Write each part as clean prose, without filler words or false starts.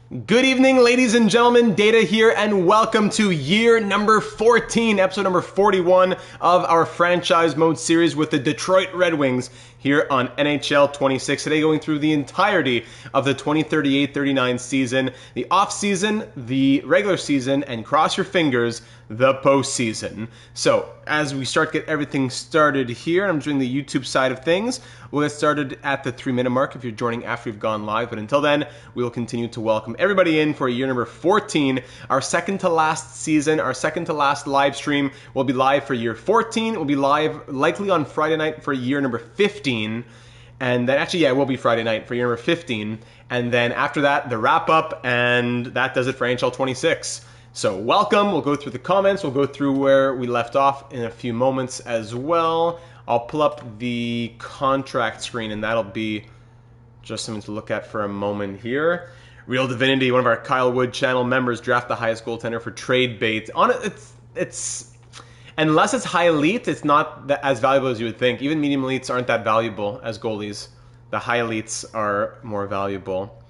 Good evening, ladies and gentlemen. Data here, and welcome to year number 14, episode number 41 of our franchise mode series with the Detroit Red Wings here on NHL 26. Today, going through the entirety of the 2038-39 season, the off-season, the regular season, and cross your fingers, the postseason. So, as we start to get everything started here, I'm doing the YouTube side of things. We'll get started at the 3-minute mark if you're joining after we've gone live. But until then, we will continue to welcome everybody in for year number 14, our second to last season, our second to last live stream. Will be live for year 14. We'll be live likely on Friday night for year number 15. And then actually, yeah, it will be Friday night for year number 15. And then after that, the wrap up, and that does it for NHL 26. So welcome. We'll go through the comments. We'll go through where we left off in a few moments as well. I'll pull up the contract screen, and that'll be just something to look at for a moment here. Real Divinity, one of our Kyle Wood channel members, draft the highest goaltender for trade bait. On it, it's unless it's high elite, it's not as valuable as you would think. Even medium elites aren't that valuable as goalies. The high elites are more valuable.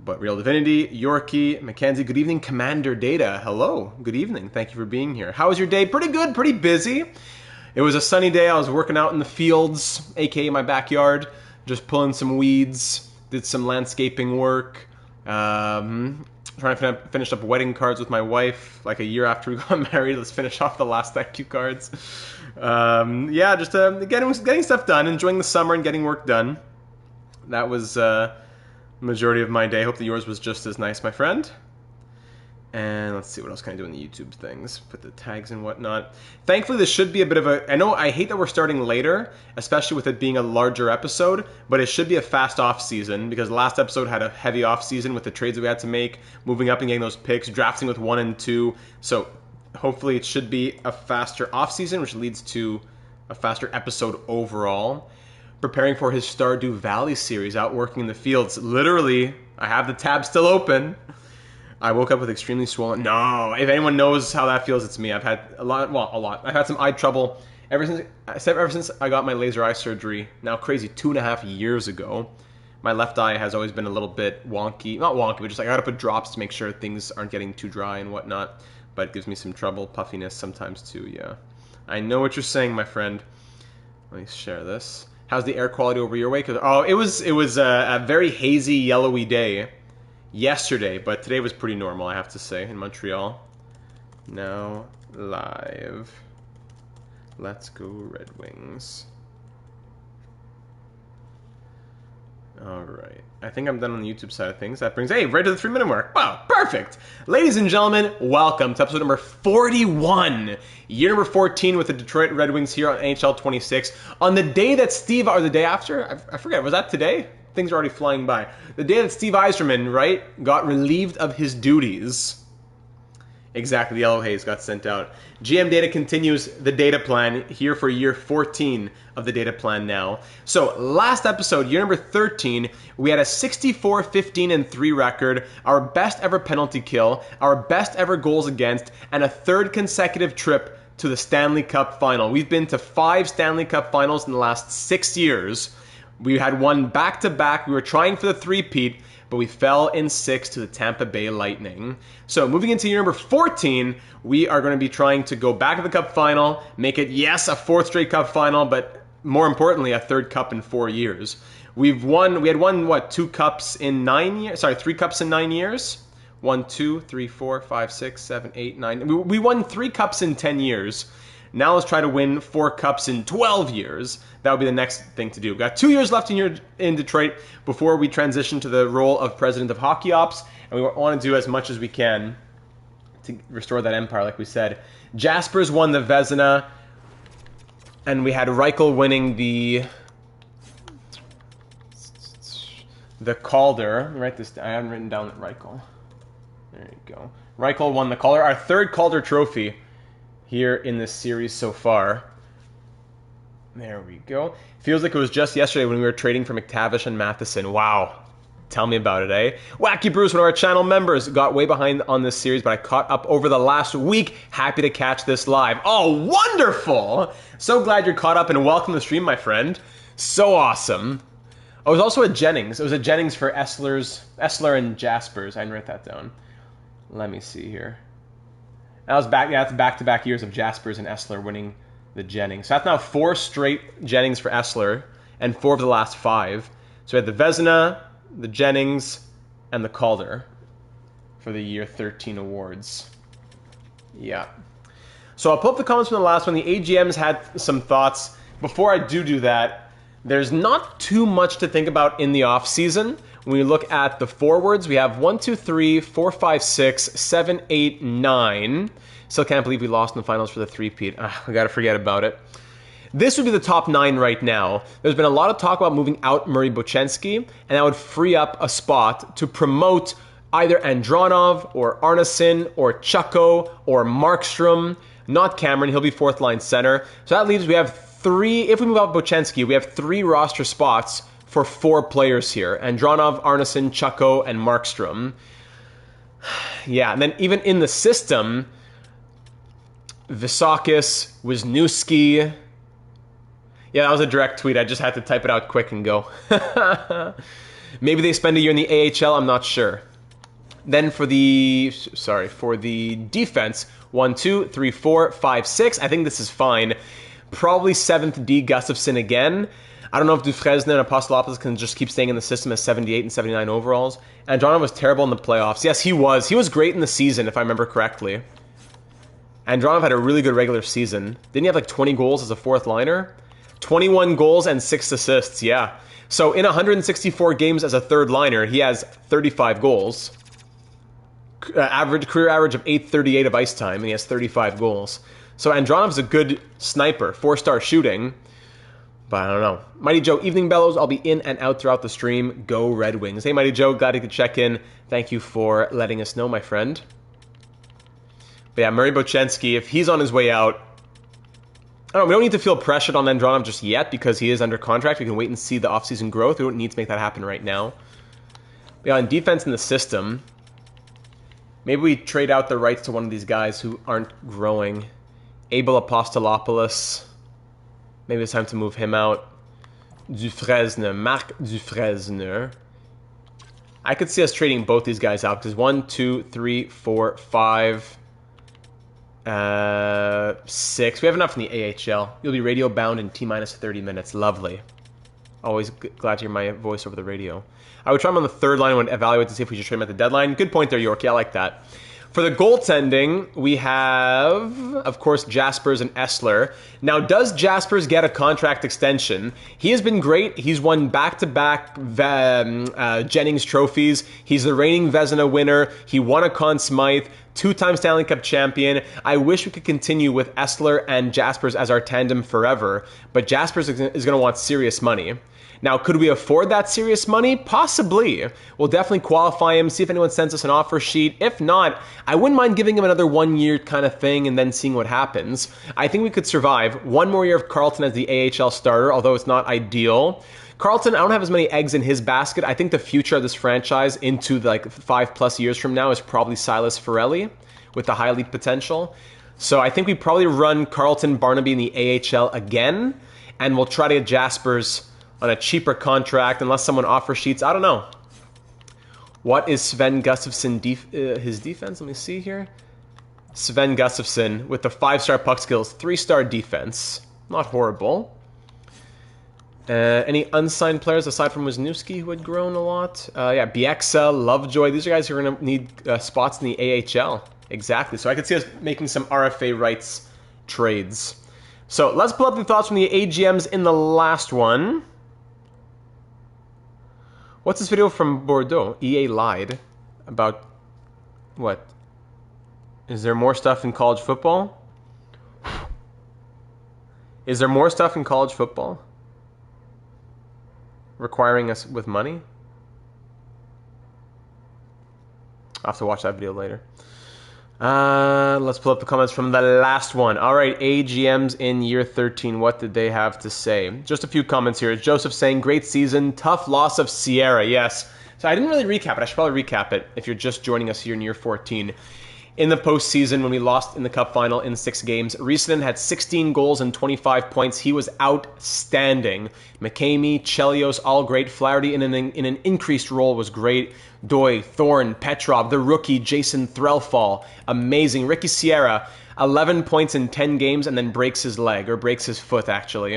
But Real Divinity, Yorkie, Mackenzie, good evening, Commander Data. Hello, good evening. Thank you for being here. How was your day? Pretty good, pretty busy. It was a sunny day. I was working out in the fields, aka my backyard, just pulling some weeds, did some landscaping work, trying to finish up wedding cards with my wife like a year after we got married. Let's finish off the last thank you cards. Yeah, just getting stuff done, enjoying the summer and getting work done. That was majority of my day. Hope that yours was just as nice, my friend. And let's see, what else can I do in the YouTube things? Put the tags and whatnot. Thankfully, this should be a bit of a... I know I hate that we're starting later, especially with it being a larger episode, but it should be a fast off-season, because the last episode had a heavy off-season with the trades that we had to make, moving up and getting those picks, drafting with 1 and 2. So hopefully it should be a faster off-season, which leads to a faster episode overall. Preparing for his Stardew Valley series, out working in the fields. Literally, I have the tab still open. I woke up with extremely swollen... No, if anyone knows how that feels, it's me. I've had a lot. I've had some eye trouble ever since I got my laser eye surgery, now crazy 2.5 years ago. My left eye has always been a little bit wonky. Not wonky, but just like I gotta put drops to make sure things aren't getting too dry and whatnot. But it gives me some trouble, puffiness sometimes too, yeah. I know what you're saying, my friend. Let me share this. How's the air quality over your way? Oh, it was a very hazy, yellowy day yesterday, but today was pretty normal, I have to say, in Montreal. Now live. Let's go Red Wings. Alright. I think I'm done on the YouTube side of things. That brings, hey, right to the 3-minute mark. Wow, perfect! Ladies and gentlemen, welcome to episode number 41. Year number 14 with the Detroit Red Wings here on NHL 26. On the day that or the day after? I forget, was that today? Things are already flying by. The day that Steve Yzerman, right, got relieved of his duties. Exactly, the yellow haze got sent out. GM Data continues the Dataplan here for year 14 of the Dataplan now. So, last episode, year number 13, we had a 64-15-3 record, our best ever penalty kill, our best ever goals against, and a third consecutive trip to the Stanley Cup final. We've been to 5 Stanley Cup finals in the last 6 years. We had one back-to-back. We were trying for the three-peat, but we fell in 6 to the Tampa Bay Lightning. So moving into year number 14, we are going to be trying to go back to the Cup final, make it, yes, a 4th straight Cup final, but more importantly, a 3rd Cup in 4 years. We had won, what, 2 Cups in 9 years? Sorry, 3 Cups in 9 years? 1, 2, 3, 4, 5, 6, 7, 8, 9. We won 3 Cups in 10 years. Now let's try to win 4 Cups in 12 years. That would be the next thing to do. We've got 2 years left in Detroit before we transition to the role of President of Hockey Ops, and we want to do as much as we can to restore that empire, like we said. Jaspers won the Vezina, and we had Reichel winning the Calder. Write this down. I haven't written down that Reichel. There you go. Reichel won the Calder, our 3rd Calder trophy here in this series so far. There we go. Feels like it was just yesterday when we were trading for McTavish and Matheson. Wow. Tell me about it, eh? Wacky Bruce, one of our channel members, got way behind on this series, but I caught up over the last week. Happy to catch this live. Oh, wonderful! So glad you're caught up, and welcome to the stream, my friend. So awesome. Oh, it was also a Jennings. It was a Jennings for Essler and Jaspers. I didn't write that down. Let me see here. That was back. Yeah, that's back-to-back years of Jaspers and Essler winning the Jennings. So that's now 4 straight Jennings for Essler and 4 of the last 5. So we had the Vezina, the Jennings, and the Calder for the year 13 awards. Yeah. So I'll pull up the comments from the last one. The AGMs had some thoughts. Before I do that, there's not too much to think about in the off season. When we look at the forwards, we have 1, 2, 3, 4, 5, 6, 7, 8, 9. Still can't believe we lost in the finals for the three-peat. I gotta forget about it. This would be the top 9 right now. There's been a lot of talk about moving out Murray Bochenski, and that would free up a spot to promote either Andronov or Arnason or Chucko or Markstrom. Not Cameron, he'll be 4th line center. So that leaves, we have 3, if we move out Bochenski, we have 3 roster spots for 4 players here. Andronov, Arnason, Chucko, and Markstrom. Yeah, and then even in the system, Visakis, Wisniewski. Yeah, that was a direct tweet. I just had to type it out quick and go. Maybe they spend a year in the AHL, I'm not sure. Then for the defense, 1, 2, 3, 4, 5, 6. I think this is fine. Probably 7th D Gustafsson again. I don't know if Dufresne and Apostolopoulos can just keep staying in the system as 78 and 79 overalls. Andronov was terrible in the playoffs. Yes, he was. He was great in the season, if I remember correctly. Andronov had a really good regular season. Didn't he have like 20 goals as a 4th liner? 21 goals and 6 assists, yeah. So in 164 games as a 3rd liner, he has 35 goals. Career average of 838 of ice time, and he has 35 goals. So Andronov's a good sniper, 4-star shooting. But I don't know. Mighty Joe, Evening Bellows, I'll be in and out throughout the stream. Go Red Wings. Hey, Mighty Joe, glad you could check in. Thank you for letting us know, my friend. But yeah, Murray Bochenski, if he's on his way out, I don't know, we don't need to feel pressured on Andronov just yet because he is under contract. We can wait and see the offseason growth. We don't need to make that happen right now. But yeah, on defense in the system, maybe we trade out the rights to one of these guys who aren't growing. Abel Apostolopoulos. Maybe it's time to move him out. Dufresne, Marc Dufresne. I could see us trading both these guys out because 1, 2, 3, 4, 5, 6. We have enough in the AHL. You'll be radio bound in T-minus 30 minutes. Lovely. Always glad to hear my voice over the radio. I would try him on the 3rd line and evaluate to see if we should trade him at the deadline. Good point there, Yorkie. I like that. For the goaltending, we have, of course, Jaspers and Essler. Now, does Jaspers get a contract extension? He has been great. He's won back-to-back Jennings trophies. He's the reigning Vezina winner. He won a Conn Smythe, 2-time Stanley Cup champion. I wish we could continue with Essler and Jaspers as our tandem forever, but Jaspers is going to want serious money. Now, could we afford that serious money? Possibly. We'll definitely qualify him, see if anyone sends us an offer sheet. If not, I wouldn't mind giving him another 1-year kind of thing and then seeing what happens. I think we could survive 1 more year of Carlton as the AHL starter, although it's not ideal. Carlton, I don't have as many eggs in his basket. I think the future of this franchise into like 5+ years from now is probably Silas Ferrelli with the high elite potential. So I think we probably run Carlton Barnaby in the AHL again, and we'll try to get Jaspers on a cheaper contract unless someone offers sheets. I don't know. What is Sven Gustafsson his defense? Let me see here. Sven Gustafsson with the 5-star puck skills, 3-star defense. Not horrible. Any unsigned players aside from Wisniewski who had grown a lot? Yeah, Bieksa, Lovejoy. These are guys who are going to need spots in the AHL. Exactly. So I could see us making some RFA rights trades. So let's pull up the thoughts from the AGMs in the last one. What's this video from Bordeaux? EA lied about what? Is there more stuff in college football? Is there more stuff in college football? Requiring us with money? I'll have to watch that video later. Let's pull up the comments from the last one. All right, AGMs in year 13. What did they have to say? Just a few comments here. Joseph saying, great season, tough loss of Sierra. Yes. So I didn't really recap it. I should probably recap it if you're just joining us here in year 14. in the postseason when we lost in the cup final in 6 games. Riisanen had 16 goals and 25 points. He was outstanding. McKamey, Chelios, all great. Flaherty in an increased role was great. Doi, Thorne, Petrov, the rookie, Jason Threlfall, amazing. Ricky Sierra, 11 points in 10 games and then breaks his leg, or breaks his foot actually.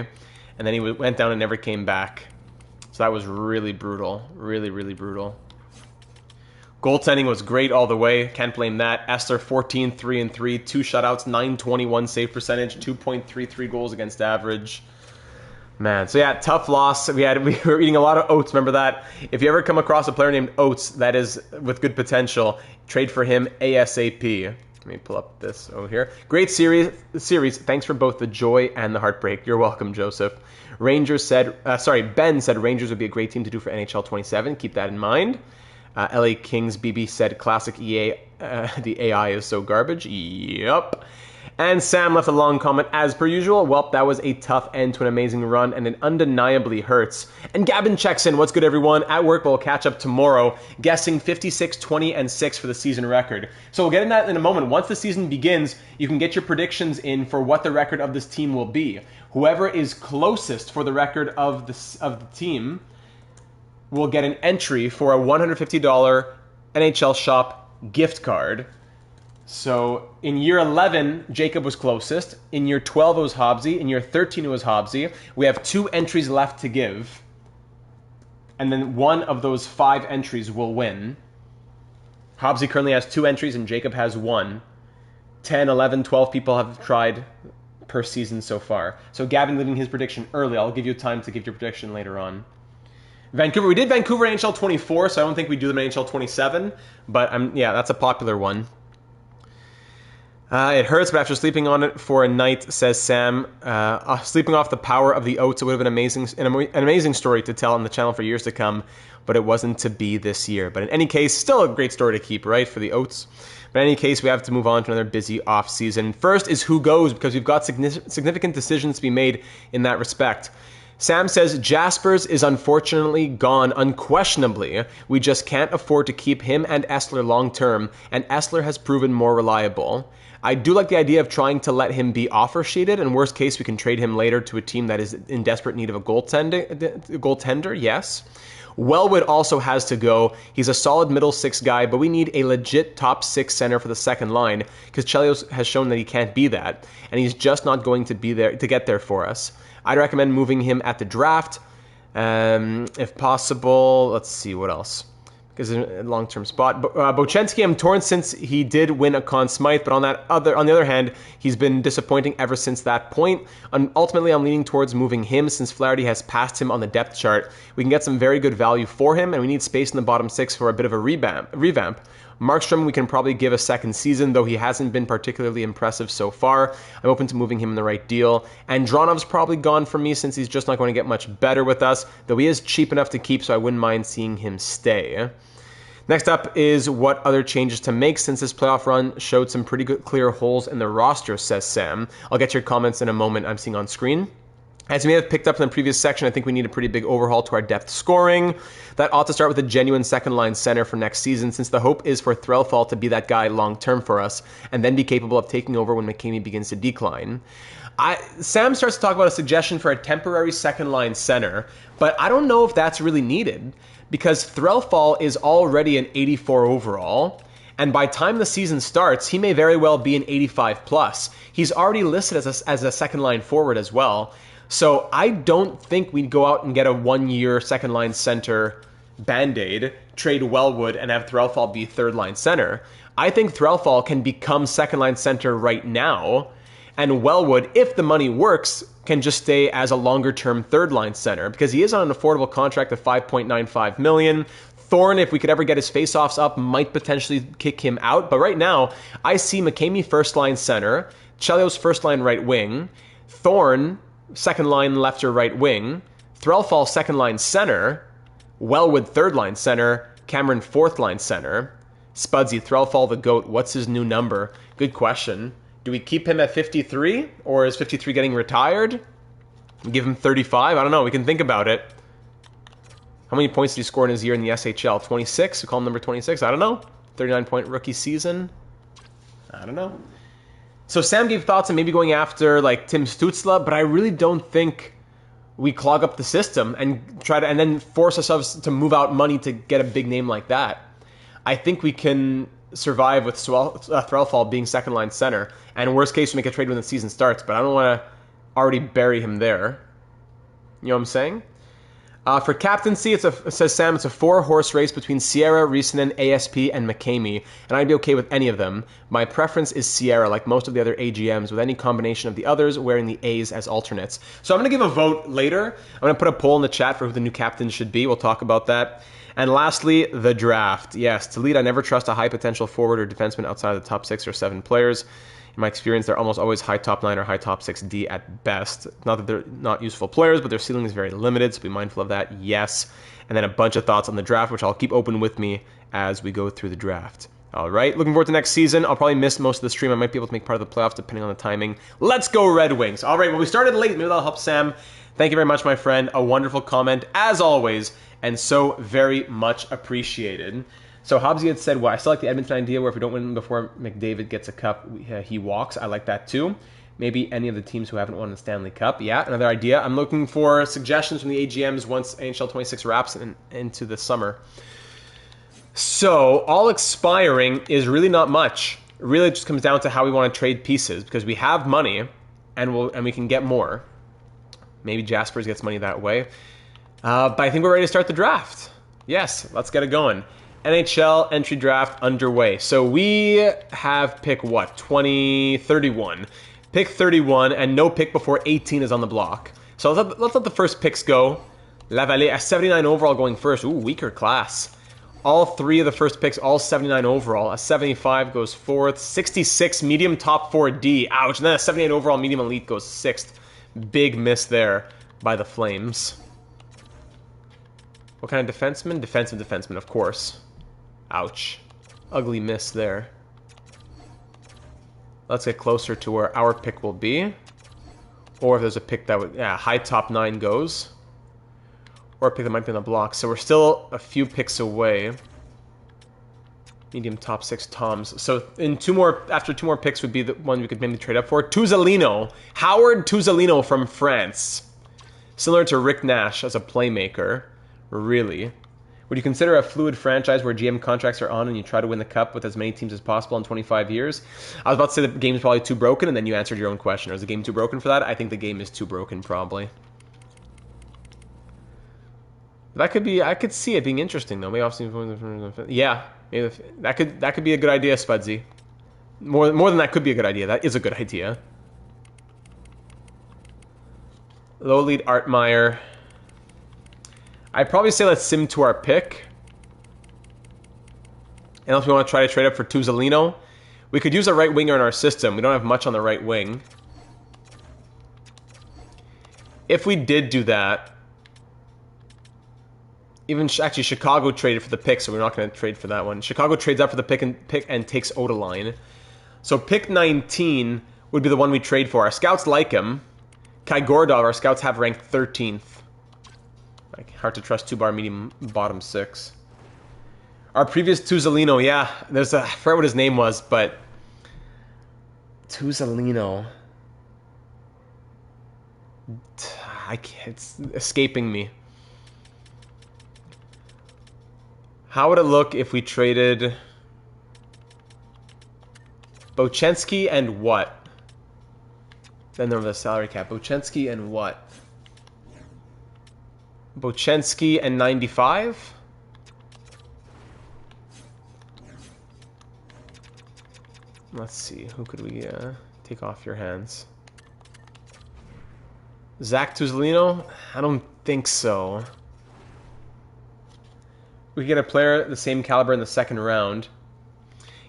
And then he went down and never came back. So that was really brutal. Really, really brutal. Goaltending was great all the way. Can't blame that. Essler, 14, 3-3, 2 shutouts, 921 save percentage, 2.33 goals against average. Man, so yeah, tough loss. We were eating a lot of oats. Remember that? If you ever come across a player named Oates that is with good potential, trade for him ASAP. Let me pull up this over here. Great series. Thanks for both the joy and the heartbreak. You're welcome, Joseph. Ben said Rangers would be a great team to do for NHL 27. Keep that in mind. LA Kings BB said classic EA, the AI is so garbage. Yup. And Sam left a long comment as per usual. Well, that was a tough end to an amazing run, and it undeniably hurts. And Gavin checks in. What's good, everyone? At work, we'll catch up tomorrow, guessing 56, 20, and 6 for the season record. So we'll get into that in a moment. Once the season begins, you can get your predictions in for what the record of this team will be. Whoever is closest for the record of the team will get an entry for a $150 NHL Shop gift card. So in year 11, Jacob was closest. In year 12, it was Hobbsy. In year 13, it was Hobbsy. We have 2 entries left to give. And then one of those 5 entries will win. Hobbsy currently has 2 entries and Jacob has 1. 10, 11, 12 people have tried per season so far. So Gavin leaving his prediction early. I'll give you time to give your prediction later on. Vancouver. We did Vancouver NHL 24, so I don't think we do them in NHL 27. But yeah, that's a popular one. It hurts, but after sleeping on it for a night, says Sam, sleeping off the power of the oats, it would have been an amazing story to tell on the channel for years to come, but it wasn't to be this year. But in any case, still a great story to keep, right, for the oats. But in any case, we have to move on to another busy off season. First is who goes, because we've got significant decisions to be made in that respect. Sam says, Jaspers is unfortunately gone unquestionably. We just can't afford to keep him and Essler long term, and Essler has proven more reliable. I do like the idea of trying to let him be offer sheeted, and worst case, we can trade him later to a team that is in desperate need of a goaltender, yes. Wellwood also has to go. He's a solid middle 6 guy, but we need a legit top 6 center for the second line, because Chelios has shown that he can't be that, and he's just not going to be there to get there for us. I'd recommend moving him at the draft, if possible. Let's see, what else? Because a long-term spot. Bochenski, I'm torn since he did win a Conn Smythe, but on the other hand, he's been disappointing ever since that point. Ultimately, I'm leaning towards moving him since Flaherty has passed him on the depth chart. We can get some very good value for him, and we need space in the bottom 6 for a bit of a revamp. Markstrom, we can probably give a second season, though he hasn't been particularly impressive so far. I'm open to moving him in the right deal. Andronov's probably gone for me since he's just not going to get much better with us, though he is cheap enough to keep, so I wouldn't mind seeing him stay. Next up is what other changes to make since this playoff run showed some pretty good clear holes in the roster, says Sam. I'll get your comments in a moment. I'm seeing on screen. As you may have picked up in the previous section, I think we need a pretty big overhaul to our depth scoring. That ought to start with a genuine second-line center for next season, since the hope is for Threlfall to be that guy long-term for us, and then be capable of taking over when McKamey begins to decline. Sam starts to talk about a suggestion for a temporary second-line center, but I don't know if that's really needed, because Threlfall is already an 84 overall, and by the time the season starts, he may very well be an 85 plus. He's already listed as a second-line forward as well. So I don't think we'd go out and get a 1-year second-line center Band-Aid, trade Wellwood, and have Threlfall be third-line center. I think Threlfall can become second-line center right now, and Wellwood, if the money works, can just stay as a longer-term third-line center, because he is on an affordable contract of $5.95 million. Thorne, if we could ever get his faceoffs up, might potentially kick him out. But right now, I see McKamey first-line center, Chelios first-line right wing, Thorne second line left or right wing, Threlfall second line center, Wellwood third line center, Cameron fourth line center, Spudsy, Threlfall the GOAT, what's his new number? Good question. Do we keep him at 53, or is 53 getting retired? Give him 35? I don't know, we can think about it. How many points did he score in his year in the SHL? 26? We call him number 26? I don't know. 39-point rookie season. I don't know. So Sam gave thoughts on maybe going after like Tim Stützle, but I really don't think we clog up the system and and then force ourselves to move out money to get a big name like that. I think we can survive with Threlfall being second line center, and worst case we make a trade when the season starts, but I don't want to already bury him there. You know what I'm saying? For captaincy, it says Sam, it's a 4-horse race between Sierra, Risanen, ASP, and McCamey, and I'd be okay with any of them. My preference is Sierra, like most of the other AGMs, with any combination of the others wearing the A's as alternates. So I'm going to give a vote later. I'm going to put a poll in the chat for who the new captain should be. We'll talk about that. And lastly, the draft. Yes, to lead, I never trust a high potential forward or defenseman outside of the top 6 or 7 players. In my experience, they're almost always high top 9 or high top 6D at best. Not that they're not useful players, but their ceiling is very limited, so be mindful of that, yes. And then a bunch of thoughts on the draft, which I'll keep open with me as we go through the draft. All right, looking forward to next season. I'll probably miss most of the stream. I might be able to make part of the playoffs depending on the timing. Let's go Red Wings. All right, well, we started late. Maybe that'll help Sam. Thank you very much, my friend. A wonderful comment, as always, and so very much appreciated. So Hobbsy had said, well, I still like the Edmonton idea where if we don't win before McDavid gets a cup, he walks. I like that too. Maybe any of the teams who haven't won the Stanley Cup. Yeah, another idea. I'm looking for suggestions from the AGMs once NHL 26 wraps into the summer. So all expiring is really not much. Really, it just comes down to how we want to trade pieces because we have money and we can get more. Maybe Jaspers gets money that way. But I think we're ready to start the draft. Yes, let's get it going. NHL entry draft underway. So we have pick what? 31. Pick 31 and no pick before 18 is on the block. So let's let the first picks go. Lavallée at 79 overall going first. Ooh, weaker class. All 3 of the first picks, all 79 overall. A 75 goes 4th. 66 medium top 4D. Ouch. And then a 78 overall medium elite goes 6th. Big miss there by the Flames. What kind of defenseman? Defensive defenseman, of course. Ouch. Ugly miss there. Let's get closer to where our pick will be. Or if there's a pick that would... Yeah, high top 9 goes. Or a pick that might be on the block. So we're still a few picks away. Medium top 6 Toms. So after 2 more picks would be the one we could maybe trade up for. Tuzolino. Howard Tuzolino from France. Similar to Rick Nash as a playmaker. Really. Would you consider a fluid franchise where GM contracts are on and you try to win the cup with as many teams as possible in 25 years? I was about to say the game's probably too broken, and then you answered your own question. Is the game too broken for that? I think the game is too broken, probably. That could be... I could see it being interesting, though. Maybe off-season... Yeah. Maybe that could be a good idea, Spudsy. More than that could be a good idea. That is a good idea. Low lead Artmeyer. I'd probably say let's sim to our pick. Unless we want to try to trade up for Tuzolino. We could use a right winger in our system. We don't have much on the right wing. If we did do that... Actually, Chicago traded for the pick, so we're not going to trade for that one. Chicago trades up for the pick and takes Odeline. So pick 19 would be the one we trade for. Our scouts like him. Kai Gordov, our scouts have ranked 13th. Like, hard to trust 2-bar medium bottom 6. Our previous Tuzolino, yeah. I forget what his name was, but... Tuzolino. It's escaping me. How would it look if we traded... Bochenski and what? Then there was the salary cap. Bochenski and what? Bochenski and 95? Let's see. Who could we take off your hands? Zach Tuzolino? I don't think so. We could get a player the same caliber in the second round.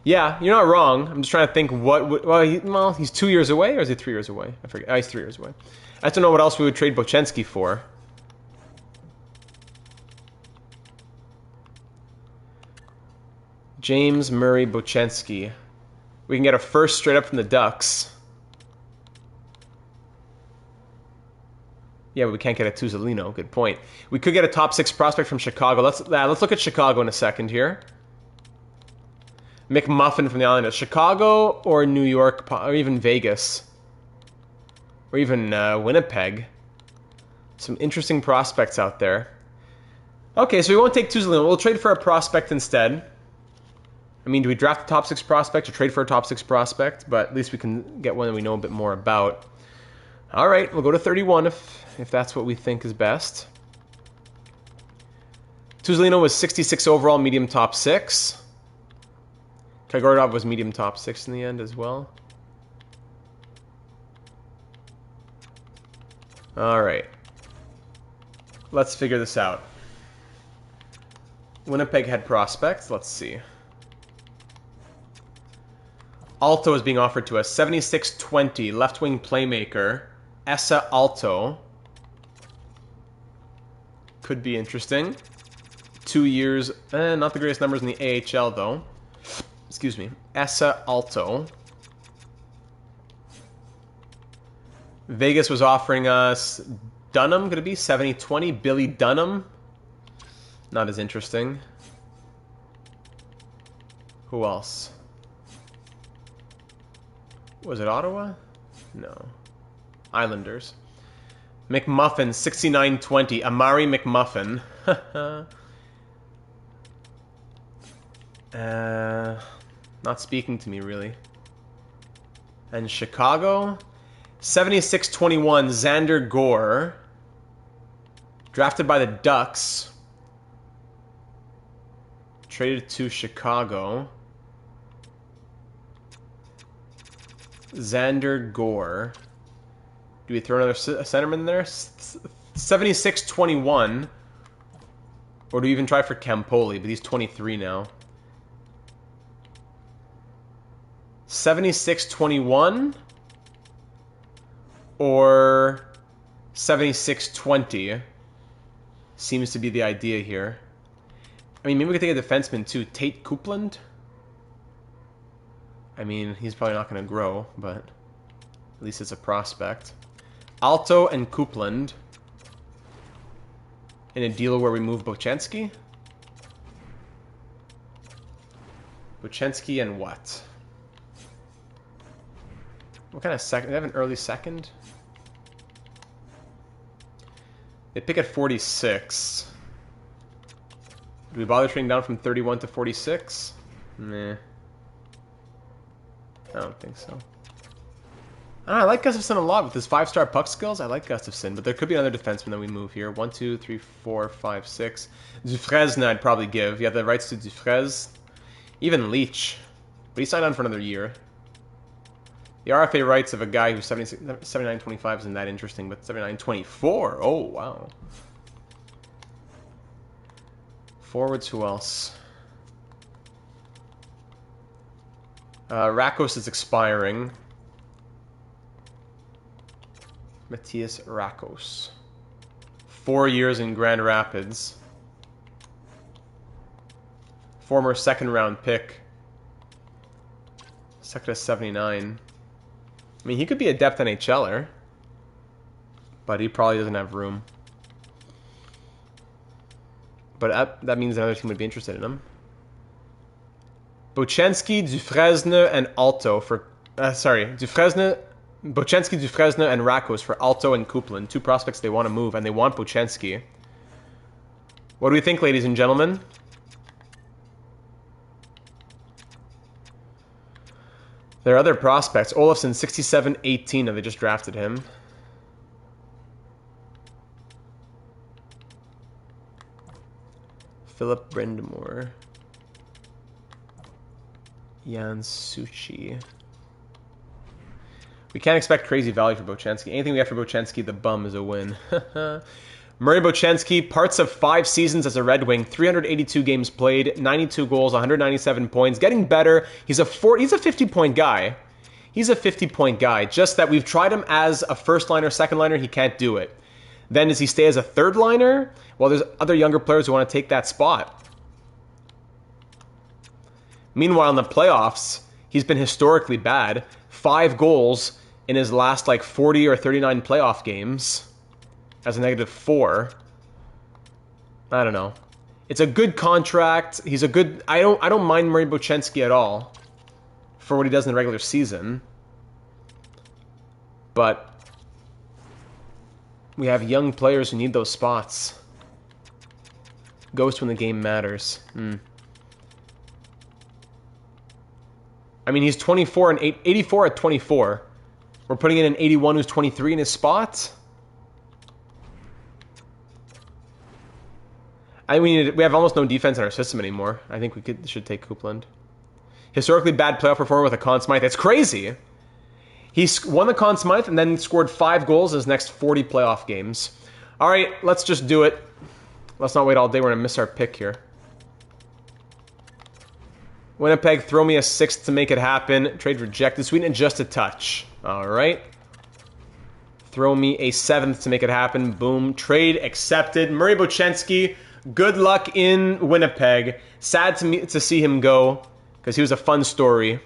Yeah, you're not wrong. I'm just trying to think what would... Well, he's 2 years away, or is he 3 years away? I forget. He's 3 years away. I just don't know what else we would trade Bochenski for. James Murray Bochenski. We can get a first straight up from the Ducks. Yeah, but we can't get a Tuzolino. Good point. We could get a top 6 prospect from Chicago. Let's look at Chicago in a second here. McMuffin from the Islanders. Chicago or New York or even Vegas. Or even Winnipeg. Some interesting prospects out there. Okay, so we won't take Tuzolino. We'll trade for a prospect instead. I mean, do we draft a top 6 prospect or trade for a top 6 prospect? But at least we can get one that we know a bit more about. All right, we'll go to 31 if that's what we think is best. Tuzolino was 66 overall, medium top 6. Kagordov was medium top 6 in the end as well. All right. Let's figure this out. Winnipeg had prospects. Let's see. Alto is being offered to us. 76-20, left-wing playmaker. Essa Alto. Could be interesting. 2 years. Not the greatest numbers in the AHL, though. Excuse me. Essa Alto. Vegas was offering us Dunham, could it be? 70-20. Billy Dunham. Not as interesting. Who else? Was it Ottawa? No. Islanders. McMuffin, 69-20. Amari McMuffin. Not speaking to me, really. And Chicago? 76-21. Xander Gore. Drafted by the Ducks. Traded to Chicago. Xander Gore. Do we throw another centerman in there? 76-21. Or do we even try for Campoli? But he's 23 now. 76-21. Or 76-20. Seems to be the idea here. I mean, maybe we could take a defenseman too. Tate Coupland? I mean, he's probably not going to grow, but at least it's a prospect. Alto and Coupland. In a deal where we move Bochenski? Bochenski and what? What kind of second? They have an early second? They pick at 46. Do we bother trading down from 31 to 46? Nah. I don't think so. I like Gustafsson a lot with his 5-star puck skills. I like Gustafsson, but there could be another defenseman that we move here. 1, 2, 3, 4, 5, 6. Dufresne I'd probably give. You have the rights to Dufresne. Even Leach. But he signed on for another year. The RFA rights of a guy who's 79-25 isn't that interesting, but 79-24. Oh, wow. Forwards, who else? Rakos is expiring. Matthias Rakos. 4 years in Grand Rapids. Former second-round pick. Second to 79. I mean, he could be a depth NHLer. But he probably doesn't have room. But that means another team would be interested in him. Bochenski, Dufresne, and Alto for... Bochenski, Dufresne, and Rakos for Alto and Coupland. 2 prospects they want to move, and they want Bochenski. What do we think, ladies and gentlemen? There are other prospects. Olofsson, 67-18. They just drafted him. Philip Brindamore. Jan Suchi. We can't expect crazy value for Bochenski. Anything we have for Bochenski, the bum is a win. Murray Bochenski, parts of 5 seasons as a Red Wing, 382 games played, 92 goals, 197 points, getting better. He's a 50-point guy. He's a 50-point guy. Just that we've tried him as a first-liner, second-liner, he can't do it. Then does he stay as a third-liner? Well, there's other younger players who want to take that spot. Meanwhile, in the playoffs, he's been historically bad. 5 goals in his last, 40 or 39 playoff games. As a -4. I don't know. It's a good contract. He's a good... I don't mind Murray Bochenski at all for what he does in the regular season. But we have young players who need those spots. Ghost when the game matters. I mean, he's 24 and 84 at 24. We're putting in an 81 who's 23 in his spot. I mean, we have almost no defense in our system anymore. I think we should take Coupland. Historically bad playoff performer with a Conn Smythe. That's crazy. He won the Conn Smythe and then scored 5 goals in his next 40 playoff games. All right, let's just do it. Let's not wait all day. We're going to miss our pick here. Winnipeg, throw me a 6th to make it happen. Trade rejected. Sweden, just a touch. All right. Throw me a 7th to make it happen. Boom. Trade accepted. Murray Bochenski, good luck in Winnipeg. Sad to see him go because he was a fun story.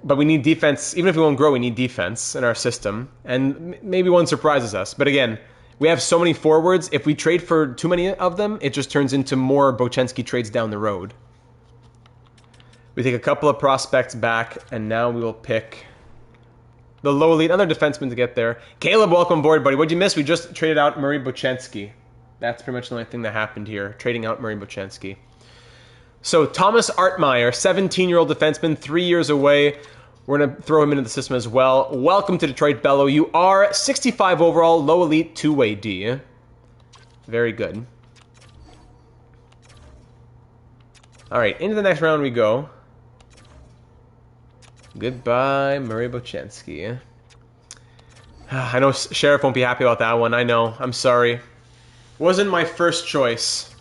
But we need defense. Even if we won't grow, we need defense in our system. And maybe one surprises us. But again, we have so many forwards. If we trade for too many of them, it just turns into more Bochenski trades down the road. We take a couple of prospects back, and now we will pick the low elite, another defenseman to get there. Caleb, welcome aboard, buddy. What'd you miss? We just traded out Murray Bochenski. That's pretty much the only thing that happened here, trading out Murray Bochenski. So Thomas Artmeyer, 17-year-old defenseman, 3 years away. We're going to throw him into the system as well. Welcome to Detroit Bellow. You are 65 overall, low elite, two-way D. Very good. All right, into the next round we go. Goodbye, Murray Bochenski. I know Sheriff won't be happy about that one. I know. I'm sorry. Wasn't my first choice,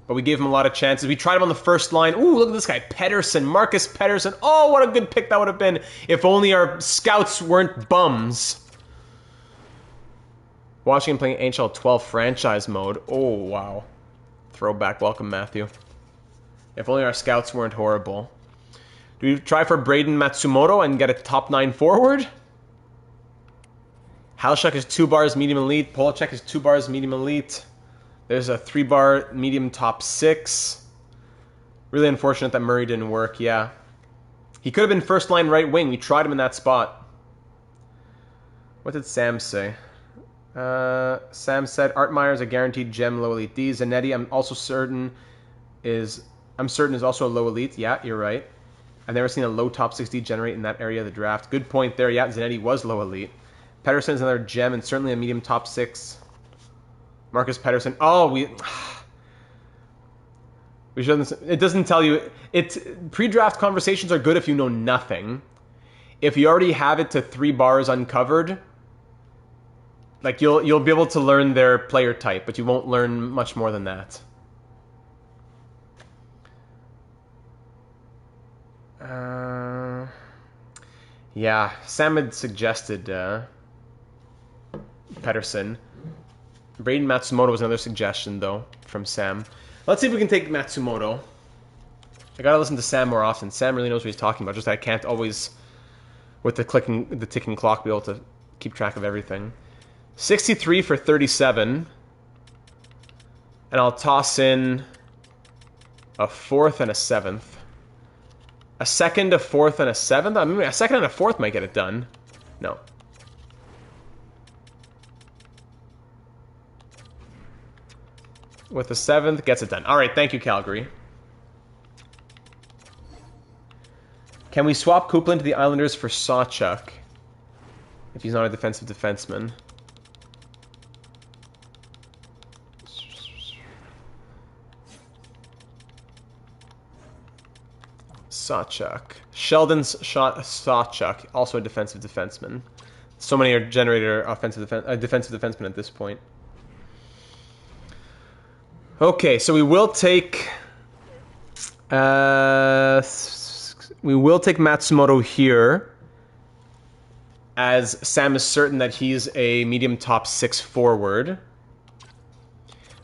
but we gave him a lot of chances. We tried him on the first line. Ooh, look at this guy, Pettersson, Marcus Pettersson. Oh, what a good pick that would have been if only our scouts weren't bums. Watching him playing NHL 12 franchise mode. Oh, wow. Throwback. Welcome, Matthew. If only our scouts weren't horrible. Do we try for Braden Matsumoto and get a top 9 forward? Halshuk is 2 bars medium elite. Polacek is 2 bars medium elite. There's a 3 bar medium top 6. Really unfortunate that Murray didn't work, yeah. He could have been first line right wing. We tried him in that spot. What did Sam say? Sam said Artmeyer is a guaranteed gem low elite D. Zanetti, I'm certain is also a low elite. Yeah, you're right. I've never seen a low top 60 generate in that area of the draft. Good point there. Yeah, Zanetti was low elite. Pettersson is another gem and certainly a medium top 6. Marcus Pettersson. Oh, we shouldn't. It doesn't tell you. Pre-draft conversations are good if you know nothing. If you already have it to 3 bars uncovered, like you'll be able to learn their player type, but you won't learn much more than that. Yeah, Sam had suggested Pettersson. Braden Matsumoto was another suggestion, though, from Sam. Let's see if we can take Matsumoto. I gotta listen to Sam more often. Sam really knows what he's talking about, just that I can't always, with the ticking clock, be able to keep track of everything. 63 for 37. And I'll toss in a 4th and a 7th. A 2nd, a 4th, and a 7th? I mean, a 2nd and a 4th might get it done. No. With the 7th, gets it done. All right, thank you, Calgary. Can we swap Coupland to the Islanders for Sawchuk if he's not a defensive defenseman? Sawchuk. Sheldon's shot Sawchuk, also a defensive defenseman. So many are generated defensive defensemen at this point. Okay, so we will take Matsumoto here, as Sam is certain that he's a medium top 6 forward.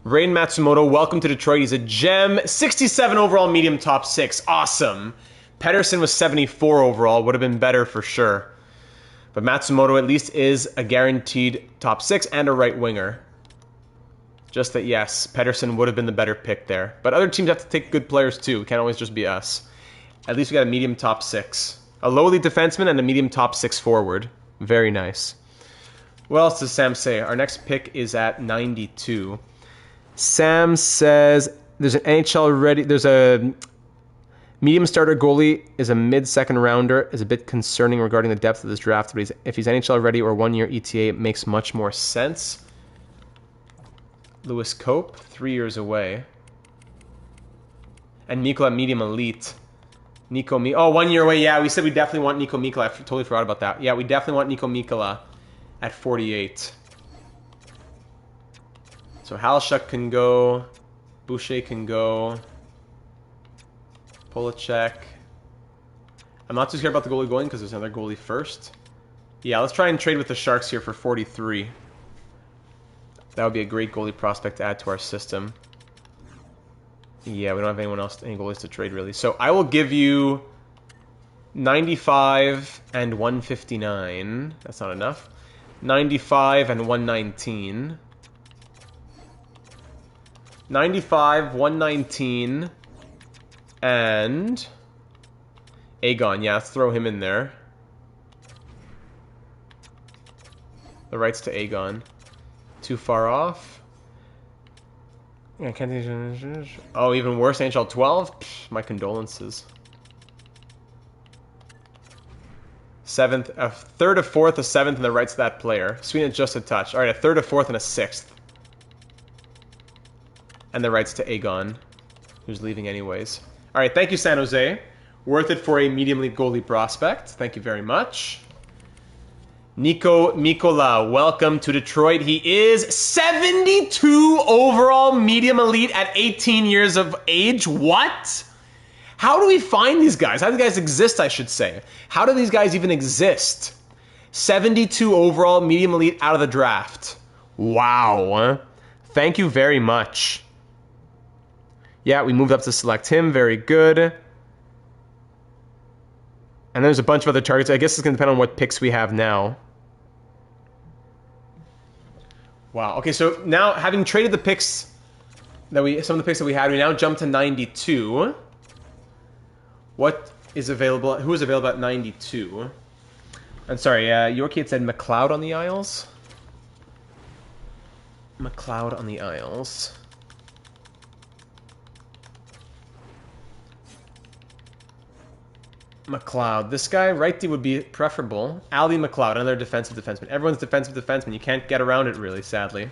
Braden Matsumoto, welcome to Detroit. He's a gem. 67 overall, medium top 6. Awesome. Pettersson was 74 overall. Would have been better for sure. But Matsumoto at least is a guaranteed top 6 and a right winger. Just that, yes, Pedersen would have been the better pick there. But other teams have to take good players too. It can't always just be us. At least we got a medium top 6. A lowly defenseman and a medium top 6 forward. Very nice. What else does Sam say? Our next pick is at 92. Sam says there's an NHL ready. There's a medium starter goalie is a mid-second rounder. Is a bit concerning regarding the depth of this draft. But if he's NHL ready or 1-year ETA, it makes much more sense. Lewis Cope, 3 years away. And Mikkola medium elite. Oh, 1 year away. Yeah, we said we definitely want Nico Mikkola. I totally forgot about that. Yeah, we definitely want Nico Mikkola at 48. So Halshuk can go. Boucher can go. Polacek. I'm not too scared about the goalie going because there's another goalie first. Yeah, let's try and trade with the Sharks here for 43. That would be a great goalie prospect to add to our system. Yeah, we don't have anyone else, any goalies to trade really. So I will give you 95 and 159. That's not enough. 95 and 119. 95, 119, and Aegon. Yeah, let's throw him in there. The rights to Aegon. Too far off. Yeah, can't. Oh, even worse, NHL 12? Psh, my condolences. 7th, a 3rd, a 4th, a 7th, and the rights to that player. Sweden just a touch. Alright, a 3rd, a 4th, and a 6th. And the rights to Aegon, who's leaving anyways. Alright, thank you, San Jose. Worth it for a medium league goalie prospect. Thank you very much. Nico Mikkola, welcome to Detroit. He is 72 overall medium elite at 18 years of age. What? How do we find these guys? How do these guys exist, I should say? How do these guys even exist? 72 overall medium elite out of the draft. Wow. Thank you very much. Yeah, we moved up to select him. Very good. And there's a bunch of other targets. I guess it's going to depend on what picks we have now. Wow. Okay, so now having traded the picks that some of the picks that we had, we now jump to 92. What is available? Who is available at 92? I'm sorry, Yorkie had said McLeod on the Isles. McLeod on the Isles. McLeod. This guy, righty, would be preferable. Ali McLeod, another defensive defenseman. Everyone's defensive defenseman. You can't get around it, really, sadly.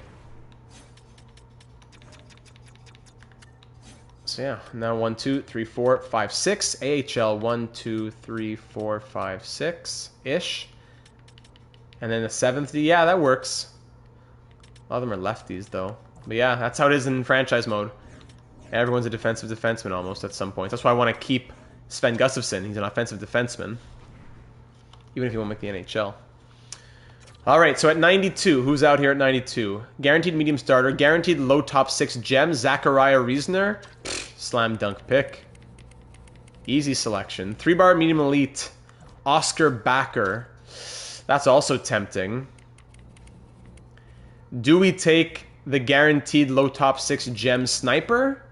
So yeah, now 1, 2, 3, 4, 5, 6. AHL 1, 2, 3, 4, 5, 6-ish. And then the 7th. Yeah, that works. A lot of them are lefties, though. But yeah, that's how it is in franchise mode. Everyone's a defensive defenseman almost at some point. That's why I want to keep Sven Gustafsson. He's an offensive defenseman. Even if he won't make the NHL. Alright, so at 92, who's out here at 92? Guaranteed medium starter, guaranteed low top 6 gem, Zachariah Riesner. Slam dunk pick. Easy selection. 3-bar medium elite, Oscar Backer. That's also tempting. Do we take the guaranteed low top 6 gem sniper?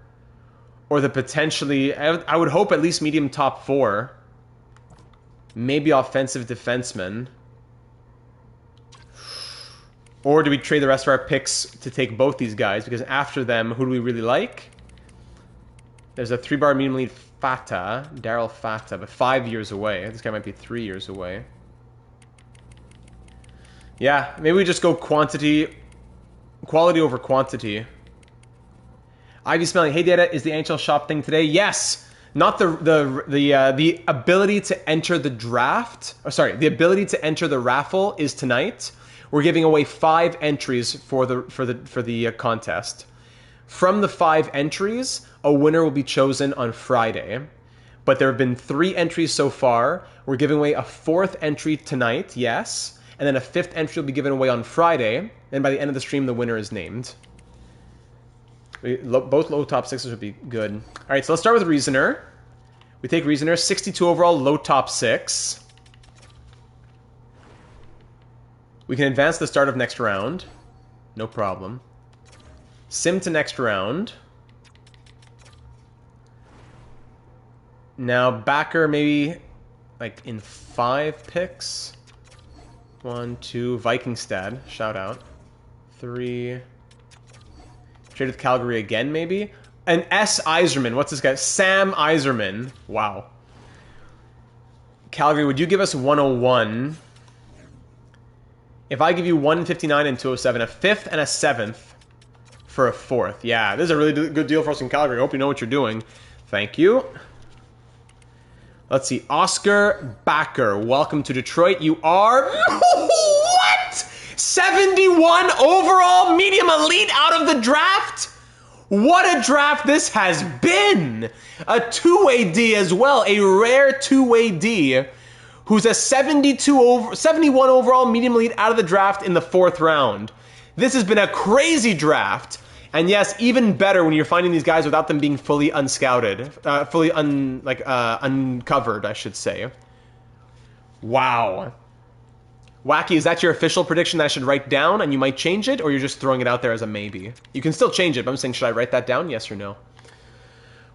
Or the potentially, I would hope at least medium top 4. Maybe offensive defenseman. Or do we trade the rest of our picks to take both these guys? Because after them, who do we really like? There's a 3-bar medium elite Fata, Daryl Fata, but 5 years away. This guy might be 3 years away. Yeah, maybe we just go quality over quantity. Ivy Smelling, hey Data, is the NHL shop thing today? Yes, not the ability to enter the draft. Oh, sorry, the ability to enter the raffle is tonight. We're giving away 5 entries for the contest. From the 5 entries, a winner will be chosen on Friday. But there have been 3 entries so far. We're giving away a 4th entry tonight, yes. And then a 5th entry will be given away on Friday. And by the end of the stream, the winner is named. Both low top 6s would be good. All right, so let's start with Riesener. We take Riesener, 62 overall, low top 6. We can advance the start of next round. No problem. Sim to next round. Now backer maybe like in 5 picks. 1, 2, Vikingstad, shout out. 3. Trade with Calgary again, maybe? And S. Yzerman, what's this guy? Sam Yzerman. Wow. Calgary, would you give us 101? If I give you 159 and 207, a 5th and a 7th for a 4th. Yeah, this is a really good deal for us in Calgary. I hope you know what you're doing. Thank you. Let's see. Oscar Backer, welcome to Detroit. You are... What? 71 overall medium elite out of the draft? What a draft this has been. A two-way D as well. A rare two-way D who's a 71 overall medium elite out of the draft in the 4th round. This has been a crazy draft. And yes, even better when you're finding these guys without them being fully unscouted. Uncovered, I should say. Wow. Wacky, is that your official prediction that I should write down and you might change it? Or you're just throwing it out there as a maybe? You can still change it, but I'm saying, should I write that down? Yes or no?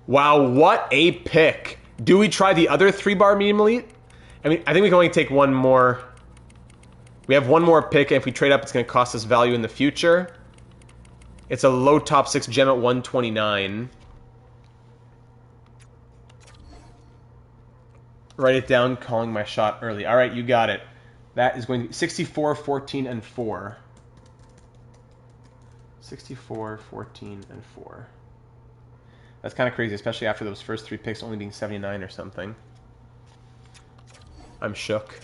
Wow, what a pick. Do we try the other 3-bar medium elite? I mean, I think we can only take one more. We have one more pick, and if we trade up, it's going to cost us value in the future. It's a low top 6 gem at 129. Write it down, calling my shot early. All right, you got it. That is going to be 64, 14, and 4. 64, 14, and 4. That's kind of crazy, especially after those first 3 picks only being 79 or something. I'm shook.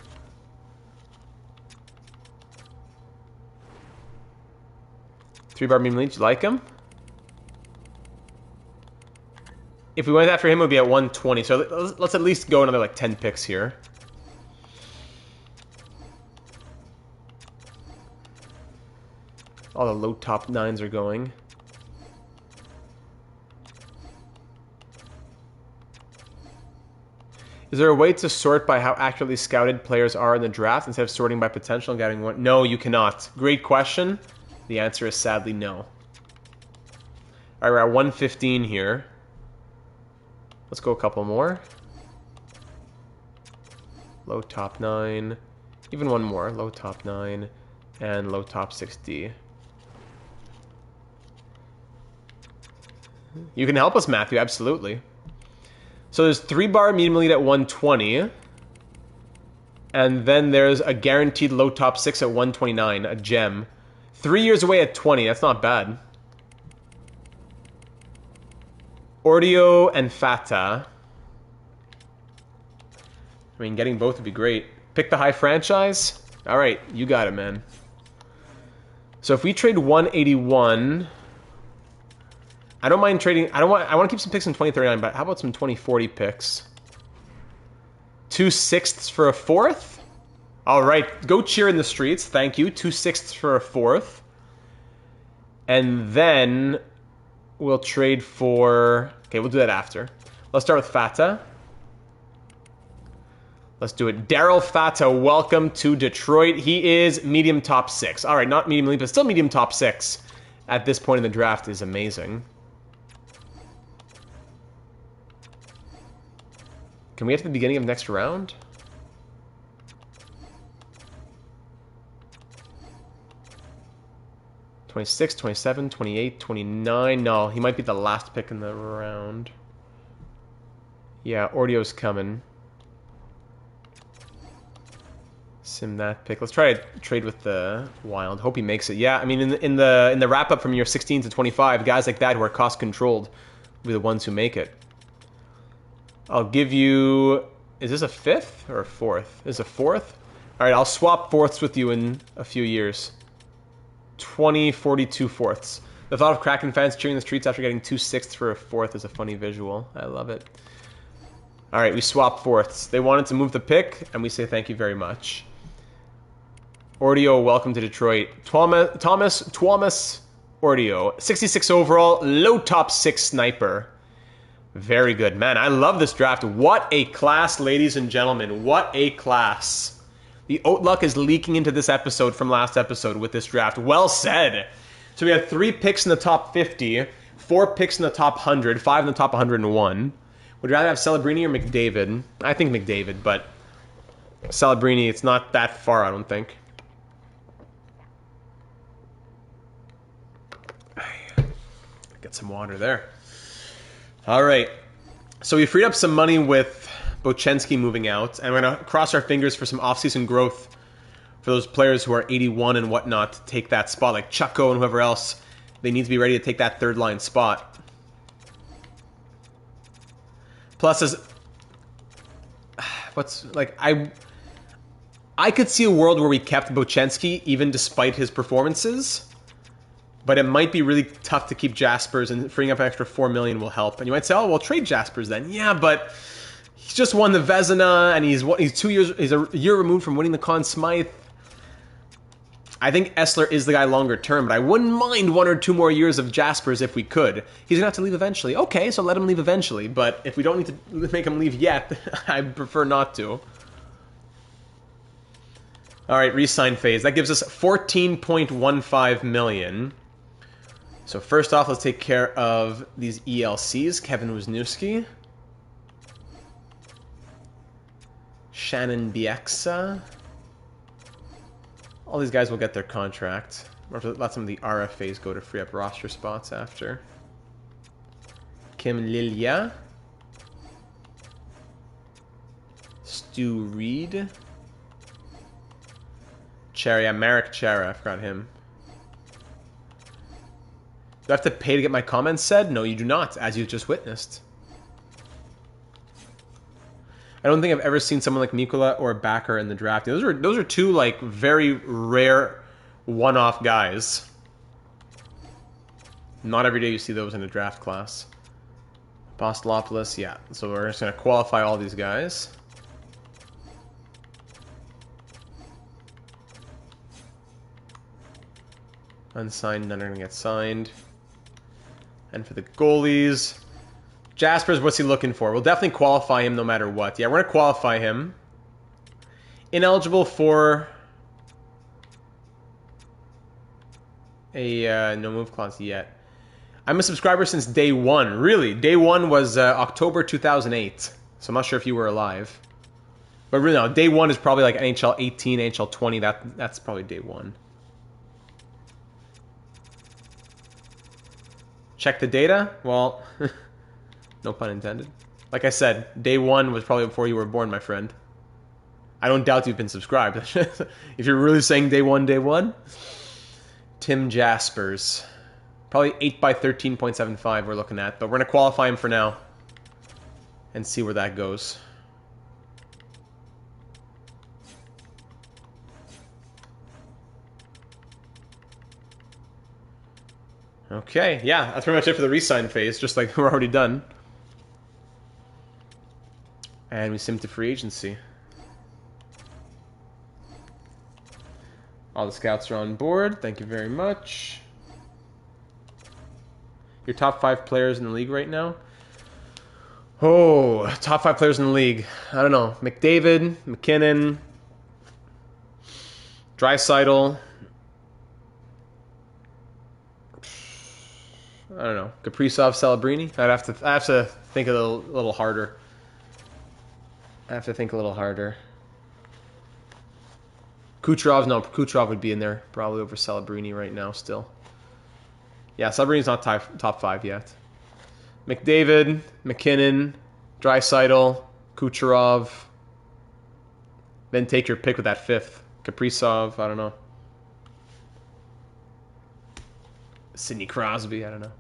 Three-bar medium elite, you like him? If we went after him, it would be at 120. So let's at least go another like 10 picks here. All the low top 9s are going. Is there a way to sort by how accurately scouted players are in the draft instead of sorting by potential and getting one? No, you cannot. Great question. The answer is sadly no. All right, we're at 115 here. Let's go a couple more. Low top 9. Even one more. Low top 9 and low top 6D. You can help us, Matthew, absolutely. So there's 3-bar medium elite at 120. And then there's a guaranteed low top 6 at 129, a gem. 3 years away at 20, that's not bad. Ordio and Fata. I mean, getting both would be great. Pick the high franchise. All right, you got it, man. So if we trade 181, I don't mind trading. I want to keep some picks in 2039, but how about some 2040 picks? 2 6ths for a 4th. All right, go cheer in the streets. Thank you. 2 6ths for a 4th. And then we'll trade for... Okay, we'll do that after. Let's start with Fata. Let's do it. Daryl Fata, welcome to Detroit. He is medium top 6. All right, not medium elite, but still medium top 6 at this point in the draft is amazing. Can we get to the beginning of next round? '26, 27, 28, 29. No, he might be the last pick in the round. Yeah, Ordio's coming. Sim that pick. Let's try to trade with the Wild. Hope he makes it. Yeah, I mean, in the wrap up from year 16 to 25, guys like that who are cost controlled will be the ones who make it. I'll give you. Is this a 5th or a 4th? Is this a 4th? All right, I'll swap 4ths with you in a few years. 42 4ths. The thought of Kraken fans cheering the streets after getting 2 6ths for a 4th is a funny visual. I love it. All right, we swap 4ths. They wanted to move the pick, and we say thank you very much. Ordio, welcome to Detroit. Thomas Ordio, 66 overall, low top 6 sniper. Very good, man. I love this draft. What a class, ladies and gentlemen. What a class. The oat luck is leaking into this episode from last episode with this draft. Well said. So we had 3 picks in the top 50, 4 picks in the top 100, 5 in the top 101. Would you rather have Celebrini or McDavid? I think McDavid, but Celebrini, it's not that far, I don't think. Get some water there. All right. So we freed up some money with Bochenski moving out, and we're going to cross our fingers for some offseason growth for those players who are 81 and whatnot to take that spot, like Chucko and whoever else. They need to be ready to take that third line spot. Plus, as what's like I could see a world where we kept Bochenski even despite his performances, but it might be really tough to keep Jaspers, and freeing up an extra $4 million will help. And you might say, "Oh, well, trade Jaspers then." Yeah, but he's just won the Vezina, and he's a year removed from winning the Conn Smythe. I think Essler is the guy longer term, but I wouldn't mind 1 or 2 more years of Jaspers if we could. He's going to have to leave eventually. Okay, so let him leave eventually, but if we don't need to make him leave yet, I prefer not to. All right, re-sign phase. That gives us $14.15 million. So first off, let's take care of these ELCs. Kevin Wisniewski. Shannon Bieksa. All these guys will get their contract. Let some of the RFAs go to free up roster spots after. Kim Lilia. Stu Reed. Marek Chera, I forgot him. Do I have to pay to get my comments said? No, you do not, as you just witnessed. I don't think I've ever seen someone like Mikkola or Backer in the draft. Those are 2 like very rare one-off guys. Not every day you see those in a draft class. Apostolopoulos, yeah. So we're just going to qualify all these guys. Unsigned, none are going to get signed. And for the goalies, Jaspers, what's he looking for? We'll definitely qualify him no matter what. Yeah, we're going to qualify him. Ineligible for a no move clause yet. I'm a subscriber since day 1. Really? Day 1 was October 2008. So I'm not sure if you were alive. But really, no, day 1 is probably like NHL 18, NHL 20. That's probably day 1. Check the data? Well, no pun intended. Like I said, day 1 was probably before you were born, my friend. I don't doubt you've been subscribed. If you're really saying day 1. Tim Jaspers. Probably 8 by 13.75 we're looking at, but we're going to qualify him for now and see where that goes. Okay, yeah, that's pretty much it for the re-sign phase, just like we're already done. And we sim to free agency. All the scouts are on board. Thank you very much. Your top 5 players in the league right now? Oh, top 5 players in the league. I don't know. McDavid, McKinnon, Draisaitl. I don't know. Kaprizov, Celebrini. I have to think a little harder. Kucherov would be in there probably over Celebrini right now still. Yeah, Celebrini's not top 5 yet. McDavid, McKinnon, Draisaitl, Kucherov. Then take your pick with that 5th. Kaprizov, I don't know. Sidney Crosby, I don't know.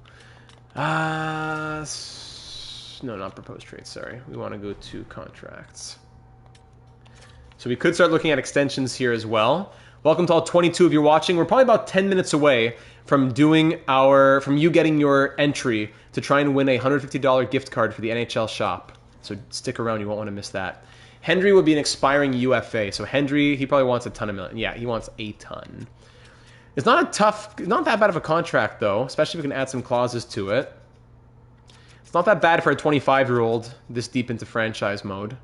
No, not proposed trade, sorry. We want to go to contracts. So we could start looking at extensions here as well. Welcome to all 22 of you watching. We're probably about 10 minutes away from you getting your entry to try and win a $150 gift card for the NHL shop. So stick around, you won't want to miss that. Hendry will be an expiring UFA. So Hendry, he probably wants a ton of million. Yeah, he wants a ton. It's not that bad of a contract though, especially if we can add some clauses to it. It's not that bad for a 25-year-old this deep into franchise mode.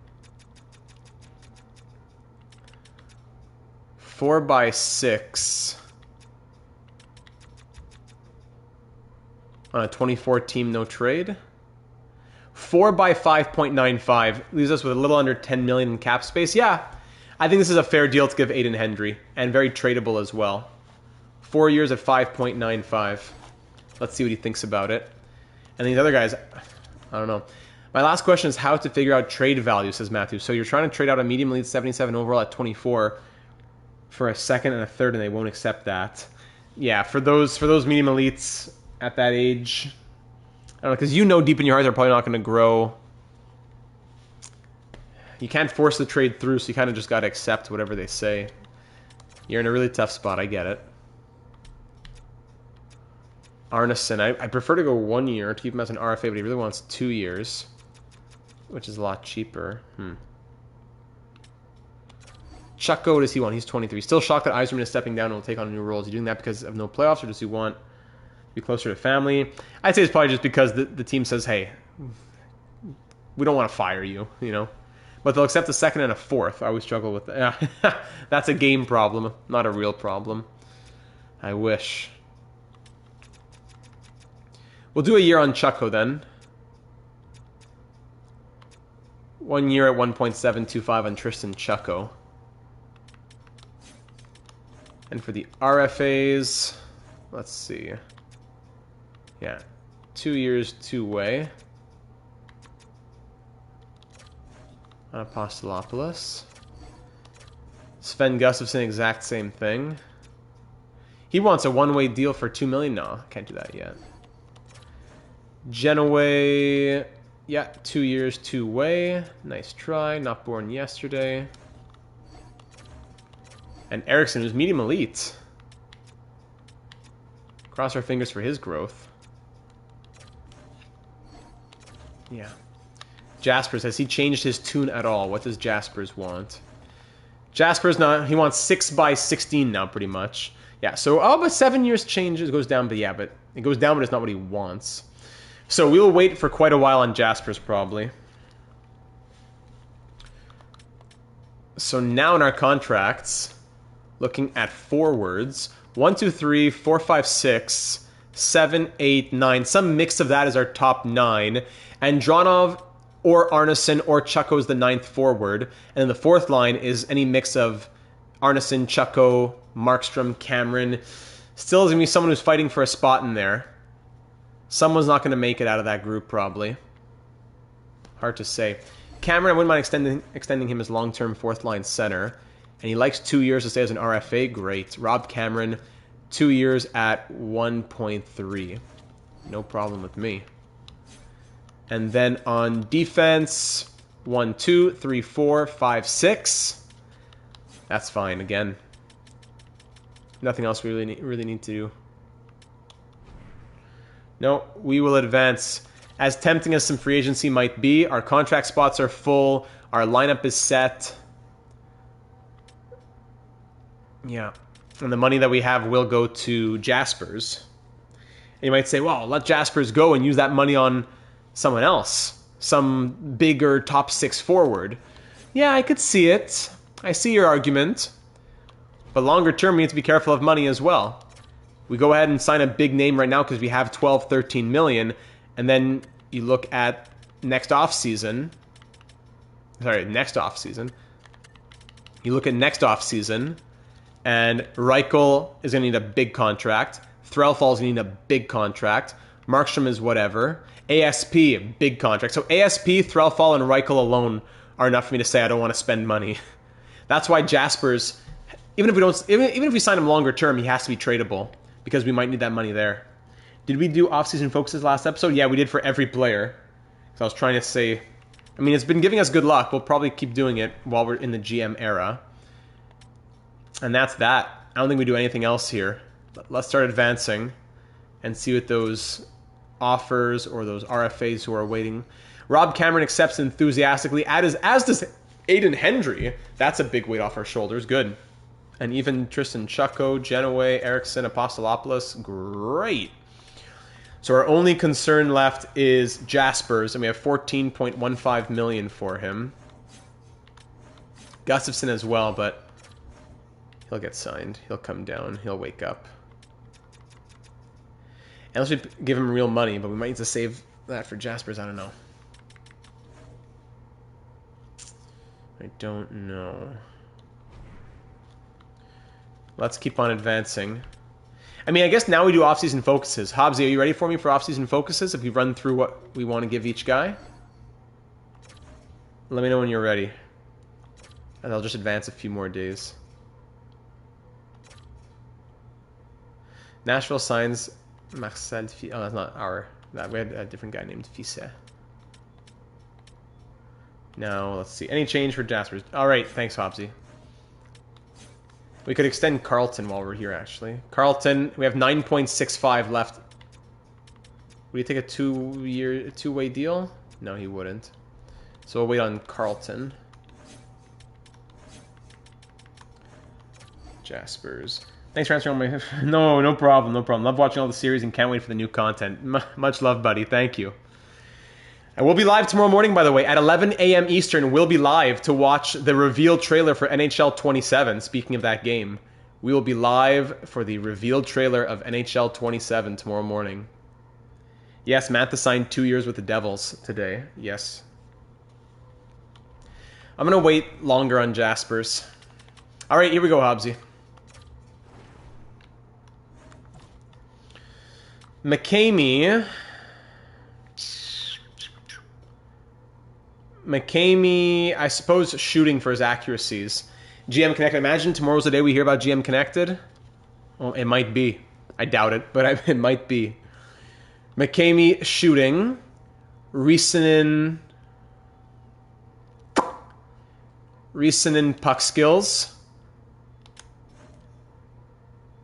4x6. on a 24 team no trade. 4 by 5.95 leaves us with a little under 10 million in cap space. Yeah, I think this is a fair deal to give Aiden Hendry, and very tradable as well. 4 years at 5.95. Let's see what he thinks about it. And these other guys, I don't know. My last question is how to figure out trade value, says Matthew. So you're trying to trade out a medium elite 77 overall at 24 for a second and a third, and they won't accept that. Yeah, for those medium elites at that age, I don't know, because you know deep in your heart they're probably not going to grow. You can't force the trade through, so you kind of just got to accept whatever they say. You're in a really tough spot, I get it. Arneson, I prefer to go 1 year to keep him as an RFA, but he really wants 2 years, which is a lot cheaper. Chucko, what does he want? He's 23. Still shocked that Yzerman is stepping down and will take on a new role. Is he doing that because of no playoffs, or does he want to be closer to family? I'd say it's probably just because the team says, hey, we don't want to fire you, you know? But they'll accept a second and a fourth. I always struggle with that. That's a game problem, not a real problem. I wish. We'll do a year on Chucko then. 1 year at 1.725 on Tristan Chucko. And for the RFAs, let's see. Yeah, 2 years, 2-way. On Apostolopoulos. Sven Gustafsson, exact same thing. He wants a one-way deal for $2 million. No, can't do that yet. Genoway, yeah, 2 years, 2-way. Nice try. Not born yesterday. And Eriksson, who's medium elite. Cross our fingers for his growth. Yeah. Jaspers, has he changed his tune at all? What does Jaspers want? Jaspers, he wants 6 by 16 now, pretty much. Yeah, so but 7 years changes, goes down, but yeah, but it goes down, but it's not what he wants. So we'll wait for quite a while on Jaspers, probably. So now in our contracts, looking at forwards, 1, 2, 3, 4, 5, 6, 7, 8, 9. Some mix of that is our top 9. Andronov or Arneson or Chucko is the 9th forward. And then the 4th line is any mix of Arneson, Chucko, Markstrom, Cameron. Still is going to be someone who's fighting for a spot in there. Someone's not going to make it out of that group, probably. Hard to say. Cameron, I wouldn't mind extending him as long-term 4th line center. And he likes 2 years to stay as an RFA. Great. Rob Cameron, 2 years at 1.3. No problem with me. And then on defense, 1, 2, 3, 4, 5, 6. That's fine. Again, nothing else we really need to do. No, we will advance. As tempting as some free agency might be, our contract spots are full. Our lineup is set. Yeah. And the money that we have will go to Jaspers. And you might say, well, let Jaspers go and use that money on someone else. Some bigger top 6 forward. Yeah, I could see it. I see your argument. But longer term, we need to be careful of money as well. We go ahead and sign a big name right now because we have 12, 13 million. And then you look at next offseason. Sorry, next offseason. You look at next offseason, and Reichel is going to need a big contract. Threlfall is going to need a big contract. Markstrom is whatever. ASP, big contract. So ASP, Threlfall, and Reichel alone are enough for me to say I don't want to spend money. That's why Jaspers, even if we sign him longer term, he has to be tradable because we might need that money there. Did we do off-season focuses last episode? Yeah, we did for every player. So I was trying to say, I mean, it's been giving us good luck. We'll probably keep doing it while we're in the GM era. And that's that. I don't think we do anything else here. But let's start advancing and see what those offers or those RFAs who are waiting. Rob Cameron accepts enthusiastically, as does Aiden Hendry. That's a big weight off our shoulders. Good. And even Tristan Chucko, Genoway, Eriksson, Apostolopoulos. Great. So our only concern left is Jaspers, and we have 14.15 million for him. Gustafsson as well, but he'll get signed. He'll come down. He'll wake up. Unless we give him real money, but we might need to save that for Jaspers. I don't know. I don't know. Let's keep on advancing. I mean, I guess now we do off-season focuses. Hobbsy, are you ready for me for off-season focuses? If we run through what we want to give each guy? Let me know when you're ready. And I'll just advance a few more days. Nashville signs Marcel Fisse. Oh, that's not our... We had a different guy named Fisse. Now, let's see. Any change for Jaspers? Alright, thanks, Hobbsy. We could extend Carlton while we're here, actually. Carlton, we have 9.65 left. Would he take a two-way deal? No, he wouldn't. So we'll wait on Carlton. Jaspers. Thanks for answering all my... No problem, no problem. Love watching all the series and can't wait for the new content. Much love, buddy. Thank you. And we'll be live tomorrow morning, by the way. At 11 a.m. Eastern, we'll be live to watch the reveal trailer for NHL 27. Speaking of that game, we will be live for the reveal trailer of NHL 27 tomorrow morning. Yes, Mantha signed 2 years with the Devils today. Yes. I'm going to wait longer on Jaspers. All right, here we go, Hobbsy. McCamey, I suppose, shooting for his accuracies. GM Connected. Imagine tomorrow's the day we hear about GM Connected. Well, it might be. I doubt it, but it might be. McCamey shooting. Risanen puck skills.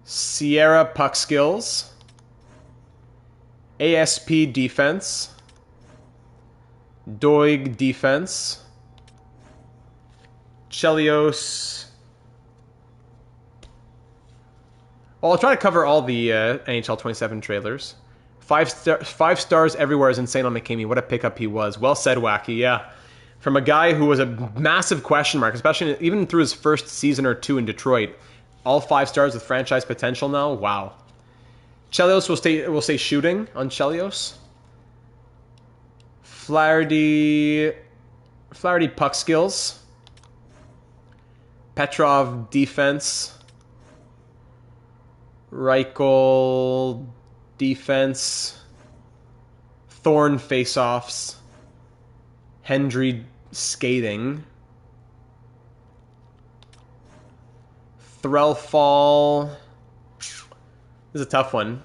Sierra puck skills. ASP defense. Doig defense. Chelios. Well, I'll try to cover all the NHL 27 trailers. Five stars everywhere is insane on McCamey. What a pickup he was. Well said, Wacky. Yeah. From a guy who was a massive question mark, especially even through his first season or two in Detroit. All 5 stars with franchise potential now. Wow. Chelios will stay shooting on Chelios. Flaherty puck skills. Petrov defense. Reichel defense. Thorne faceoffs. Hendry skating. Threlfall. This is a tough one.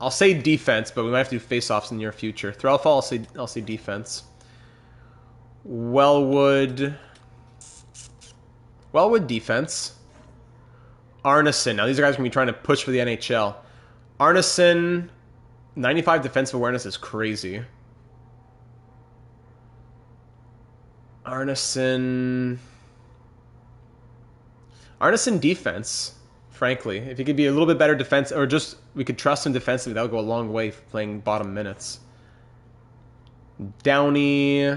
I'll say defense, but we might have to do face-offs in the near future. Threlfall, I'll say defense. Wellwood defense. Arneson. Now these are guys going to be trying to push for the NHL. Arneson, 95 defensive awareness is crazy. Arneson defense. Frankly, if he could be a little bit better defense, or just we could trust him defensively, that would go a long way for playing bottom minutes. Downey,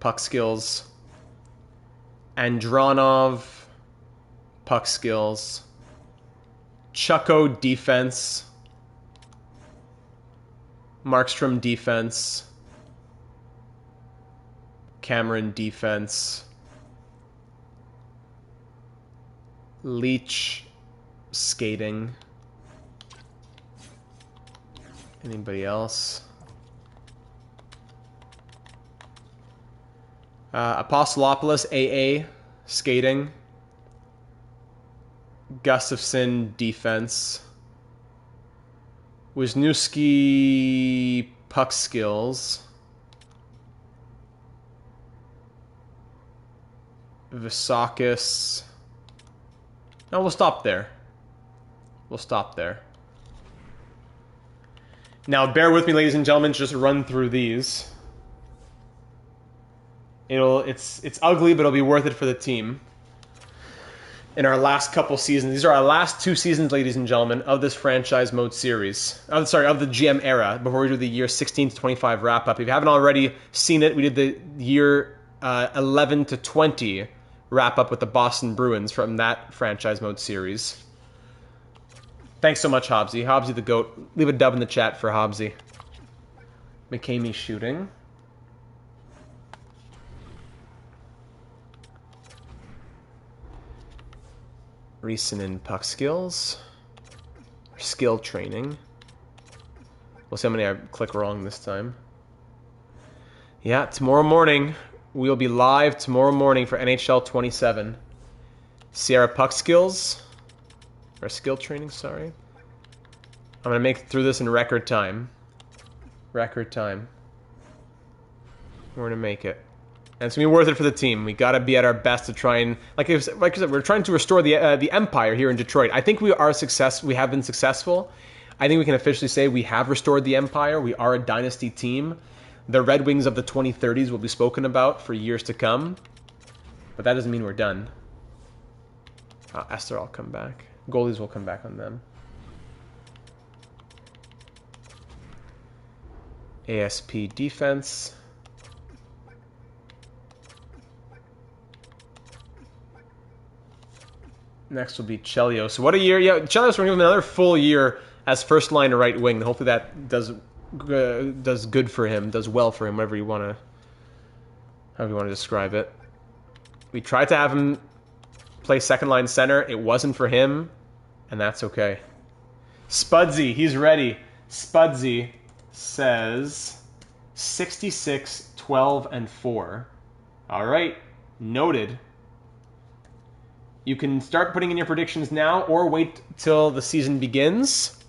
puck skills. Andronov, puck skills. Chucko defense. Markstrom defense. Cameron defense. Leach skating. Anybody else? Apostolopoulos AA skating. Gustafson defense. Wisniewski puck skills. Visakis. No, we'll stop there. We'll stop there. Now, bear with me, ladies and gentlemen, just run through these. It's ugly, but it'll be worth it for the team. In our last couple seasons, these are our last 2 seasons, ladies and gentlemen, of this franchise mode series. Of the GM era, before we do the year 16 to 25 wrap up. If you haven't already seen it, we did the year 11 to 20 wrap up with the Boston Bruins from that franchise mode series. Thanks so much, Hobbsy. Hobbsy the GOAT. Leave a dub in the chat for Hobbsy. McCamey shooting. Recent in puck skills. Skill training. We'll see how many I click wrong this time. Yeah, tomorrow morning. We'll be live tomorrow morning for NHL 27. Sierra puck skills. Or skill training, sorry. I'm going to make it through this in record time. Record time. We're going to make it. And it's going to be worth it for the team. We got to be at our best to try and... Like I said, we're trying to restore the empire here in Detroit. I think we have been successful. I think we can officially say we have restored the empire. We are a dynasty team. The Red Wings of the 2030s will be spoken about for years to come. But that doesn't mean we're done. Esther will come back. Goalies will come back on them. ASP defense. Next will be Chelios. So what a year. Yeah, Chelios, we're going to give him another full year as first line right wing. Hopefully that does good for him, does well for him, however you want to describe it. We tried to have him play second line center. It wasn't for him, and that's okay. Spudsy, he's ready. Spudsy says 66, 12, and 4. All right, noted. You can start putting in your predictions now or wait till the season begins.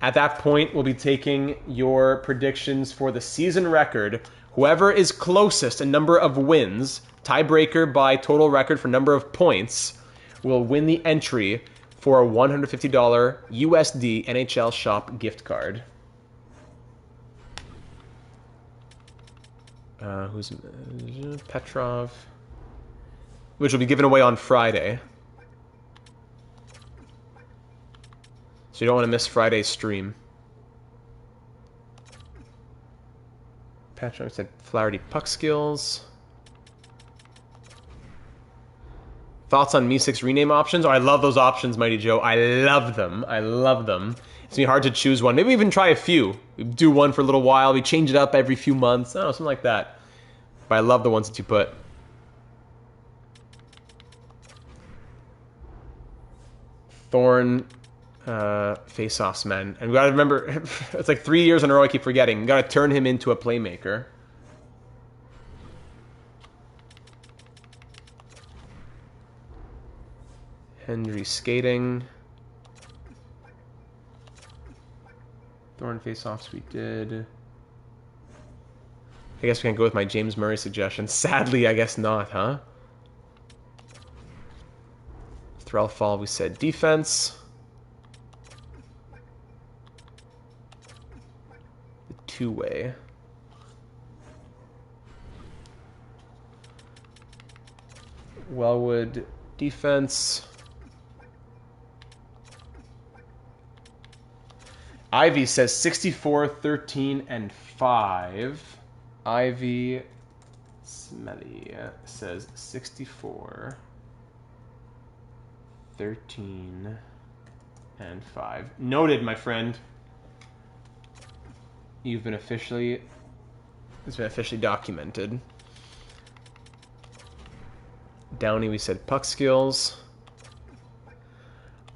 At that point, we'll be taking your predictions for the season record. Whoever is closest in number of wins, tiebreaker by total record for number of points, will win the entry for a $150 USD NHL Shop gift card. Who's Petrov? Which will be given away on Friday. So you don't want to miss Friday's stream. Petrov said Flaherty puck skills. Thoughts on Me6 rename options? Oh, I love those options, Mighty Joe. I love them. I love them. It's going to be hard to choose one. Maybe we even try a few. We do one for a little while. We change it up every few months. I don't know, something like that. But I love the ones that you put. Thorn face-offs, man. And we got to remember, it's like 3 years in a row I keep forgetting. We got to turn him into a playmaker. Hendry skating. Thorn face-offs we did. I guess we can go with my James Murray suggestion. Sadly, I guess not, huh? Thrall fall, we said defense. The two-way. Wellwood defense. Ivy says 64, 13, and 5. Ivy Smelly says 64, 13, and 5. Noted, my friend. It's been officially documented. Downey, we said puck skills.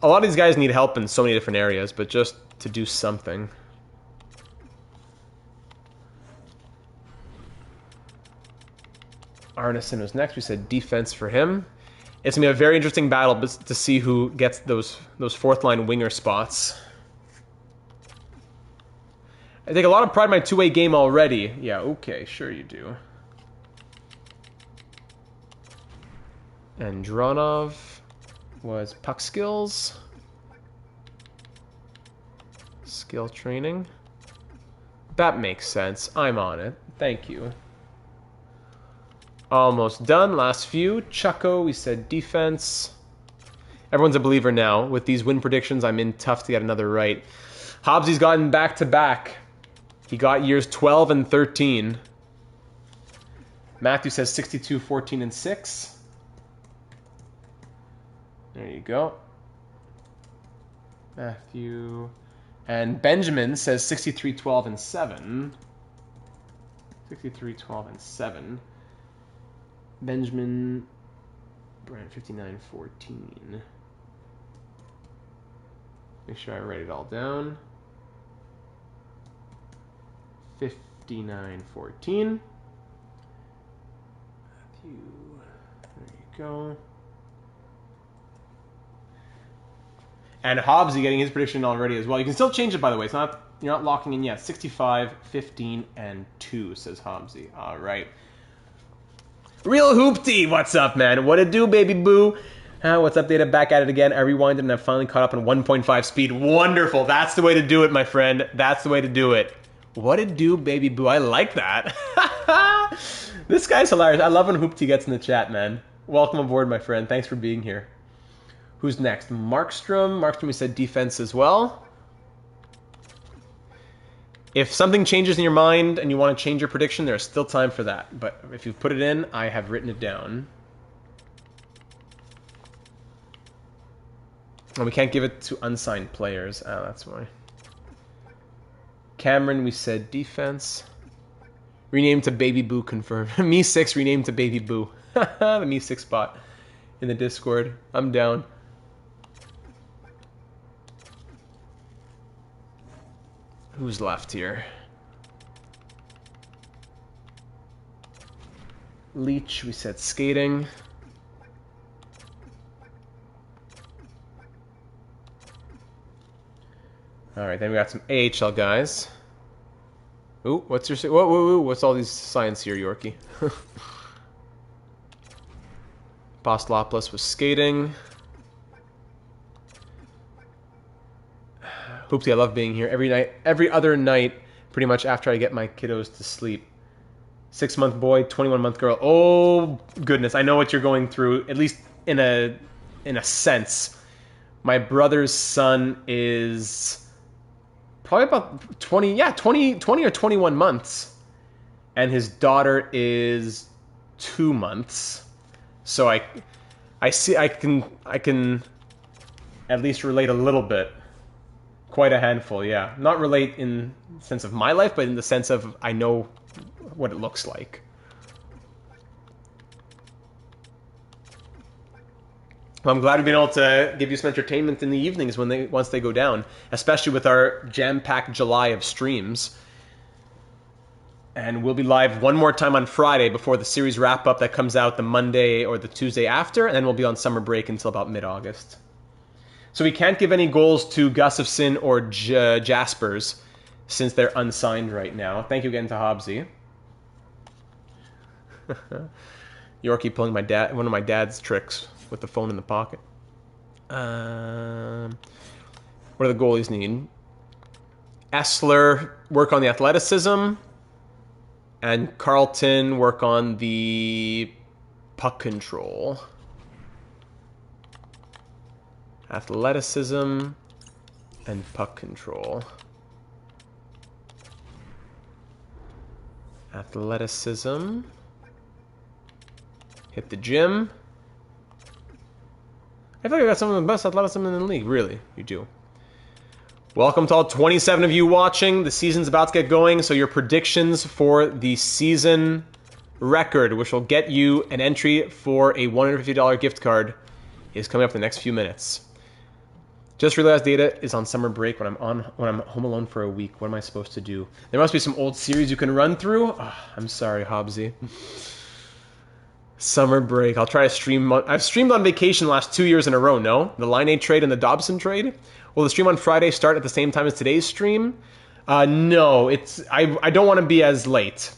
A lot of these guys need help in so many different areas, but just to do something. Arneson was next. We said defense for him. It's going to be a very interesting battle to see who gets those fourth line winger spots. I take a lot of pride in my two-way game already. Yeah, okay, sure you do. And Dronov was puck skills. Skill training. That makes sense. I'm on it. Thank you. Almost done. Last few. Chucko, we said defense. Everyone's a believer now. With these win predictions, I'm in tough to get another right. Hobbsy's gotten back-to-back. He got years 12 and 13. Matthew says 62, 14, and 6. There you go. Matthew. And Benjamin says 63, 12, and 7. 63, 12, and 7. Benjamin. Brian, 59, 14. Make sure I write it all down. 59, 14. Matthew. There you go. And Hobbsy getting his prediction already as well. You can still change it, by the way. It's not, you're not locking in yet. 65, 15, and 2, says Hobbsy. All right. Real Hoopty, what's up, man? What it do, baby boo? What's up, Data? Back at it again. I rewinded and I finally caught up in 1.5 speed. Wonderful. That's the way to do it, my friend. That's the way to do it. What it do, baby boo? I like that. This guy's hilarious. I love when Hoopty gets in the chat, man. Welcome aboard, my friend. Thanks for being here. Who's next? Markstrom. Markstrom, we said defense as well. If something changes in your mind and you want to change your prediction, there's still time for that. But if you've put it in, I have written it down. And we can't give it to unsigned players. Oh, that's why. Cameron, we said defense. Renamed to Baby Boo, confirmed. Me6 renamed to Baby Boo. The Me6 spot in the Discord. I'm down. Who's left here? Leech, we said skating. All right, then we got some AHL guys. Ooh, what's your... Whoa, what's all these signs here, Yorkie? Postlopolis was skating. Hoopty, I love being here every night, every other night, pretty much after I get my kiddos to sleep. 6-month boy, 21-month girl. Oh goodness, I know what you're going through. At least in a sense. My brother's son is probably about 20 or 21 months, and his daughter is 2 months. So I can at least relate a little bit. Quite a handful, yeah. Not relate in the sense of my life, but in the sense of I know what it looks like. Well, I'm glad we've been able to give you some entertainment in the evenings once they go down, especially with our jam-packed July of streams. And we'll be live one more time on Friday before the series wrap-up that comes out the Monday or the Tuesday after, and then we'll be on summer break until about mid-August. So we can't give any goals to Gustafson or Jaspers since they're unsigned right now. Thank you again to Hobbsy. Yorkie pulling one of my dad's tricks with the phone in the pocket. What do the goalies need? Essler, work on the athleticism. And Carlton, work on the puck control. Athleticism and puck control. Athleticism. Hit the gym. I feel like I got some of the best athleticism in the league. Really, you do. Welcome to all 27 of you watching. The season's about to get going, so your predictions for the season record, which will get you an entry for a $150 gift card, is coming up in the next few minutes. Just realized Data is on summer break when I'm home alone for a week. What am I supposed to do? There must be some old series you can run through. Oh, I'm sorry, Hobbsy. Summer break. I'll try to stream. I've streamed on vacation the last 2 years in a row, no? The Line 8 trade and the Dobson trade. Will the stream on Friday start at the same time as today's stream? No, I don't want to be as late.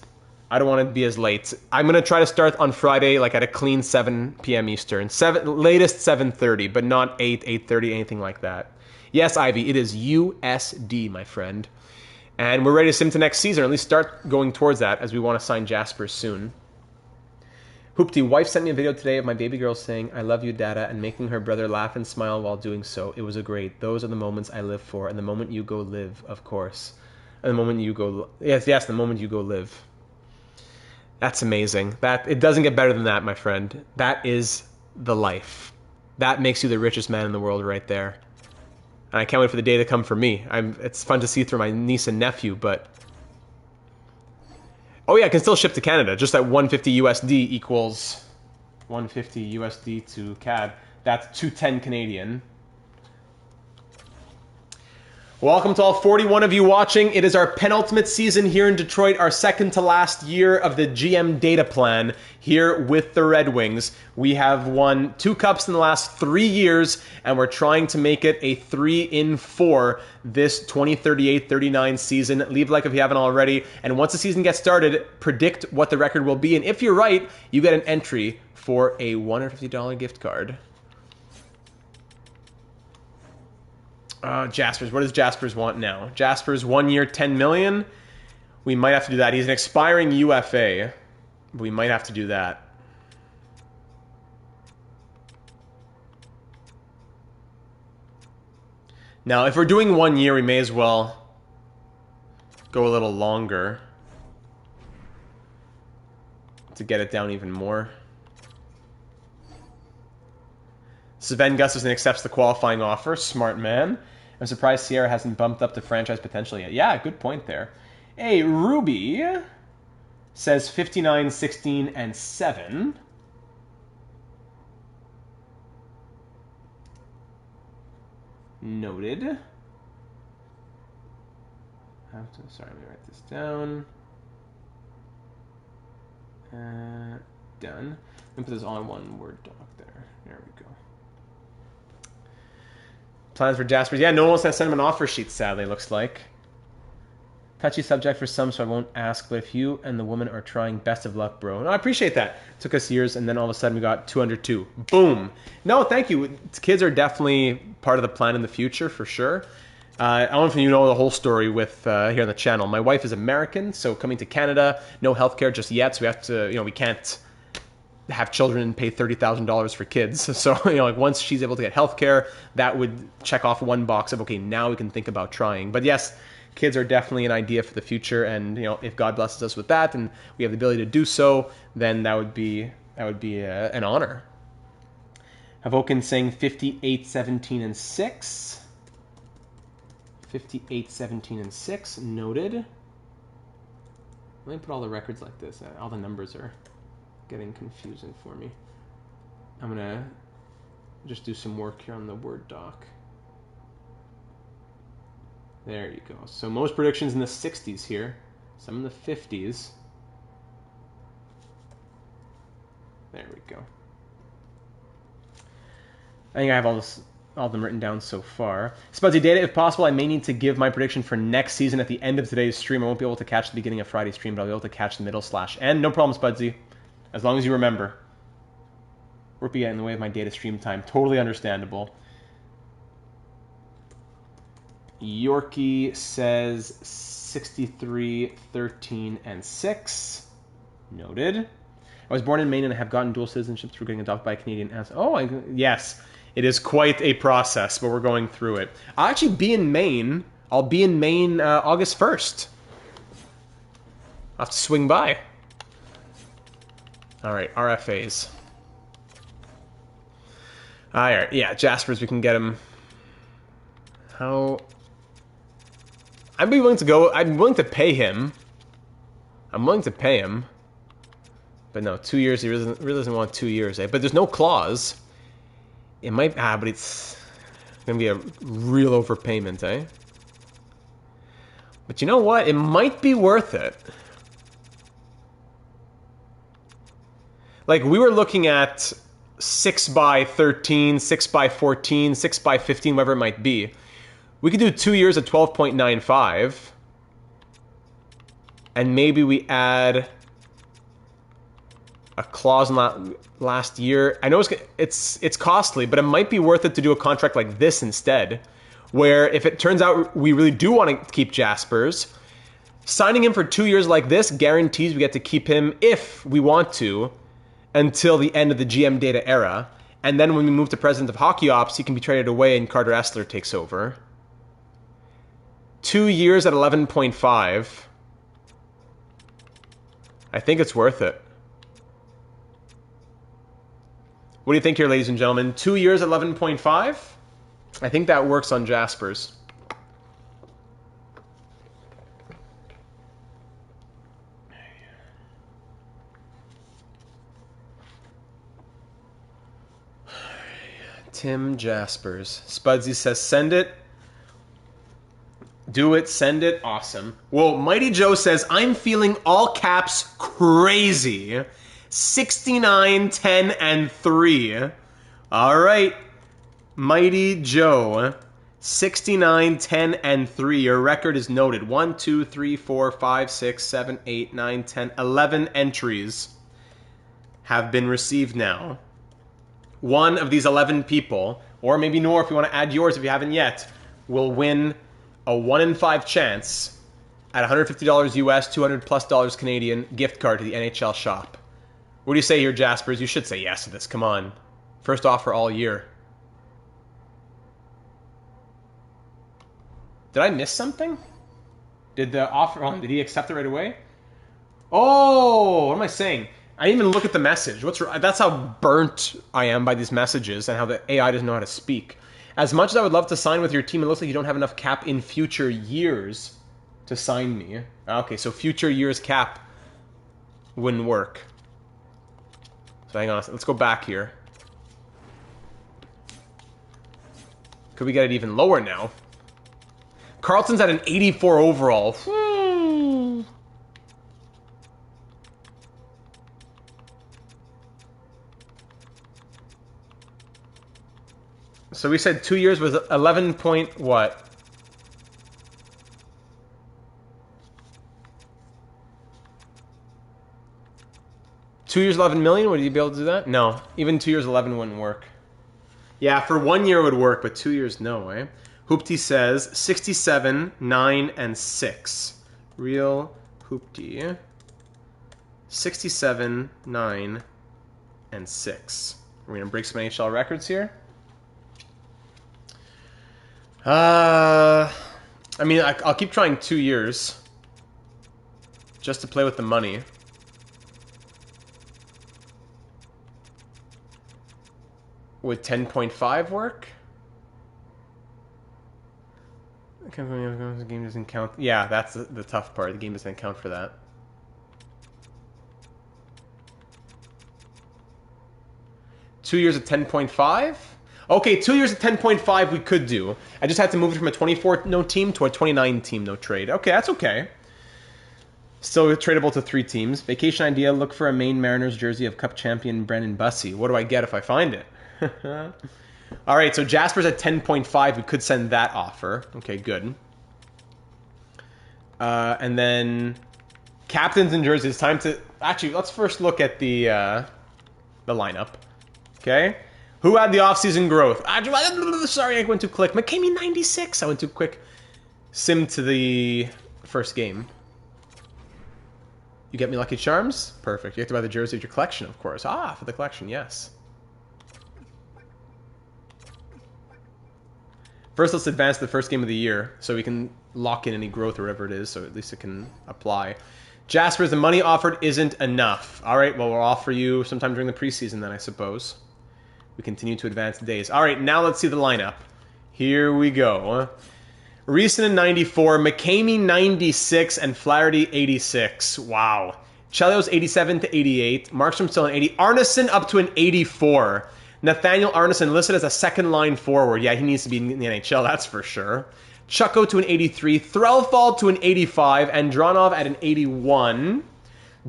I don't want to be as late. I'm going to try to start on Friday like at a clean 7 p.m. Eastern. Latest 7:30, but not 8, 8:30, anything like that. Yes, Ivy, it is USD, my friend. And we're ready to sim to next season, or at least start going towards that as we want to sign Jasper soon. Hoopty, wife sent me a video today of my baby girl saying, "I love you, Dada," and making her brother laugh and smile while doing so. It was a great. Those are the moments I live for, and the moment you go live, of course. And the moment you go... Yes, the moment you go live. That's amazing. It doesn't get better than that, my friend. That is the life. That makes you the richest man in the world right there. And I can't wait for the day to come for me. It's fun to see through my niece and nephew, but... Oh yeah, I can still ship to Canada. Just at 150 USD equals 150 USD to CAD. That's 210 Canadian. Welcome to all 41 of you watching. It is our penultimate season here in Detroit, our second to last year of the GM Dataplan here with the Red Wings. We have won 2 cups in the last 3 years, and we're trying to make it a 3-in-4 this 2038-39 season. Leave a like if you haven't already, and once the season gets started, predict what the record will be, and if you're right, you get an entry for a $150 gift card. Jaspers. What does Jaspers want now? Jaspers 1 year, 10 million. We might have to do that. He's an expiring UFA. We might have to do that. Now, if we're doing 1 year, we may as well go a little longer to get it down even more. Sven Gustafsson accepts the qualifying offer. Smart man. I'm surprised Sierra hasn't bumped up the franchise potential yet. Yeah, good point there. Hey, Ruby says 59, 16, and 7. Noted. Sorry, let me write this down. Done. Let me put this all in one Word doc there. There we go. Plans for Jaspers. Yeah, no one wants to send him an offer sheet, sadly, looks like. Touchy subject for some, so I won't ask, but if you and the woman are trying, best of luck, bro. No, I appreciate that. It took us years, and then all of a sudden we got 202. Boom. No, thank you. Kids are definitely part of the plan in the future, for sure. I don't know if you know the whole story with here on the channel. My wife is American, so coming to Canada, no healthcare just yet, so we have to, we can't have children and pay $30,000 for kids. So, like once she's able to get healthcare, that would check off one box of, okay, now we can think about trying. But yes, kids are definitely an idea for the future. And, if God blesses us with that and we have the ability to do so, then that would be an honor. Havokin saying 58, 17, and 6. 58, 17, and 6. Noted. Let me put all the records like this. All the numbers are getting confusing for me. I'm gonna just do some work here on the Word doc. There you go. So most predictions in the 60s here, some in the 50s. There we go. I think I have all of them written down so far. Spudsy Data, if possible, I may need to give my prediction for next season at the end of today's stream. I won't be able to catch the beginning of Friday's stream, but I'll be able to catch the middle/end. No problem, Spudsy. As long as you remember. We're getting in the way of my data stream time. Totally understandable. Yorkie says 63, 13, and 6. Noted. I was born in Maine and I have gotten dual citizenship through getting adopted by a Canadian ass. Oh, yes. It is quite a process, but we're going through it. I'll actually be in Maine. I'll be in Maine August 1st. I'll have to swing by. All right, RFAs. All right, yeah, Jaspers, we can get him. How? I'd be willing to go. I'm willing to pay him. I'm willing to pay him. But no, 2 years. He really doesn't want 2 years, eh? But there's no clause. It might. But it's gonna be a real overpayment, eh? But you know what? It might be worth it. Like, we were looking at 6 by 13, 6 by 14, 6 by 15, whatever it might be. We could do 2 years at 12.95. And maybe we add a clause in last year. I know it's costly, but it might be worth it to do a contract like this instead. Where if it turns out we really do want to keep Jaspers, signing him for 2 years like this guarantees we get to keep him, if we want to, until the end of the GM Data era. And then when we move to President of Hockey Ops, he can be traded away and Carter Essler takes over. 2 years at 11.5. I think it's worth it. What do you think here, ladies and gentlemen? 2 years at 11.5? I think that works on Jaspers. Tim Jaspers. Spudsy says, send it. Do it, send it. Awesome. Well, Mighty Joe says, I'm feeling all caps crazy. 69, 10, and 3. All right. Mighty Joe. 69, 10, and 3. Your record is noted. 1, 2, 3, 4, 5, 6, 7, 8, 9, 10, 11 entries have been received now. One of these 11 people, or maybe more if you want to add yours if you haven't yet, will win a 1 in 5 chance at $150 US, $200+ Canadian gift card to the NHL shop. What do you say here, Jaspers? You should say yes to this. Come on. First offer all year. Did I miss something? Did the offer on? Did he accept it right away? Oh, what am I saying? I didn't even look at the message. That's how burnt I am by these messages and how the AI doesn't know how to speak. As much as I would love to sign with your team, it looks like you don't have enough cap in future years to sign me. Okay, so future years cap wouldn't work. So hang on, let's go back here. Could we get it even lower now? Carlton's at an 84 overall. So we said 2 years was 11 point what? Two years, 11 million? Would you be able to do that? No. Even 2 years, 11 wouldn't work. Yeah, for 1 year it would work, but 2 years, no, eh? Hoopty says 67, 9, and 6. Real Hoopty. 67, 9, and 6. We're going to break some NHL records here. I mean, I'll keep trying 2 years. Just to play with the money. Would 10.5 work? The game doesn't count. Yeah, that's the tough part. The game doesn't count for that. Two years at 10.5? Okay, 2 years at 10.5 we could do. I just had to move it from a 24 no team to a 29 team no trade. Okay, that's okay. Still tradable to 3 teams. Vacation idea, look for a Maine Mariners jersey of Cup champion Brendan Bussey. What do I get if I find it? All right, so Jasper's at 10.5. We could send that offer. Okay, good. And then captains and jerseys. Time to... Actually, let's first look at the lineup. Okay? Who had the offseason growth? Sorry, I went too quick. McKamey 96. I went too quick. Sim to the first game. You get me Lucky Charms? Perfect. You have to buy the jersey of your collection, of course. Ah, for the collection, yes. First, let's advance to the first game of the year so we can lock in any growth or whatever it is, so at least it can apply. Jaspers, the money offered isn't enough. All right, well, we'll offer you sometime during the preseason then, I suppose. We continue to advance days. All right, now let's see the lineup. Here we go. Reason 94, McKamey 96, and Flaherty 86. Wow. Chelio's 87 to 88. Markstrom still an 80. Arneson up to an 84. Nathaniel Arneson listed as a second-line forward. Yeah, he needs to be in the NHL, that's for sure. Chucko to an 83. Threlfall to an 85. Andronov at an 81.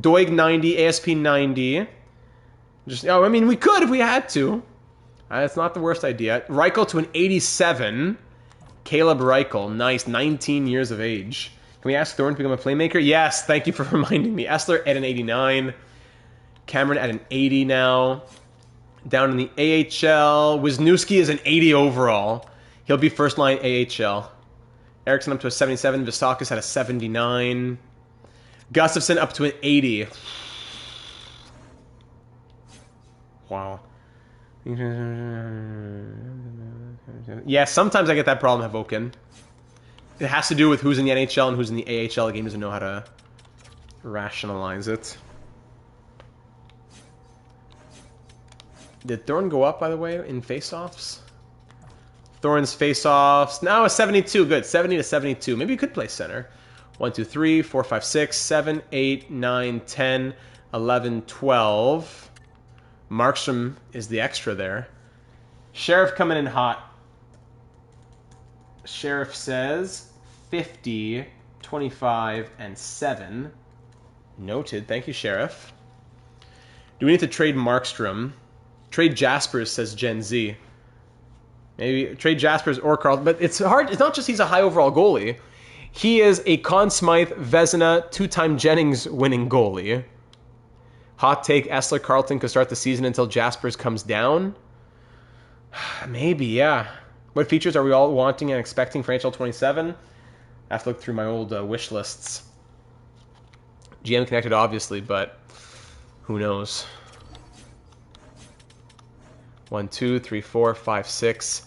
Doig 90. ASP 90. I mean, we could if we had to. It's not the worst idea. Reichel to an 87. Caleb Reichel, nice, 19 years of age. Can we ask Thorne to become a playmaker? Yes, thank you for reminding me. Essler at an 89. Cameron at an 80 now. Down in the AHL, Wisniewski is an 80 overall. He'll be first line AHL. Erickson up to a 77. Visakis at a 79. Gustafsson up to an 80. Wow. Yeah, sometimes I get that problem, Havoken. It has to do with who's in the NHL and who's in the AHL. The game doesn't know how to rationalize it. Did Thorne go up, by the way, in face-offs? Thorn's face-offs. Now a 72. Good. 70 to 72. Maybe you could play center. 1, 2, 3, 4, 5, 6, 7, 8, 9, 10, 11, 12. Markstrom is the extra there. Sheriff coming in hot. Sheriff says 50, 25, and 7. Noted. Thank you, Sheriff. Do we need to trade Markstrom? Trade Jaspers, says Gen Z. Maybe trade Jaspers or Carlton, but it's hard. It's not just he's a high overall goalie. He is a Conn Smythe, Vezina, 2-time Jennings winning goalie. Hot take, Essler Carlton could start the season until Jaspers comes down. Maybe, yeah. What features are we all wanting and expecting for NHL 27? I have to look through my old wish lists. GM connected, obviously, but who knows? 1, 2, 3, 4, 5, 6.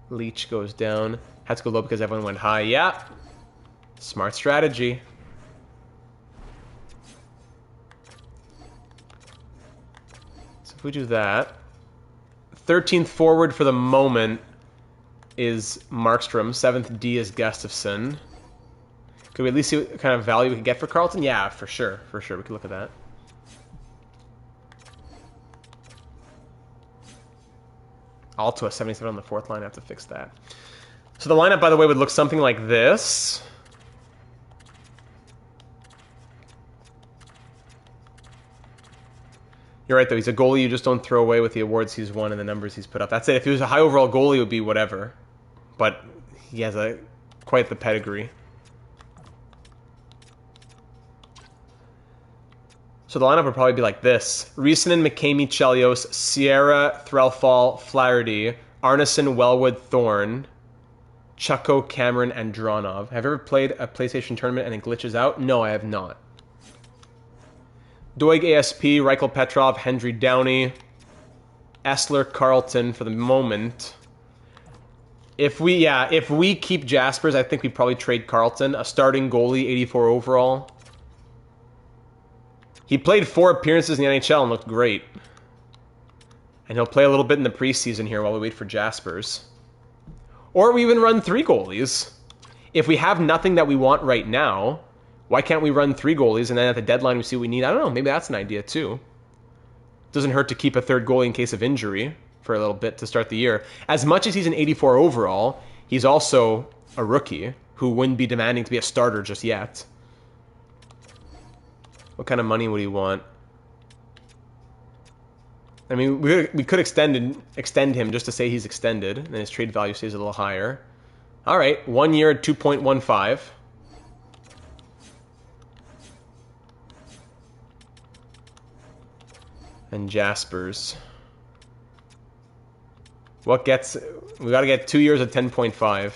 Leach goes down. Had to go low because everyone went high. Yeah. Smart strategy. So if we do that, 13th forward for the moment is Markstrom. 7th D is Gustafsson. Could we at least see what kind of value we could get for Carlton? Yeah, for sure. For sure. We could look at that. Alto a 77 on the 4th line. I have to fix that. So the lineup, by the way, would look something like this. You're right, though. He's a goalie you just don't throw away with the awards he's won and the numbers he's put up. That's it. If he was a high overall goalie, it would be whatever. But he has quite the pedigree. So the lineup would probably be like this. Riesenen, McCamey, Chelios, Sierra, Threlfall, Flaherty, Arneson, Wellwood, Thorne, Chucko, Cameron, and Dronov. Have you ever played a PlayStation tournament and it glitches out? No, I have not. Doig, ASP, Reichel, Petrov, Hendry, Downey, Essler, Carlton for the moment. If we keep Jaspers, I think we'd probably trade Carlton. A starting goalie, 84 overall. He played 4 appearances in the NHL and looked great. And he'll play a little bit in the preseason here while we wait for Jaspers. Or we even run 3 goalies. If we have nothing that we want right now, why can't we run 3 goalies and then at the deadline we see what we need? I don't know. Maybe that's an idea too. Doesn't hurt to keep a 3rd goalie in case of injury for a little bit to start the year. As much as he's an 84 overall, he's also a rookie who wouldn't be demanding to be a starter just yet. What kind of money would he want? I mean, we could extend him just to say he's extended, and his trade value stays a little higher. All right, 1 year at 2.15. And Jaspers. We got to get 2 years at 10.5.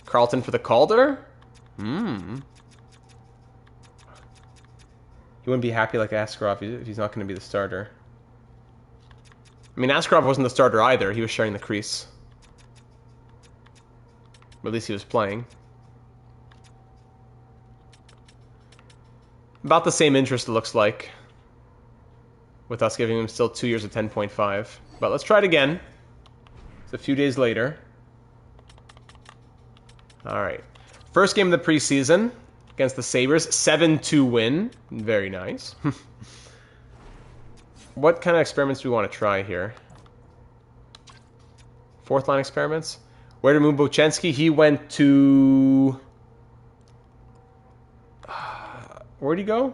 Carlton for the Calder? He wouldn't be happy like Askarov if he's not going to be the starter. I mean, Askarov wasn't the starter either. He was sharing the crease. But at least he was playing. About the same interest, it looks like. With us giving him still 2 years at 10.5. But let's try it again. It's a few days later. All right. First game of the preseason against the Sabres. 7-2 win. Very nice. What kind of experiments do we want to try here? 4th line experiments? Where did Mubochenski? He went to... Where'd he go?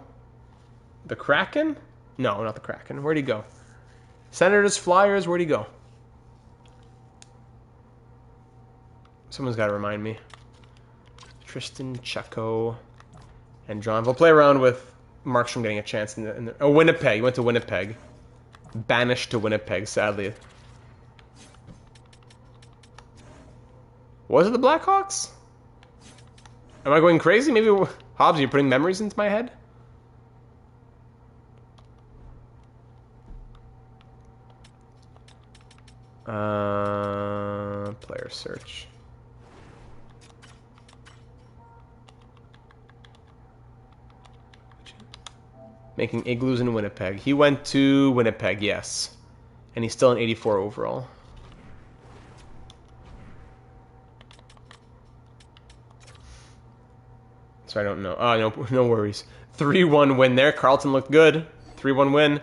The Kraken? No, not the Kraken. Where'd he go? Senators, Flyers, where'd he go? Someone's got to remind me. Tristan, Chucko, and John. We'll play around with Markstrom getting a chance. Oh, Winnipeg. He went to Winnipeg. Banished to Winnipeg, sadly. Was it the Blackhawks? Am I going crazy? Maybe... Hobbs, you're putting memories into my head? Player search. Making igloos in Winnipeg. He went to Winnipeg, yes. And he's still an 84 overall. So I don't know. No worries. 3-1 win there. Carlton looked good. 3-1 win.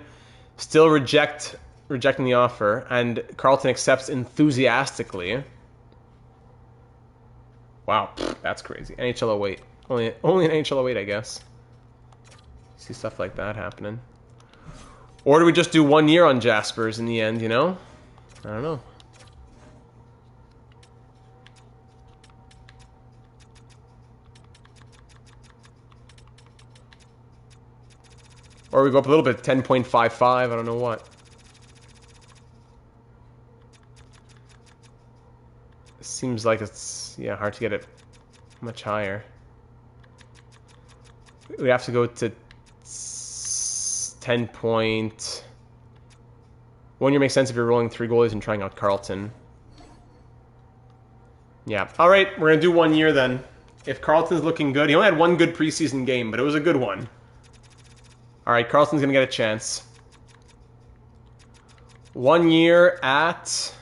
Still rejecting the offer, and Carlton accepts enthusiastically. Wow, that's crazy. NHL 08. Only an NHL 08, I guess. See stuff like that happening. Or do we just do 1 year on Jaspers in the end, you know? I don't know. Or we go up a little bit, 10.55, I don't know what. Seems like it's, yeah, hard to get it much higher. We have to go to 10 point... 1 year makes sense if you're rolling 3 goalies and trying out Carlton. Yeah. All right, we're going to do 1 year then. If Carlton's looking good, he only had 1 good preseason game, but it was a good one. All right, Carlton's going to get a chance. 1 year at...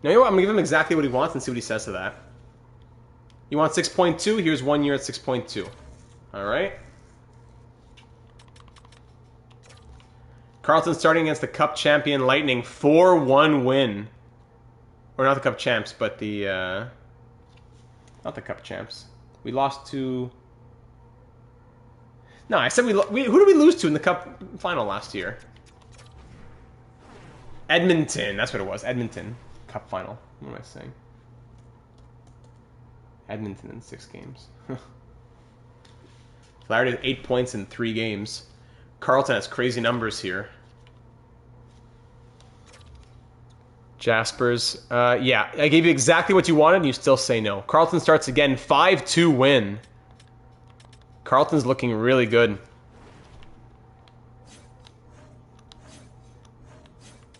You know what? I'm going to give him exactly what he wants and see what he says to that. You want 6.2? Here's 1 year at 6.2. All right. Carlton starting against the Cup champion Lightning. 4-1 win. Or not the Cup champs, but the... not the Cup champs. We lost to... No, I said who did we lose to in the Cup final last year? Edmonton. That's what it was. Edmonton. Cup final. What am I saying? Edmonton in 6 games. Flaherty has 8 points in 3 games. Carlton has crazy numbers here. Jaspers. Yeah, I gave you exactly what you wanted and you still say no. Carlton starts again. 5-2 win. Carlton's looking really good.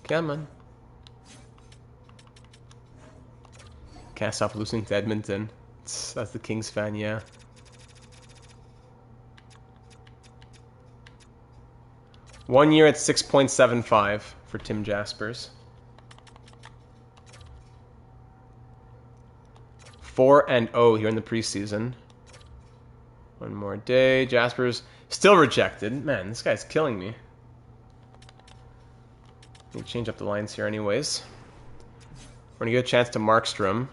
Come on. Can't stop losing to Edmonton. That's the Kings fan, yeah. One year at 6.75 for Tim Jaspers. 4-0 here in the preseason. One more day. Jaspers still rejected. Man, this guy's killing me. Let me change up the lines here anyways. We're going to get a chance to Markstrom.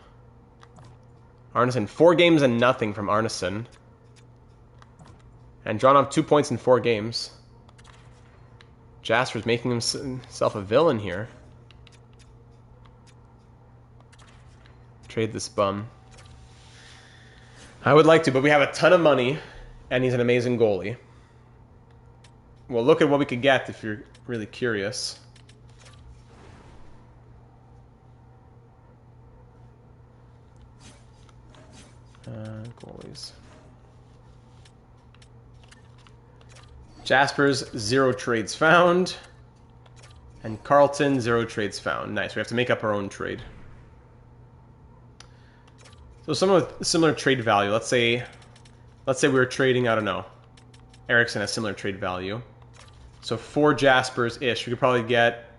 Arneson, 4 games and nothing from Arneson. And drawn off 2 points in 4 games. Jasper's making himself a villain here. Trade this bum. I would like to, but we have a ton of money, and he's an amazing goalie. Well, look at what we could get if you're really curious. Goalies. Jaspers, 0 trades found. And Carlton, 0 trades found. Nice, we have to make up our own trade. So someone with similar trade value, let's say we were trading, I don't know, Eriksson has similar trade value. So 4 Jaspers-ish, we could probably get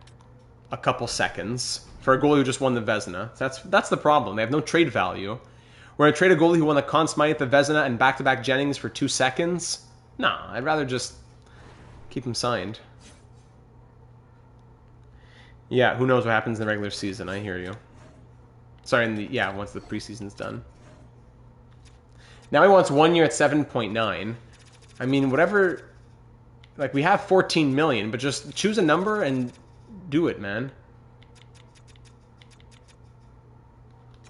a couple seconds for a goalie who just won the Vezina. That's the problem, they have no trade value. We're going to trade a goalie who won the Conn Smythe, the Vezina, and back-to-back Jennings for 2 seconds? Nah, I'd rather just keep him signed. Yeah, who knows what happens in the regular season, I hear you. Sorry, once the preseason's done. Now he wants 1 year at 7.9. I mean, whatever... Like, we have 14 million, but just choose a number and do it, man.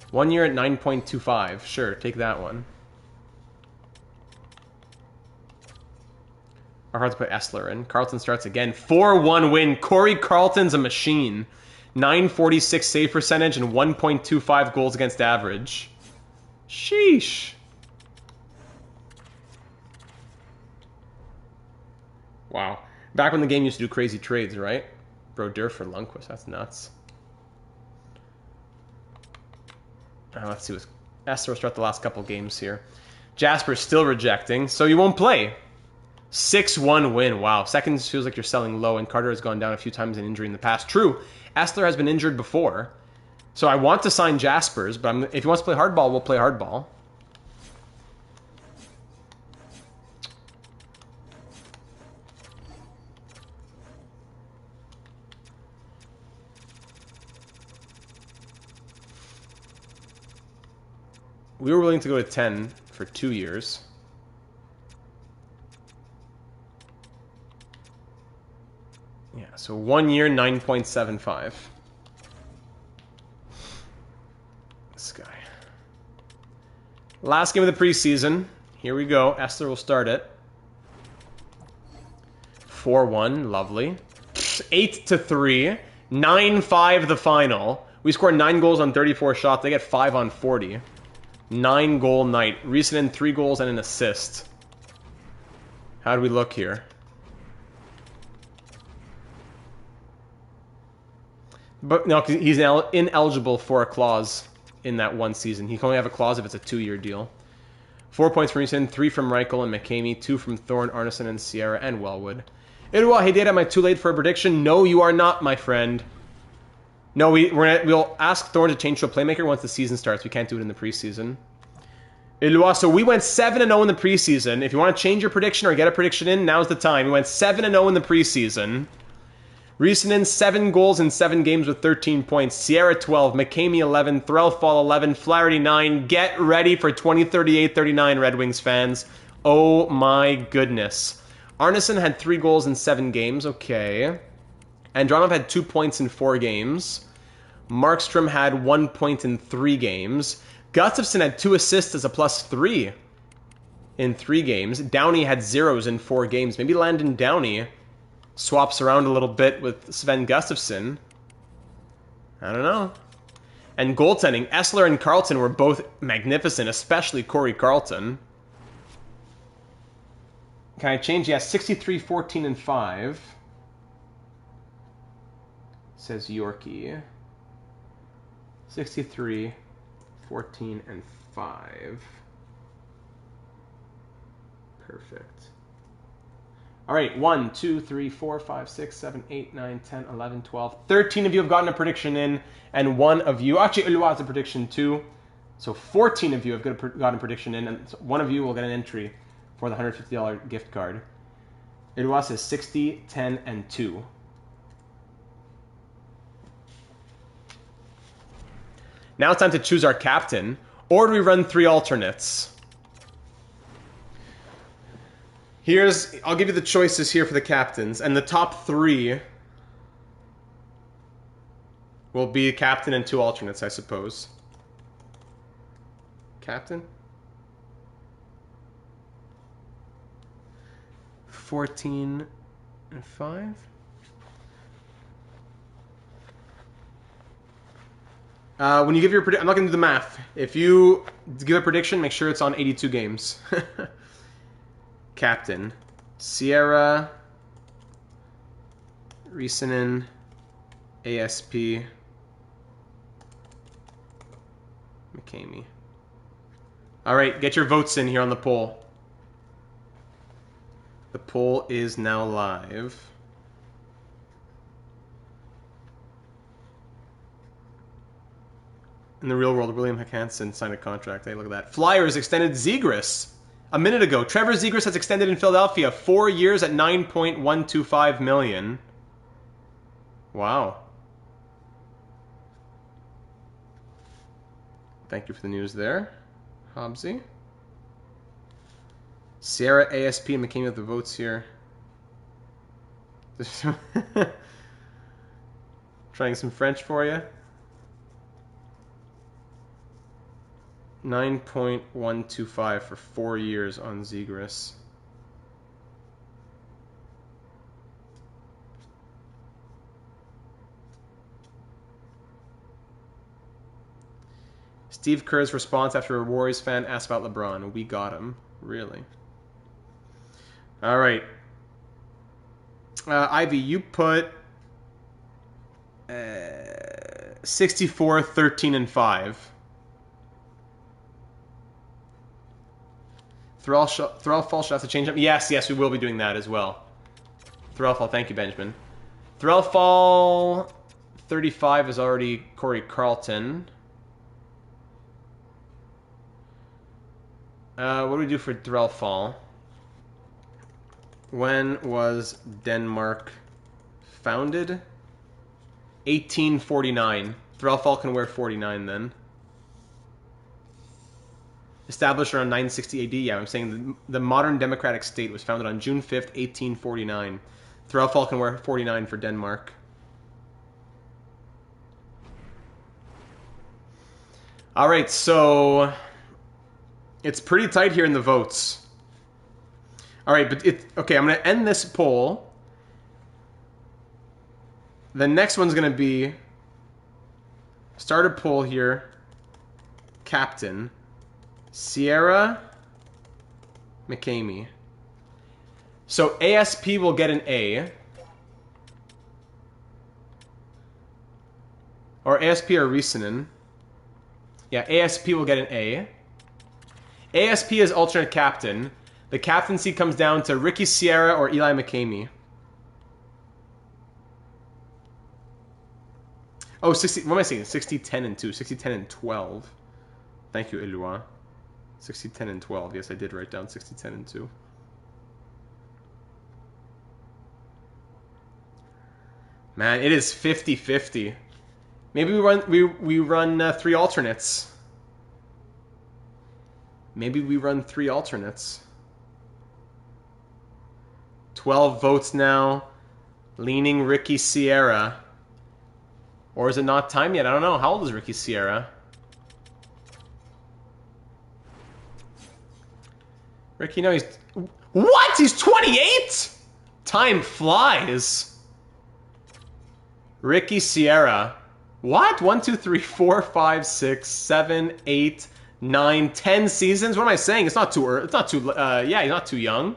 1 year at 9.25. Sure, take that one. Or hard to put Essler in. Carlton starts again. 4-1 win. Corey Carlton's a machine. 946 save percentage and 1.25 goals against average. Sheesh. Wow. Back when the game used to do crazy trades, right? Brodeur for Lundqvist. That's nuts. Let's see what Esther will start the last couple games here. Jasper's still rejecting, so you won't play. 6-1 win. Wow. Seconds feels like you're selling low, and Carter has gone down a few times in injury in the past. True. Essler has been injured before. So I want to sign Jaspers, but if he wants to play hardball, we'll play hardball. We were willing to go to 10 for 2 years. Yeah, so 1 year, 9.75. This guy. Last game of the preseason. Here we go. Essler will start it. 4-1. Lovely. 8-3. 9-5 the final. We scored 9 goals on 34 shots. They get 5 on 40. 9-goal night. Recent 3 goals and an assist. How do we look here? But no, because he's ineligible for a clause in that one season. He can only have a clause if it's a 2-year deal. 4 points from Reason, 3 from Reichel and McCamey, 2 from Thorne, Arneson, and Sierra, and Wellwood. Idua, hey Data, am I too late for a prediction? No, you are not, my friend. No, we'll ask Thorne to change to a playmaker once the season starts. We can't do it in the preseason. Ilua, so we went 7-0 in the preseason. If you want to change your prediction or get a prediction in, now's the time. We went 7-0 in the preseason. Riesenin, 7 goals in 7 games with 13 points. Sierra, 12. McCamey, 11. Threlfall, 11. Flaherty, 9. Get ready for 2038-39, Red Wings fans. Oh my goodness. Arneson had 3 goals in 7 games. Okay. Andronov had 2 points in 4 games. Markstrom had 1 point in 3 games. Gustafsson had 2 assists as a +3 in 3 games. Downey had 0s in 4 games. Maybe Landon Downey swaps around a little bit with Sven Gustafsson. I don't know. And goaltending, Essler and Carlton were both magnificent, especially Corey Carlton. Can I change? Yeah, 63, 14, and 5. Says Yorkie. 63, 14, and 5. Perfect. All right, 1, 2, 3, 4, 5, 6, 7, 8, 9, 10, 11, 12. 13 of you have gotten a prediction in, and 1 of you... Actually, Ulua has a prediction too. So 14 of you have gotten a prediction in, and 1 of you will get an entry for the $150 gift card. Ulua says 60, 10, and 2. Now it's time to choose our captain, or do we run 3 alternates? I'll give you the choices here for the captains, and the top 3 will be captain and 2 alternates, I suppose. Captain? 14 and 5? When you give your prediction, I'm not going to do the math. If you give a prediction, make sure it's on 82 games. Captain. Sierra. Riesenin. ASP. McCamey. Alright, get your votes in here on the poll. The poll is now live. In the real world, William Hansen signed a contract. Hey, look at that. Flyers extended Zegras a minute ago. Trevor Zegras has extended in Philadelphia 4 years at $9.125 million. Wow. Thank you for the news there, Hobbsy. Sierra, ASP, and McCain with the votes here. Trying some French for you. 9.125 for 4 years on Zegras. Steve Kerr's response after a Warriors fan asked about LeBron. We got him. Really? All right. Ivy, you put 64, 13, and 5. Threlfall should have to change up. Yes, we will be doing that as well. Threlfall, thank you, Benjamin. Threlfall 35 is already Corey Carlton. What do we do for Threlfall? When was Denmark founded? 1849. Threlfall can wear 49 then. Established around 960 AD. Yeah, I'm saying the modern democratic state was founded on June 5th, 1849. Threlfall can wear 49 for Denmark. All right, so it's pretty tight here in the votes. All right, but okay, I'm going to end this poll. The next one's going to be start a poll here. Captain Sierra McCamey. So ASP will get an A. Or ASP or Risanen. Yeah, ASP will get an A. ASP is alternate captain. The captaincy comes down to Ricky Sierra or Eli McCamey. Oh, 60, what am I saying? 60, 10, and 2. 60, 10, and 12. Thank you, Eloi. 60, 10, and 12. Yes, I did write down 60, 10, and 2. Man, it is 50-50. Maybe we run 3 alternates. Maybe we run 3 alternates. 12 votes now. Leaning Ricky Sierra. Or is it not time yet? I don't know. How old is Ricky Sierra? Ricky, no, he's... What? He's 28? Time flies. Ricky Sierra. What? 1, 2, 3, 4, 5, 6, 7, 8, 9, 10 seasons? What am I saying? It's not too early. It's not too... yeah, he's not too young.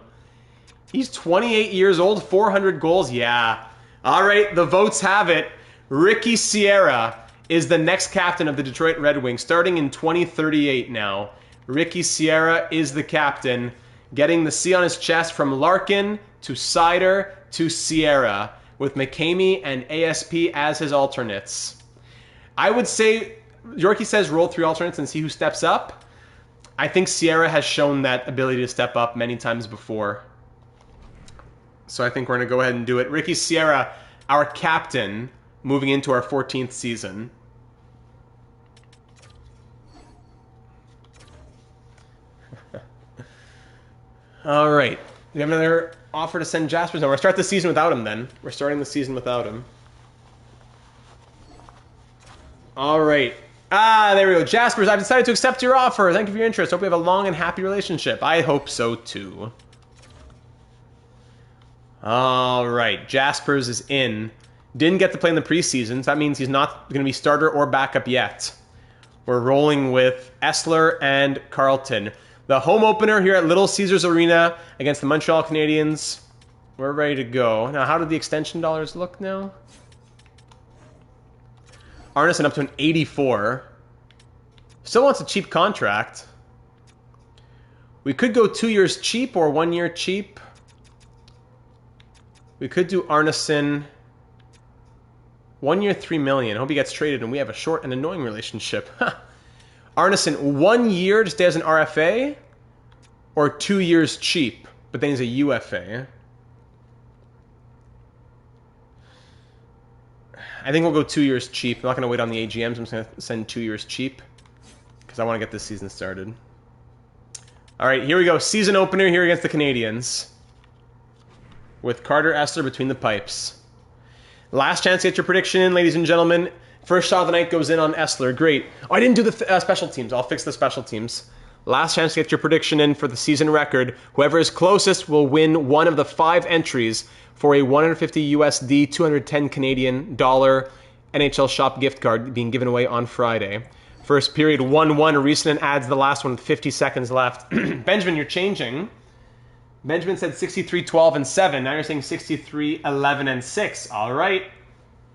He's 28 years old, 400 goals. Yeah. All right, the votes have it. Ricky Sierra is the next captain of the Detroit Red Wings, starting in 2038 now. Ricky Sierra is the captain, getting the C on his chest from Larkin to Sider to Sierra, with McCamey and ASP as his alternates. I would say, Yorkie says roll 3 alternates and see who steps up. I think Sierra has shown that ability to step up many times before. So I think we're going to go ahead and do it. Ricky Sierra, our captain, moving into our 14th season. All right. Do we have another offer to send Jaspers? No, we're going to start the season without him then. We're starting the season without him. All right. Ah, there we go. Jaspers, I've decided to accept your offer. Thank you for your interest. Hope we have a long and happy relationship. I hope so too. All right. Jaspers is in. Didn't get to play in the preseason, so that means he's not going to be starter or backup yet. We're rolling with Essler and Carlton. The home opener here at Little Caesars Arena against the Montreal Canadiens. We're ready to go. Now, how do the extension dollars look now? Arneson up to an 84. Still wants a cheap contract. We could go 2 years cheap or 1 year cheap. We could do Arneson... 1 year, $3 million. I hope he gets traded and we have a short and annoying relationship. Arneson, 1 year to stay as an RFA, or 2 years cheap, but then he's a UFA. I think we'll go 2 years cheap. I'm not going to wait on the AGMs. I'm just going to send 2 years cheap because I want to get this season started. All right, here we go. Season opener here against the Canadiens with Carter Essler between the pipes. Last chance to get your prediction in, ladies and gentlemen. First shot of the night goes in on Essler. Great. Oh, I didn't do the special teams. I'll fix the special teams. Last chance to get your prediction in for the season record. Whoever is closest will win one of the 5 entries for a 150 USD, 210 Canadian dollar NHL shop gift card being given away on Friday. First period 1-1. Risanen adds the last one with 50 seconds left. Benjamin, you're changing. Benjamin said 63, 12, and 7. Now you're saying 63, 11, and 6. All right.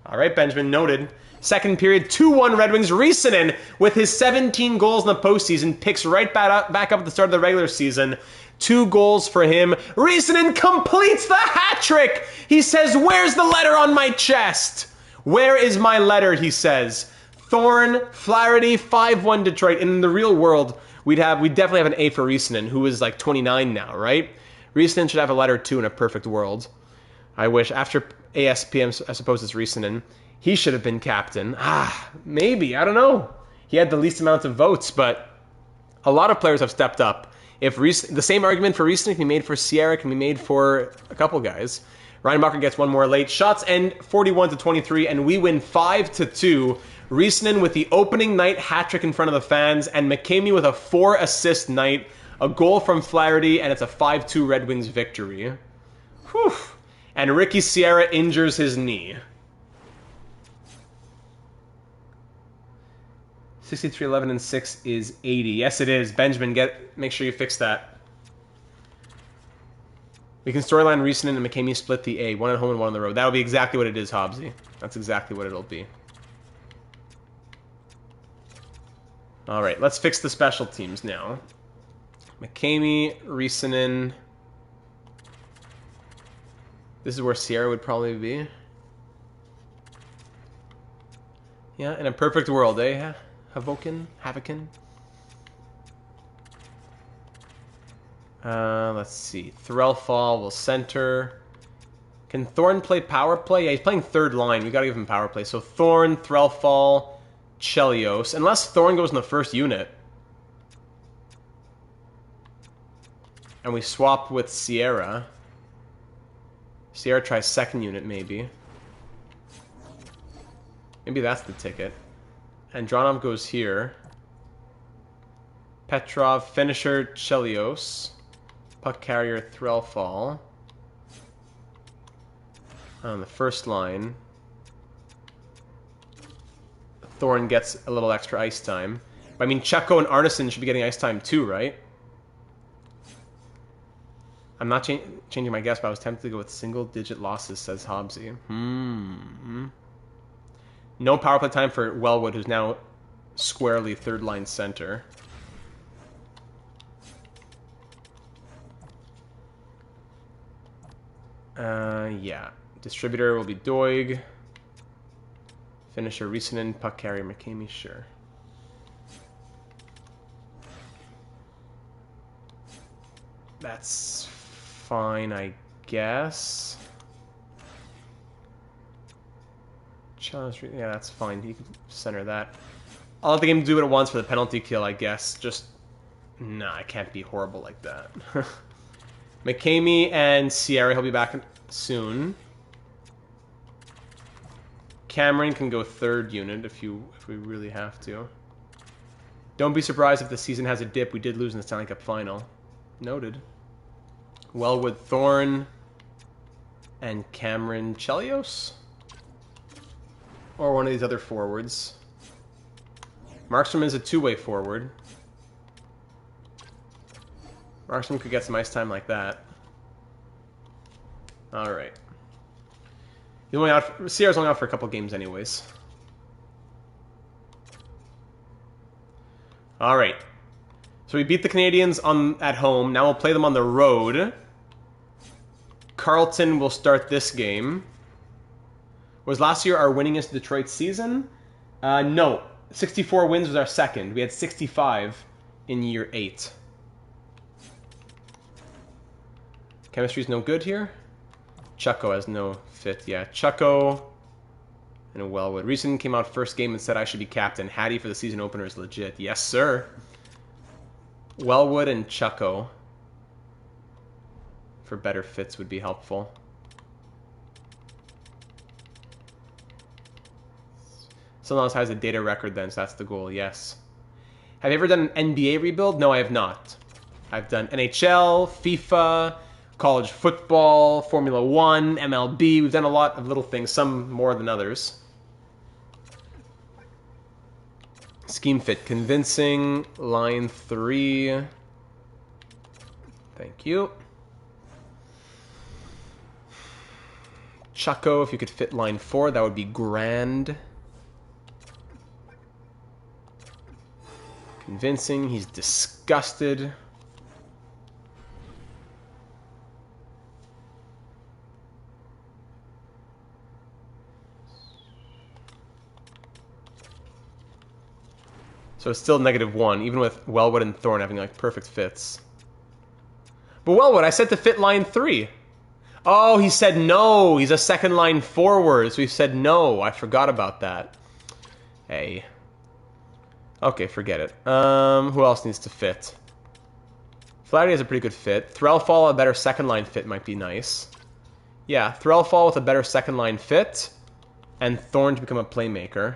All right, Benjamin, noted. Second period, 2-1 Red Wings. Risanen, with his 17 goals in the postseason, picks right back up at the start of the regular season. 2 goals for him. Risanen completes the hat trick. He says, "Where's the letter on my chest? Where is my letter?" he says. Thorne, Flaherty, 5-1 Detroit. In the real world, we'd definitely have an A for Risanen, who is like 29 now, right? Risanen should have a letter too in a perfect world. I wish after ASPM, I suppose it's Risanen, he should have been captain. Maybe, I don't know. He had the least amount of votes, but a lot of players have stepped up. If the same argument for Risanen can be made for Sierra, can be made for a couple guys. Ryan Bucker gets one more late. Shots end 41-23, and we win 5-2. Risanen with the opening night hat trick in front of the fans, and McCamey with a 4-assist night, a goal from Flaherty, and it's a 5-2 Red Wings victory. Whew. And Ricky Sierra injures his knee. 63, 11, and 6 is 80. Yes, it is. Benjamin, make sure you fix that. We can storyline Risanen and McCamey split the A. 1 at home and 1 on the road. That'll be exactly what it is, Hobbsy. That's exactly what it'll be. All right, let's fix the special teams now. McCamey, Risanen. This is where Sierra would probably be. Yeah, in a perfect world, eh? Havokin? Let's see. Threlfall will center. Can Thorne play power play? Yeah, he's playing third line. We gotta give him power play. So Thorne, Threlfall, Chelios. Unless Thorne goes in the first unit. And we swap with Sierra. Sierra tries second unit, maybe. Maybe that's the ticket. Andronov goes here. Petrov, finisher, Chelios. Puck carrier, Threlfall. On the first line. Thorne gets a little extra ice time. I mean, Checo and Arneson should be getting ice time too, right? I'm not changing my guess, but I was tempted to go with single-digit losses, says Hobbsy. No power play time for Wellwood, who's now squarely third-line center. Yeah. Distributor will be Doig. Finisher, Risanen, puck carrier, McCamey, sure. That's fine, I guess. Yeah, that's fine. You can center that. I'll let the game do it at once for the penalty kill, I guess. Just, nah, it can't be horrible like that. McCamey and Sierra, he'll be back soon. Cameron can go third unit if we really have to. Don't be surprised if the season has a dip. We did lose in the Stanley Cup final. Noted. Wellwood, Thorne, and Cameron Chelios? Or one of these other forwards. Markstrom is a two-way forward. Markstrom could get some ice time like that. Alright. Sierra's only out for a couple games anyways. Alright. So we beat the Canadiens at home. Now we'll play them on the road. Carlton will start this game. Was last year our winningest Detroit season? No. 64 wins was our second. We had 65 in year 8. Chemistry's no good here. Chucko has no fit. Yeah, Chucko and Wellwood. Risanen came out first game and said I should be captain. Hattie for the season opener is legit. Yes, sir. Wellwood and Chucko for better fits would be helpful. Someone else has a data record then, so that's the goal, yes. Have you ever done an NBA rebuild? No, I have not. I've done NHL, FIFA, college football, Formula 1, MLB. We've done a lot of little things, some more than others. Scheme fit convincing, line 3. Thank you. Chucko, if you could fit line 4, that would be grand. Convincing. He's disgusted. So it's still -1, even with Wellwood and Thorne having like perfect fits. But Wellwood, I said to fit line 3. Oh, he said no. He's a second line forward, so he said no. I forgot about that. Hey. Okay, forget it. Who else needs to fit? Flaherty has a pretty good fit. Threlfall, a better second line fit might be nice. Yeah, Threlfall with a better second line fit, and Thorne to become a playmaker.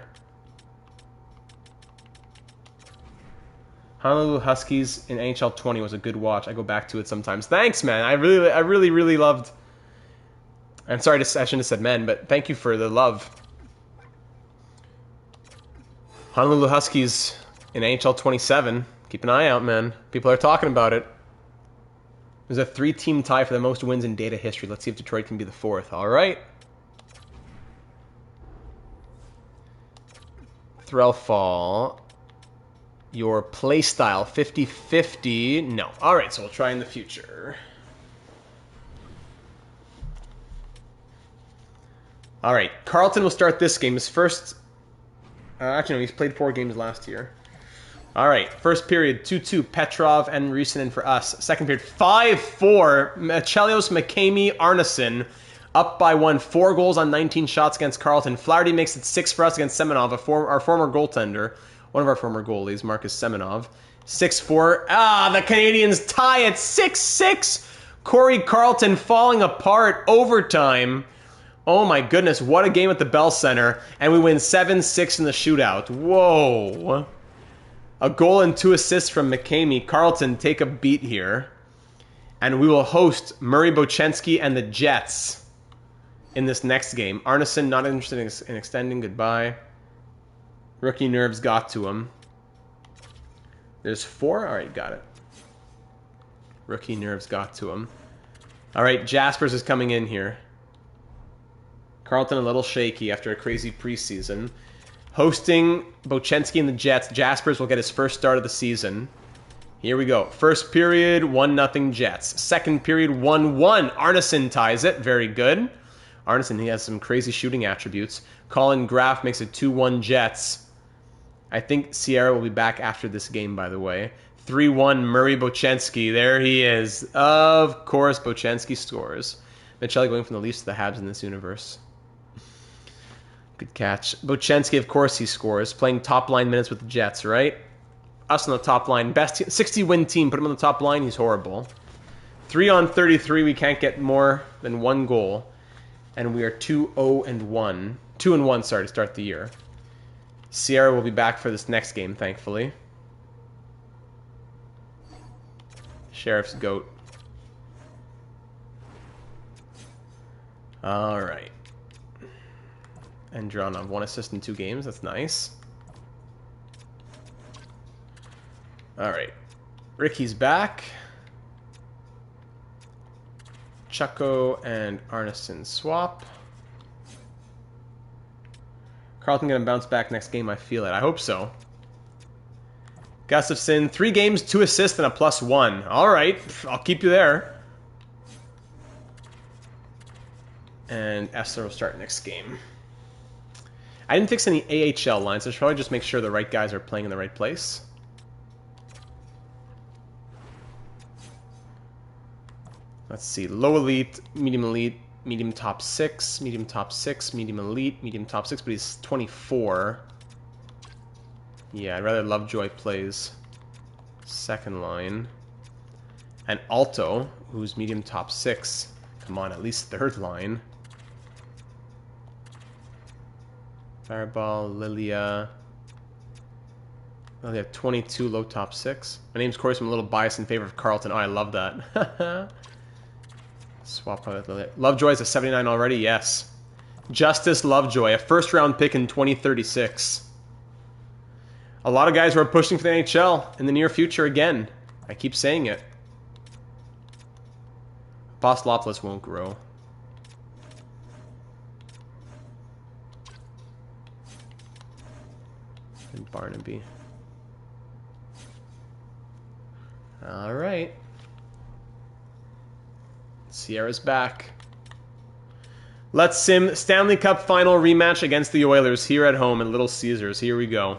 Honolulu Huskies in NHL 20 was a good watch. I go back to it sometimes. Thanks, man. I really loved. I'm sorry, I shouldn't have said men, but thank you for the love. Honolulu Huskies in NHL 27. Keep an eye out, man. People are talking about it. There's a 3-team tie for the most wins in data history. Let's see if Detroit can be the 4th. All right. Threlfall. Your playstyle, 50-50. No. All right, so we'll try in the future. All right, Carlton will start this game. His first... actually, no, he's played 4 games last year. All right, first period, 2-2, Petrov and Risanen for us. Second period, 5-4, Chelios, McCamey, Arneson. Up by 1, 4 goals on 19 shots against Carlton. Flaherty makes it 6 for us against Semenov, our former goaltender. One of our former goalies, Marcus Semenov. 6-4. The Canadians tie at 6-6. Corey Carlton falling apart. Overtime. Oh my goodness, what a game at the Bell Center. And we win 7-6 in the shootout. Whoa. A goal and 2 assists from McCamey. Carlton, take a beat here. And we will host Murray Bochenski and the Jets in this next game. Arneson not interested in extending. Goodbye. Rookie nerves got to him. There's 4? All right, got it. Rookie nerves got to him. All right, Jaspers is coming in here. Carlton a little shaky after a crazy preseason. Hosting Bochenski and the Jets. Jaspers will get his first start of the season. Here we go. First period, 1-0 Jets. Second period, 1-1. Arneson ties it. Very good. Arneson, he has some crazy shooting attributes. Colin Graff makes it 2-1 Jets. I think Sierra will be back after this game, by the way. 3-1 Murray Bochenski. There he is. Of course, Bochenski scores. Michelli going from the Leafs to the Habs in this universe. Good catch. Bochenski, of course, he scores. Playing top-line minutes with the Jets, right? Us on the top line. Best 60-win team. Put him on the top line. He's horrible. 3 on 33. We can't get more than 1 goal. And we are 2-0-1. 2-1, sorry, to start the year. Sierra will be back for this next game, thankfully. Sheriff's goat. All right. And Dronov, 1 assist in 2 games. That's nice. All right. Ricky's back. Chucko and Arneson swap. Carlton going to bounce back next game, I feel it. I hope so. Gustafson, 3 games, 2 assists, and a +1. All right, I'll keep you there. And Essler will start next game. I didn't fix any AHL lines, so I should probably just make sure the right guys are playing in the right place. Let's see, low elite, medium top 6, medium top 6, medium elite, medium top 6, but he's 24. Yeah, I'd rather Lovejoy plays second line. And Alto, who's medium top 6. Come on, at least third line. Fireball, Lilia. Lilia, 22, low top 6. My name's Corey, so I'm a little biased in favor of Carlton. Oh, I love that. Swap out with Lilia. Lovejoy's a 79 already? Yes. Justice Lovejoy, a first-round pick in 2036. A lot of guys who are pushing for the NHL in the near future again. I keep saying it. Postlopolis won't grow. Barnaby. All right. Sierra's back. Let's sim Stanley Cup final rematch against the Oilers here at home at Little Caesars. Here we go.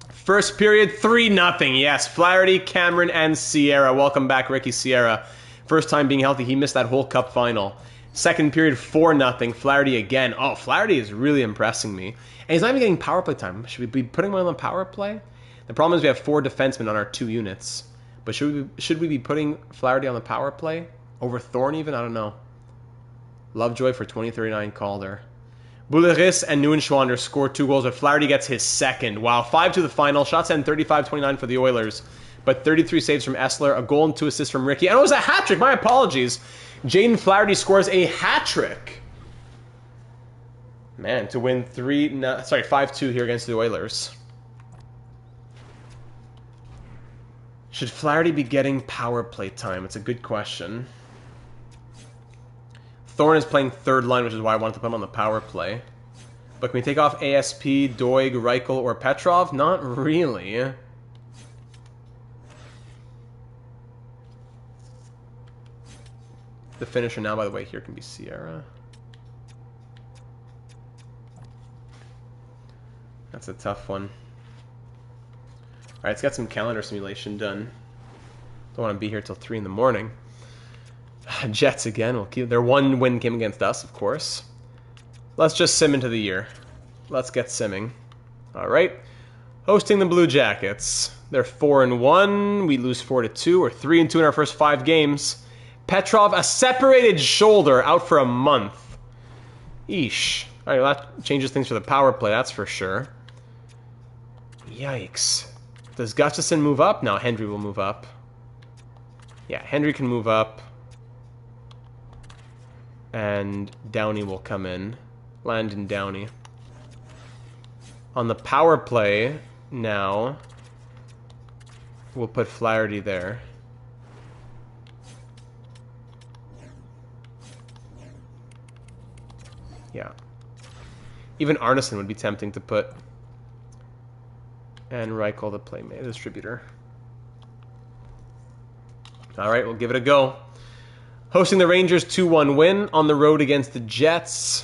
First period, 3-0. Yes, Flaherty, Cameron, and Sierra. Welcome back, Ricky Sierra. First time being healthy. He missed that whole Cup final. Second period, 4-0. Flaherty again. Oh, Flaherty is really impressing me. And he's not even getting power play time. Should we be putting him on the power play? The problem is we have 4 defensemen on our 2 units. But should we be putting Flaherty on the power play? Over Thorne even? I don't know. Lovejoy for 2039 Calder. Bouleris and Neuenschwander scored 2 goals, but Flaherty gets his second. Wow, 5 to the final. Shots end 35-29 for the Oilers. But 33 saves from Essler, a goal and 2 assists from Ricky. And it was a hat trick. My apologies. Jaden Flaherty scores a hat trick. Man, to win 5-2 here against the Oilers. Should Flaherty be getting power play time? It's a good question. Thorne is playing third line, which is why I wanted to put him on the power play. But can we take off ASP, Doig, Reichel, or Petrov? Not really. The finisher now, by the way, here can be Sierra. That's a tough one. Alright, let's get some calendar simulation done. Don't want to be here till 3 in the morning. Jets again. We'll keep their 1 win came against us, of course. Let's just sim into the year. Let's get simming. Alright. Hosting the Blue Jackets. They're 4-1. We lose 4-2, or 3-2 in our first 5 games. Petrov, a separated shoulder, out for a month. Eesh. Alright, well, that changes things for the power play, that's for sure. Yikes. Does Gustafson move up? No, Hendry will move up. Yeah, Hendry can move up. And Downey will come in. Landon Downey. On the power play, now, we'll put Flaherty there. Yeah. Even Arneson would be tempting to put. And Reichel, the playmate, distributor. All right, we'll give it a go. Hosting the Rangers, 2-1 win. On the road against the Jets.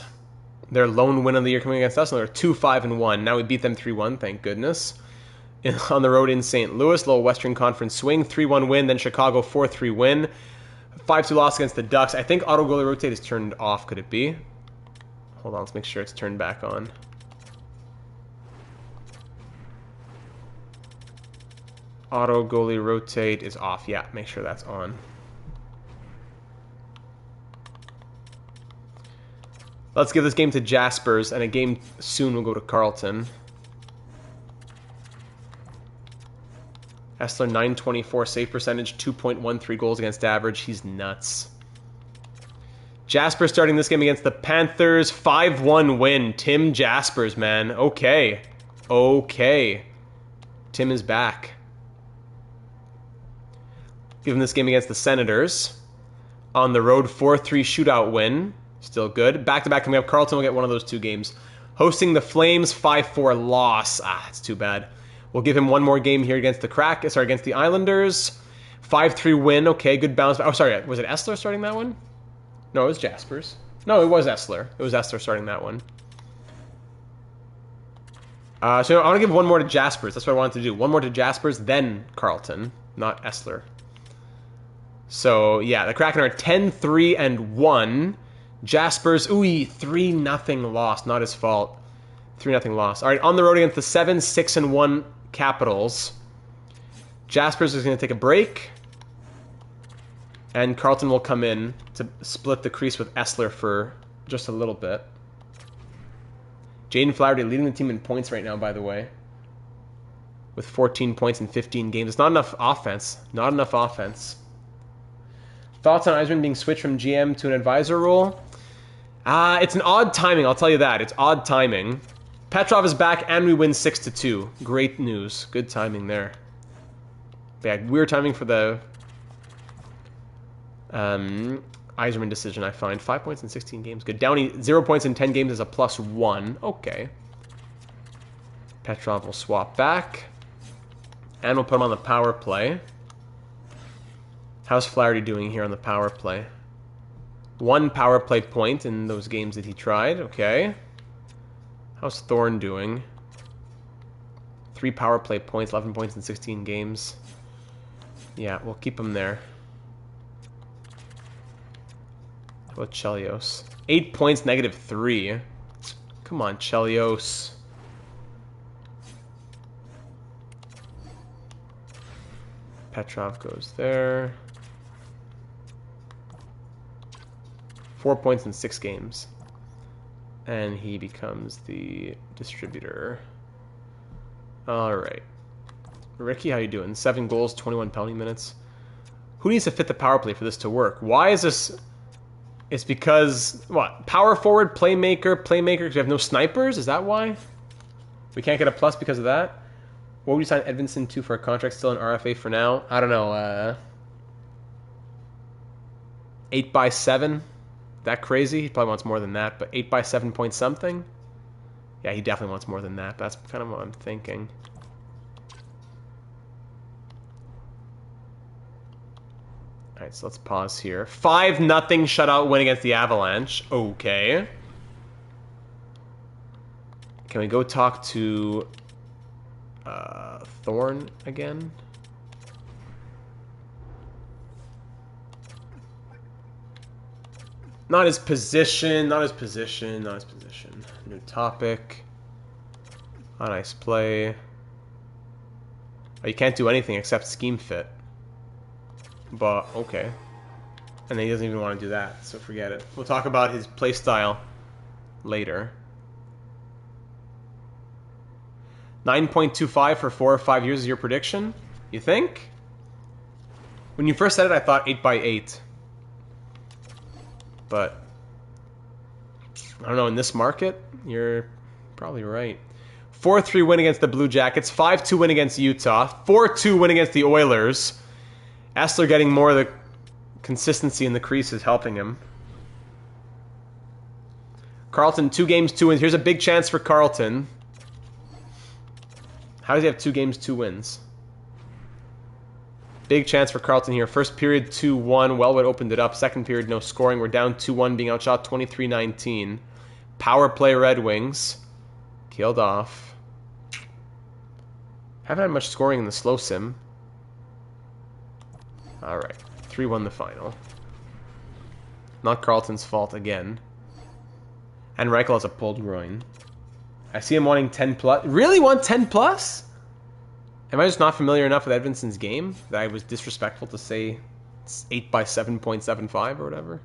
Their lone win of the year coming against us. And they're 2-5-1. Now we beat them 3-1, thank goodness. On the road in St. Louis, little Western Conference swing. 3-1 win, then Chicago 4-3 win. 5-2 loss against the Ducks. I think auto goalie rotate is turned off, could it be? Hold on, let's make sure it's turned back on. Auto goalie rotate is off. Yeah, make sure that's on. Let's give this game to Jaspers, and a game soon will go to Carlton. Essler, 924 save percentage, 2.13 goals against average. He's nuts. Jasper starting this game against the Panthers. 5-1 win. Tim Jaspers, man. Okay. Okay. Tim is back. Give him this game against the Senators. On the road, 4-3 shootout win. Still good. Back-to-back coming up. Carlton will get one of those 2 games. Hosting the Flames, 5-4 loss. It's too bad. We'll give him one more game here against the against the Islanders. 5-3 win. Okay, good bounce. Oh, sorry. Was it Essler starting that one? No, it was Jaspers. No, it was Essler. It was Essler starting that one. So I want to give one more to Jaspers. That's what I wanted to do. One more to Jaspers, then Carlton, not Essler. So, yeah, the Kraken are 10-3-1. Jaspers, 3-0 loss. Not his fault. 3-0 loss. All right, on the road against the 7-6-1 Capitals. Jaspers is going to take a break. And Carlton will come in to split the crease with Essler for just a little bit. Jaden Flaherty leading the team in points right now, by the way. With 14 points in 15 games. It's not enough offense. Not enough offense. Thoughts on Yzerman being switched from GM to an advisor role? It's an odd timing, I'll tell you that. It's odd timing. Petrov is back, and we win 6-2. Great news. Good timing there. Yeah, weird timing for the Yzerman decision, I find. 5 points in 16 games. Good. Downey, 0 points in 10 games is a +1. Okay. Petrov will swap back. And we'll put him on the power play. How's Flaherty doing here on the power play? 1 power play point in those games that he tried. Okay. How's Thorne doing? 3 power play points, 11 points in 16 games. Yeah, we'll keep him there. How about Chelios? 8 points, -3. Come on, Chelios. Petrov goes there. 4 points in 6 games. And he becomes the distributor. Alright. Ricky, how you doing? 7 goals, 21 penalty minutes. Who needs to fit the power play for this to work? Why is this... It's because... What? Power forward, playmaker, because we have no snipers? Is that why? We can't get a plus because of that? What would you sign Edvinsson to for a contract still in RFA for now? I don't know. 8x7? That crazy? He probably wants more than that, but 8x7 point something? Yeah, he definitely wants more than that. That's kind of what I'm thinking. Alright, so let's pause here. 5-0 shutout win against the Avalanche. Okay. Can we go talk to Thorne again? Not his position, not his position, not his position. New topic. A nice play. Oh, you can't do anything except scheme fit. But, okay. And then he doesn't even want to do that, so forget it. We'll talk about his play style later. 9.25 for 4 or 5 years is your prediction? You think? When you first said it, I thought 8x8. But I don't know, in this market, you're probably right. 4-3 win against the Blue Jackets, 5-2 win against Utah, 4-2 win against the Oilers. Essler getting more of the consistency in the crease is helping him. Carlton, 2 games, 2 wins. Here's a big chance for Carlton. How does he have 2 games, 2 wins? Big chance for Carlton here. First period, 2-1. Wellwood opened it up. Second period, no scoring. We're down 2-1, being outshot 23-19. Power play Red Wings. Killed off. Haven't had much scoring in the slow sim. Alright. 3-1 the final. Not Carlton's fault again. And Reichel has a pulled groin. I see him wanting 10 plus. Really want 10 plus? Am I just not familiar enough with Edvinsson's game that I was disrespectful to say it's 8x7.75 or whatever?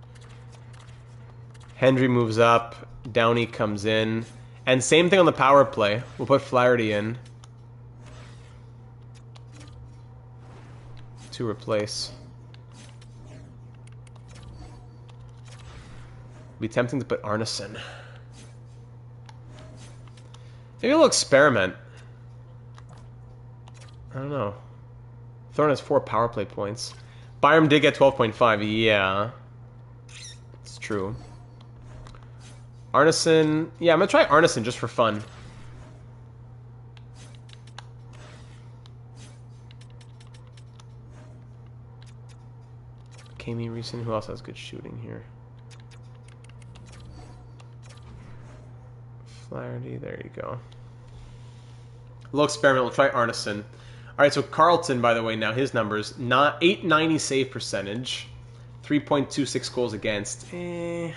Hendry moves up. Downey comes in. And same thing on the power play. We'll put Flaherty in to replace. It'd be tempting to put Arneson. Maybe we'll experiment. I don't know. Thorne has 4 power play points. Byram did get 12.5. Yeah. It's true. Arneson. Yeah, I'm going to try Arneson just for fun. Kami Reason. Who else has good shooting here? Flaherty. There you go. A little experiment. We'll try Arneson. Alright, so Carlton, by the way, now his numbers. Not 890 save percentage. 3.26 goals against. Okay.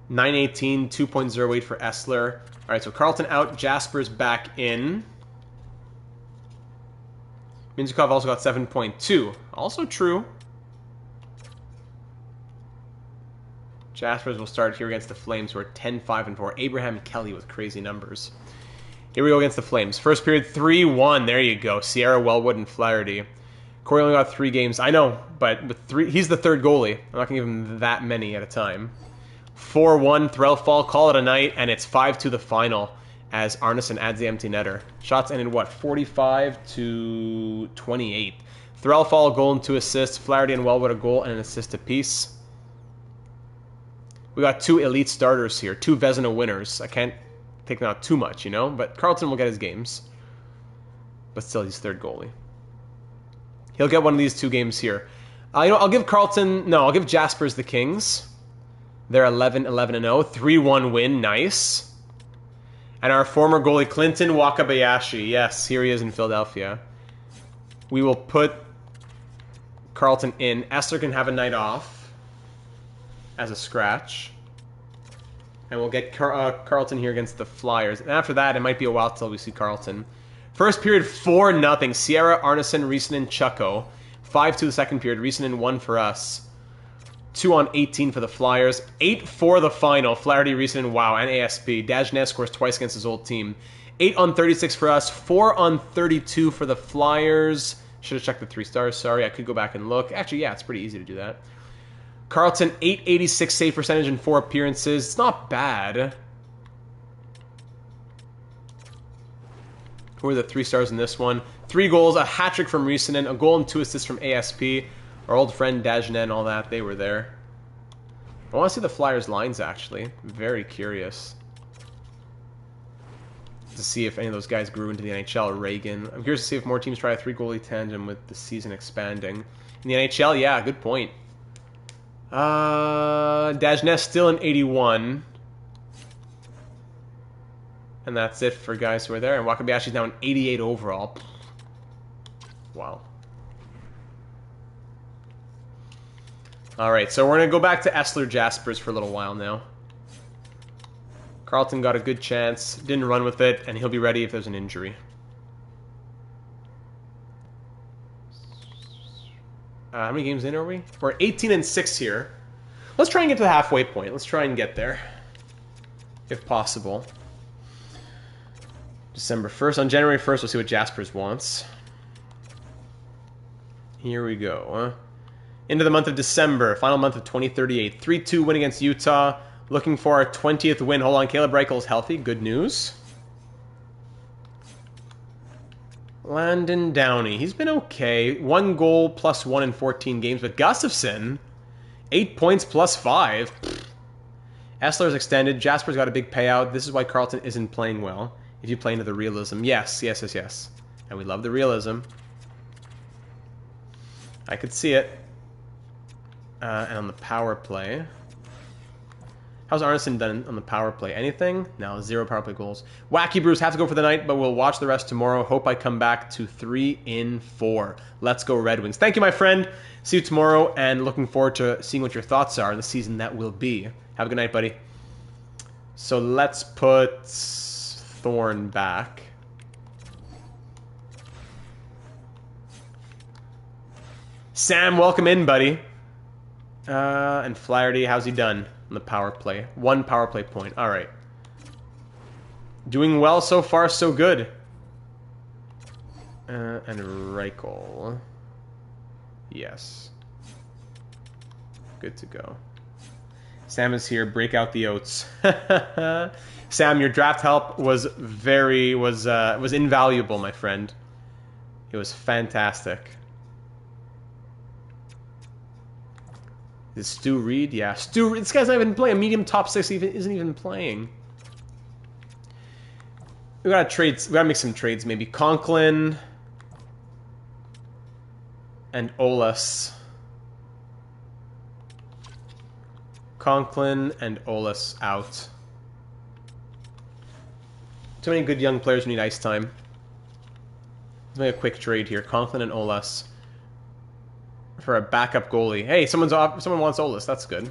918, 2.08 for Essler. Alright, so Carlton out. Jasper's back in. Minzikov also got 7.2. Also true. Jaspers will start here against the Flames, who are 10-5-4. Abraham Kelly with crazy numbers. Here we go against the Flames. First period, 3-1. There you go. Sierra, Wellwood, and Flaherty. Corey only got 3 games. I know, but with 3, he's the third goalie. I'm not going to give him that many at a time. 4-1, Threlfall, call it a night, and it's 5-2 the final as Arneson adds the empty netter. Shots ended, what, 45-28. Threlfall, a goal and 2 assists. Flaherty and Wellwood, a goal and an assist apiece. We got 2 elite starters here, 2 Vezina winners. I can't take them out too much, you know? But Carlton will get his games. But still, he's third goalie. He'll get one of these 2 games here. You know, I'll give Carlton... No, I'll give Jaspers the Kings. They're 11-0. 3-1 win. Nice. And our former goalie, Clinton Wakabayashi. Yes, here he is in Philadelphia. We will put Carlton in. Esther can have a night off as a scratch. And we'll get Carlton here against the Flyers. And after that, it might be a while till we see Carlton. First period, 4-0. Sierra, Arneson, Risanen, Chucko. 5-2 the second period. Risanen 1 for us. 2-on-18 for the Flyers. 8-4 the final. Flaherty, Risanen, wow, and ASP. Dagenet scores twice against his old team. 8-on-36 for us. 4-on-32 for the Flyers. Should have checked the 3 stars. Sorry, I could go back and look. Actually, yeah, it's pretty easy to do that. Carlton, 886 save percentage in 4 appearances. It's not bad. Who are the 3 stars in this one? 3 goals, a hat-trick from Risanen, a goal and 2 assists from ASP. Our old friend Dagenet and all that, they were there. I want to see the Flyers lines, actually. Very curious to see if any of those guys grew into the NHL. Reagan. I'm curious to see if more teams try a 3-goalie tandem with the season expanding. In the NHL, yeah, good point. Dagenet still an 81. And that's it for guys who are there. And Wakabayashi's now an 88 overall. Wow. Alright, so we're going to go back to Essler Jaspers for a little while now. Carlton got a good chance, didn't run with it, and he'll be ready if there's an injury. How many games in are we? We're 18-6 here. Let's try and get to the halfway point. Let's try and get there, if possible. December 1st. On January 1st, we'll see what Jaspers wants. Here we go. Into the month of December, final month of 2038. 3-2 win against Utah. Looking for our 20th win. Hold on, Caleb Reichel is healthy. Good news. Landon Downey. He's been okay. 1 goal plus 1 in 14 games. But Gustafsson, 8 points plus 5. Essler's extended. Jasper's got a big payout. This is why Carlton isn't playing well. If you play into the realism. Yes. And we love the realism. I could see it. And on the power play. How's Arneson done on the power play? Anything? No, 0 power play goals. Wacky Brews have to go for the night, but we'll watch the rest tomorrow. Hope I come back to 3-4. Let's go Red Wings. Thank you, my friend. See you tomorrow, and looking forward to seeing what your thoughts are in the season that will be. Have a good night, buddy. So let's put Thorne back. Sam, welcome in, buddy. And Flaherty, how's he done on the power play? 1 power play point. All right. Doing well so far, so good. And Reichel. Yes. Good to go. Sam is here. Break out the oats. Sam, your draft help was was invaluable, my friend. It was fantastic. Is Stu Reed? Yeah, Stu Reed. This guy's not even playing. A medium top 6 isn't even playing. We gotta trade. We gotta make some trades. Maybe Conklin and Olas. Conklin and Olas out. Too many good young players who need ice time. Let's make a quick trade here. Conklin and Olas. For a backup goalie. Hey, someone wants Olis. That's good.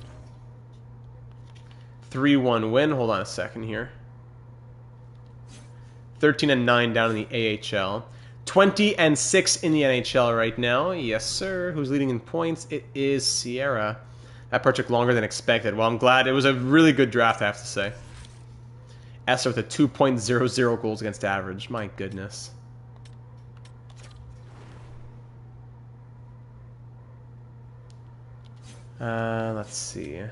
3-1 win. Hold on a second here. 13-9 down in the AHL. 20-6 in the NHL right now. Yes, sir. Who's leading in points? It is Sierra. That part took longer than expected. Well, I'm glad. It was a really good draft, I have to say. Esther with a 2.00 goals against average. My goodness. Let's see.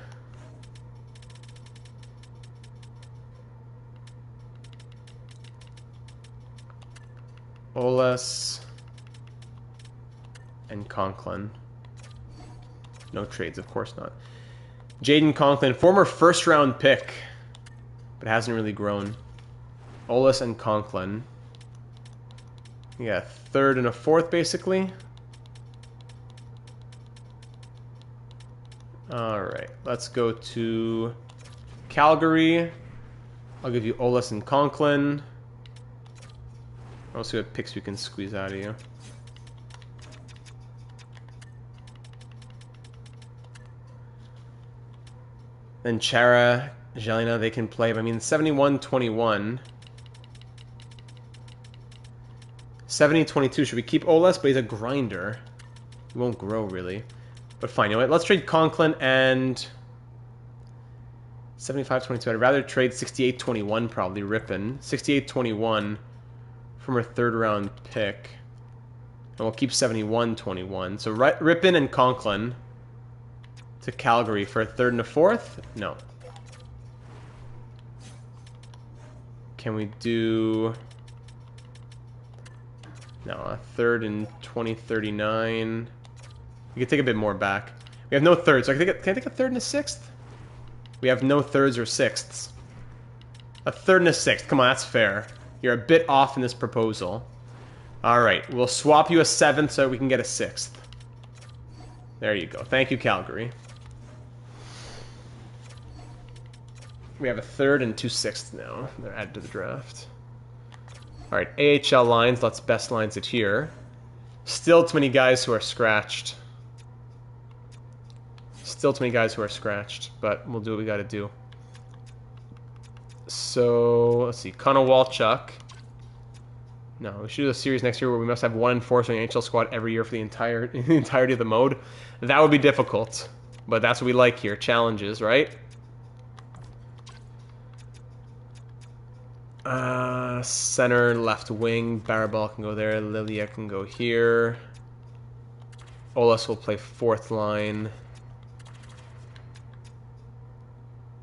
Olas and Conklin. No trades, of course not. Jaden Conklin, former first-round pick, but hasn't really grown. Olis and Conklin. Yeah, a third and a fourth, basically. All right, let's go to Calgary. I'll give you Olis and Conklin. I'll see what picks we can squeeze out of you. Then Chara, Jelena, they can play. But I mean, 71-21. 70-22. Should we keep Olis? But he's a grinder. He won't grow, really. But fine, you know what? Let's trade Conklin and 75-22. I'd rather trade 68-21, probably, Rippin. 68-21 from our third-round pick. And we'll keep 71-21. So Rippin and Conklin to Calgary for a third and a fourth? No. Can we do... No, a third and 2039. We can take a bit more back. We have no thirds. So can I take a third and a sixth? We have no thirds or sixths. A third and a sixth. Come on, that's fair. You're a bit off in this proposal. Alright, we'll swap you a seventh so we can get a sixth. There you go. Thank you, Calgary. We have a third and 2 sixths now. They're added to the draft. Alright, AHL lines. Let's best lines it here. Still too many guys who are scratched. Still too many guys who are scratched, but we'll do what we gotta do. So, let's see. Connor Walchuk. No, we should do a series next year where we must have one enforcer in the NHL squad every year for the entirety of the mode. That would be difficult, but that's what we like here. Challenges, right? Center, left wing. Barabal can go there. Lilia can go here. Olis will play fourth line.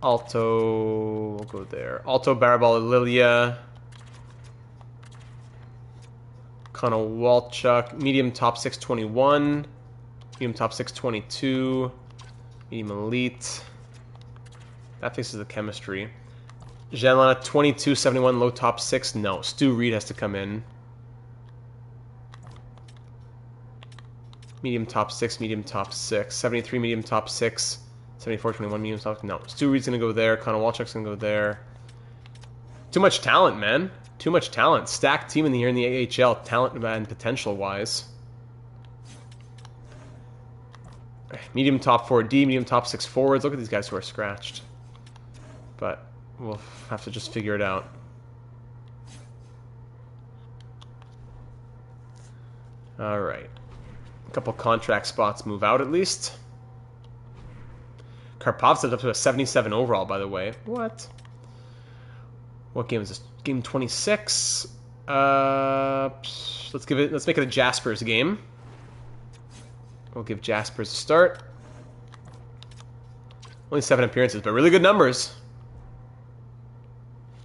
Alto will go there. Alto, Barabal, Lilia. Connor Walchuk. Medium top 621. Medium top 622. Medium elite. That fixes the chemistry. Jelena 2271, low top 6. No. Stu Reed has to come in. Medium top 6, medium top 6. 73, medium top 6. 74-21, medium top. No. Stu Reed's going to go there. Connor Walchuk's going to go there. Too much talent, man. Too much talent. Stacked team in the year in the AHL, talent and potential-wise. Medium top 4D, medium top 6 forwards. Look at these guys who are scratched. But we'll have to just figure it out. All right. A couple contract spots move out at least. Karpov's up to a 77 overall, by the way. What? What game is this? Game 26. Let's make it a Jaspers game. We'll give Jaspers a start. Only 7 appearances, but really good numbers.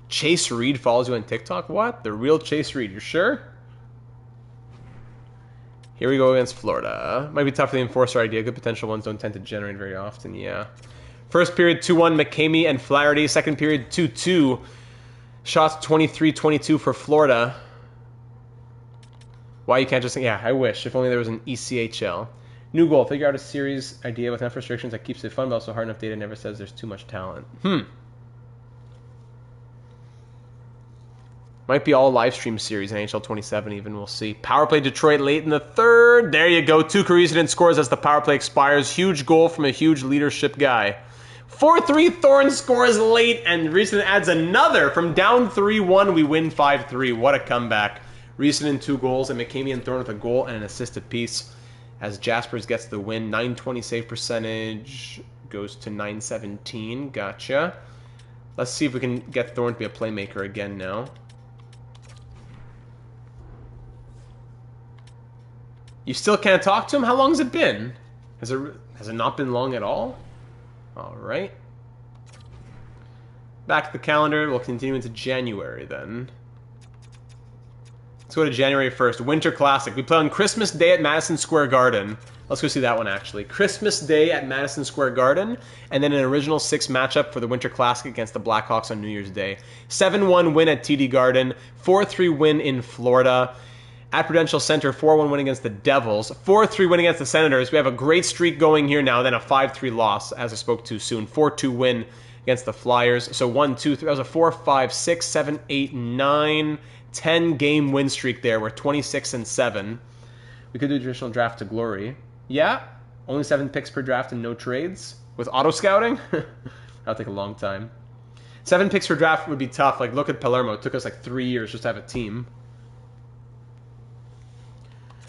Chase Reed follows you on TikTok? What? The real Chase Reed, you sure? Here we go against Florida. Might be tough for the enforcer idea. Good potential ones don't tend to generate very often, yeah. First period, 2-1, McCamey and Flaherty. Second period, 2-2. Shots 23-22 for Florida. Why you can't just... Yeah, I wish. If only there was an ECHL. New goal. Figure out a series idea with enough restrictions that keeps it fun, but also hard enough data never says there's too much talent. Might be all live stream series in NHL 27 even, we'll see. Power play Detroit late in the third. There you go. Tuukka Raskinen scores as the power play expires. Huge goal from a huge leadership guy. 4-3, Thorne scores late, and Raskinen adds another. From down 3-1, we win 5-3. What a comeback. Raskinen 2 goals, and McCamey and Thorne with a goal and an assist apiece. As Jaspers gets the win, 920 save percentage goes to 917. Gotcha. Let's see if we can get Thorne to be a playmaker again now. You still can't talk to him? How long has it been? Has it not been long at all? All right. Back to the calendar. We'll continue into January then. Let's go to January 1st. Winter Classic. We play on Christmas Day at Madison Square Garden. Let's go see that one, actually. Christmas Day at Madison Square Garden, and then an original 6 matchup for the Winter Classic against the Blackhawks on New Year's Day. 7-1 win at TD Garden, 4-3 win in Florida. At Prudential Center, 4-1 win against the Devils, 4-3 win against the Senators. We have a great streak going here now, then a 5-3 loss, as I spoke to soon. 4-2 win against the Flyers. So 1, 2, 3, that was a 4, 5, 6, 7, 8, 9, 10 game win streak there. We're 26-7. We could do a traditional draft to glory. Yeah, only 7 picks per draft and no trades. With auto scouting? That'll take a long time. 7 picks per draft would be tough. Like, look at Palermo. It took us like 3 years just to have a team.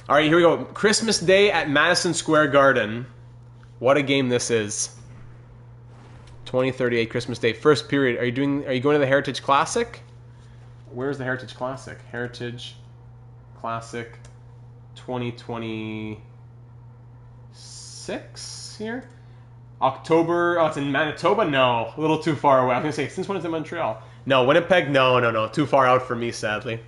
All right, here we go. Christmas Day at Madison Square Garden. What a game this is. 2038 Christmas Day. First period. Are you going to the Heritage Classic? Where's the Heritage Classic? Heritage Classic 2026 here? October. Oh, it's in Manitoba? No. A little too far away. I was going to say, since when is it Montreal? No, Winnipeg? No. Too far out for me, sadly.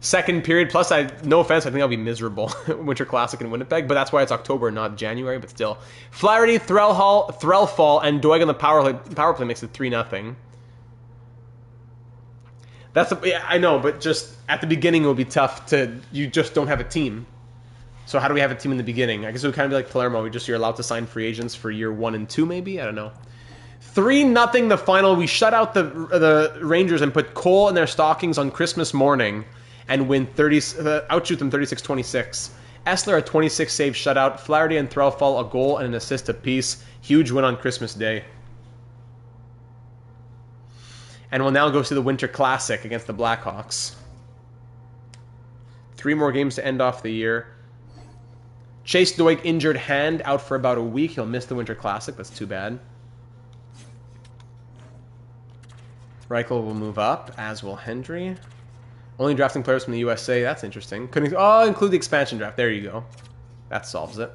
Second period, plus, no offense, I think I'll be miserable. Winter Classic in Winnipeg, but that's why it's October, not January, but still. Flaherty, Threlfall, and Doig on the power play makes it 3-0. Yeah, I know, but just at the beginning it will be tough to... You just don't have a team. So how do we have a team in the beginning? I guess it would kind of be like Palermo. You're allowed to sign free agents for year 1 and 2, maybe? I don't know. 3-0 the final. We shut out the Rangers and put coal in their stockings on Christmas morning and win outshoot them 36-26. Essler a 26 save shutout. Flaherty and Threlfall a goal and an assist apiece. Huge win on Christmas Day. And we'll now go see the Winter Classic against the Blackhawks. 3 more games to end off the year. Chase Doig injured hand, out for about a week. He'll miss the Winter Classic. That's too bad. Reichel will move up, as will Hendry. Only drafting players from the USA. That's interesting. Couldn't include the expansion draft. There you go. That solves it.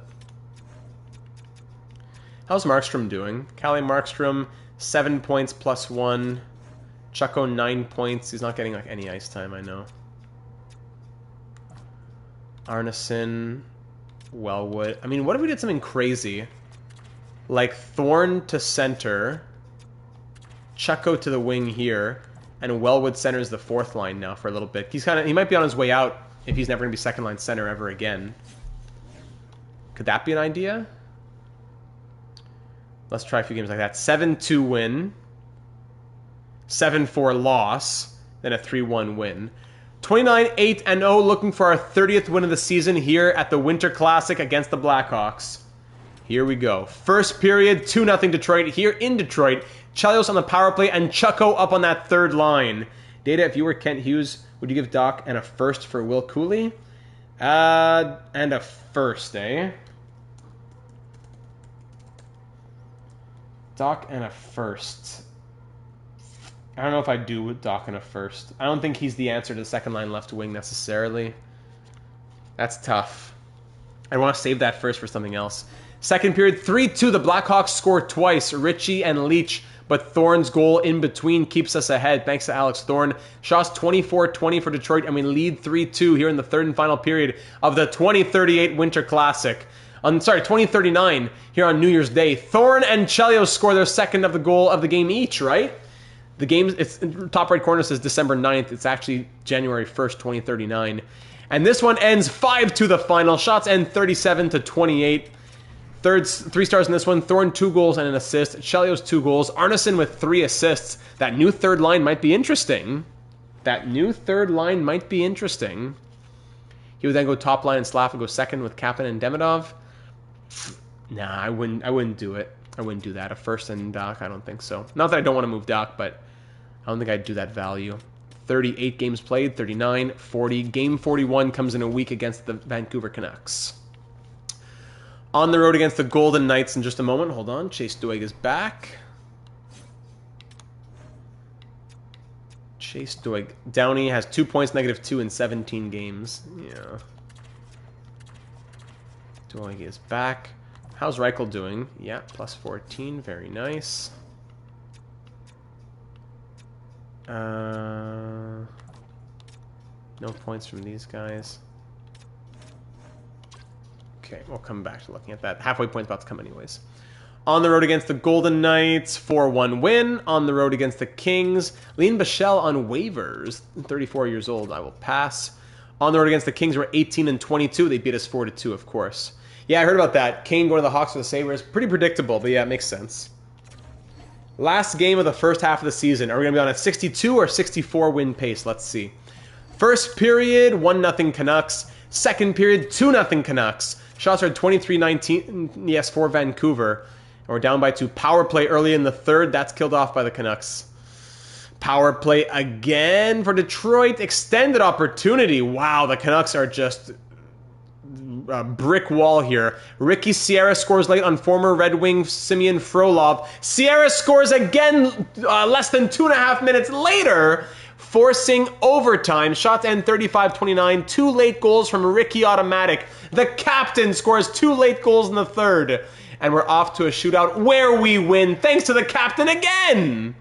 How's Markstrom doing? Kalle Markstrom, 7 points plus 1. Chucko, 9 points. He's not getting like any ice time, I know. Arneson, Wellwood. I mean, what if we did something crazy? Like Thorne to center, Chucko to the wing here, and Wellwood centers the 4th line now for a little bit. He might be on his way out if he's never going to be 2nd line center ever again. Could that be an idea? Let's try a few games like that. 7-2 win, 7-4 loss, then a 3-1 win. 29-8-0, looking for our 30th win of the season here at the Winter Classic against the Blackhawks. Here we go. First period, 2-0 Detroit here in Detroit. Chelios on the power play and Chucko up on that 3rd line. Data, if you were Kent Hughes, would you give Doc and a first for Will Cooley? And a first, eh? Doc and a first. I don't know if I do with Doc and a first. I don't think he's the answer to the 2nd line left wing necessarily. That's tough. I want to save that first for something else. Second period, 3-2. The Blackhawks score twice. Ritchie and Leach, but Thorne's goal in between keeps us ahead thanks to Alex Thorne. Shots 24-20 for Detroit, and we lead 3-2 here in the 3rd and final period of the 2038 Winter Classic. 2039 here on New Year's Day. Thorne and Chelios score their 2nd of the goal of the game each, right? The game, it's top right corner says December 9th. It's actually January 1st, 2039. And this one ends 5-2 the final. Shots end 37-28. 3 stars in this one. Thorne 2 goals and an assist. Chelios 2 goals. Arneson with 3 assists. That new 3rd line might be interesting. He would then go top line and Slav would go 2nd with Kapanen and Demidov. Nah, I wouldn't do it. I wouldn't do that. A first and Doc, I don't think so. Not that I don't want to move Doc, but I don't think I'd do that value. 38 games played, 39, 40. Game 41 comes in a week against the Vancouver Canucks. On the road against the Golden Knights in just a moment. Hold on. Chase Doig is back. Chase Doig. Downey has 2 points, -2 in 17 games. Yeah. Doig is back. How's Reichel doing? Yeah, plus 14. Very nice. No points from these guys. Okay, we'll come back to looking at that. Halfway point's about to come anyways. On the road against the Golden Knights, 4-1 win. On the road against the Kings, Lean Bichelle on waivers, 34 years old. I will pass. On the road against the Kings, we're 18-22. They beat us 4-2, of course. Yeah, I heard about that. Kane going to the Hawks with the Sabres. Pretty predictable, but yeah, it makes sense. Last game of the first half of the season. Are we going to be on a 62 or 64 win pace? Let's see. First period, 1-0 Canucks. Second period, 2-0 Canucks. Shots are 23-19, yes, for Vancouver. And we're down by 2. Power play early in the third. That's killed off by the Canucks. Power play again for Detroit. Extended opportunity. Wow, the Canucks are just a brick wall here. Ricky Sierra scores late on former Red Wing Simeon Frolov. Sierra scores again less than 2.5 minutes later, forcing overtime. Shots end 35-29. 2 late goals from Ricky Automatic. The captain scores 2 late goals in the third. And we're off to a shootout where we win thanks to the captain again.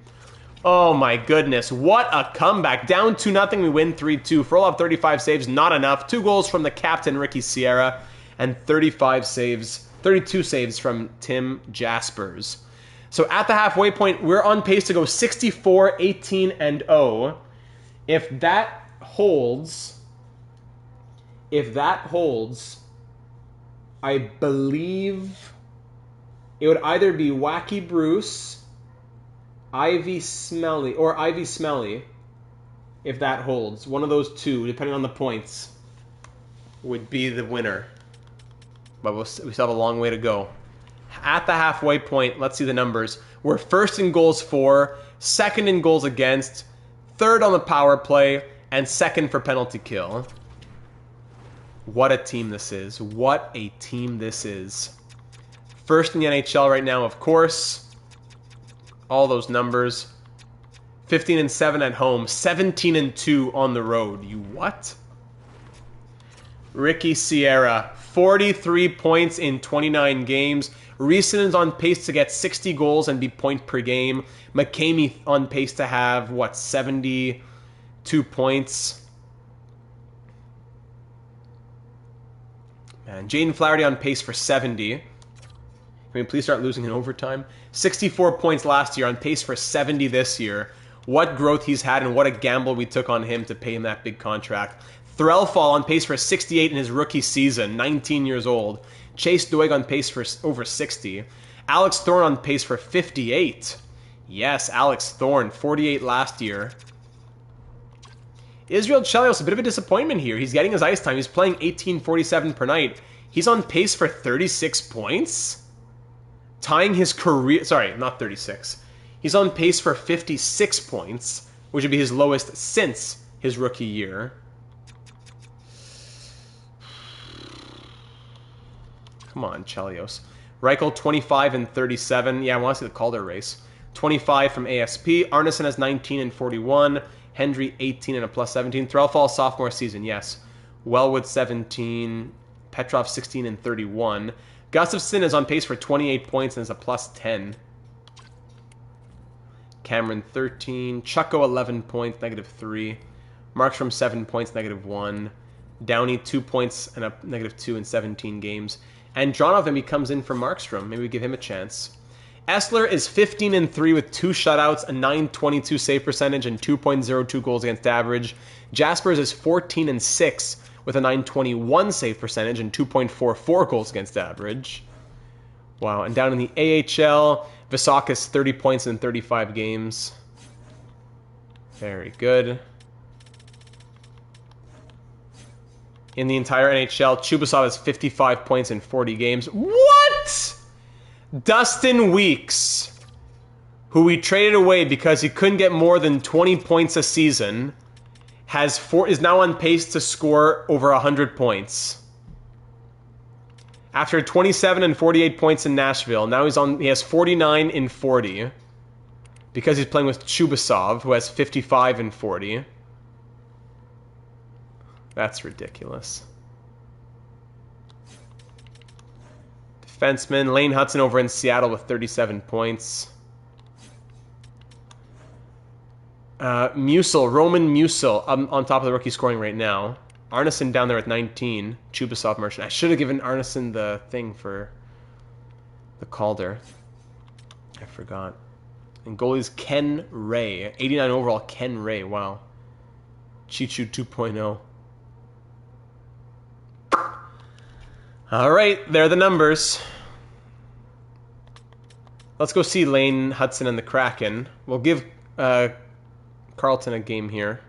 Oh my goodness, what a comeback. Down 2-0, we win 3-2. Frolov 35 saves, not enough. 2 goals from the captain, Ricky Sierra, and 32 saves from Tim Jaspers. So at the halfway point, we're on pace to go 64, 18-0. If that holds, I believe it would either be Wacky Bruce, Ivy Smelly, if that holds. One of those two, depending on the points, would be the winner. But we still have a long way to go. At the halfway point, let's see the numbers. We're first in goals for, second in goals against, third on the power play, and second for penalty kill. What a team this is. What a team this is. First in the NHL right now, of course. All those numbers. 15-7 at home. 17-2 on the road. You what? Ricky Sierra. 43 points in 29 games. Riisanen's on pace to get 60 goals and be point per game. McCamey on pace to have, 72 points. Man, Jaden Flaherty on pace for 70. Can we please start losing in overtime? 64 points last year, on pace for 70 this year. What growth he's had and what a gamble we took on him to pay him that big contract. Threlfall on pace for 68 in his rookie season, 19 years old. Chase Doig on pace for over 60. Alex Thorne on pace for 58. Yes, Alex Thorne, 48 last year. Israel Chelios, a bit of a disappointment here. He's getting his ice time. He's playing 18:47 per night. He's on pace for 36 points? Tying his career... Sorry, not 36. He's on pace for 56 points, which would be his lowest since his rookie year. Come on, Chelios. Reichel, 25-37. Yeah, I want to see the Calder race. 25 from ASP. Arneson has 19-41. Hendry, 18 and a plus 17. Threlfall, sophomore season, yes. Wellwood, 17. Petrov, 16-31. Gustafsson is on pace for 28 points and is a plus 10. Cameron, 13. Chucko, 11 points, negative 3. Markstrom, 7 points, negative 1. Downey, 2 points and a negative 2 in 17 games. And Dronov, he comes in for Markstrom. Maybe we give him a chance. Essler is 15-3 with 2 shutouts, a 9.22 save percentage, and 2.02 goals against average. Jaspers is 14-6 with a 9.21 save percentage and 2.44 goals against average. Wow, and down in the AHL, Visakis 30 points in 35 games. Very good. In the entire NHL, Chubasov has 55 points in 40 games. What? Dustin Weeks, who we traded away because he couldn't get more than 20 points a season, is now on pace to score over 100 points. After 27 and 48 points in Nashville, now he has 49 in 40 because he's playing with Chubasov, who has 55 and 40. That's ridiculous. Defenseman, Lane Hudson over in Seattle with 37 points. Roman Musil, on top of the rookie scoring right now. Arneson down there at 19. Chubasov, Merchant. I should have given Arneson the thing for the Calder. I forgot. And goalies Ken Ray. 89 overall, Ken Ray. Wow. Chichu 2.0. All right, there are the numbers. Let's go see Lane Hudson and the Kraken. We'll give Carlton a game here.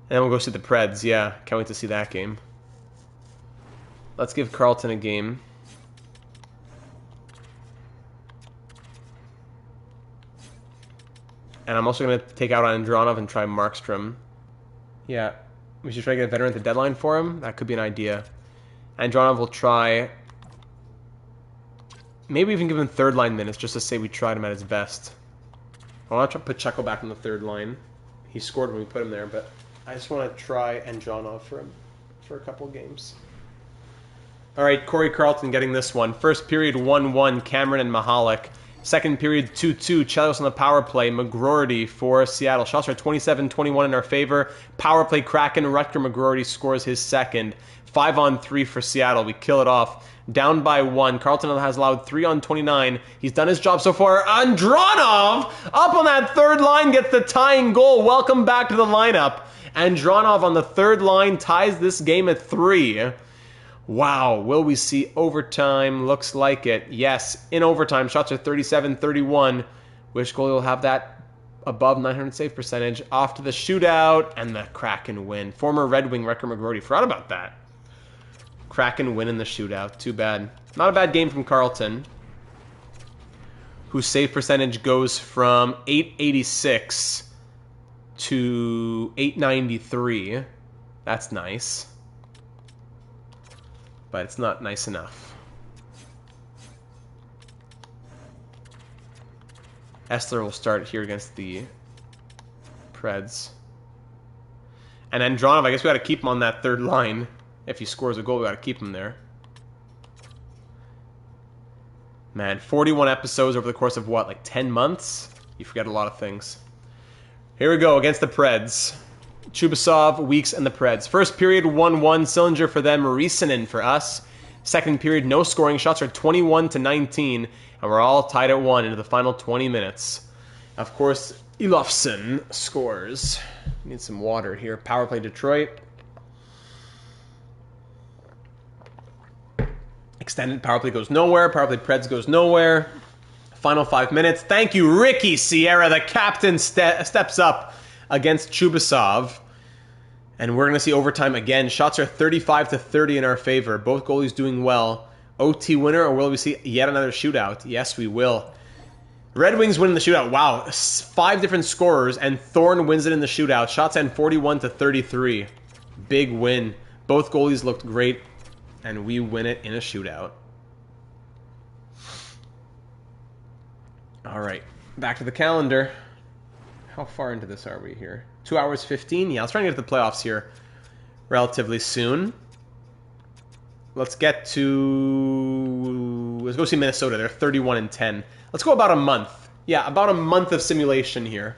And then we'll go see the Preds. Yeah, can't wait to see that game. Let's give Carlton a game. And I'm also going to take out Andronov and try Markstrom. Yeah, we should try to get a veteran at the deadline for him. That could be an idea. Andronov will try... Maybe even give him third line minutes just to say we tried him at his best. I want to put Chucko back on the third line. He scored when we put him there, but I just want to try Andronov for him for a couple games. All right, Corey Carlton getting this one. First period 1-1, Cameron and Mahalik. Second period 2-2, Chelios on the power play, McGroarty for Seattle. Shots are 27-21 in our favor. Power play Kraken, Rutger McGroarty scores his second. 5-on-3 for Seattle. We kill it off. Down by 1. Carlton has allowed 3-on-29. He's done his job so far. Andronov up on that third line gets the tying goal. Welcome back to the lineup. Andronov on the third line ties this game at 3. Wow, will we see overtime? Looks like it. Yes, in overtime. Shots are 37-31. Which goalie will have that above 900 save percentage? Off to the shootout, and the Kraken win. Former Red Wing Rutger McGroarty. Forgot about that. Kraken win in the shootout. Too bad. Not a bad game from Carlton, whose save percentage goes from 886 to 893. That's nice. But it's not nice enough. Essler will start here against the Preds. And Andronov, I guess we got to keep him on that third line. If he scores a goal, we got to keep him there. Man, 41 episodes over the course of what, like 10 months? You forget a lot of things. Here we go against the Preds. Chubasov, Weeks, and the Preds. First period, 1-1. Sillinger for them, Risanen for us. Second period, no scoring. Shots are 21-19, and we're all tied at 1 into the final 20 minutes. Of course, Ilofsson scores. Need some water here. Power play Detroit. Extended power play goes nowhere. Power play Preds goes nowhere. Final 5 minutes. Thank you, Ricky Sierra. The captain steps up against Chubasov. And we're going to see overtime again. Shots are 35-30 in our favor. Both goalies doing well. OT winner, or will we see yet another shootout? Yes, we will. Red Wings win in the shootout. Wow, 5 different scorers, and Thorne wins it in the shootout. Shots end 41-33. Big win. Both goalies looked great, and we win it in a shootout. All right, back to the calendar. How far into this are we here? 2 hours 15? Yeah, let's try and get to the playoffs here relatively soon. Let's get to... Let's go see Minnesota. They're 31-10. Let's go about a month. Yeah, about a month of simulation here.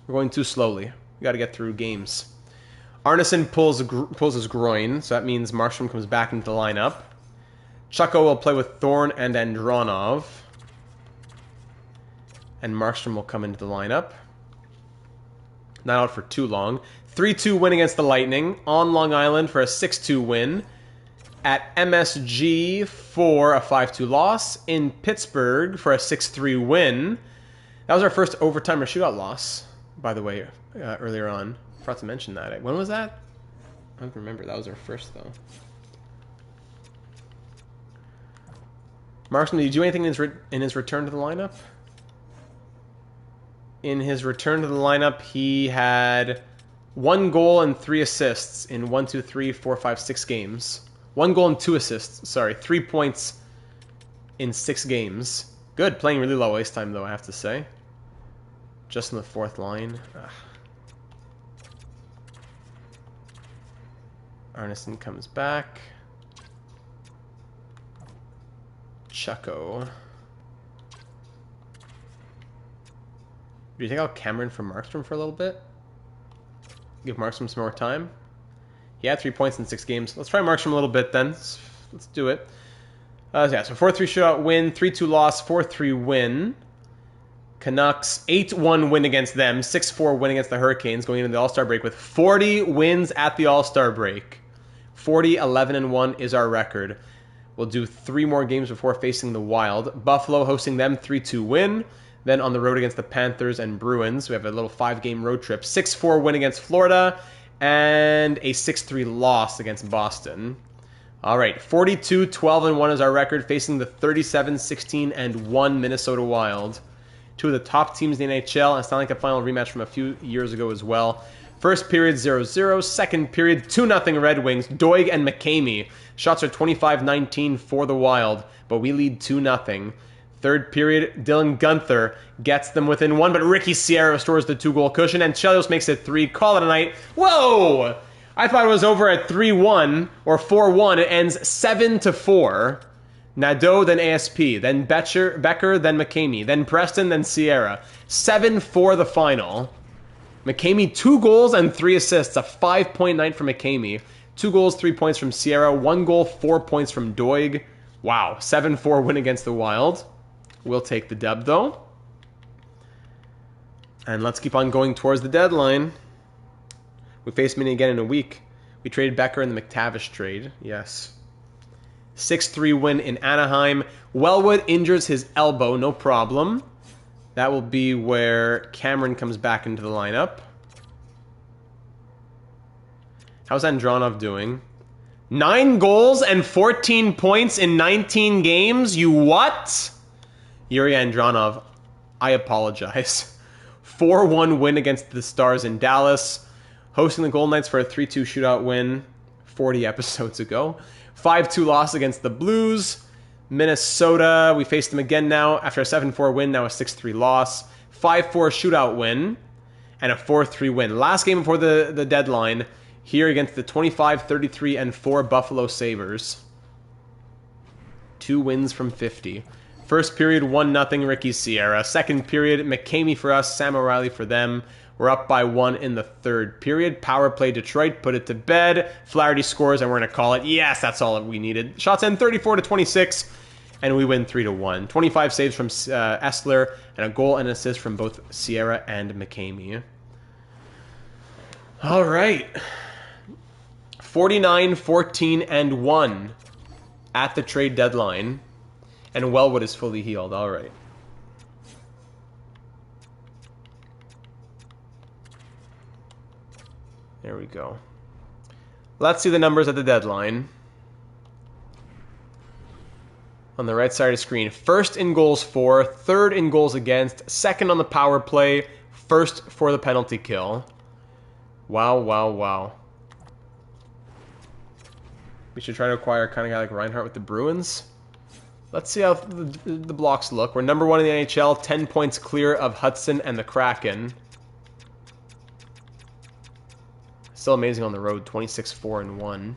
We're going too slowly. We got to get through games. Arneson pulls his groin, so that means Markstrom comes back into the lineup. Chucko will play with Thorne and Andronov. And Markstrom will come into the lineup. Not out for too long. 3-2 win against the Lightning. On Long Island for a 6-2 win. At MSG for a 5-2 loss. In Pittsburgh for a 6-3 win. That was our first overtime or shootout loss, by the way, earlier on. Forgot to mention that. When was that? I don't remember. That was our first, though. Markstrom, did he do anything in his return to the lineup? In his return to the lineup, he had 1 goal and 3 assists in 1, 2, 3, 4, 5, 6 games. 1 goal and 2 assists. Sorry, 3 points in 6 games. Good, playing really low ice time, though, I have to say. Just in the 4th line. Ugh. Arneson comes back. Chucko. Do you take out Cameron from Markstrom for a little bit? Give Markstrom some more time? He had 3 points in 6 games. Let's try Markstrom a little bit then. Let's do it. Yeah, so 4-3 shootout win, 3-2 loss, 4-3 win. Canucks, 8-1 win against them, 6-4 win against the Hurricanes going into the All-Star break with 40 wins at the All-Star break. 40-11-1 is our record. We'll do 3 more games before facing the Wild. Buffalo hosting them, 3-2 win. Then on the road against the Panthers and Bruins, we have a little 5-game road trip. 6-4 win against Florida, and a 6-3 loss against Boston. All right, 42-12-1 is our record, facing the 37-16-1 Minnesota Wild. 2 of the top teams in the NHL, and it's not like a final rematch from a few years ago as well. First period 0-0, second period 2-0 Red Wings, Doig and McCamey. Shots are 25-19 for the Wild, but we lead 2-0. Third period, Dylan Guenther gets them within 1, but Ricky Sierra restores the 2-goal cushion, and Chelios makes it 3. Call it a night. Whoa! I thought it was over at 3-1 or 4-1. It ends 7-4. Nadeau, then ASP, then Becker, then McCamey, then Preston, then Sierra. 7-4 the final. McCamey, 2 goals and 3 assists. A 5-point night for McCamey. 2 goals, 3 points from Sierra. 1 goal, 4 points from Doig. Wow, 7-4 win against the Wild. We'll take the dub, though. And let's keep on going towards the deadline. We face Mini again in a week. We traded Becker in the McTavish trade. Yes. 6-3 win in Anaheim. Wellwood injures his elbow. No problem. That will be where Cameron comes back into the lineup. How's Andronov doing? 9 goals and 14 points in 19 games? You what? Yuri Andronov, I apologize. 4-1 win against the Stars in Dallas. Hosting the Golden Knights for a 3-2 shootout win 40 episodes ago. 5-2 loss against the Blues. Minnesota, we face them again now after a 7-4 win, now a 6-3 loss. 5-4 shootout win and a 4-3 win. Last game before the deadline here against the 25-33-4 Buffalo Sabres. 2 wins from 50. First period, 1-0 Ricky Sierra. Second period, McCamey for us, Sam O'Reilly for them. We're up by 1 in the third period. Power play Detroit, put it to bed. Flaherty scores, and we're going to call it. Yes, that's all we needed. Shots end 34-26, and we win 3-1. 25 saves from Essler, and a goal and assist from both Sierra and McCamey. All right. 49-14-1 at the trade deadline. And Wellwood is fully healed. All right. There we go. Let's see the numbers at the deadline. On the right side of the screen. First in goals for, third in goals against, second on the power play, first for the penalty kill. Wow, wow, wow. We should try to acquire kind of guy like Reinhardt with the Bruins. Let's see how the blocks look. We're number 1 in the NHL, 10 points clear of Hudson and the Kraken. Still amazing on the road, 26-4-1.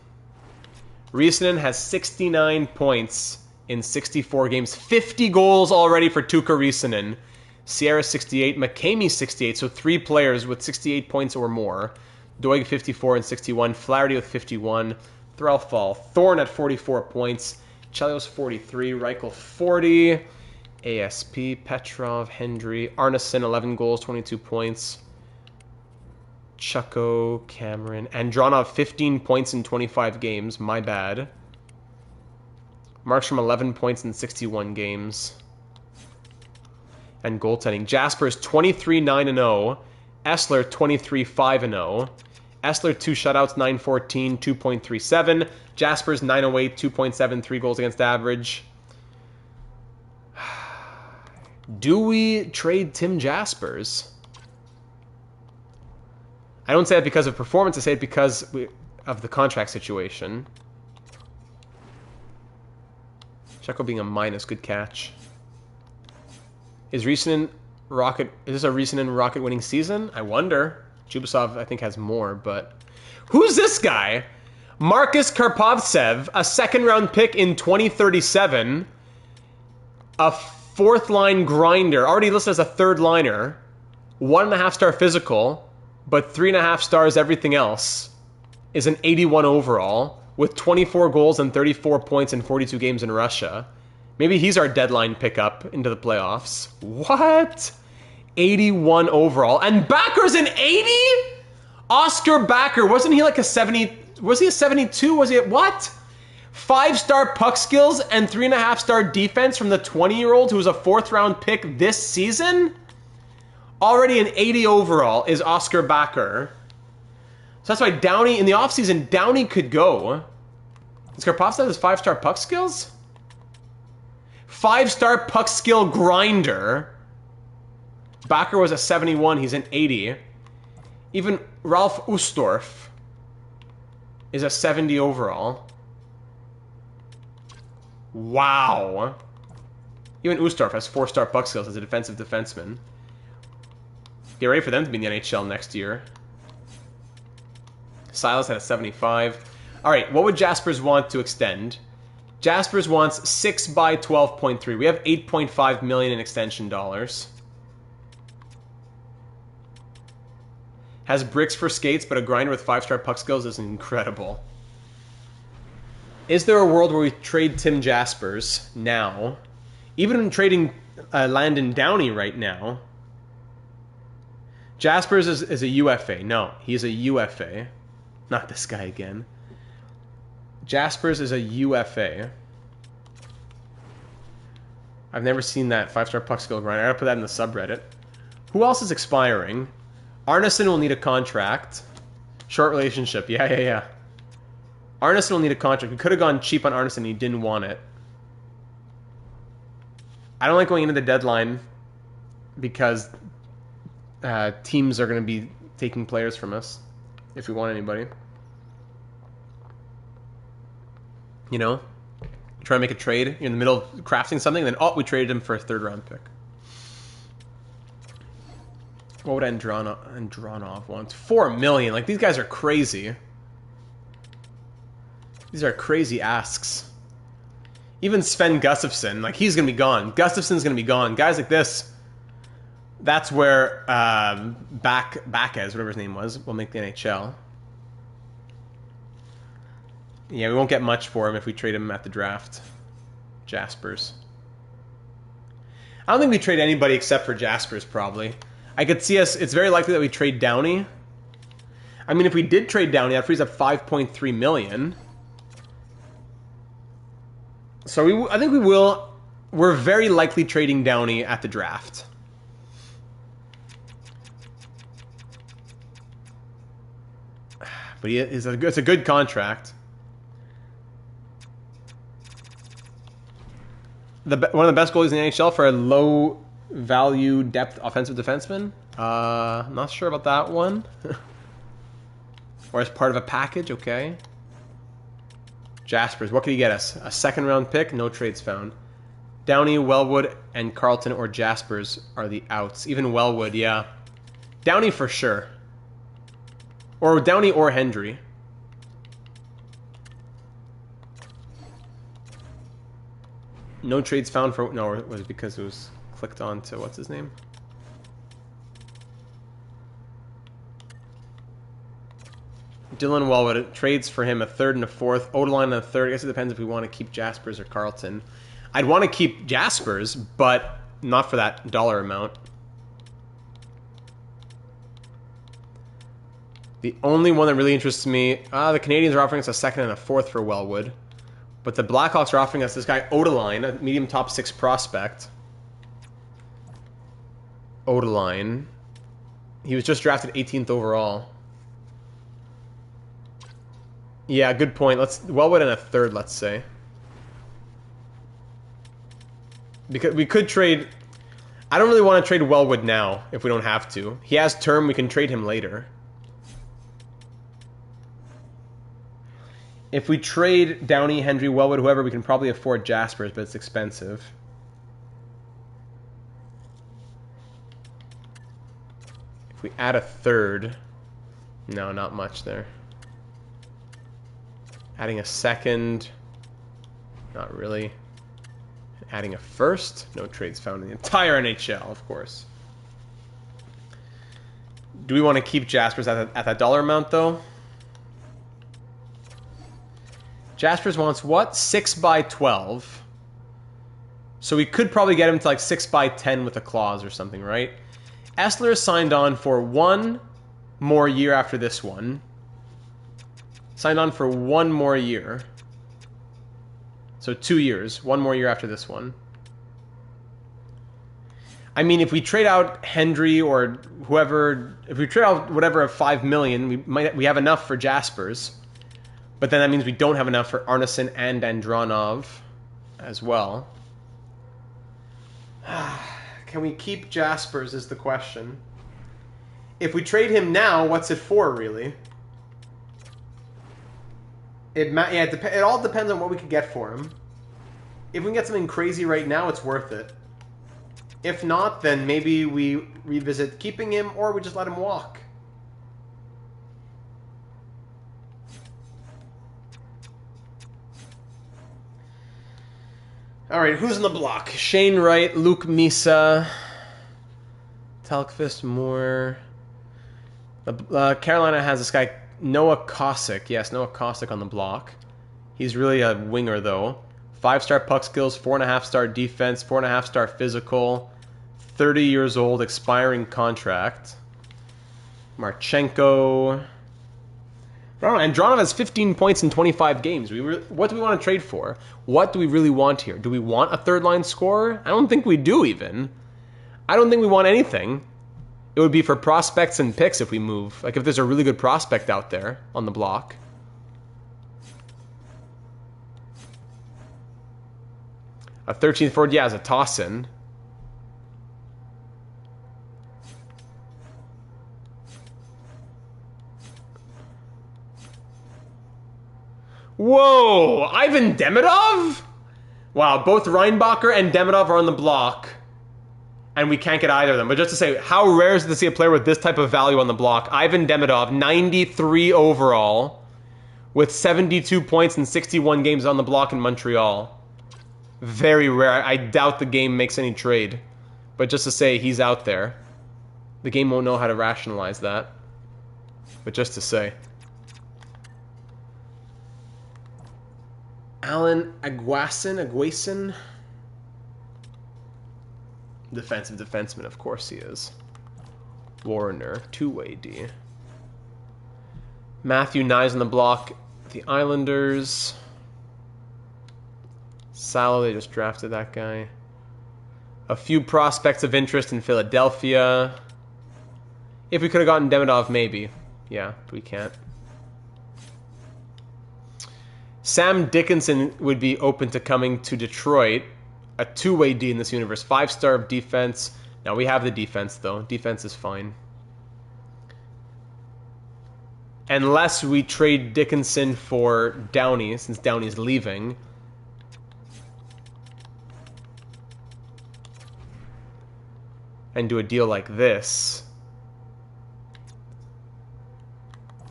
Riisanen has 69 points in 64 games. 50 goals already for Tuukka Riisanen. Sierra 68, McCamey 68, so 3 players with 68 points or more. Doig 54 and 61, Flaherty with 51, Threlfall, Thorne at 44 points, Chelios 43, Reichel 40, ASP, Petrov, Hendry, Arneson 11 goals, 22 points, Chucko, Cameron, Andronov 15 points in 25 games, my bad. Markstrom 11 points in 61 games. And goaltending, Jasper's 23-9-0, Essler 23-5-0. Essler 2 shutouts, 9-14, 2.37. Jasper's 908, 2.73 goals against average. Do we trade Tim Jaspers? I don't say it because of performance, I say it because of the contract situation. Checo being a minus, good catch. Is Riisanen Rocket? Is this a Riisanen Rocket winning season? I wonder. Chubasov, I think, has more, but who's this guy? Marcus Karpovtsev, a second-round pick in 2037, a fourth-line grinder, already listed as a third-liner. 1.5-star physical, but 3.5 stars everything else, is an 81 overall with 24 goals and 34 points in 42 games in Russia. Maybe he's our deadline pickup into the playoffs. What? 81 overall. And Backer's an 80? Oscar Backer, wasn't he like a 70? Was he a 72? Was he at what? 5-star puck skills and 3.5-star defense from the 20-year-old who was a 4th-round pick this season? Already an 80 overall is Oscar Backer. So that's why Downey, in the offseason, Downey could go. Does Karpovtsov have 5-star puck skills? 5-star puck skill grinder. Backer was a 71, he's an 80. Even Ralph Ustorf is a 70 overall. Wow. Even Ustorf has 4-star puck skills as a defensive defenseman. Get ready for them to be in the NHL next year. Silas had a 75. All right, what would Jaspers want to extend? Jaspers wants 6 by 12.3. We have 8.5 million in extension dollars. Has bricks for skates, but a grinder with 5-star puck skills is incredible. Is there a world where we trade Tim Jaspers now? Even in trading Landon Downey right now. Jaspers is a UFA. No, he's a UFA. Not this guy again. Jaspers is a UFA. I've never seen that 5-star puck skill grinder. I gotta put that in the subreddit. Who else is expiring? Arneson will need a contract. Short relationship. Yeah. Arneson will need a contract. We could have gone cheap on Arneson and he didn't want it. I don't like going into the deadline because teams are going to be taking players from us if we want anybody. You know? You try to make a trade. You're in the middle of crafting something, and then, oh, we traded him for a 3rd-round pick. What would Andronov want? 4 million. Like, these guys are crazy. These are crazy asks. Even Sven Gustafsson, like, he's going to be gone. Gustafsson's going to be gone. Guys like this, that's where Backes, whatever his name was, will make the NHL. Yeah, we won't get much for him if we trade him at the draft. Jaspers. I don't think we trade anybody except for Jaspers, probably. I could see us... It's very likely that we trade Downey. I mean, if we did trade Downey, that frees up 5.3 million. So I think we will... We're very likely trading Downey at the draft. But it's a good contract. One of the best goalies in the NHL for a low-value depth offensive defenseman? Not sure about that one. Or as part of a package, okay. Jaspers, what could he get us? A 2nd-round pick? No trades found. Downey, Wellwood, and Carlton or Jaspers are the outs. Even Wellwood, yeah. Downey for sure. Or Downey or Hendry. No trades found for... No, it was because it was clicked on to... What's his name? Dylan Wellwood. Trades for him a 3rd and a 4th. Odeline and a 3rd. I guess it depends if we want to keep Jaspers or Carlton. I'd want to keep Jaspers, but not for that dollar amount. The only one that really interests me... the Canadians are offering us a 2nd and a 4th for Wellwood. But the Blackhawks are offering us this guy, Odeline, a medium top 6 prospect. Odeline. He was just drafted 18th overall. Yeah, good point. Wellwood and a 3rd, let's say. Because we could trade... I don't really want to trade Wellwood now, if we don't have to. He has term, we can trade him later. If we trade Downey, Hendry, Wellwood, whoever, we can probably afford Jaspers, but it's expensive. If we add a 3rd... No, not much there. Adding a 2nd... Not really. Adding a 1st? No trades found in the entire NHL, of course. Do we want to keep Jaspers at that dollar amount, though? Jaspers wants what? 6x12. So we could probably get him to like 6x10 with a clause or something, right? Essler is signed on for 1 more year after this one. Signed on for 1 more year. So 2 years. 1 more year after this one. I mean, if we trade out Hendry or whoever, if we trade out whatever of 5 million, we have enough for Jaspers. But then that means we don't have enough for Arneson and Andronov as well. Can we keep Jaspers is the question. If we trade him now, what's it for, really? It all depends on what we could get for him. If we can get something crazy right now, it's worth it. If not, then maybe we revisit keeping him, or we just let him walk. All right, who's in the block? Shane Wright, Luke Misa, Telkvist Moore. Carolina has this guy, Noah Kosick. Yes, Noah Kosick on the block. He's really a winger, though. 5-star puck skills, 4.5-star defense, 4.5-star physical, 30 years old, expiring contract. Marchenko. Andronov has 15 points in 25 games. What do we want to trade for? What do we really want here? Do we want a third-line scorer? I don't think we do, even. I don't think we want anything. It would be for prospects and picks if we move. Like, if there's a really good prospect out there on the block. A 13th forward, yeah, as a toss-in. Whoa! Ivan Demidov? Wow, both Reinbacher and Demidov are on the block. And we can't get either of them. But just to say, how rare is it to see a player with this type of value on the block? Ivan Demidov, 93 overall, with 72 points in 61 games on the block in Montreal. Very rare. I doubt the game makes any trade. But just to say, he's out there. The game won't know how to rationalize that. But just to say. Alan Aguasin? Defensive defenseman, of course he is. Warner, two-way D. Matthew Nyes on the block. The Islanders. Salo, they just drafted that guy. A few prospects of interest in Philadelphia. If we could have gotten Demidov, maybe. Yeah, but we can't. Sam Dickinson would be open to coming to Detroit. A two-way D in this universe. 5-star of defense. Now we have the defense, though. Defense is fine. Unless we trade Dickinson for Downey, since Downey's leaving. And do a deal like this.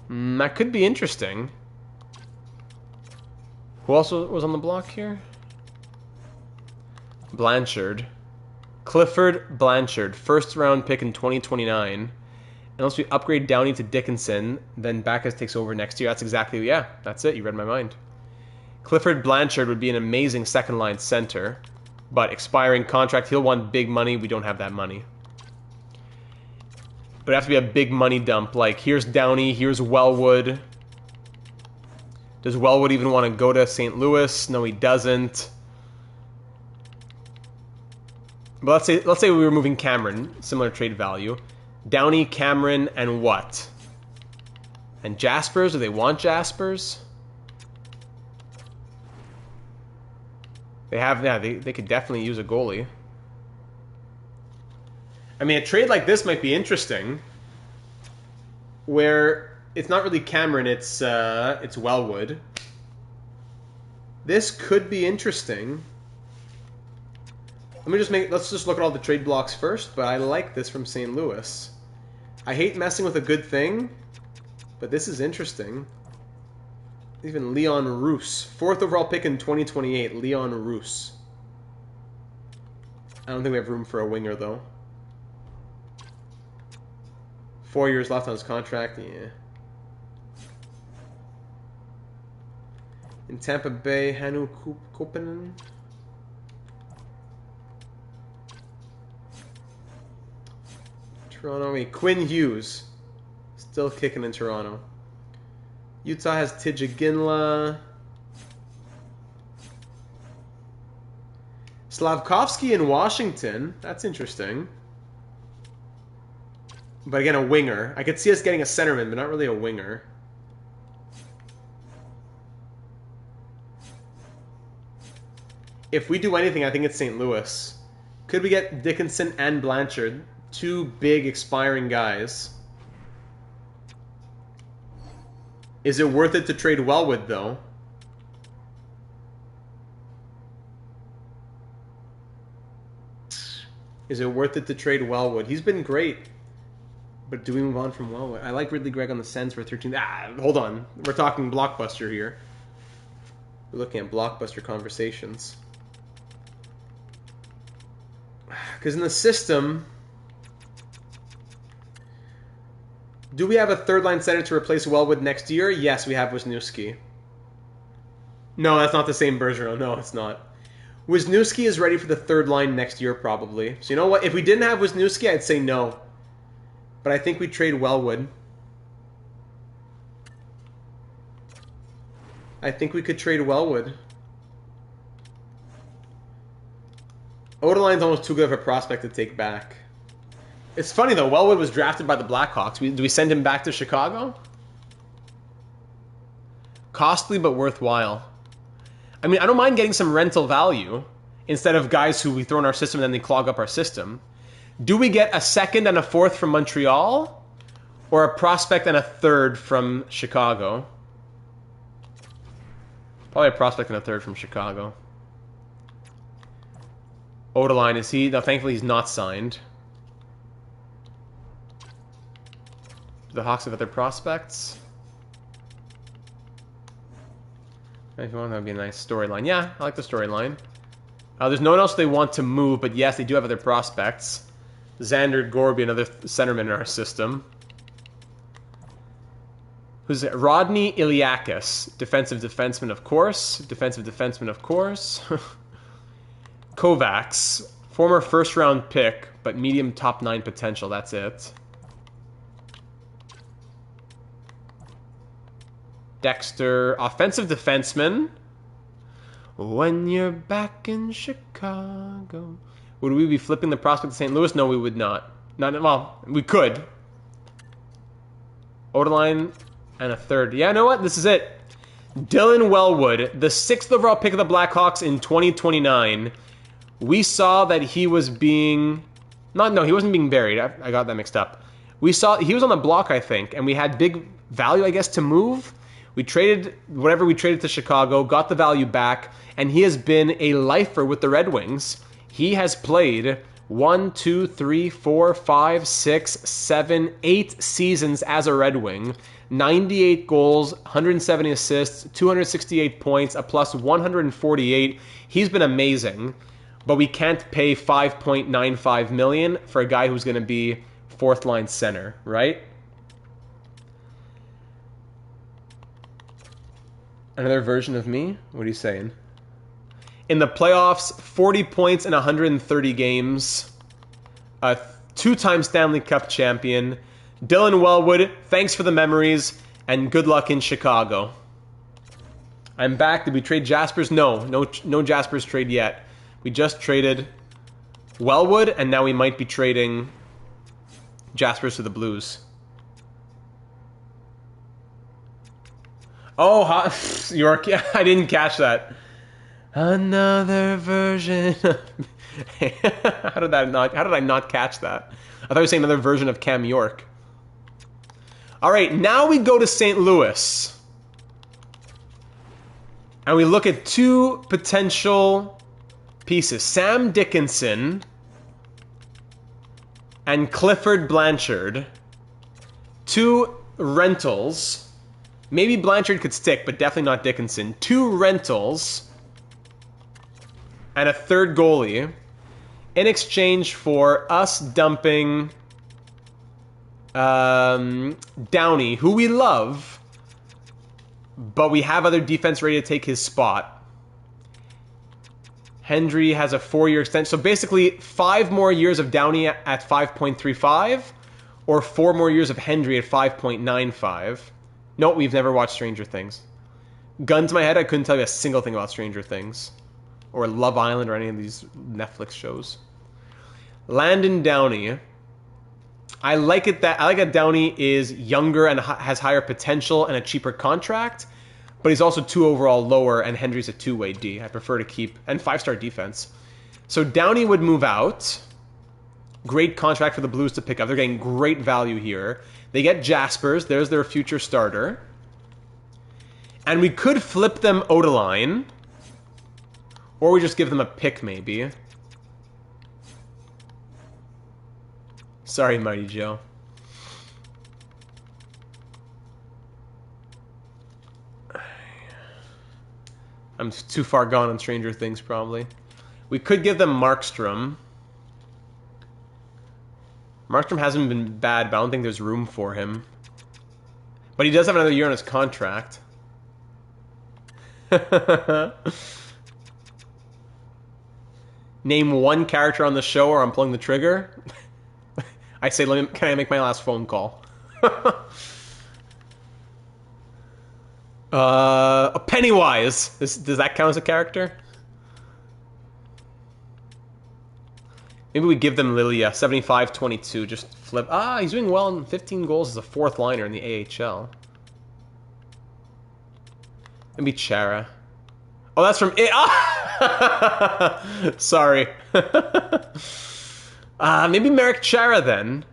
That could be interesting. Who else was on the block here? Blanchard. Clifford Blanchard. First round pick in 2029. Unless we upgrade Downey to Dickinson, then Backus takes over next year. That's exactly, yeah, that's it. You read my mind. Clifford Blanchard would be an amazing second line center. But expiring contract, he'll want big money. We don't have that money. But it has to be a big money dump. Like, here's Downey, here's Wellwood. Does Wellwood even want to go to St. Louis? No, he doesn't. But let's say we were moving Cameron, similar trade value. Downey, Cameron, and what? And Jaspers? Do they want Jaspers? They have, yeah, they could definitely use a goalie. I mean, a trade like this might be interesting, where it's not really Cameron, it's Wellwood. This could be interesting. Let's just look at all the trade blocks first, but I like this from St. Louis. I hate messing with a good thing, but this is interesting. Even Leon Roos. 4th overall pick in 2028, Leon Roos. I don't think we have room for a winger, though. 4 years left on his contract. Yeah. In Tampa Bay, Hanu Kopanen. Toronto, Quinn Hughes. Still kicking in Toronto. Utah has Tijaginla. Slavkovsky in Washington. That's interesting. But again, a winger. I could see us getting a centerman, but not really a winger. If we do anything, I think it's St. Louis. Could we get Dickinson and Blanchard? Two big expiring guys. Is it worth it to trade Wellwood, though? Is it worth it to trade Wellwood? He's been great. But do we move on from Wellwood? I like Ridley Gregg on the Sens for 13. Hold on. We're talking blockbuster here. We're looking at blockbuster conversations. Because in the system... Do we have a third-line center to replace Wellwood next year? Yes, we have Wisniewski. No, that's not the same Bergeron. No, it's not. Wisniewski is ready for the third line next year, probably. So you know what? If we didn't have Wisniewski, I'd say no. But I think we trade Wellwood. I think we could trade Wellwood. Odeline's almost too good of a prospect to take back. It's funny, though. Wellwood was drafted by the Blackhawks. Do we send him back to Chicago? Costly, but worthwhile. I mean, I don't mind getting some rental value instead of guys who we throw in our system and then they clog up our system. Do we get a second and a fourth from Montreal? Or a prospect and a third from Chicago? Probably a prospect and a third from Chicago. Odeline, is he? No, thankfully he's not signed. The Hawks have other prospects. If you want, that would be a nice storyline. Yeah, I like the storyline. There's no one else they want to move, but yes, they do have other prospects. Xander Gorby, another centerman in our system. Who's it? Rodney Iliakis, defensive defenseman, of course. Defensive defenseman, of course. Kovacs, former first-round pick, but medium top 9 potential. That's it. Dexter, offensive defenseman. When you're back in Chicago. Would we be flipping the prospect to St. Louis? No, we would not. Well, we could. Odeline and a third. Yeah, you know what? This is it. Dylan Wellwood, the 6th overall pick of the Blackhawks in 2029. We saw that he was being... No, he wasn't being buried. I got that mixed up. We saw... He was on the block, I think, and we had big value, I guess, to move. We traded whatever we traded to Chicago, got the value back, and he has been a lifer with the Red Wings. He has played 1, 2, 3, 4, 5, 6, 7, 8 seasons as a Red Wing. 98 goals, 170 assists, 268 points, a plus 148. He's been amazing, but we can't pay $5.95 million for a guy who's going to be fourth-line center, right? Another version of me? What are you saying? In the playoffs, 40 points in 130 games. A 2-time Stanley Cup champion. Dylan Wellwood, thanks for the memories, and good luck in Chicago. I'm back. Did we trade Jaspers? No Jaspers trade yet. We just traded Wellwood, and now we might be trading Jaspers to the Blues. Oh, York! Yeah, I didn't catch that. Another version. How did I not catch that? I thought you were saying another version of Cam York. All right, now we go to St. Louis, and we look at 2 potential pieces: Sam Dickinson and Clifford Blanchard. 2 rentals. Maybe Blanchard could stick, but definitely not Dickinson. 2 rentals and a third goalie in exchange for us dumping Downey, who we love, but we have other defense ready to take his spot. Hendry has a 4-year extension. So basically, 5 more years of Downey at 5.35, or 4 more years of Hendry at 5.95. No, we've never watched Stranger Things. Gun to my head, I couldn't tell you a single thing about Stranger Things, or Love Island, or any of these Netflix shows. Landon Downey. I like that Downey is younger and has higher potential and a cheaper contract, but he's also 2 overall lower, and Hendry's a 2-way D. I prefer to keep, and 5-star defense. So Downey would move out. Great contract for the Blues to pick up. They're getting great value here. They get Jaspers. There's their future starter. And we could flip them Odeline, or we just give them a pick, maybe. Sorry, Mighty Joe. I'm too far gone on Stranger Things, probably. We could give them Markstrom. Markstrom hasn't been bad, but I don't think there's room for him. But he does have another year on his contract. Name one character on the show or I'm pulling the trigger. I say, can I make my last phone call? Pennywise. Does that count as a character? Maybe we give them Lilia, 75-22, just flip. Ah, he's doing well in 15 goals as a 4th liner in the AHL. Maybe Chara. Oh, that's from it. Ah! Sorry. Maybe Merrick Chara then.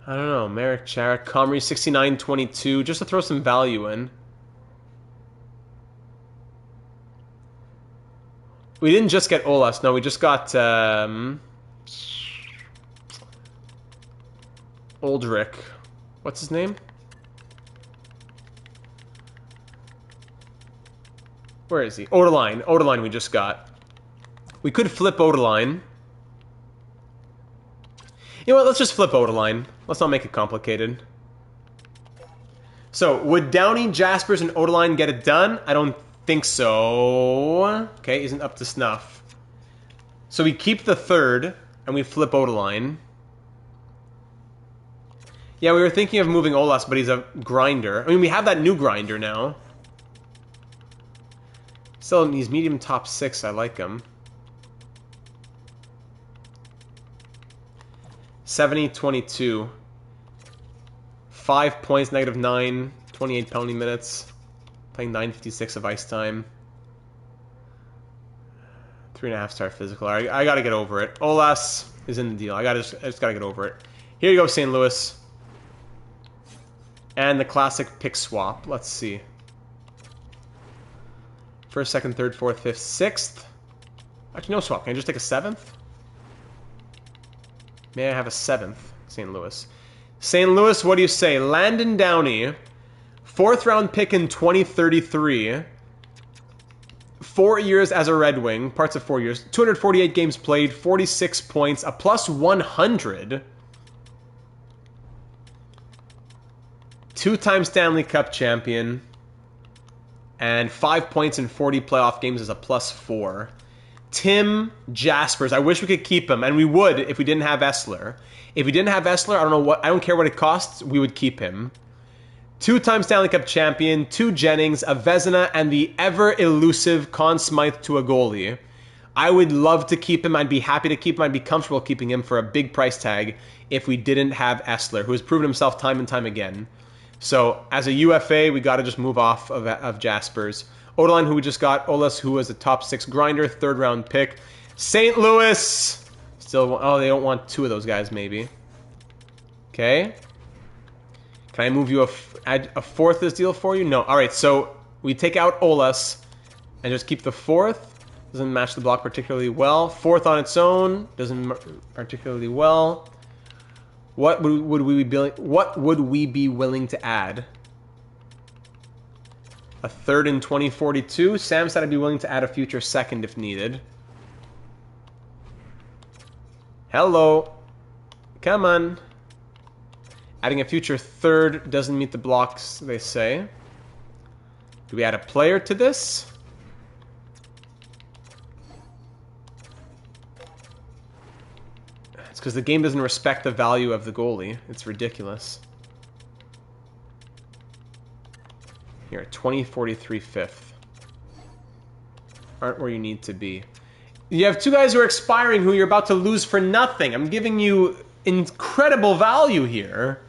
I don't know. Merrick Chara, Comrie, 69-22, just to throw some value in. We didn't just get Olas. No, we just got Oldrick. What's his name? Where is he? Odeline. Odeline we just got. We could flip Odeline. You know what? Let's just flip Odeline. Let's not make it complicated. So, would Downey, Jaspers, and Odeline get it done? I don't think so. Okay, isn't up to snuff. So we keep the 3rd, and we flip Odeline. Yeah, we were thinking of moving Olas, but he's a grinder. I mean, we have that new grinder now. Still, he's medium top 6. I like him. 70-22. 5 points, -9, 28 penalty minutes. Playing 9:56 of ice time. 3.5-star physical. I gotta get over it. Olas is in the deal. I just gotta get over it. Here you go, St. Louis. And the classic pick swap. Let's see. 1st, 2nd, 3rd, 4th, 5th, 6th. Actually, no swap. Can I just take a 7th? May I have a 7th, St. Louis? St. Louis, what do you say? Landon Downey, 4th round pick in 2033. 4 years as a Red Wing, parts of 4 years. 248 games played, 46 points, a +100. 2-time Stanley Cup champion. And 5 points in 40 playoff games as a +4. Tim Jaspers. I wish we could keep him, and we would if we didn't have Essler. If we didn't have Essler, I don't care what it costs, we would keep him. 2-time Stanley Cup champion, 2 Jennings, a Vezina, and the ever-elusive Conn Smythe to a goalie. I would love to keep him. I'd be happy to keep him. I'd be comfortable keeping him for a big price tag if we didn't have Essler, who has proven himself time and time again. So, as a UFA, we got to just move off of Jaspers. Odeline, who we just got. Olas, who was a top 6 grinder, 3rd round pick. St. Louis! Still, oh, they don't want 2 of those guys, maybe. Okay. Can I move you add a 4th this deal for you? No. All right, so we take out Olas and just keep the 4th. Doesn't match the block particularly well. 4th on its own. Doesn't particularly well. What would we be willing to add? A third in 2042. Sam said I'd be willing to add a future second if needed. Hello. Come on. Adding a future third doesn't meet the blocks, they say. Do we add a player to this? It's because the game doesn't respect the value of the goalie. It's ridiculous. Here, 2043 fifth. Aren't where you need to be. You have two guys who are expiring who you're about to lose for nothing. I'm giving you incredible value here.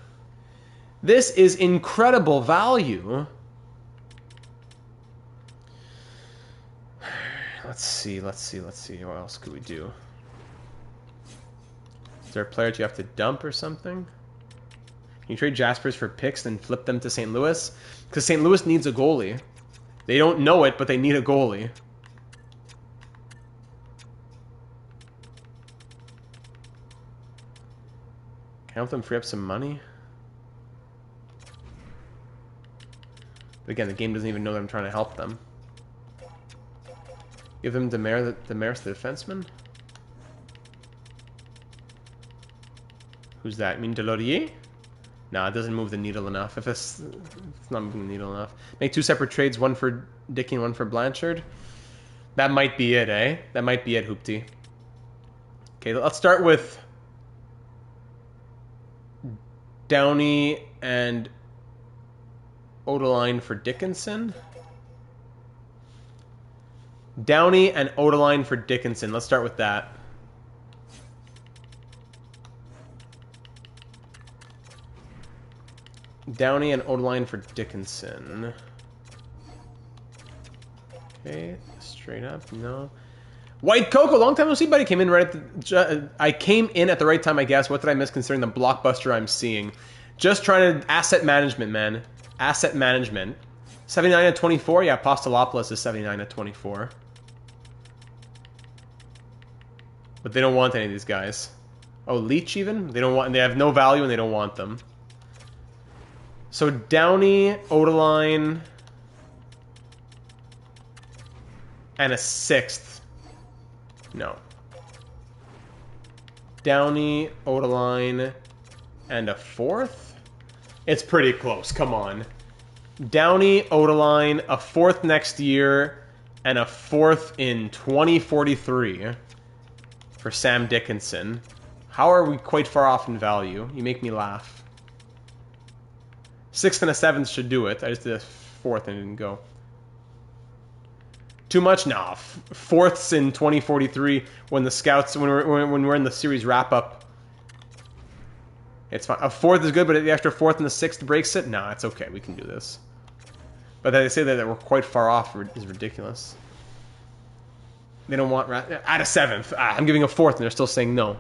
This is incredible value. Let's see. What else could we do? Is there a player that you have to dump or something? Can you trade Jaspers for picks and flip them to St. Louis? Because St. Louis needs a goalie. They don't know it, but they need a goalie. Can I help them free up some money? But again, the game doesn't even know that I'm trying to help them. Give them Demers the defenseman? Who's that? You mean Delorier? Nah, it doesn't move the needle enough. If it's not moving the needle enough. Make two separate trades, one for Dickey and one for Blanchard. That might be it, eh? That might be it, Hoopty. Okay, let's start with Downey and Odeline for Dickinson. Downey and Odeline for Dickinson. Let's start with that. Downey and Odeline for Dickinson. Okay, straight up, no. White Cocoa, long time no see, buddy. Came in right at the, I came in at the right time, I guess. What did I miss considering the blockbuster I'm seeing? Just trying to asset management, man. Asset management. 79 at 24. Yeah, Apostolopoulos is 79 at 24. But they don't want any of these guys. Oh, Leach even? They don't want. They have no value and they don't want them. So Downey, Odeline, and a sixth. No. Downey, Odeline, and a fourth? It's pretty close, come on. Downey, Odeline, a fourth next year, and a fourth in 2043 for Sam Dickinson. How are we quite far off in value? You make me laugh. Sixth and a seventh should do it. I just did a fourth and it didn't go. Too much? Nah. Fourths in 2043 when the scouts, when we're in the series wrap up. It's fine. A fourth is good, but the extra fourth and the sixth breaks it? Nah, it's okay. We can do this. But they say that we're quite far off is ridiculous. They don't want... Add a seventh. I'm giving a fourth and they're still saying no.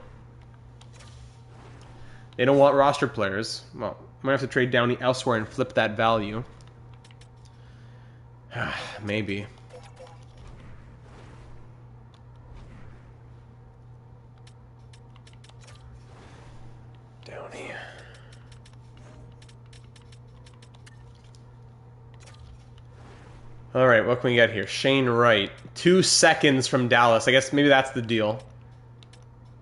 They don't want roster players. Well, I'm going to have to trade Downey elsewhere and flip that value. Maybe. Downey. All right, what can we get here? Shane Wright. 2 seconds from Dallas. I guess maybe that's the deal.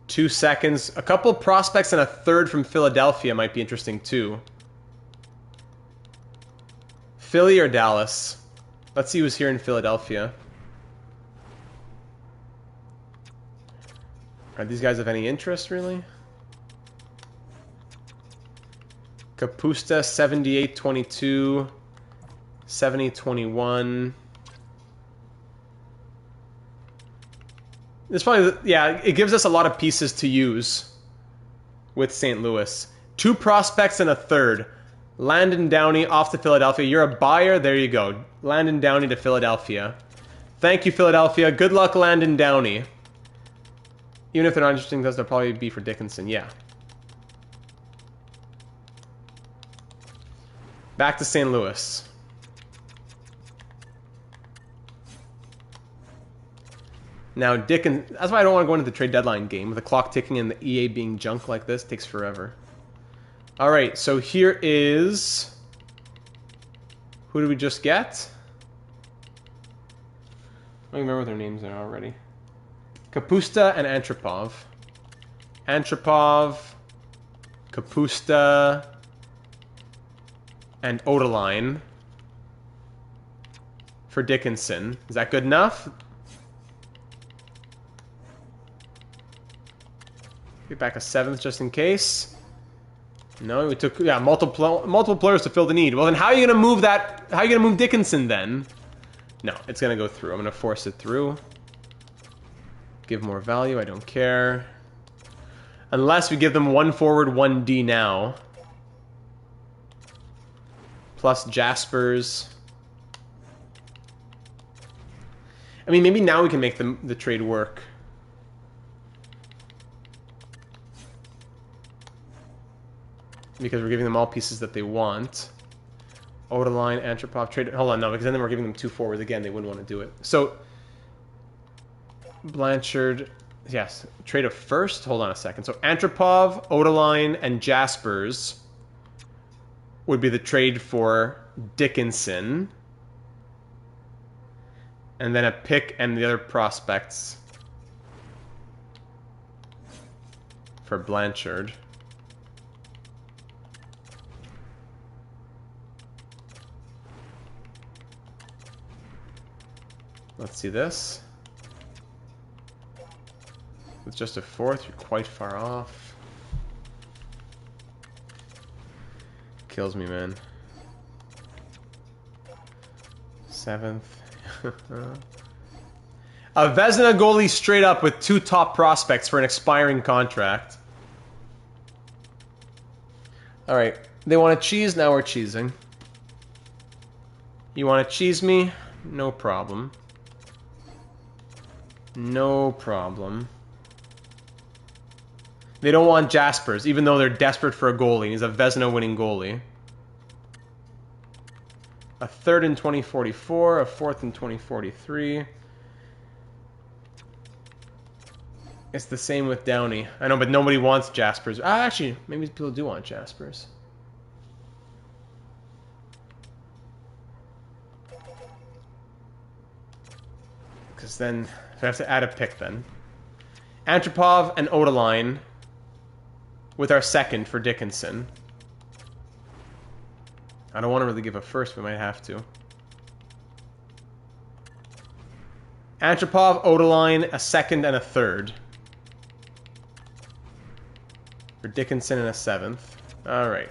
2 seconds. A couple prospects and a third from Philadelphia might be interesting too. Philly or Dallas? Let's see who's here in Philadelphia. Are these guys of any interest, really? Kapusta, 78-22, 70-21. It's probably, yeah, it gives us a lot of pieces to use with St. Louis. 2 prospects and a third. Landon Downey off to Philadelphia. You're a buyer. There you go. Landon Downey to Philadelphia. Thank you, Philadelphia. Good luck, Landon Downey. Even if they're not interesting, they'll probably be for Dickinson. Yeah. Back to St. Louis. Now, Dickens... That's why I don't want to go into the trade deadline game. With the clock ticking and the EA being junk like this, it takes forever. Alright, so here is... Who did we just get? don't even remember what their names are already. Kapusta and Antropov. Antropov, Kapusta, and Odeline for Dickinson. Is that good enough? Get back a 7th just in case. No, we took multiple players to fill the need. Well, then how are you gonna move that? How are you gonna move Dickinson then? No, it's gonna go through. I'm gonna force it through. Give more value. I don't care. Unless we give them 1 forward, 1 D now. Plus Jaspers. I mean, maybe now we can make the trade work. Because we're giving them all pieces that they want. Odeline, Antropov, trade... Hold on, no, because then we're giving them 2 forwards again. They wouldn't want to do it. So, Blanchard... Yes, trade a first. Hold on a second. So, Antropov, Odeline, and Jaspers would be the trade for Dickinson. And then a pick and the other prospects for Blanchard. Let's see this. With just a 4th, you're quite far off. Kills me, man. 7th. A Vezina goalie straight up with 2 top prospects for an expiring contract. Alright, they want to cheese, now we're cheesing. You want to cheese me? No problem. No problem. They don't want Jaspers, even though they're desperate for a goalie. He's a Vezina winning goalie. A 3rd in 2044, a 4th in 2043. It's the same with Downey. I know, but nobody wants Jaspers. Actually, maybe people do want Jaspers. Because then, I have to add a pick then. Antropov and Odeline with our 2nd for Dickinson. I don't want to really give a first, but we might have to. Antropov, Odeline, a 2nd and a 3rd. For Dickinson and a 7th. Alright.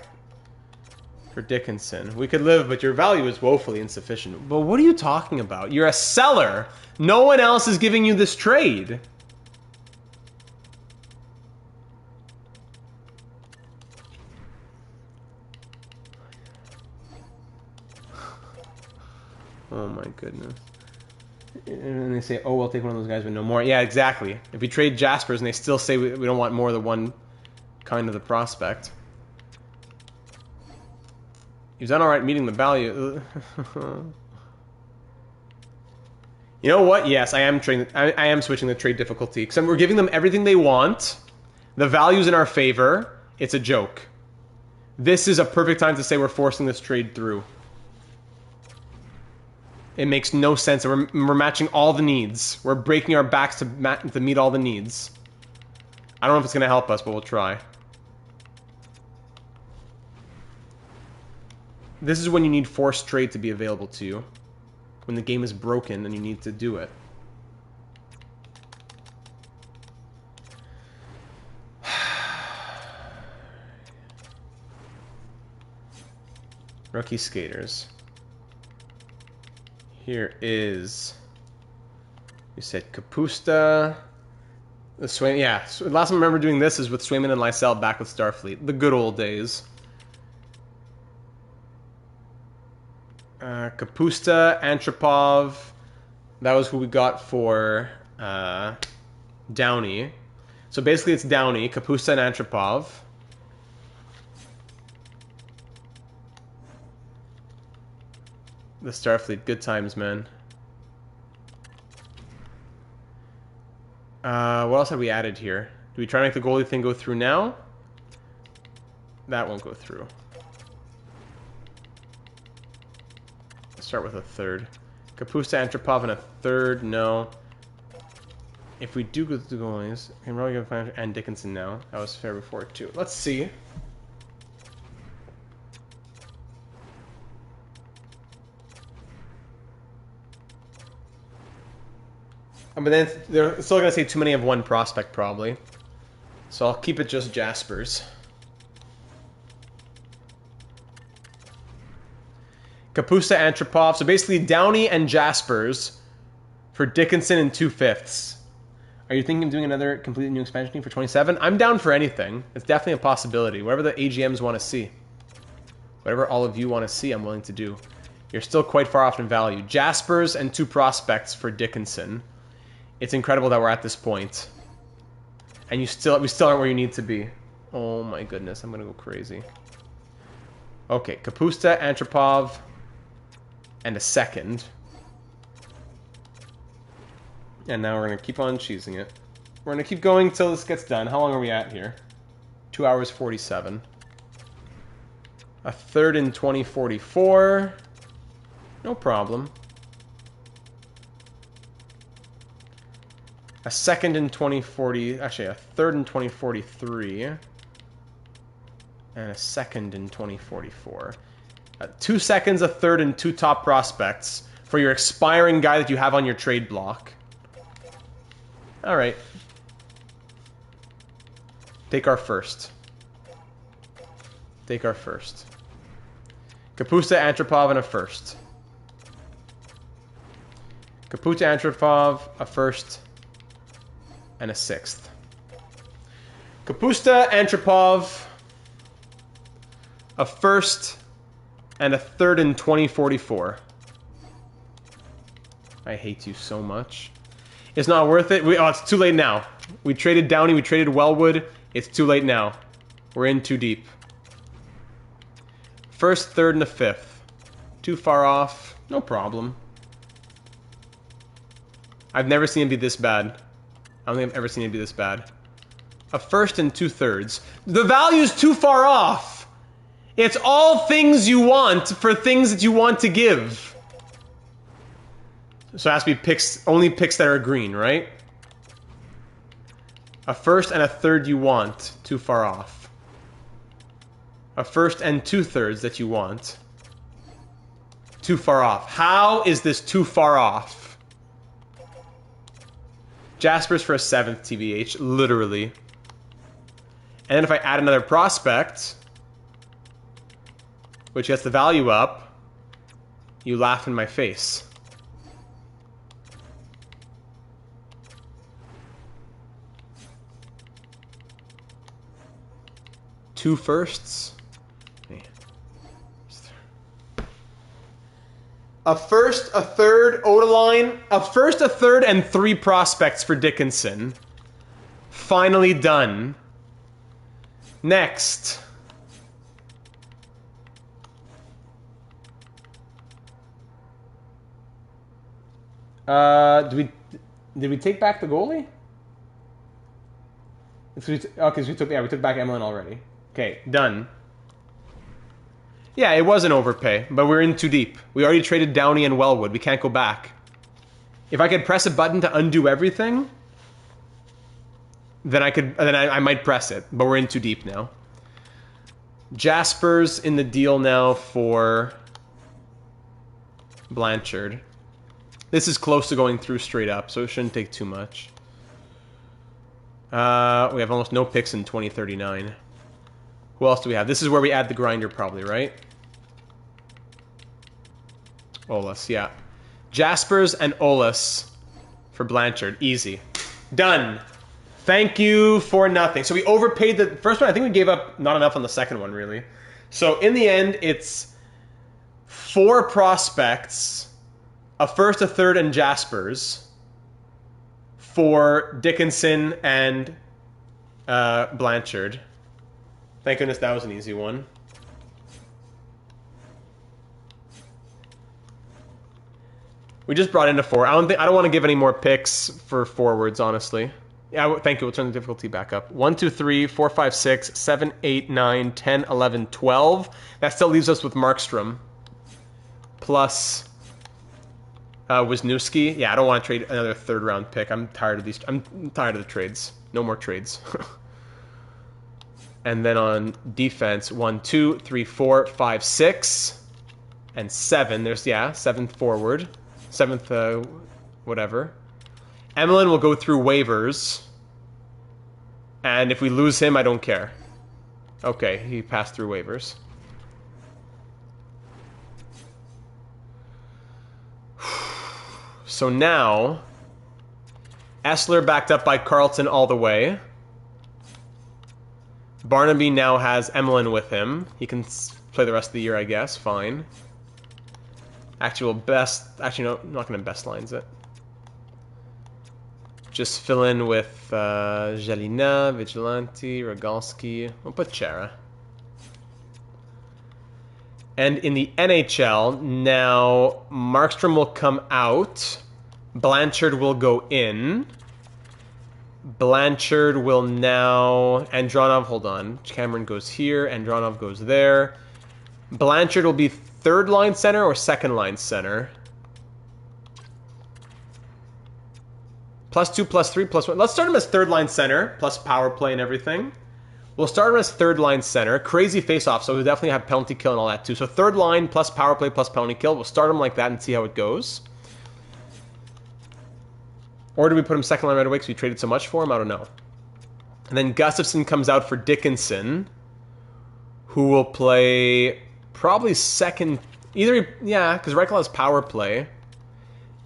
For Dickinson. We could live, but your value is woefully insufficient. But what are you talking about? You're a seller. No one else is giving you this trade. Oh my goodness. And they say, oh, we'll take one of those guys with no more. Yeah, exactly. If we trade Jaspers and they still say we don't want more than one kind of the prospect. He's done alright meeting the value. You know what? Yes, I am switching the trade difficulty. Because we're giving them everything they want. The value's in our favor. It's a joke. This is a perfect time to say we're forcing this trade through. It makes no sense. We're matching all the needs. We're breaking our backs to meet all the needs. I don't know if it's going to help us, but we'll try. This is when you need forced trade to be available to you. When the game is broken and you need to do it. Rookie skaters. Here is... You said Kapusta. The Swayman, yeah. So last time I remember doing this is with Swayman and Lysell back with Starfleet. The good old days. Kapusta, Antropov. That was who we got for Downey. So basically it's Downey, Kapusta, and Antropov. The Starfleet, good times, man. What else have we added here? Do we try to make the goalie thing go through now? That won't go through. Let's start with a 3rd. Kapusta, Antropov, and a third. No. If we do go to the goalies, I can really go and Dickinson now. That was fair before too. Let's see. But then they're still gonna say too many of one prospect probably. So I'll keep it just Jaspers. Kapusta, Antropov. So basically Downey and Jaspers for Dickinson and 2/5. Are you thinking of doing another completely new expansion team for 27? I'm down for anything. It's definitely a possibility. Whatever the AGMs want to see. Whatever all of you want to see, I'm willing to do. You're still quite far off in value. Jaspers and 2 prospects for Dickinson. It's incredible that we're at this point. And we still aren't where you need to be. Oh my goodness, I'm going to go crazy. Okay, Kapusta, Antropov, and a second. And now we're going to keep on cheesing it. We're going to keep going until this gets done. How long are we at here? 2 hours 47. A third in 2044. No problem. A second in 2040. Actually, a third in 2043. And a second in 2044. 2 seconds, a third, and 2 top prospects for your expiring guy that you have on your trade block. All right. Take our first. Take our first. Kapusta, Antropov, and a first. Kapusta, Antropov, a first, and a 6th. Kapusta, Antropov, a first, and a third in 2044. I hate you so much. It's not worth it. Oh, it's too late now. We traded Downey, we traded Wellwood. It's too late now. We're in too deep. First, third, and a 5th. Too far off. No problem. I've never seen it be this bad. I don't think I've ever seen it be this bad. A first and 2/3. The value's too far off. It's all things you want for things that you want to give. So it has to be picks, only picks that are green, right? A first and a third you want. Too far off. A first and 2/3 that you want. Too far off. How is this too far off? Jaspers for a 7th TBH, literally. And then if I add another prospect, which gets the value up, you laugh in my face. Two firsts. A first, a third, Odeline. A first, a third, and 3 prospects for Dickinson. Finally done. Next. Did we take back the goalie? Okay, we took back Emlyn already. Okay, done. Yeah, it was an overpay, but we're in too deep. We already traded Downey and Wellwood. We can't go back. If I could press a button to undo everything, then I might press it, but we're in too deep now. Jasper's in the deal now for Blanchard. This is close to going through straight up, so it shouldn't take too much. We have almost no picks in 2039. Who else do we have? This is where we add the grinder probably, right? Olas, yeah. Jaspers and Olas for Blanchard. Easy. Done. Thank you for nothing. So we overpaid the first one. I think we gave up not enough on the second one, really. So in the end, it's 4 prospects, a first, a third, and Jaspers for Dickinson and Blanchard. Thank goodness that was an easy one. We just brought into 4. I don't want to give any more picks for forwards, honestly. Yeah, thank you. We'll turn the difficulty back up. 1, 2, 3, 4, 5, 6, 7, 8, 9, 10, 11, 12. That still leaves us with Markstrom. Plus Wisniewski. Yeah, I don't want to trade another third-round pick. I'm tired of these. I'm tired of the trades. No more trades. And then on defense, 1, 2, 3, 4, 5, 6, and 7. There's, yeah, 7th forward. 7th, whatever. Emelin will go through waivers. And if we lose him, I don't care. Okay, he passed through waivers. So now, Essler backed up by Carlton all the way. Barnaby now has Emelin with him. He can play the rest of the year, I guess. Fine. Actually, we'll best... Actually, no, I'm not going to best lines it. Just fill in with Jalina, Vigilante, Rogalski. We'll put Chera. And in the NHL, now Markstrom will come out. Blanchard will go in. Blanchard will now... Andronov, hold on. Cameron goes here. Andronov goes there. Blanchard will be third-line center or second-line center? +2, +3, +1. Let's start him as third-line center, plus power play and everything. We'll start him as third-line center. Crazy face-off, so he'll definitely have penalty kill and all that too. So third line plus power play plus penalty kill. We'll start him like that and see how it goes. Or do we put him second line right away because we traded so much for him? I don't know. And then Gustafsson comes out for Dickinson, who will play probably second... Either, yeah, because Reichel has power play.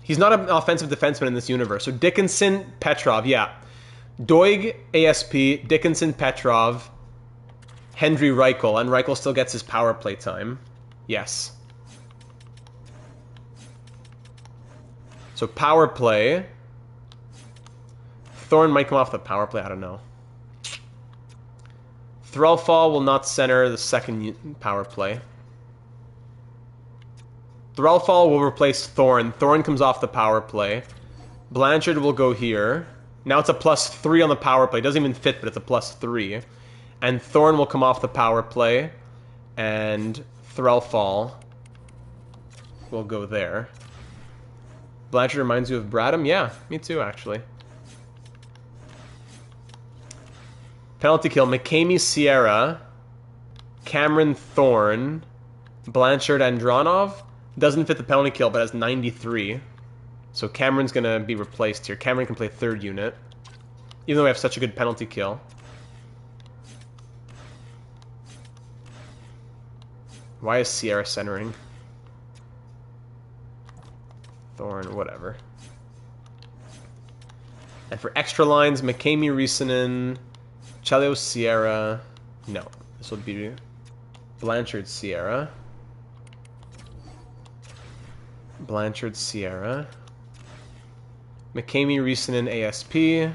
He's not an offensive defenseman in this universe. So Dickinson, Petrov, yeah. Doig, ASP, Dickinson, Petrov, Hendry, Reichel, and Reichel still gets his power play time. Yes. So power play. Thorne might come off the power play, I don't know. Threlfall will not center the second power play. Threlfall will replace Thorne. Thorne comes off the power play. Blanchard will go here. Now it's a +3 on the power play. It doesn't even fit, but it's a +3. And Thorne will come off the power play. And Threlfall will go there. Blanchard reminds you of Bradham? Yeah, me too, actually. Penalty kill. McCamey, Sierra. Cameron, Thorne. Blanchard, Andronov. Doesn't fit the penalty kill, but has 93. So Cameron's going to be replaced here. Cameron can play third unit, even though we have such a good penalty kill. Why is Sierra centering? Thorne, whatever. And for extra lines, McCamey, Risanen, Chelios, Sierra. No, this will be Blanchard, Sierra. Blanchard, Sierra. McCamey, Risanen, ASP.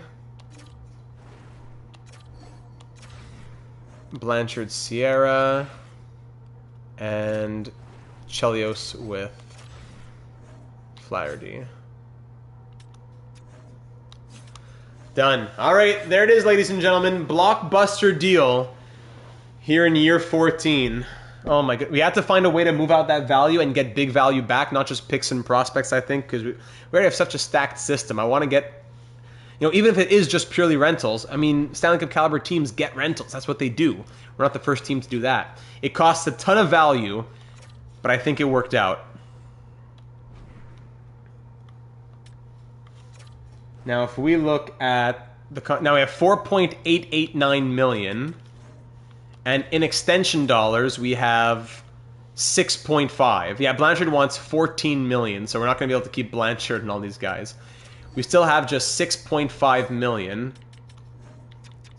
Blanchard, Sierra. And Chelios with Flaherty. Done. All right, there it is, ladies and gentlemen. Blockbuster deal here in year 14. Oh my god, we had to find a way to move out that value and get big value back, not just picks and prospects, I think, because we already have such a stacked system. I want to get, you know, even if it is just purely rentals, I mean, Stanley Cup caliber teams get rentals. That's what they do. We're not the first team to do that. It costs a ton of value, but I think it worked out. Now, if we look at the... Now, we have 4.889 million. And in extension dollars, we have 6.5. Yeah, Blanchard wants 14 million, so we're not going to be able to keep Blanchard and all these guys. We still have just 6.5 million.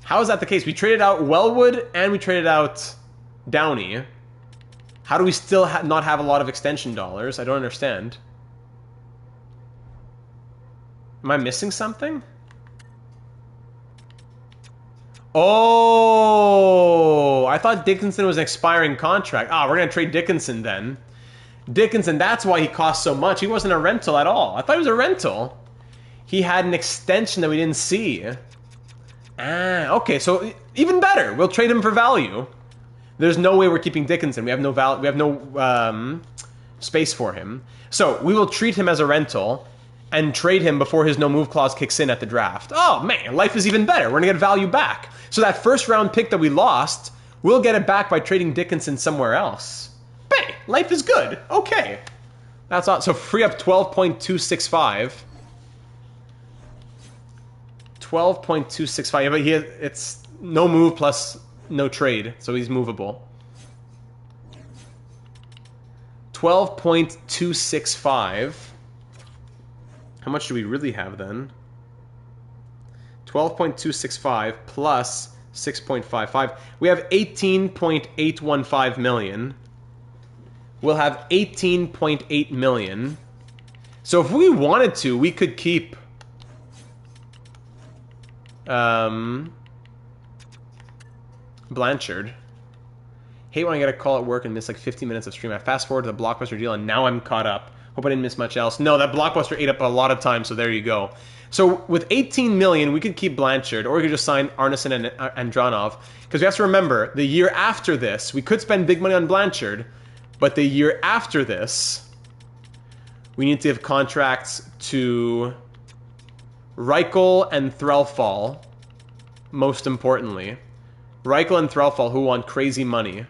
How is that the case? We traded out Wellwood and we traded out Downey. How do we still not have a lot of extension dollars? I don't understand. Am I missing something? Oh, I thought Dickinson was an expiring contract. Ah, we're going to trade Dickinson then. Dickinson, that's why he cost so much. He wasn't a rental at all. I thought he was a rental. He had an extension that we didn't see. Ah, okay, so even better. We'll trade him for value. There's no way we're keeping Dickinson. We have no space for him. So we will treat him as a rental and trade him before his no-move clause kicks in at the draft. Oh, man, life is even better. We're going to get value back. So that first-round pick that we lost, we'll get it back by trading Dickinson somewhere else. Bang! Life is good. Okay. That's awesome. So free up 12.265. 12.265. But it's no move plus no trade, so he's movable. 12.265. How much do we really have then? 12.265 plus 6.55. We have 18.815 million. We'll have 18.8 million. So if we wanted to, we could keep Blanchard. Hate when I get a call at work and miss like 50 minutes of stream. I fast forward to the Blockbuster deal and now I'm caught up. Hope I didn't miss much else. No, that Blockbuster ate up a lot of time, so there you go. So with 18 million, we could keep Blanchard, or we could just sign Arneson and Andronov. Because we have to remember, the year after this, we could spend big money on Blanchard, but the year after this, we need to give contracts to Reichel and Threlfall, most importantly. Reichel and Threlfall, who want crazy money.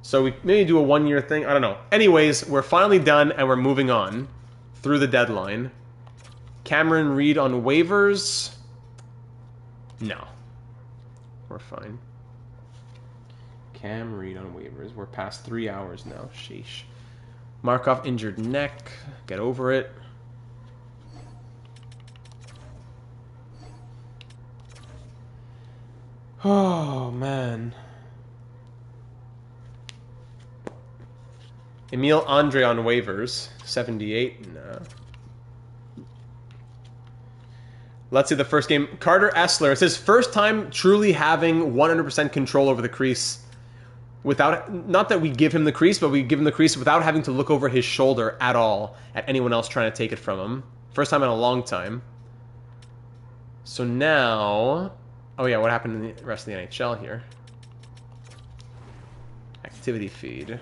So we maybe do a one-year thing. I don't know. Anyways, we're finally done, and we're moving on through the deadline. Cameron Reed on waivers? No. We're fine. Cam Reed on waivers. We're past 3 hours now. Sheesh. Markov injured neck. Get over it. Oh, man. Emil Andre on waivers. 78? No. Let's see the first game. Carter Essler. It's his first time truly having 100% control over the crease. Without, not that we give him the crease, but we give him the crease without having to look over his shoulder at all at anyone else trying to take it from him. First time in a long time. So now... Oh yeah, what happened in the rest of the NHL here? Activity feed.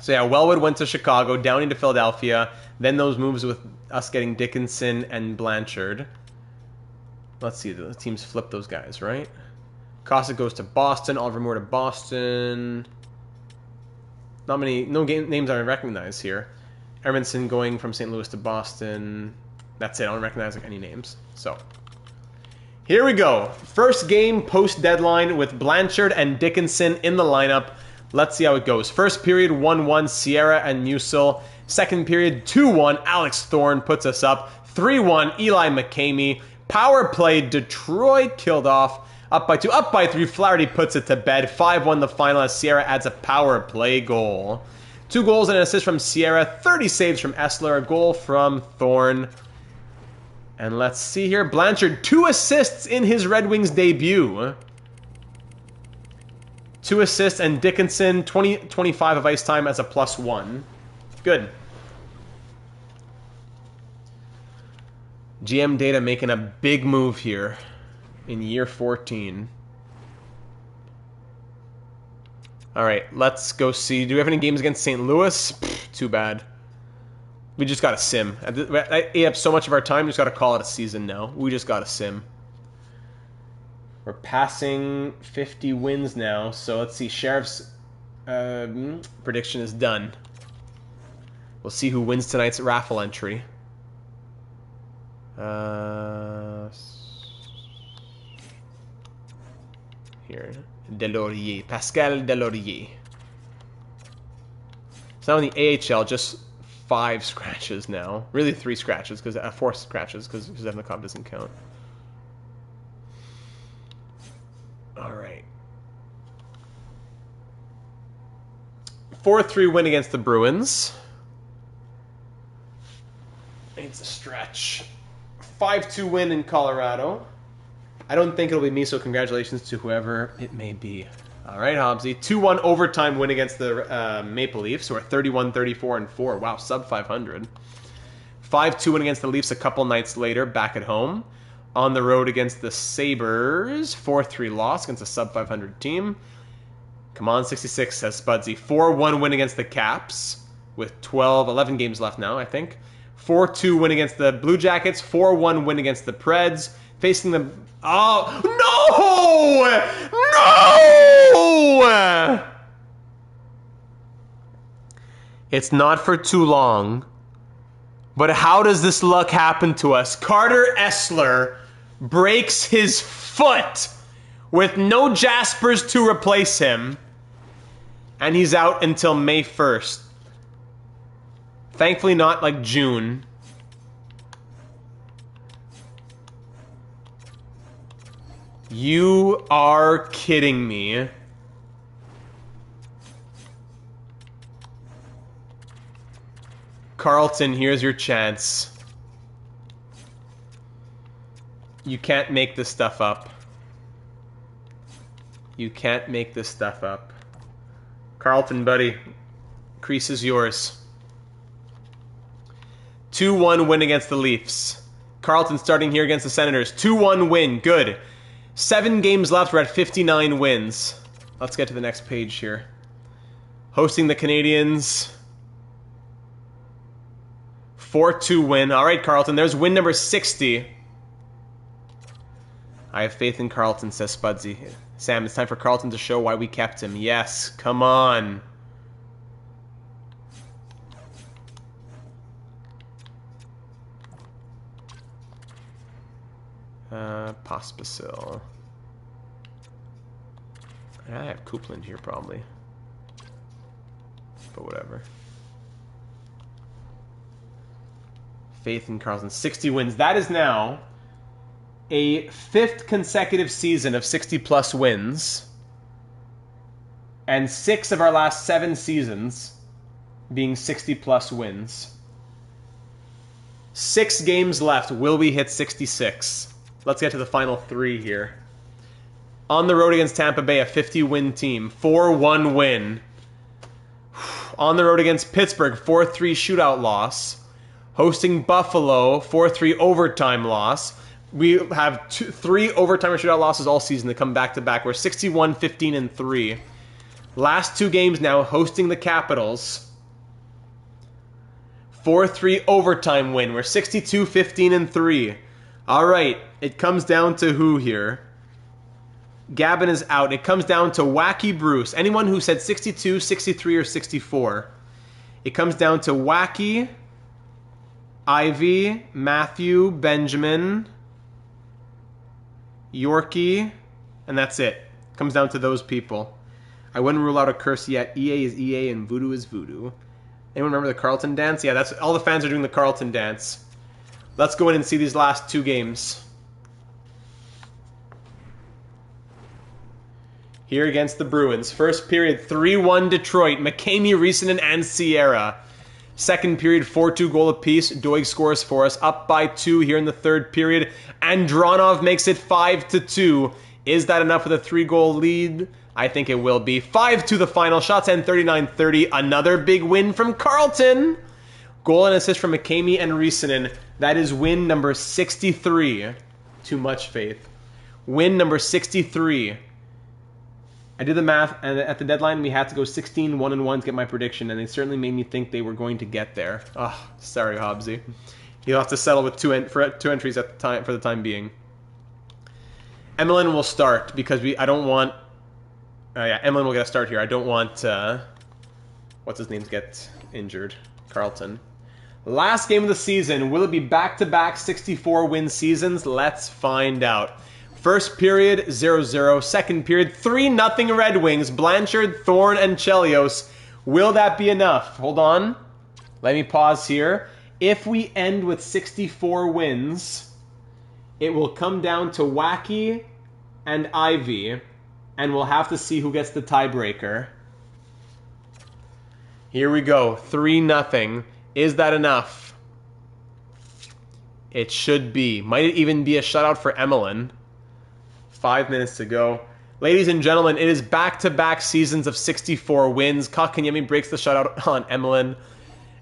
So yeah, Wellwood went to Chicago, Downey to Philadelphia, then those moves with us getting Dickinson and Blanchard. Let's see, the teams flip those guys, right? Costa goes to Boston, Oliver Moore to Boston. Not many, no names I recognize here. Hermanson going from St. Louis to Boston. That's it, I don't recognize any names. So, here we go. First game post-deadline with Blanchard and Dickinson in the lineup. Let's see how it goes. First period, 1-1, Sierra and Musil. Second period, 2-1, Alex Thorne puts us up. 3-1, Eli McCamey. Power play, Detroit killed off. Up by 2, up by 3, Flaherty puts it to bed. 5-1 the final as Sierra adds a power play goal. 2 goals and an assist from Sierra. 30 saves from Essler. A goal from Thorne. And let's see here. Blanchard, 2 assists in his Red Wings debut. 2 assists, and Dickinson, 25 of ice time as a +1. Good. GM Data making a big move here in year 14. All right, let's go see. Do we have any games against St. Louis? Pfft, too bad. We just got to sim. I ate up so much of our time, we just got to call it a season now. We just got to sim. We're passing 50 wins now, so let's see. Sheriff's prediction is done. We'll see who wins tonight's raffle entry. Here, Delorier, Pascal Delorier. So now in the AHL, just 5 scratches now. Really 3 scratches, because 4 scratches, because Zemnikov doesn't count. All right. 4-3 win against the Bruins. It's a stretch. 5-2 win in Colorado. I don't think it'll be me, so congratulations to whoever it may be. All right, Hobbsy. 2-1 overtime win against the Maple Leafs, who are 31-34-4. Wow, sub 500. 5-2 win against the Leafs a couple nights later, back at home. On the road against the Sabres, 4-3 loss against a sub 500 team. Come on, 66, says Spudsy. 4-1 win against the Caps with 11 games left now, I think. 4-2 win against the Blue Jackets. 4-1 win against the Preds. Facing the... Oh, no! It's not for too long. But how does this luck happen to us? Carter Essler breaks his foot with no Jaspers to replace him. And he's out until May 1st. Thankfully not like June. You are kidding me. Carlton, here's your chance. You can't make this stuff up. You can't make this stuff up. Carlton, buddy. Crease is yours. 2-1 win against the Leafs. Carlton starting here against the Senators. 2-1 win. Good. 7 games left. We're at 59 wins. Let's get to the next page here. Hosting the Canadiens. 4-2 win. All right, Carlton. There's win number 60. I have faith in Carlton, says Spudsy. Sam, it's time for Carlton to show why we kept him. Yes, come on. Pospisil. I have Coupland here, probably. But whatever. Faith in Carlton. 60 wins. That is now a 5th consecutive season of 60-plus wins. And 6 of our last 7 seasons being 60-plus wins. 6 games left. Will we hit 66? Let's get to the final 3 here. On the road against Tampa Bay, a 50-win team. 4-1 win. On the road against Pittsburgh, 4-3 shootout loss. Hosting Buffalo, 4-3 overtime loss. We have 3 overtime or shootout losses all season to come back-to-back. We're 61, 15, and 3. Last 2 games now, hosting the Capitals. 4-3 overtime win. We're 62, 15, and 3. All right, it comes down to who here? Gavin is out. It comes down to Wacky Bruce. Anyone who said 62, 63, or 64. It comes down to Wacky, Ivy, Matthew, Benjamin, Yorkie, and that's it. Comes down to those people. I wouldn't rule out a curse yet. EA is EA and Voodoo is Voodoo. Anyone remember the Carlton dance? Yeah, that's all the fans are doing the Carlton dance. Let's go in and see these last 2 games. Here against the Bruins. First period, 3-1 Detroit. McCamey, Risanen, and Sierra. Second period, 4-2 goal apiece. Doig scores for us. Up by 2 here in the third period. Andronov makes it 5-2. Is that enough with a 3-goal lead? I think it will be. 5-2 the final. Shots end 39-30. Another big win from Carlton. Goal and assist from McCamey and Risanen. That is win number 63. Too much faith. Win number 63. I did the math, and at the deadline, we had to go 16-1-1 to get my prediction, and they certainly made me think they were going to get there. Oh, sorry, Hobbsy. You'll have to settle with two entries at the time for the time being. Emlyn will start because I don't want. Emlyn will get a start here. I don't want what's his name to get injured. Carlton. Last game of the season. Will it be back-to-back 64-win seasons? Let's find out. First period, 0-0. Second period, 3-0 Red Wings. Blanchard, Thorne, and Chelios. Will that be enough? Hold on. Let me pause here. If we end with 64 wins, it will come down to Wacky and Ivy, and we'll have to see who gets the tiebreaker. Here we go. 3-0. Is that enough? It should be. Might it even be a shutout for Emlyn? 5 minutes to go. Ladies and gentlemen, it is back-to-back seasons of 64 wins. Kotkaniemi breaks the shutout on Emlyn,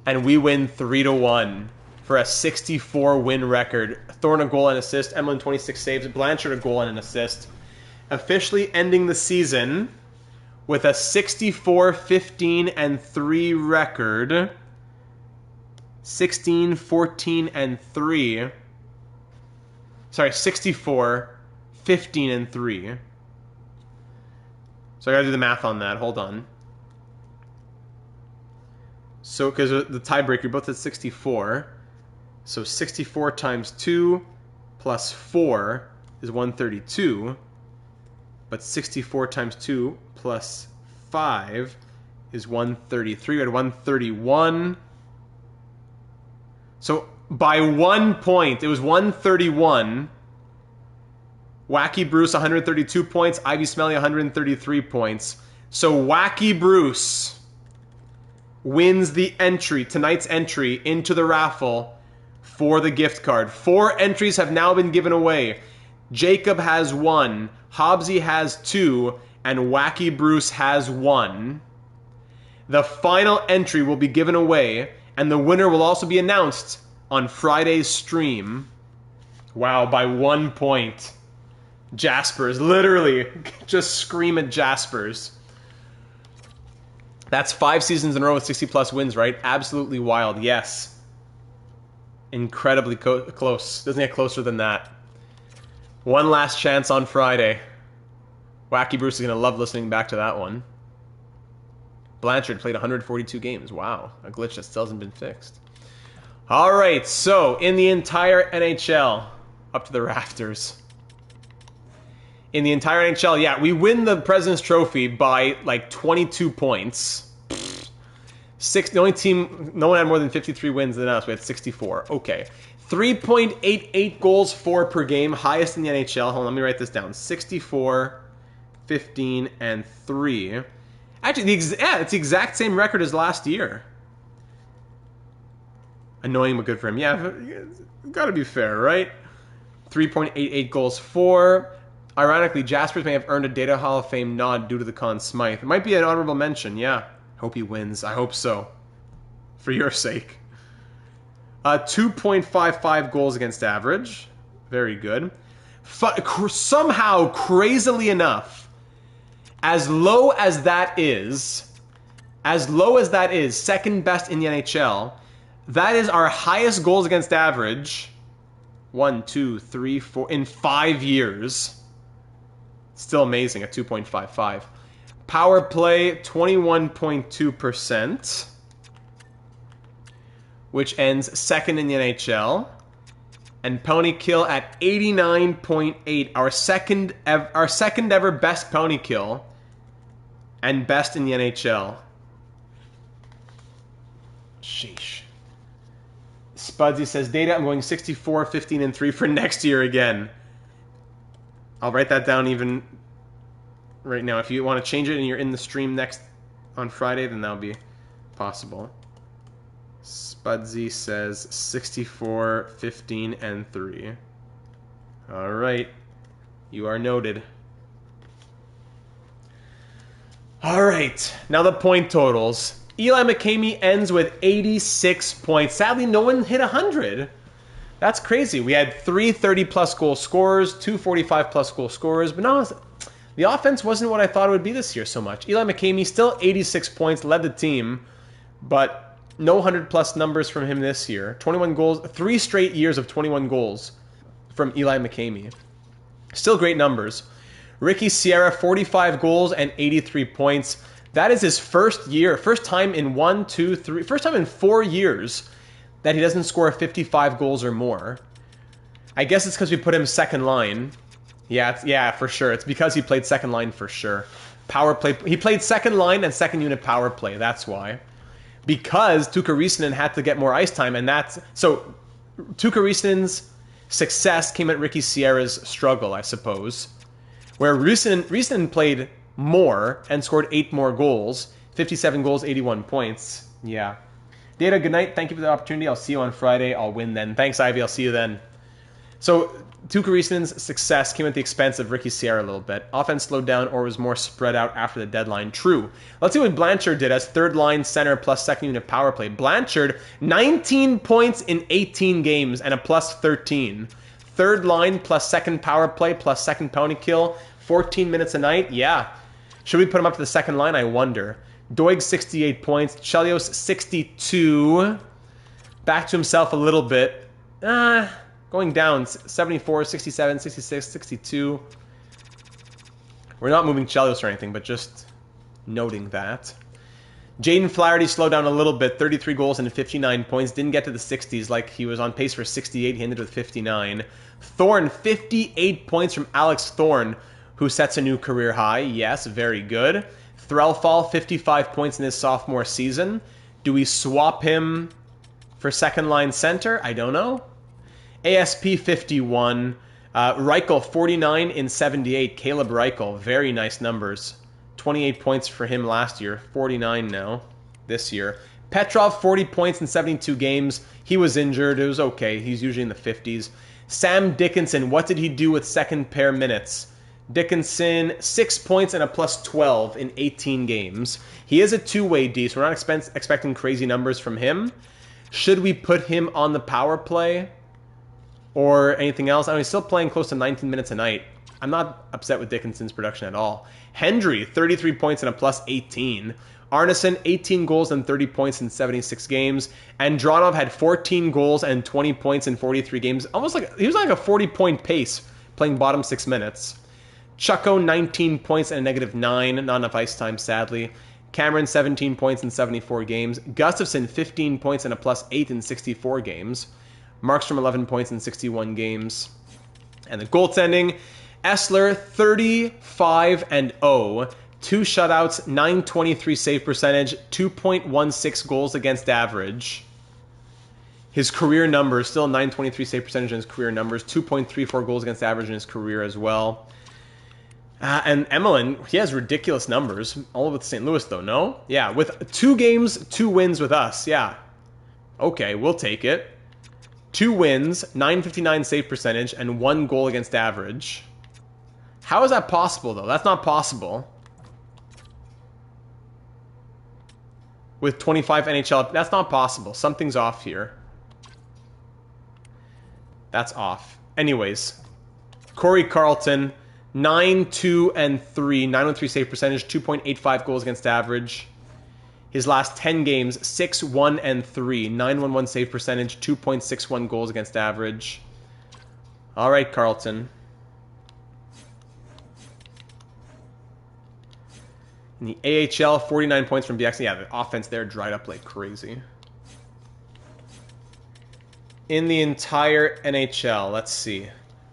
and we win 3-1 for a 64-win record. Thorne a goal and assist, Emlyn 26 saves, Blanchard a goal and an assist. Officially ending the season with a 64, 15, and 3 record. 16, 14, and 3. Sorry, 64, 15, and 3. So I gotta do the math on that. Hold on. So, because the tiebreaker, you're both at 64. So 64 times 2 plus 4 is 132. But 64 times 2 plus 5 is 133. We had 131. So by 1 point, it was 131. Wacky Bruce, 132 points. Ivy Smelly, 133 points. So Wacky Bruce wins the entry, tonight's entry, into the raffle for the gift card. 4 entries have now been given away. Jacob has 1, Hobbsy has 2, and Wacky Bruce has 1. The final entry will be given away, and the winner will also be announced on Friday's stream. Wow, by 1 point. Jaspers, literally, just scream at Jaspers. That's 5 seasons in a row with 60-plus wins, right? Absolutely wild, yes. Incredibly close. Doesn't get closer than that. One last chance on Friday. Wacky Bruce is going to love listening back to that one. Blanchard played 142 games. Wow, a glitch that still hasn't been fixed. All right, so in the entire NHL, up to the rafters. In the entire NHL, yeah, we win the President's Trophy by like 22 points. The only team, no one had more than 53 wins than us. We had 64. Okay. 3.88 goals for per game, highest in the NHL. Hold on, let me write this down. 64, 15, and 3. Actually, it's the exact same record as last year. Annoying, but good for him. Yeah, gotta be fair, right? 3.88 goals for. Ironically, Jaspers may have earned a Data Hall of Fame nod due to the Conn Smythe. It might be an honorable mention, yeah. Hope he wins. I hope so. For your sake. 2.55 goals against average. Very good. Somehow, crazily enough, as low as that is, second best in the NHL, that is our highest goals against average. 1, 2, 3, 4, in 5 years. Still amazing at 2.55. Power play, 21.2%, which ends second in the NHL. And penalty kill at 89.8, our second ever best penalty kill, and best in the NHL. Sheesh. Spudsy says, Data, I'm going 64, 15, and 3 for next year again. I'll write that down even right now. If you want to change it and you're in the stream next on Friday, then that'll be possible. Spudsy says 64, 15, and 3. All right. You are noted. All right. Now the point totals. Eli McCamey ends with 86 points. Sadly, no one hit 100. That's crazy. We had 3 30-plus goal scorers, 2 45-plus goal scorers, but no, the offense wasn't what I thought it would be this year so much. Eli McCamey still 86 points, led the team, but no 100-plus numbers from him this year. 21 goals, 3 straight years of 21 goals from Eli McCamey. Still great numbers. Ricky Sierra, 45 goals and 83 points. That is his first time in 4 years that he doesn't score 55 goals or more. I guess it's because we put him second line. Yeah, for sure. It's because he played second line for sure. Power play. He played second line and second unit power play. That's why. Because Tuukka Riisanen had to get more ice time, and so Tuukka Riisanen's success came at Ricky Sierra's struggle, I suppose. Where Riisanen played more and scored 8 more goals, 57 goals, 81 points. Yeah. Data, good night. Thank you for the opportunity. I'll see you on Friday. I'll win then. Thanks, Ivy. I'll see you then. So, Tuukka Riisanen's success came at the expense of Ricky Sierra a little bit. Offense slowed down or was more spread out after the deadline. True. Let's see what Blanchard did as third line center plus second unit power play. Blanchard, 19 points in 18 games and a plus 13. Third line plus second power play plus second penalty kill, 14 minutes a night. Yeah. Should we put him up to the second line? I wonder. Doig, 68 points. Chelios, 62. Back to himself a little bit. Going down. 74, 67, 66, 62. We're not moving Chelios or anything, but just noting that. Jaden Flaherty slowed down a little bit. 33 goals and 59 points. Didn't get to the 60s like he was on pace for 68. He ended with 59. Thorne, 58 points from Alex Thorne, who sets a new career high. Yes, very good. Threlfall, 55 points in his sophomore season. Do we swap him for second line center? I don't know. ASP, 51. Reichel, 49 in 78. Caleb Reichel, very nice numbers. 28 points for him last year. 49 now this year. Petrov, 40 points in 72 games. He was injured. It was okay. He's usually in the 50s. Sam Dickinson, what did he do with second pair minutes? Dickinson, 6 points and a plus 12 in 18 games. He is a two-way D, so we're not expecting crazy numbers from him. Should we put him on the power play or anything else? I mean, he's still playing close to 19 minutes a night. I'm not upset with Dickinson's production at all. Hendry, 33 points and a plus 18. Arneson, 18 goals and 30 points in 76 games. Andronov had 14 goals and 20 points in 43 games. Almost like he was like a 40-point pace playing bottom 6 minutes. Chucko, 19 points and a negative 9. Not enough ice time, sadly. Cameron, 17 points in 74 games. Gustafson, 15 points and a plus 8 in 64 games. Markstrom, 11 points in 61 games. And the goaltending, Essler, 35 and 0. 2 shutouts, 923 save percentage, 2.16 goals against average. His career numbers, still 923 save percentage in his career numbers, 2.34 goals against average in his career as well. And Emelin, he has ridiculous numbers. All with St. Louis, though, no? Yeah, with 2 games, 2 wins with us. Yeah. Okay, we'll take it. 2 wins, 959 save percentage, and 1 goal against average. How is that possible, though? That's not possible. With 25 NHL, that's not possible. Something's off here. That's off. Anyways, Corey Carlton, 9-2 and 3, 913 save percentage, 2.85 goals against average. His last 10 games, 6-1 and 3, 911 save percentage, 2.61 goals against average. All right, Carlton. In the AHL, 49 points from BX. Yeah, the offense there dried up like crazy. In the entire NHL, let's see.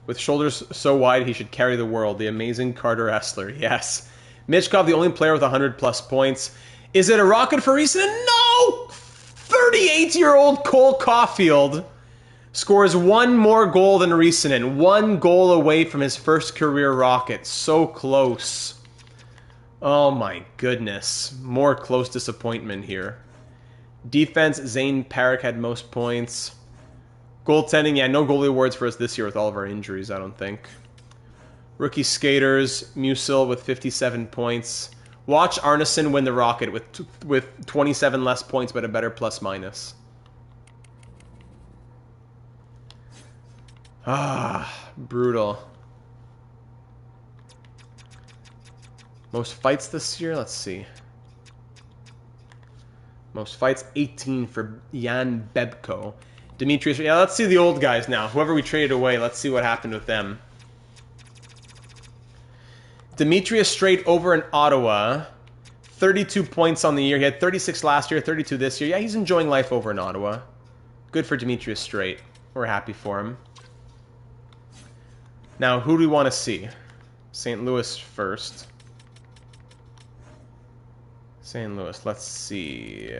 With shoulders so wide, he should carry the world. The amazing Carter Essler, yes. Michkov, the only player with 100-plus points. Is it a rocket for Easton? No! 38-year-old Cole Caulfield scores 1 more goal than Risanen. 1 goal away from his first career rocket. So close. Oh my goodness. More close disappointment here. Defense, Zane Parrick had most points. Goaltending, yeah, no goalie awards for us this year with all of our injuries, I don't think. Rookie skaters, Musil with 57 points. Watch Arneson win the Rocket with 27 less points, but a better plus-minus. Brutal. Most fights this year? Let's see. Most fights, 18 for Jan Bebko. Demetrius, yeah, let's see the old guys now. Whoever we traded away, let's see what happened with them. Demetrius Straight over in Ottawa. 32 points on the year. He had 36 last year, 32 this year. Yeah, he's enjoying life over in Ottawa. Good for Demetrius Straight. We're happy for him. Now, who do we want to see? St. Louis first. St. Louis, let's see.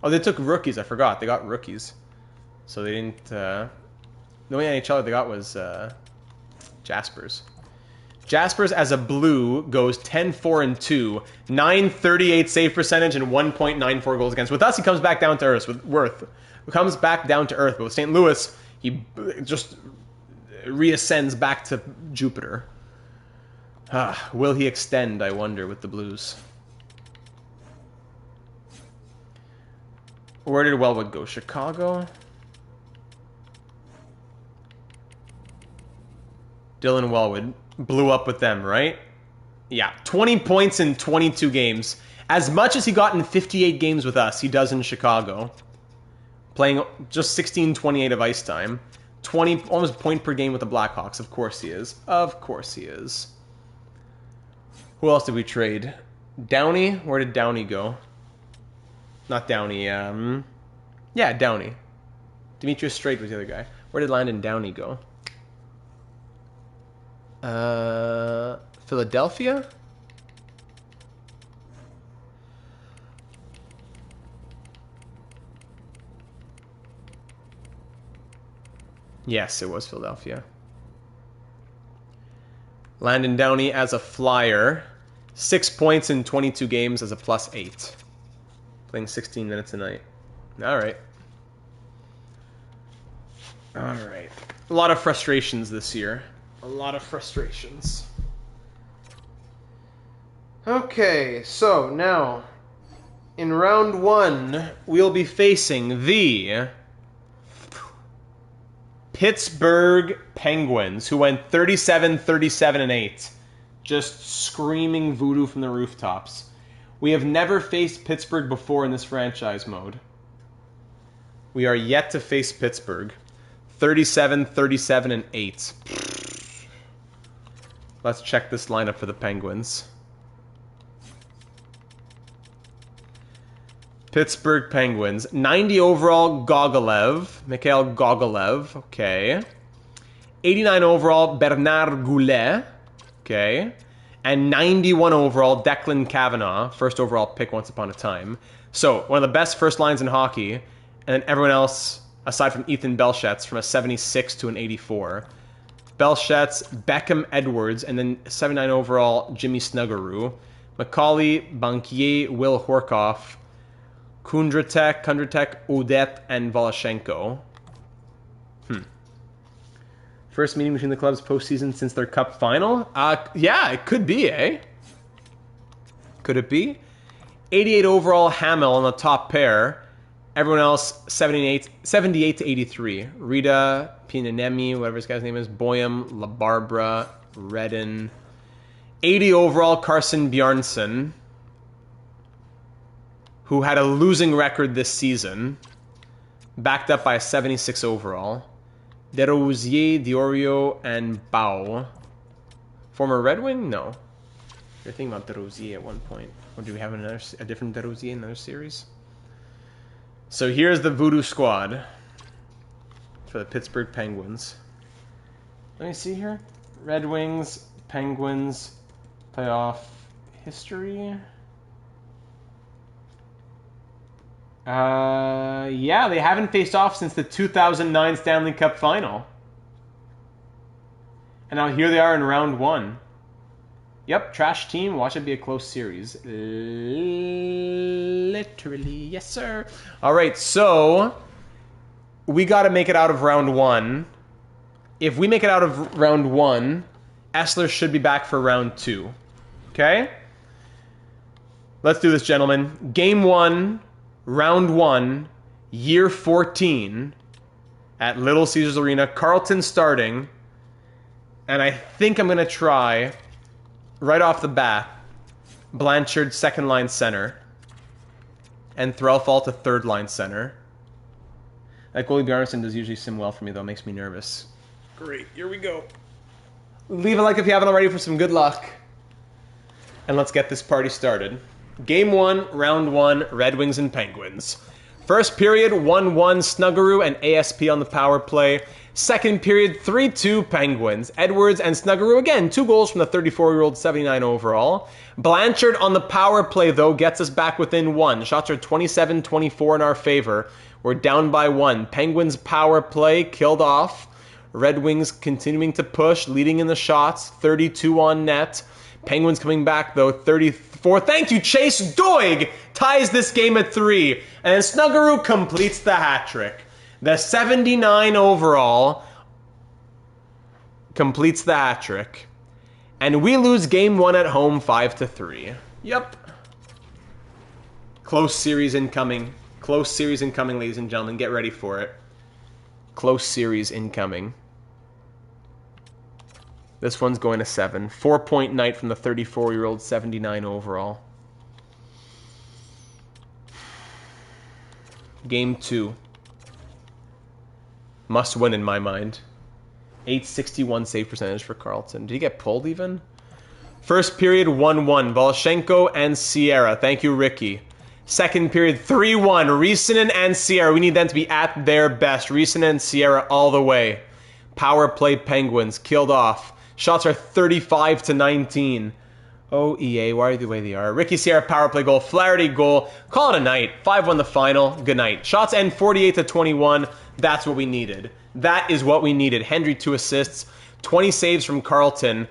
Oh, they took rookies. I forgot. They got rookies. So they didn't... the only NHL they got was Jaspers. Jaspers as a blue goes 10-4-2, 938 save percentage, and 1.94 goals against. With us, he comes back down to earth. Comes back down to earth. But with St. Louis, he just reascends back to Jupiter. Will he extend, I wonder, with the Blues? Where did Wellwood go? Chicago? Dylan Wellwood blew up with them, right? Yeah, 20 points in 22 games. As much as he got in 58 games with us, he does in Chicago. Playing just 16-28 of ice time. 20, almost point per game with the Blackhawks. Of course he is. Of course he is. Who else did we trade? Downey? Where did Downey go? Not Downey. Yeah, Downey. Demetrius Strait was the other guy. Where did Landon Downey go? Philadelphia? Yes, it was Philadelphia. Landon Downey as a Flyer. 6 points in 22 games as a +8. Playing 16 minutes a night. All right. All right. A lot of frustrations this year. A lot of frustrations. Okay, so now, in round 1, we'll be facing the Pittsburgh Penguins, who went 37-37-8. Just screaming voodoo from the rooftops. We have never faced Pittsburgh before in this franchise mode. We are yet to face Pittsburgh. 37-37-8. Let's check this lineup for the Penguins. Pittsburgh Penguins. 90 overall, Mikhail Gogolev. Okay. 89 overall, Bernard Goulet. Okay. And 91 overall, Declan Cavanaugh. First overall pick once upon a time. So, one of the best first lines in hockey. And then everyone else, aside from Ethan Belchetz, from a 76 to an 84. Belchetz, Beckham Edwards, and then 79 overall, Jimmy Snuggerud. Macaulay, Bankier, Will Horkoff. Kundratek, Odette, and Voloshenko. First meeting between the clubs postseason since their cup final? Yeah, it could be, eh? Could it be? 88 overall, Hamel on the top pair. Everyone else, 78 to 83. Rita, Pinanemi, whatever this guy's name is, Boyum, LaBarbera, Redden. 80 overall, Carson Bjarnson, who had a losing record this season, backed up by a 76 overall. Desrosiers, Diorio, and Bao. Former Red Wing? No. You're thinking about Desrosiers at one point. Or do we have a different Desrosiers in another series? So here's the Voodoo Squad for the Pittsburgh Penguins. Let me see here. Red Wings, Penguins, playoff history. Yeah, they haven't faced off since the 2009 Stanley Cup Final. And now here they are in round 1. Yep, trash team. Watch it be a close series. Literally, yes, sir. All right, so we got to make it out of round 1. If we make it out of round 1, Essler should be back for round 2. Okay? Let's do this, gentlemen. Game 1. Round 1, year 14, at Little Caesars Arena. Carlton starting. And I think I'm going to try, right off the bat, Blanchard second-line center. And Threlfall to third-line center. That goalie Bjarnason does usually sim well for me, though. It makes me nervous. Great, here we go. Leave a like if you haven't already for some good luck. And let's get this party started. Game 1, round 1, Red Wings and Penguins. First period, 1-1 Snuggerud and ASP on the power play. Second period, 3-2 Penguins. Edwards and Snuggerud again, 2 goals from the 34-year-old 79 overall. Blanchard on the power play, though, gets us back within 1. Shots are 27-24 in our favor. We're down by 1. Penguins power play killed off. Red Wings continuing to push, leading in the shots, 32 on net. Penguins coming back, though, 34. Thank you, Chase Doig ties this game at 3. And then Snuggerud completes the hat trick. The 79 overall completes the hat trick. And we lose game 1 at home 5-3. Yep. Close series incoming. Close series incoming, ladies and gentlemen. Get ready for it. Close series incoming. This one's going to 7. 4-point night from the 34-year-old, 79 overall. Game 2. Must win in my mind. 861 save percentage for Carlton. Did he get pulled even? First period, 1-1. Voloshenko and Sierra. Thank you, Ricky. Second period, 3-1. Risanen and Sierra. We need them to be at their best. Risanen and Sierra all the way. Power play Penguins. Killed off. Shots are 35-19. Oh, EA, why are they the way they are? Ricky Sierra, power play goal. Flaherty goal. Call it a night. 5-1 the final. Good night. Shots end 48-21. That's what we needed. That is what we needed. Hendry, 2 assists. 20 saves from Carlton.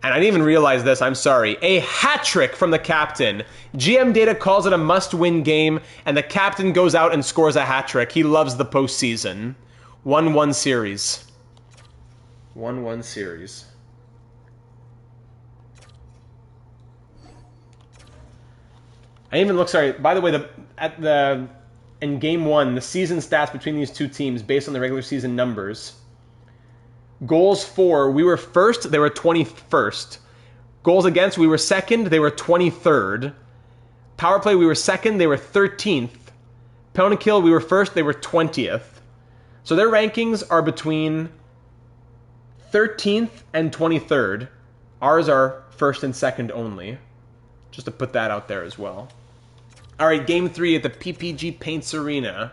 And I didn't even realize this. I'm sorry. A hat trick from the captain. GM Data calls it a must-win game, and the captain goes out and scores a hat trick. He loves the postseason. 1-1 series. 1-1 series. I even look, sorry, by the way, in game 1, the season stats between these two teams based on the regular season numbers. Goals for, we were first, they were 21st. Goals against, we were second, they were 23rd. Power play, we were second, they were 13th. Penalty kill, we were first, they were 20th. So their rankings are between 13th and 23rd. Ours are first and second only. Just to put that out there as well. All right, game 3 at the PPG Paints Arena.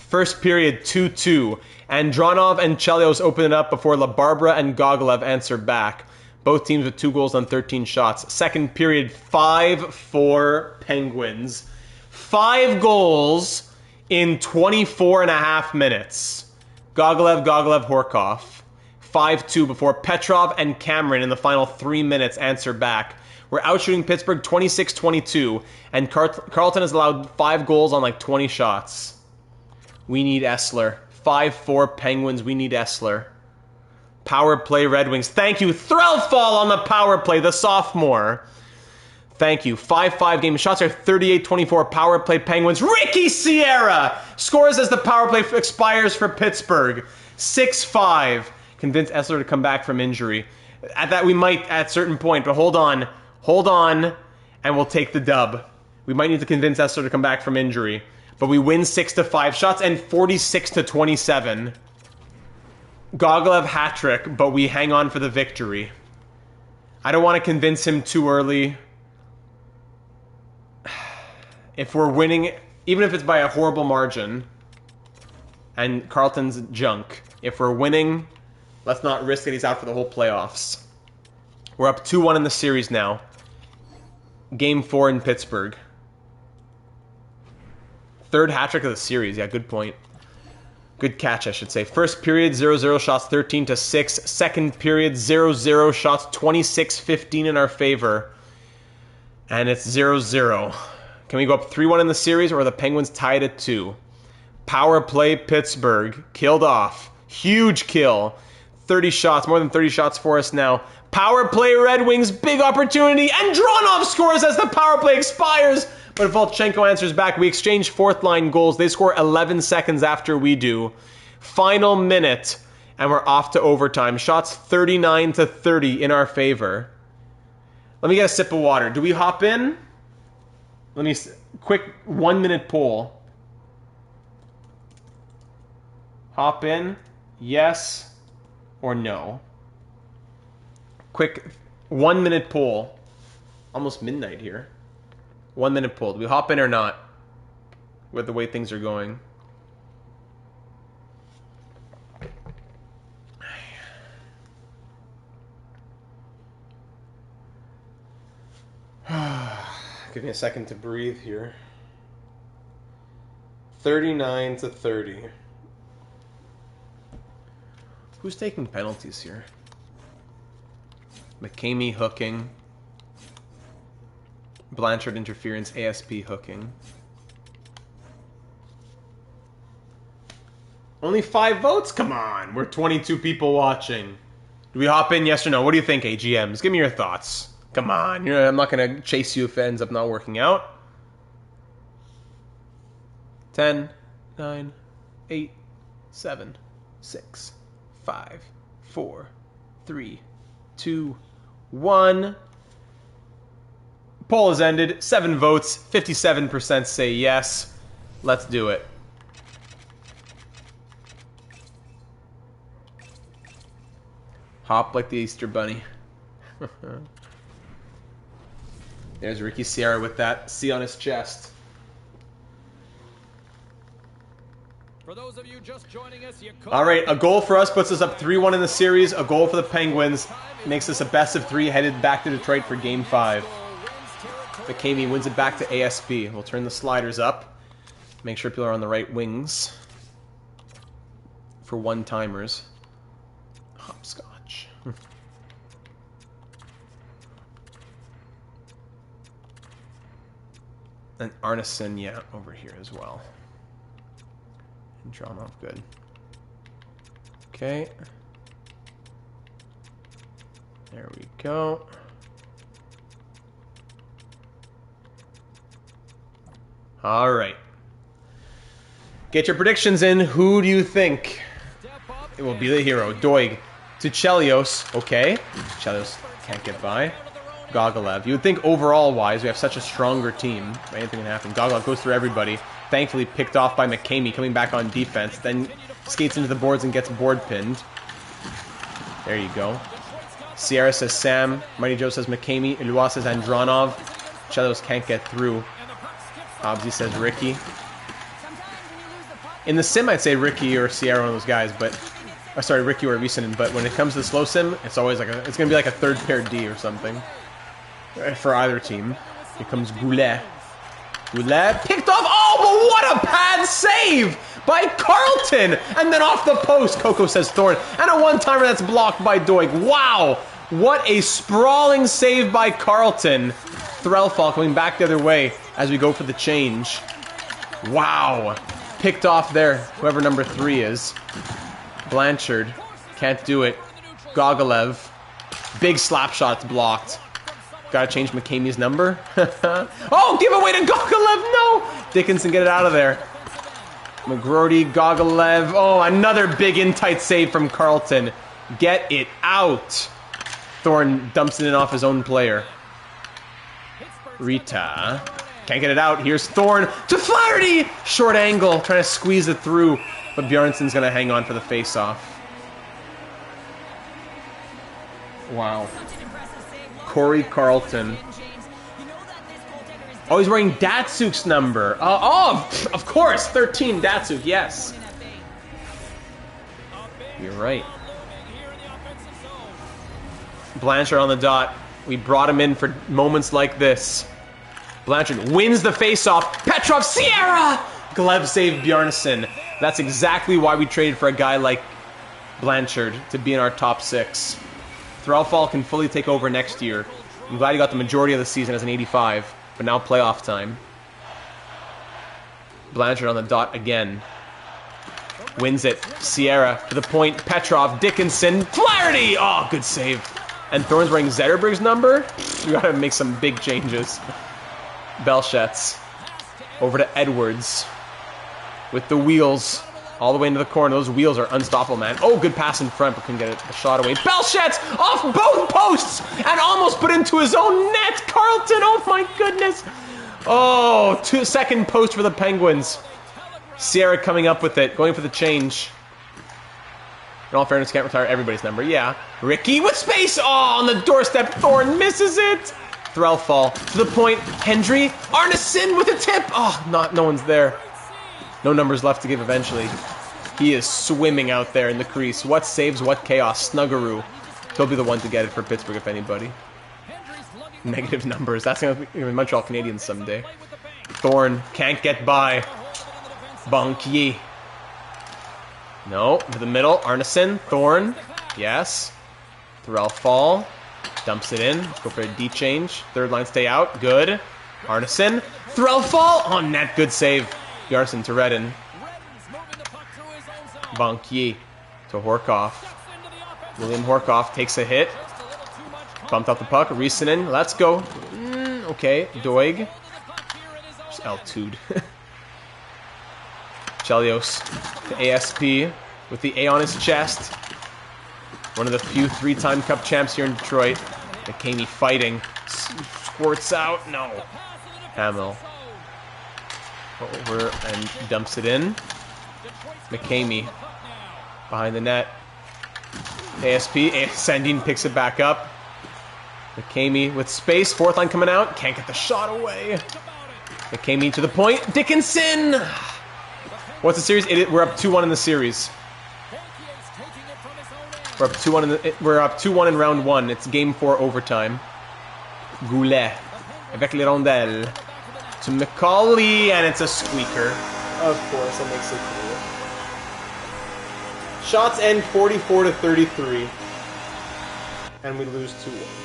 First period, 2-2. Andronov and Chelios open it up before LaBarbera and Gogolev answer back. Both teams with 2 goals on 13 shots. Second period, 5-4 Penguins. 5 goals in 24 and a half minutes. Gogolev, Horkoff. 5-2 before Petrov and Cameron in the final 3 minutes answer back. We're outshooting Pittsburgh 26-22, and Carlton has allowed 5 goals on like 20 shots. We need Essler. 5-4 Penguins, we need Essler. Power play Red Wings. Thank you. Threlfall on the power play, the sophomore. Thank you. 5-5 game. Shots are 38-24. Power play Penguins. Ricky Sierra scores as the power play expires for Pittsburgh. 6-5. Convince Essler to come back from injury. At that, we might at a certain point, but hold on. Hold on, and we'll take the dub. We might need to convince Essler to come back from injury. But we win 6-5. Shots end 46-27. Gogolev hat trick, but we hang on for the victory. I don't want to convince him too early. If we're winning, even if it's by a horrible margin, and Carlton's junk, if we're winning, let's not risk that he's out for the whole playoffs. We're up 2-1 in the series now. Game 4 in Pittsburgh. Third hat trick of the series. Yeah, good point. Good catch, I should say. First period, 0-0 shots, 13-6. Second period, 0-0 shots, 26-15 in our favor. And it's 0-0. Can we go up 3-1 in the series, or are the Penguins tied at 2? Power play Pittsburgh. Killed off. Huge kill. 30 shots, more than 30 shots for us now. Power play Red Wings, big opportunity, and Dronov scores as the power play expires. But Volchenko answers back. We exchange fourth line goals. They score 11 seconds after we do. Final minute, and we're off to overtime. Shots 39-30 in our favor. Let me get a sip of water. Do we hop in? Let me, quick 1 minute poll. Hop in, yes or no? Quick 1 minute poll. Almost midnight here. 1 minute poll. Do we hop in or not? With the way things are going. Give me a second to breathe here. 39-30. Who's taking penalties here? McCamey hooking. Blanchard interference, ASP hooking. Only 5 votes? Come on. We're 22 people watching. Do we hop in, yes or no? What do you think, AGMs? Give me your thoughts. Come on. I'm not going to chase you if it ends up not working out. 10, 9, 8, 7, 6, 5, 4, 3, 2, 1. Poll has ended. 7 votes. 57% say yes. Let's do it. Hop like the Easter Bunny. There's Ricky Sierra with that C on his chest. For those of you just joining us, all right, a goal for us puts us up 3-1 in the series. A goal for the Penguins makes us a best of 3 headed back to Detroit for Game 5. McCamey wins it back to ASP. We'll turn the sliders up. Make sure people are on the right wings for one-timers. Hopscotch. And Arneson, yeah, over here as well. And drawn off good. Okay. There we go. All right. Get your predictions in. Who do you think it will be the hero? Doig to Chelios. Okay. Chelios can't get by. Gogolev. You would think overall-wise we have such a stronger team. Anything can happen. Gogolev goes through everybody. Thankfully picked off by McCamey coming back on defense. Then skates into the boards and gets board pinned. There you go. Sierra says Sam. Mighty Joe says McCamey. Eloi says Andronov. Chelios can't get through. Hobbsy says Ricky. In the sim, I'd say Ricky or Sierra, one of those guys, but... sorry, Ricky or Yzerman, but when it comes to the slow sim, it's always like it's going to be like a third pair D or something. For either team. Here comes Goulet. Goulet picked off... Oh, but what a pad save by Carlton! And then off the post, Coco says Thorne. And a one-timer that's blocked by Doig. Wow! What a sprawling save by Carlton. Threlfall coming back the other way as we go for the change. Wow. Picked off there, whoever number 3 is. Blanchard. Can't do it. Gogolev. Big slap shot, it's blocked. Gotta change McCamey's number. Oh, give away to Gogolev, no! Dickinson, get it out of there. McGrody, Gogolev. Oh, another big in-tight save from Carlton. Get it out. Thorne dumps it in off his own player. Rita. Can't get it out. Here's Thorne to Flaherty! Short angle, trying to squeeze it through. But Bjarnsson's going to hang on for the face-off. Wow. Corey Carlton. Oh, he's wearing Datsuk's number. Oh, of course! 13, Datsuk, yes. You're right. Blanchard on the dot. We brought him in for moments like this. Blanchard wins the face-off. Petrov, Sierra! Gleb saved Bjarnason. That's exactly why we traded for a guy like Blanchard to be in our top 6. Threlfall can fully take over next year. I'm glad he got the majority of the season as an 85, but now playoff time. Blanchard on the dot again. Wins it. Sierra to the point. Petrov, Dickinson, Flaherty! Oh, good save. And Thorne's wearing Zetterberg's number? We gotta make some big changes. Belchetz. Over to Edwards. With the wheels. All the way into the corner. Those wheels are unstoppable, man. Oh, good pass in front, but couldn't get a shot away. Belchetz off both posts! And almost put into his own net! Carlton, oh my goodness! Oh, second post for the Penguins. Sierra coming up with it. Going for the change. In all fairness, can't retire everybody's number. Yeah. Ricky with space! Oh, on the doorstep. Thorne misses it! Threlfall to the point. Hendry. Arneson with a tip! Oh, no one's there. No numbers left to give eventually. He is swimming out there in the crease. What saves, what chaos. Snuggaroo. He'll be the one to get it for Pittsburgh if anybody. Negative numbers. That's going to be Montreal Canadiens someday. Thorne can't get by. Banquier. No, to the middle. Arneson. Thorne. Yes. Threlfall. Dumps it in. Let's go for a D change. Third line stay out. Good. Arneson. Threlfall. On net. Good save. Bjarnson to Redden. Banquier to Horkoff. William Horkoff takes a hit. Bumped off the puck. Risanen. Let's go. Okay. Doig. Just L2'd. Chelios to ASP with the A on his chest. One of the few three-time Cup champs here in Detroit. McCamey fighting. Squirts out. No. Hamill. Over and dumps it in. McCamey. Behind the net. ASP. Sandin picks it back up. McCamey with space. Fourth line coming out. Can't get the shot away. McCamey to the point. Dickinson! What's the series? We're up 2-1 in the series. We're up 2-1 in round 1. It's game 4 overtime. Goulet. Avec les rondelles. To McCauley, and it's a squeaker. Of course, that makes it cool. Shots end 44-33. And we lose 2-1.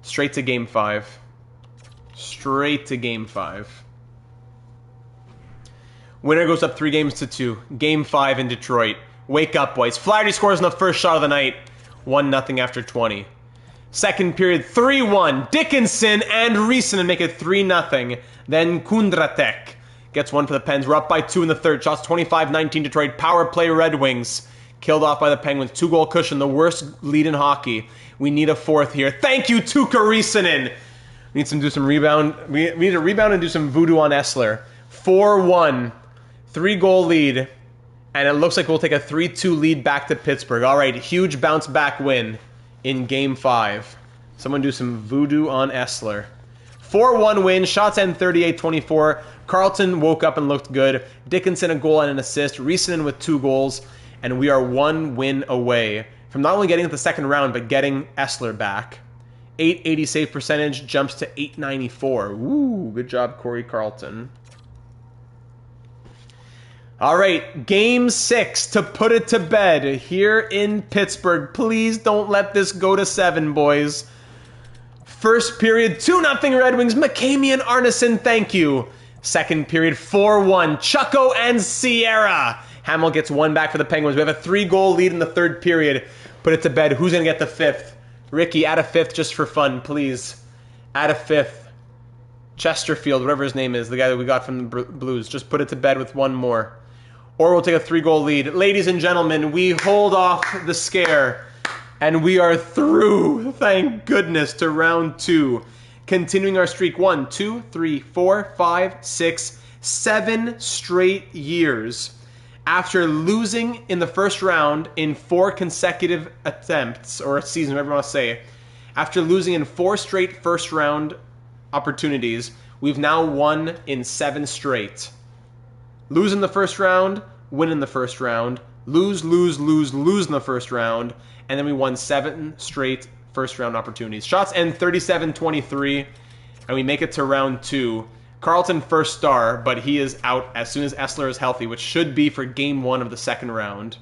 Straight to game 5. Straight to game 5. Winner goes up 3-2. Game 5 in Detroit. Wake up, boys. Flaherty scores in the first shot of the night. 1-0 after 20. Second period, 3-1. Dickinson and Risanen make it 3-0. Then Kundratek gets one for the Pens. We're up by 2 in the third. Shots 25-19 Detroit. Power play Red Wings. Killed off by the Penguins. 2-goal cushion. The worst lead in hockey. We need a fourth here. Thank you, Tuukka Risanen. We need to do some rebound. We need to rebound and do some voodoo on Essler. 4-1. 3-goal lead. And it looks like we'll take a 3-2 lead back to Pittsburgh. All right, huge bounce back win in Game 5. Someone do some voodoo on Essler. 4-1 win. Shots end 38-24. Carlton woke up and looked good. Dickinson a goal and an assist. Risanen with 2 goals. And we are 1 win away from not only getting to the second round, but getting Essler back. 880 save percentage jumps to 894. Woo, good job, Corey Carlton. All right, Game 6 to put it to bed here in Pittsburgh. Please don't let this go to 7, boys. First period, 2-0 Red Wings. McCamey and Arneson, thank you. Second period, 4-1. Chucko and Sierra. Hamill gets 1 back for the Penguins. We have a 3-goal lead in the third period. Put it to bed. Who's going to get the 5th? Ricky, add a 5th just for fun, please. Add a 5th. Chesterfield, whatever his name is, the guy that we got from the Blues. Just put it to bed with 1 more. Or we'll take a 3-goal lead. Ladies and gentlemen, we hold off the scare. And we are through, thank goodness, to round 2. Continuing our streak. 1, 2, 3, 4, 5, 6, 7 straight years. After losing in the first round in 4 consecutive attempts, or seasons, whatever you want to say, after losing in 4 straight first round opportunities, we've now won in 7 straight. Lose in the first round, win in the first round, lose in the first round, and then we won 7 straight first round opportunities. Shots end 37-23, and we make it to round 2. Carlton first star, but he is out as soon as Essler is healthy, which should be for Game 1 of the second round.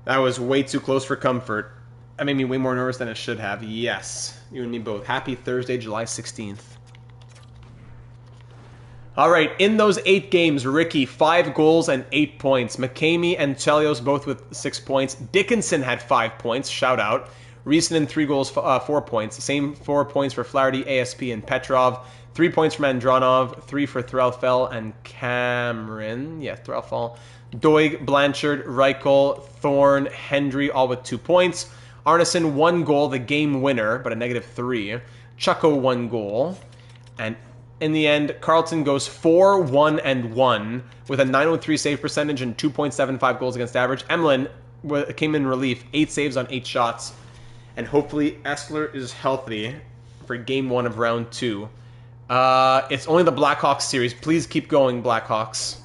That was way too close for comfort. That made me way more nervous than it should have. Yes, you and me both. Happy Thursday, July 16th. All right, in those 8 games, Ricky, 5 goals and 8 points. McCamey and Chelios both with 6 points. Dickinson had 5 points, shout out. Risanen 3 goals, 4 points. Same 4 points for Flaherty, ASP, and Petrov. 3 points from Andronov. 3 for Threlfell and Cameron. Yeah, Threlfell. Doig, Blanchard, Reichel, Thorne, Hendry, all with 2 points. Arneson, 1 goal, the game winner, but a -3. Chucko, 1 goal. And in the end, Carlton goes 4-1-1 with a .903 save percentage and 2.75 goals against average. Emlyn came in relief, 8 saves on 8 shots. And hopefully Essler is healthy for Game 1 of Round 2. It's only the Blackhawks series. Please keep going, Blackhawks.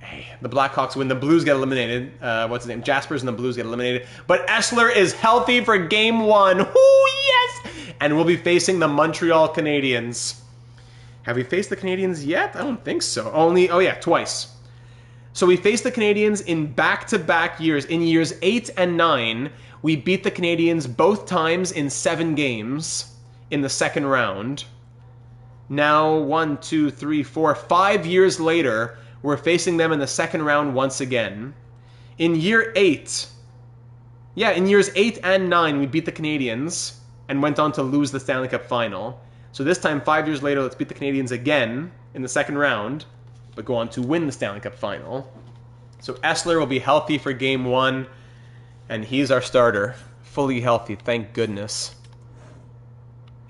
Hey, the Blackhawks win. The Blues get eliminated. What's his name? Jaspers and the Blues get eliminated. But Essler is healthy for Game 1. Woo, yes! And we'll be facing the Montreal Canadiens. Have we faced the Canadiens yet? I don't think so. Twice. So we faced the Canadiens in back-to-back years. In years 8 and 9, we beat the Canadiens both times in 7 games in the second round. Now, 1, 2, 3, 4, 5 years later, we're facing them in the second round once again. In year 8, Yeah, in years 8 and 9, we beat the Canadiens and went on to lose the Stanley Cup final. So this time, 5 years later, let's beat the Canadiens again in the second round, but go on to win the Stanley Cup final. So Essler will be healthy for game 1, and he's our starter. Fully healthy, thank goodness.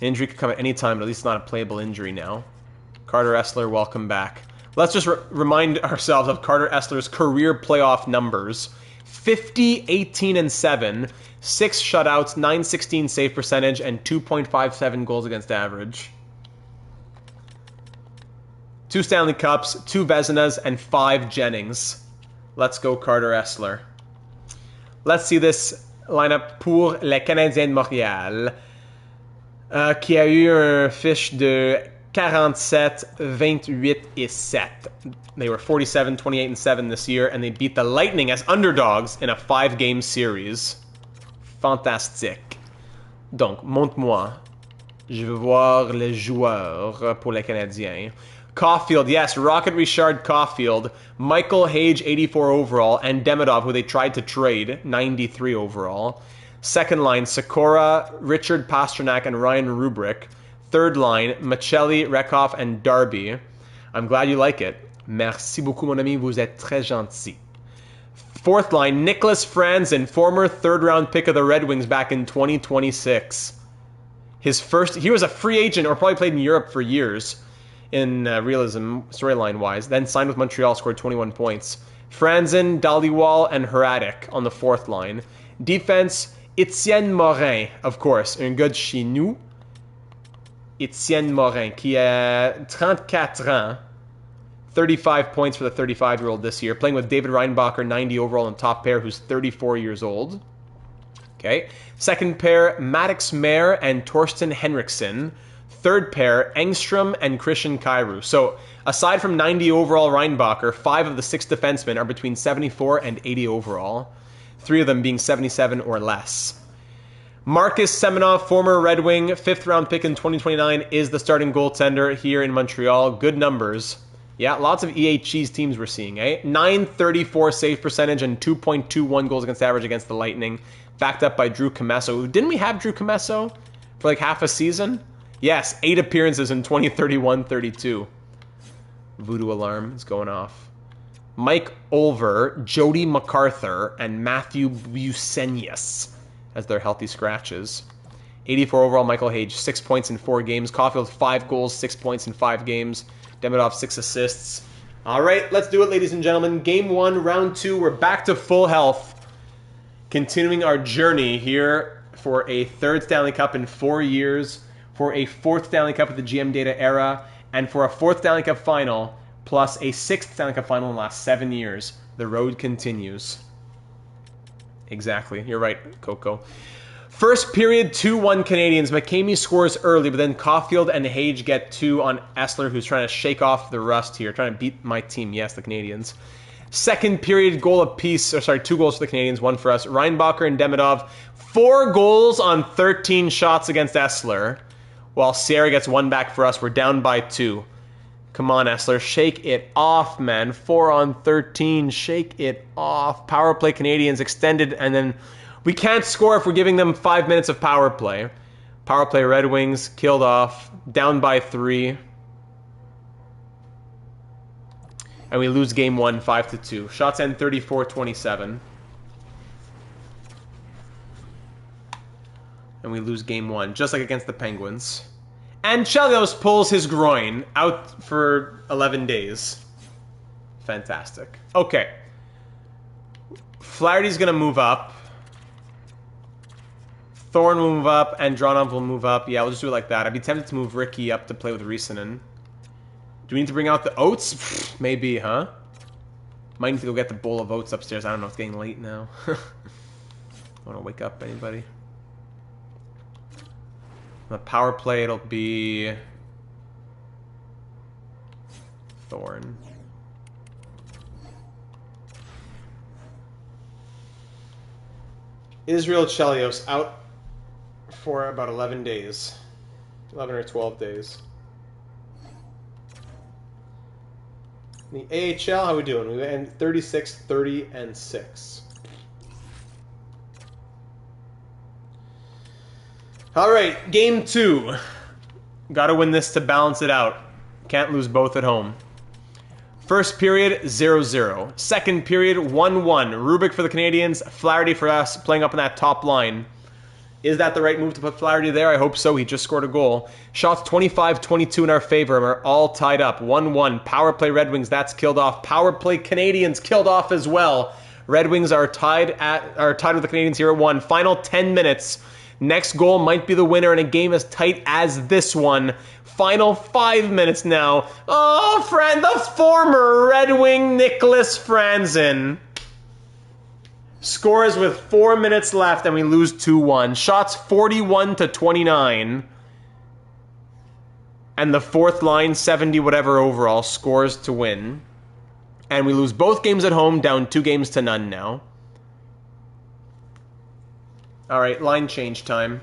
Injury could come at any time, but at least it's not a playable injury now. Carter Essler, welcome back. Let's just remind ourselves of Carter Essler's career playoff numbers. 50, 18, and 7, 6 shutouts, 916 save percentage, and 2.57 goals against average. 2 Stanley Cups, 2 Vezinas, and 5 Jennings. Let's go Carter Essler. Let's see this lineup pour les Canadiens de Montréal, qui a eu un fiche de 47, 28 et 7. They were 47, 28, and 7 this year, and they beat the Lightning as underdogs in a 5-game series. Fantastique. Donc, montre-moi. Je veux voir les joueurs pour les Canadiens. Caulfield, yes, Rocket Richard Caulfield. Michael Hage, 84 overall, and Demidov, who they tried to trade, 93 overall. Second line, Sikora, Richard Pasternak, and Ryan Rubrick. Third line, Machelli, Rekhoff, and Darby. I'm glad you like it. Merci beaucoup, mon ami. Vous êtes très gentil. Fourth line, Nicholas Franzen, former third-round pick of the Red Wings back in 2026. He was a free agent or probably played in Europe for years in realism, storyline-wise. Then signed with Montreal, scored 21 points. Franzen, Dhaliwal, and Hradek on the fourth line. Defense, Etienne Morin, of course, un gars de chez nous. Etienne Morin, qui a 34 ans. 35 points for the 35-year-old this year. Playing with David Reinbacher, 90 overall in top pair, who's 34 years old. Okay. Second pair, Maddox Mayer and Torsten Henriksen. Third pair, Engstrom and Christian Kairu. So, aside from 90 overall Reinbacher, 5 of the 6 defensemen are between 74 and 80 overall. 3 of them being 77 or less. Marcus Semenov, former Red Wing, 5th-round pick in 2029, is the starting goaltender here in Montreal. Good numbers. Yeah, lots of EHG's teams we're seeing, eh? 934 save percentage and 2.21 goals against average against the Lightning. Backed up by Drew Comesso. Didn't we have Drew Comesso for like half a season? Yes, 8 appearances in 2031-32. Voodoo alarm is going off. Mike Olver, Jody MacArthur, and Matthew Busenius as their healthy scratches. 84 overall, Michael Hage, 6 points in 4 games. Caulfield, 5 goals, 6 points in 5 games. Demidov, 6 assists. All right, let's do it, ladies and gentlemen. Game 1, round 2. We're back to full health. Continuing our journey here for a 3rd Stanley Cup in 4 years, for a 4th Stanley Cup of the GM Data era, and for a 4th Stanley Cup final, plus a 6th Stanley Cup final in the last 7 years. The road continues. Exactly. You're right, Coco. First period, 2-1 Canadiens. McCamey scores early, but then Caulfield and Hage get 2 on Essler, who's trying to shake off the rust here, trying to beat my team. Yes, the Canadiens. Second period, goal apiece. 2 goals for the Canadiens, 1 for us. Reinbacher and Demidov, 4 goals on 13 shots against Essler, while Sierra gets 1 back for us. We're down by 2. Come on, Essler, shake it off, man. 4 on 13, shake it off. Power play Canadiens extended, and then we can't score if we're giving them 5 minutes of power play. Power play Red Wings, killed off, down by 3. And we lose game 1, 5-2. Shots end 34-27. And we lose game 1, just like against the Penguins. And Chelios pulls his groin, out for 11 days. Fantastic. Okay. Flaherty's going to move up. Thorne will move up, and Dronov will move up. Yeah, we'll just do it like that. I'd be tempted to move Ricky up to play with Risanen. Do we need to bring out the oats? Maybe, huh? Might need to go get the bowl of oats upstairs. I don't know, it's getting late now. I want to wake up anybody. On the power play, it'll be Thorne. Israel Chelios out for about 11 days. 11 or 12 days. In the AHL, how are we doing? We end 36, 30, and 6. All right, game 2. Got to win this to balance it out. Can't lose both at home. First period, 0-0. Second period, 1-1. Rubik for the Canadians, Flaherty for us, playing up in that top line. Is that the right move to put Flaherty there? I hope so. He just scored a goal. Shots 25-22 in our favor, and we're all tied up. 1-1. Power play Red Wings, that's killed off. Power play Canadians killed off as well. Red Wings are tied with the Canadians here at 1. Final 10 minutes. Next goal might be the winner in a game as tight as this one. Final 5 minutes now. Oh, the former Red Wing Nicholas Franzen scores with 4 minutes left, and we lose 2-1. Shots 41-29. And the fourth line, 70 whatever overall, scores to win. And we lose both games at home, down 2-0 now. All right, line change time.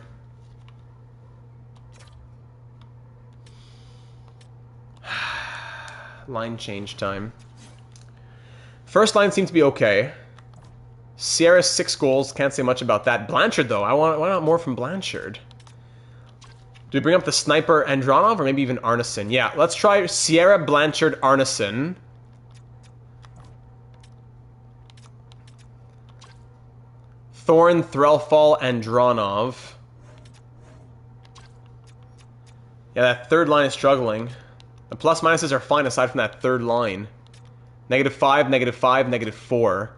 Line change time. First line seemed to be okay. Sierra 6 goals, can't say much about that. Blanchard though, I want more from Blanchard. Do we bring up the sniper Andronov or maybe even Arneson? Yeah, let's try Sierra, Blanchard, Arneson. Thorn, Threlfall, Andronov. Yeah, that third line is struggling. The plus minuses are fine aside from that third line. -5, -5, -4.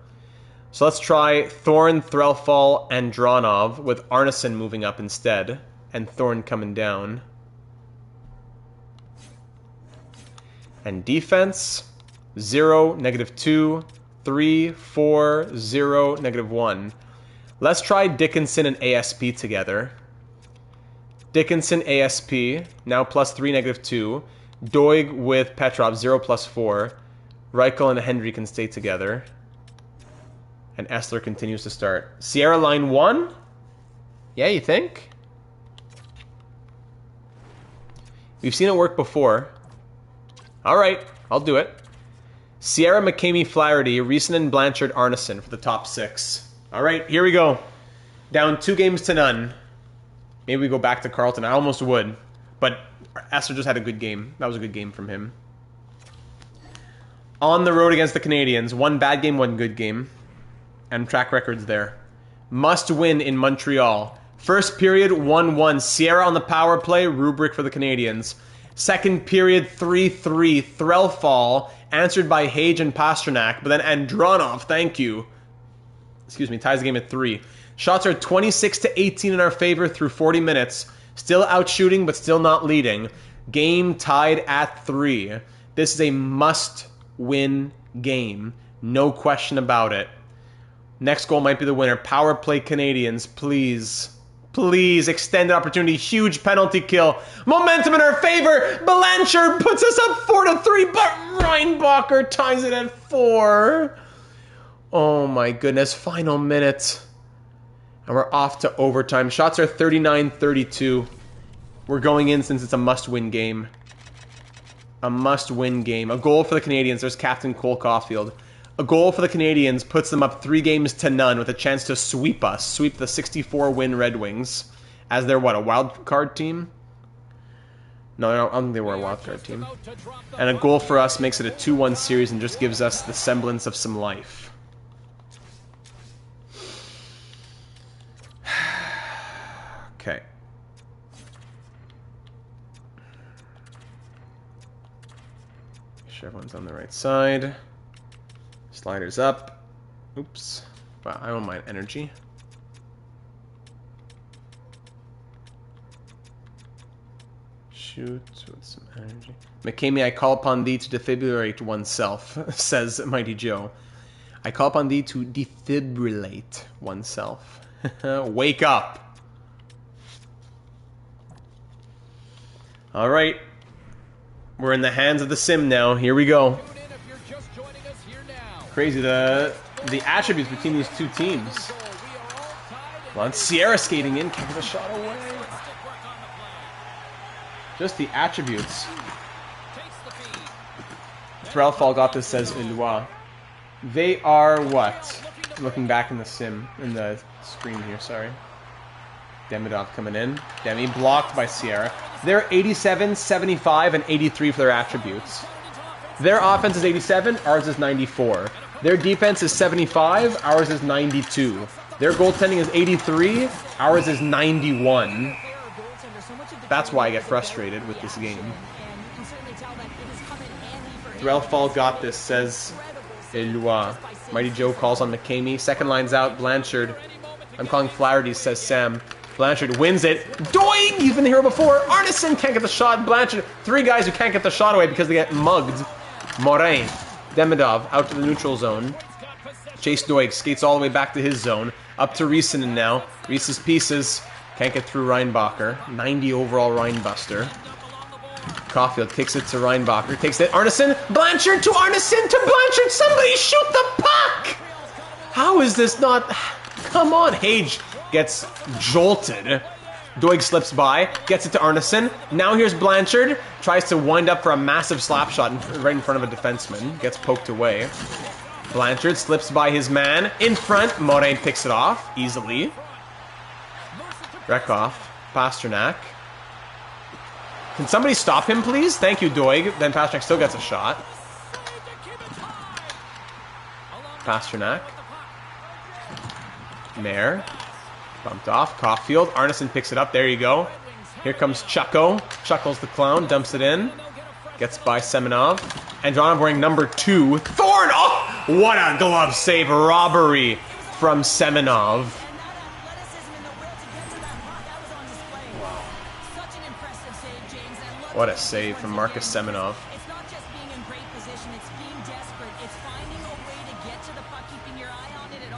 So let's try Thorn, Threlfall, Andronov with Arneson moving up instead. And Thorn coming down. And defense, 0, -2, 3, 4, 0, -1. Let's try Dickinson and ASP together. Dickinson, ASP, now +3, -2. Doig with Petrov, 0, +4. Reichel and Hendry can stay together. And Essler continues to start. Sierra line 1? Yeah, you think? We've seen it work before. Alright, I'll do it. Sierra, McCamey, Flaherty, Riesenen, Blanchard, Arneson for the top 6. Alright, here we go. Down 2-0. Maybe we go back to Carlton. I almost would. But Essler just had a good game. That was a good game from him. On the road against the Canadians. 1 bad game, 1 good game. And track records there. Must win in Montreal. First period, 1-1. Sierra on the power play. Rubric for the Canadians. Second period, 3-3. Threlfall, answered by Hage and Pasternak. But then Andronov, thank you. Ties the game at 3. Shots are 26-18 in our favor through 40 minutes. Still out shooting, but still not leading. Game tied at 3. This is a must-win game. No question about it. Next goal might be the winner. Power play Canadians, please. Please, extended opportunity. Huge penalty kill. Momentum in our favor. Blanchard puts us up 4-3, but Reinbacher ties it at 4. Oh my goodness, final minute. And we're off to overtime. Shots are 39-32. We're going in since it's a must-win game. A must-win game. A goal for the Canadians. There's Captain Cole Caulfield. A goal for the Canadians puts them up 3-0 with a chance to sweep us. Sweep the 64-win Red Wings. As they're, what, a wild card team? No, I don't think they were a wild card team. And a goal for us makes it a 2-1 series and just gives us the semblance of some life. Okay. Make sure everyone's on the right side. Sliders up. Oops. Wow, I don't mind energy. Shoot with some energy. McCamey, I call upon thee to defibrillate oneself, says Mighty Joe. I call upon thee to defibrillate oneself. Wake up. All right, we're in the hands of the sim now. Here we go. Crazy the attributes between these two teams. Well, and Sierra skating in, can't get a shot away. Just the attributes. Threlfall got this, says Eloi. They are what? Looking back in the sim, in the screen here. Sorry. Demidov coming in. Demi blocked by Sierra. They're 87, 75, and 83 for their attributes. Their offense is 87, ours is 94. Their defense is 75, ours is 92. Their goaltending is 83, ours is 91. That's why I get frustrated with this game. Threlfall got this, says Eloi. Mighty Joe calls on McCamey. Second line's out, Blanchard. I'm calling Flaherty, says Sam. Blanchard wins it. Doing! He's been here before. Arneson can't get the shot. Blanchard. 3 guys who can't get the shot away because they get mugged. Morin. Demidov out to the neutral zone. Chase Doig skates all the way back to his zone. Up to Riessanen now. Reese's pieces. Can't get through Reinbacher. 90 overall Reinbuster. Caulfield kicks it to Reinbacher. Takes it. Arneson. Blanchard to Arneson to Blanchard. Somebody shoot the puck! How is this not... Come on. Hage gets jolted. Doig slips by. Gets it to Arneson. Now here's Blanchard. Tries to wind up for a massive slap shot right in front of a defenseman. Gets poked away. Blanchard slips by his man. In front. Morin picks it off easily. Rekhoff. Pasternak. Can somebody stop him, please? Thank you, Doig. Then Pasternak still gets a shot. Pasternak. Mayer. Bumped off. Caulfield. Arneson picks it up. There you go. Here comes Chucko. Chuckles the clown. Dumps it in. Gets by Semenov. Andronov wearing number 2. Thorne! Oh! What a glove save. Robbery from Semenov. What a save from Marcus Semenov.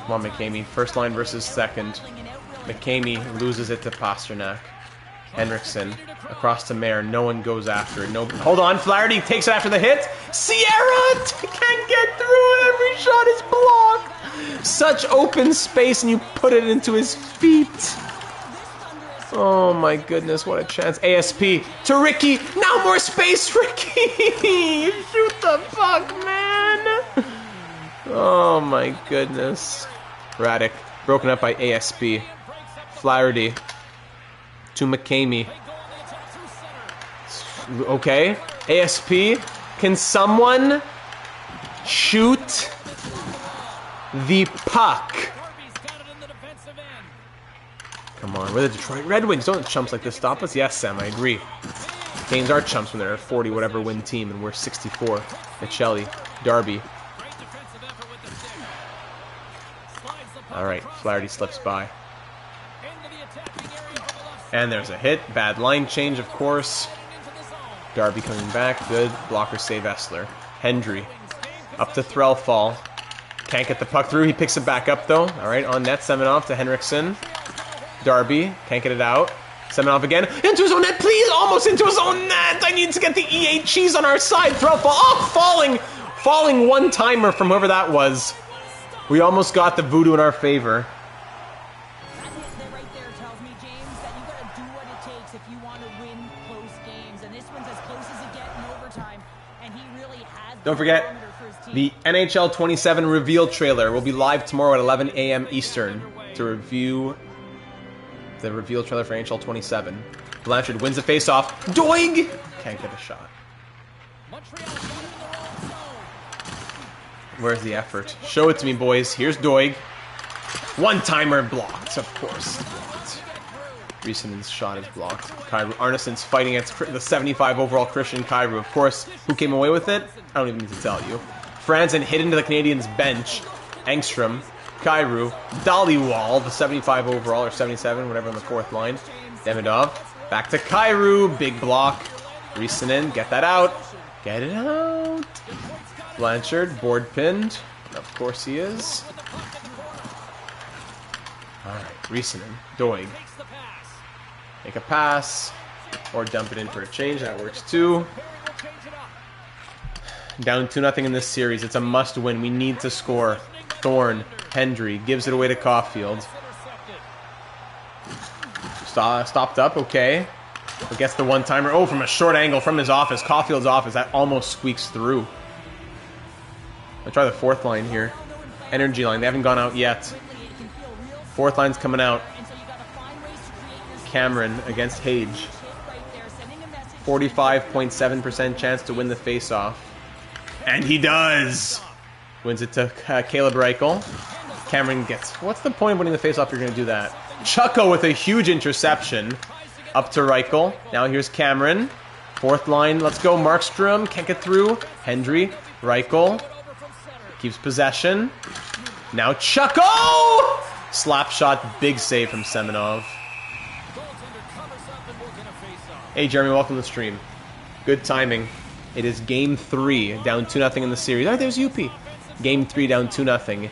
Come on, McCamey. First line versus second. McCamey loses it to Pasternak. Henriksen across to Mayer. No one goes after it. No. Hold on. Flaherty takes it after the hit. Sierra can't get through it. Every shot is blocked. Such open space, and you put it into his feet. Oh my goodness, what a chance. ASP to Ricky. Now more space, Ricky. Shoot the puck, man. Oh my goodness. Radek broken up by ASP. Flaherty to McCamey. Okay. ASP. Can someone shoot the puck? Come on, we're the Detroit Red Wings. Don't chumps like this stop us. Yes, Sam, I agree. Canes are chumps when they're a 40 whatever win team, and we're 64. Michelli, Darby. All right, Flaherty slips by. And there's a hit. Bad line change, of course. Darby coming back. Good. Blocker save Essler. Hendry. Up to Threlfall. Can't get the puck through. He picks it back up, though. All right, on net. Semenov to Henriksen. Darby. Can't get it out. Semenov again. Into his own net, please. Almost into his own net. I need to get the EA cheese on our side. Threlfall. Oh, falling. Falling one-timer from whoever that was. We almost got the voodoo in our favor. Don't forget, the NHL 27 reveal trailer will be live tomorrow at 11 a.m. Eastern to review the reveal trailer for NHL 27. Blanchard wins the faceoff. Doig! Can't get a shot. Where's the effort? Show it to me, boys. Here's Doig. One-timer blocked, of course. Riesenen's shot is blocked. Arneson's fighting against the 75 overall Christian Kyrou. Of course, who came away with it? I don't even need to tell you. Franzen hit into the Canadiens' bench. Engstrom, Kyrou, Dollywall, the 75 overall, or 77, whatever on the fourth line. Demidov, back to Kyrou, big block. Riessanen, get that out. Get it out. Blanchard, board pinned. Of course he is. Alright, Riessanen, Doig. Make a pass, or dump it in for a change. That works too. Down 2-0 in this series. It's a must-win. We need to score. Thorne, Hendry, gives it away to Caulfield. Stopped up, okay. But gets the one-timer. Oh, from a short angle from his office, Caulfield's office. That almost squeaks through. I'll try the fourth line here. Energy line. They haven't gone out yet. Fourth line's coming out. Cameron against Hage. 45.7% chance to win the face-off. And he does! Wins it to Caleb Reichel. Cameron gets... What's the point of winning the face-off if you're going to do that? Chucko with a huge interception. Up to Reichel. Now here's Cameron. Fourth line. Let's go. Markstrom. Can't get through. Hendry. Reichel. Keeps possession. Now Chucko! Slap shot. Big save from Semenov. Hey Jeremy, welcome to the stream. Good timing. It is game 3, down 2-0 in the series. Oh, there's UP. Game 3, down 2-0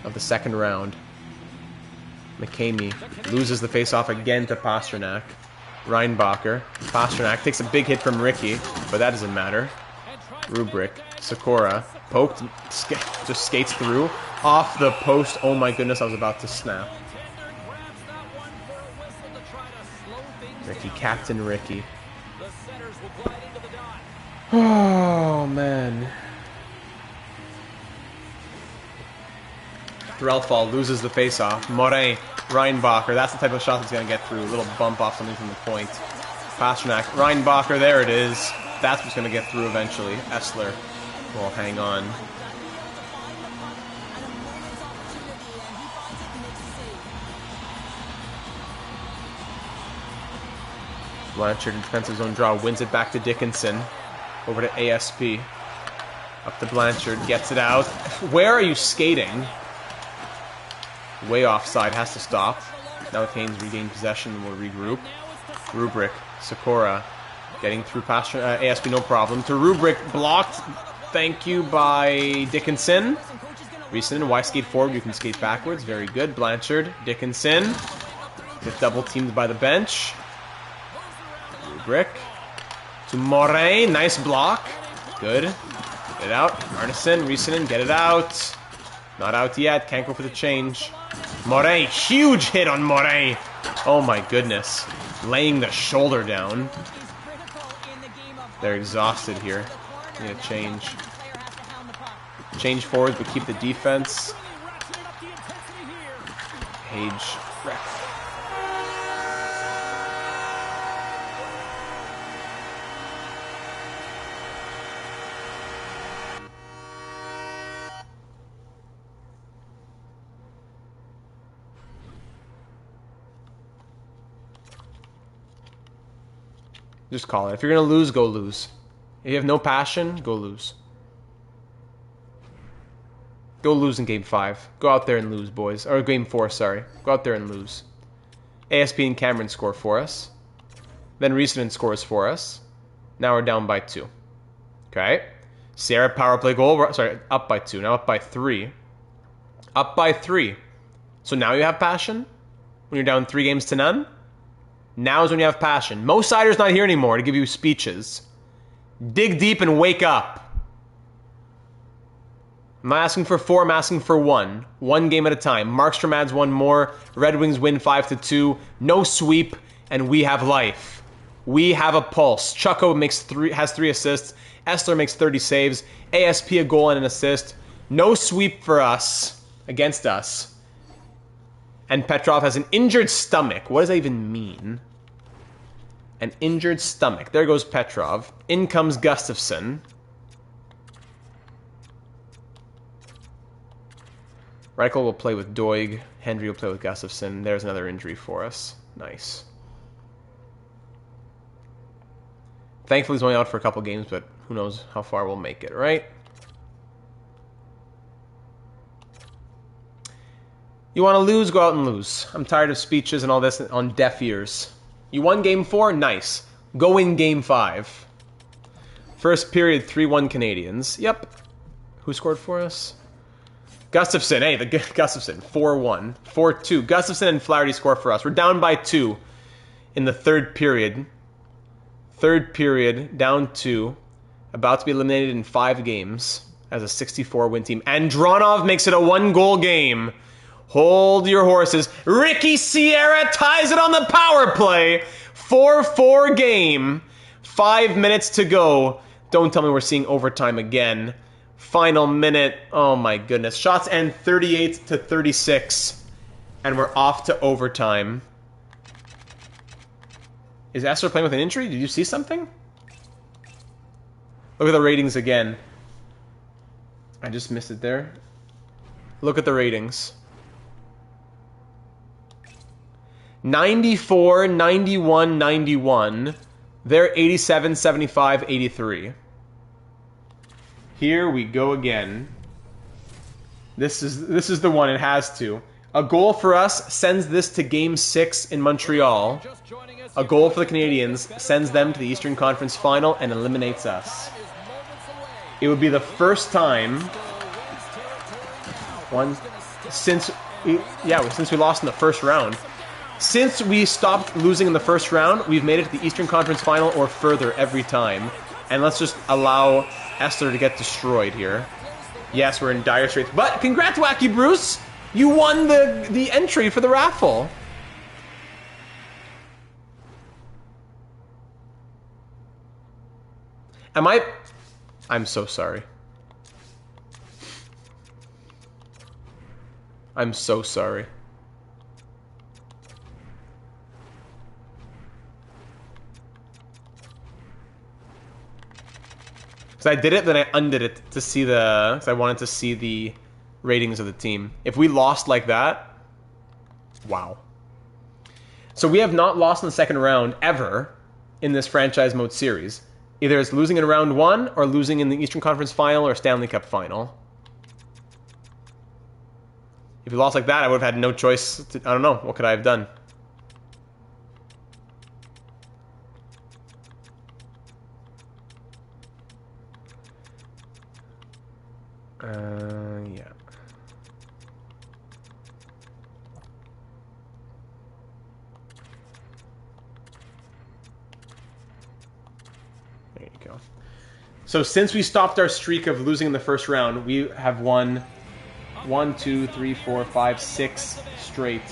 of the second round. McCamey loses the face-off again to Pasternak. Reinbacher. Pasternak takes a big hit from Ricky, but that doesn't matter. Rubrick. Sikora. Poked. Just skates through. Off the post. Oh my goodness, I was about to snap. Ricky. Captain Ricky. Oh, man. Threlfall loses the face-off. Morin, Reinbacher. That's the type of shot that's going to get through. A little bump off something from the point. Pasternak. Reinbacher. There it is. That's what's going to get through eventually. Essler will hang on. Blanchard in defensive zone draw. Wins it back to Dickinson. Over to ASP. Up to Blanchard. Gets it out. Where are you skating? Way offside. Has to stop. Now Canes regain possession and will regroup. Rubrick. Sikora. Getting through past ASP, no problem. To Rubrick. Blocked. Thank you by Dickinson. Recent. Why skate forward? You can skate backwards. Very good. Blanchard. Dickinson. Gets double teamed by the bench. Rubrick. To Morin. Nice block. Good. Get it out. Arneson. Risanen. Get it out. Not out yet. Can't go for the change. Morin. Huge hit on Morin. Oh my goodness. Laying the shoulder down. They're exhausted here. Need a change. Change forwards, but keep the defense. Page. Just call it. If you're going to lose, go lose. If you have no passion, go lose. Go lose in Game 5. Go out there and lose, boys. Or Game 4, sorry. Go out there and lose. ASP and Cameron score for us. Then Risanen scores for us. Now we're down by 2. Okay. Sarah power play goal. Sorry, up by 2. Now up by 3. Up by 3. So now you have passion? When you're down 3-0? Now is when you have passion. Mo Sider's not here anymore to give you speeches. Dig deep and wake up. I'm not asking for 4, I'm asking for 1. 1 game at a time. Markstrom adds 1 more. Red Wings win 5-2. No sweep, and we have life. We have a pulse. Chucko has 3 assists. Essler makes 30 saves. ASP a goal and an assist. No sweep for us. Against us. And Petrov has an injured stomach. What does that even mean? An injured stomach. There goes Petrov. In comes Gustafsson. Reichel will play with Doig. Hendry will play with Gustafsson. There's another injury for us. Nice. Thankfully, he's only out for a couple games, but who knows how far we'll make it, right? You want to lose? Go out and lose. I'm tired of speeches and all this on deaf ears. You won Game 4? Nice. Go win Game 5. First period, 3-1 Canadians. Yep. Who scored for us? Gustafsson. Hey, the Gustafsson. 4-1. 4-2. Gustafsson and Flaherty score for us. We're down by 2 in the third period. Third period, down 2. About to be eliminated in 5 games as a 64-win team. Andronov makes it a 1-goal game. Hold your horses. Ricky Sierra ties it on the power play. 4-4 game. 5 minutes to go. Don't tell me we're seeing overtime again. Final minute. Oh my goodness. Shots end 38-36. And we're off to overtime. Is Esther playing with an injury? Did you see something? Look at the ratings again. I just missed it there. Look at the ratings. 94, 91, 91. They're 87, 75, 83. Here we go again. This is the one. It has to. A goal for us sends this to Game 6 in Montreal. A goal for the Canadians sends them to the Eastern Conference Final and eliminates us. It would be the first time since we lost in the first round. Since we stopped losing in the first round, we've made it to the Eastern Conference Final or further every time. And let's just allow Esther to get destroyed here. Yes, we're in dire straits. But congrats, Wacky Bruce! You won the entry for the raffle. I'm so sorry. I'm so sorry. Because I did it, then I undid it to see because I wanted to see the ratings of the team. If we lost like that, wow. So we have not lost in the second round ever in this franchise mode series. Either it's losing in round 1 or losing in the Eastern Conference Final or Stanley Cup Final. If we lost like that, I would have had no choice. I don't know. What could I have done? Yeah. There you go. So since we stopped our streak of losing in the first round, we have won 1, 2, 3, 4, 5, 6 straight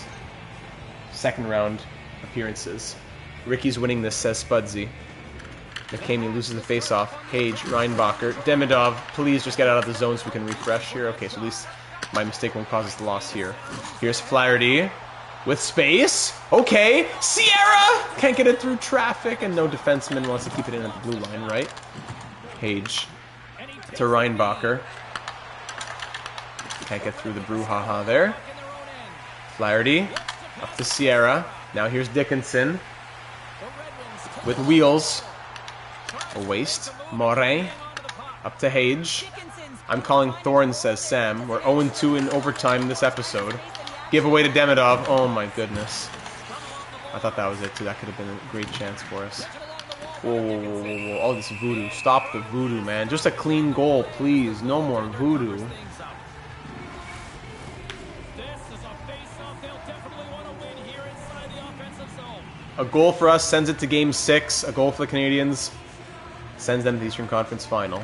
second round appearances. Ricky's winning this, says Spudsy. McCamey loses the face-off. Page, Reinbacher, Demidov, please just get out of the zone so we can refresh here. Okay, so at least my mistake won't cause us the loss here. Here's Flaherty with space. Okay, Sierra! Can't get it through traffic, and no defenseman wants to keep it in at the blue line, right? Page to Reinbacher. Can't get through the brouhaha there. Flaherty up to Sierra. Now here's Dickinson with wheels. A waste. Morin up to Hage. I'm calling Thorne, says Sam. We're 0-2 in overtime this episode. Give away to Demidov. Oh my goodness. I thought that was it too. That could have been a great chance for us. Whoa, whoa, whoa, whoa, whoa. Oh, this voodoo. Stop the voodoo, man. Just a clean goal, please. No more voodoo. A goal for us sends it to Game 6. A goal for the Canadians sends them to the Eastern Conference Final.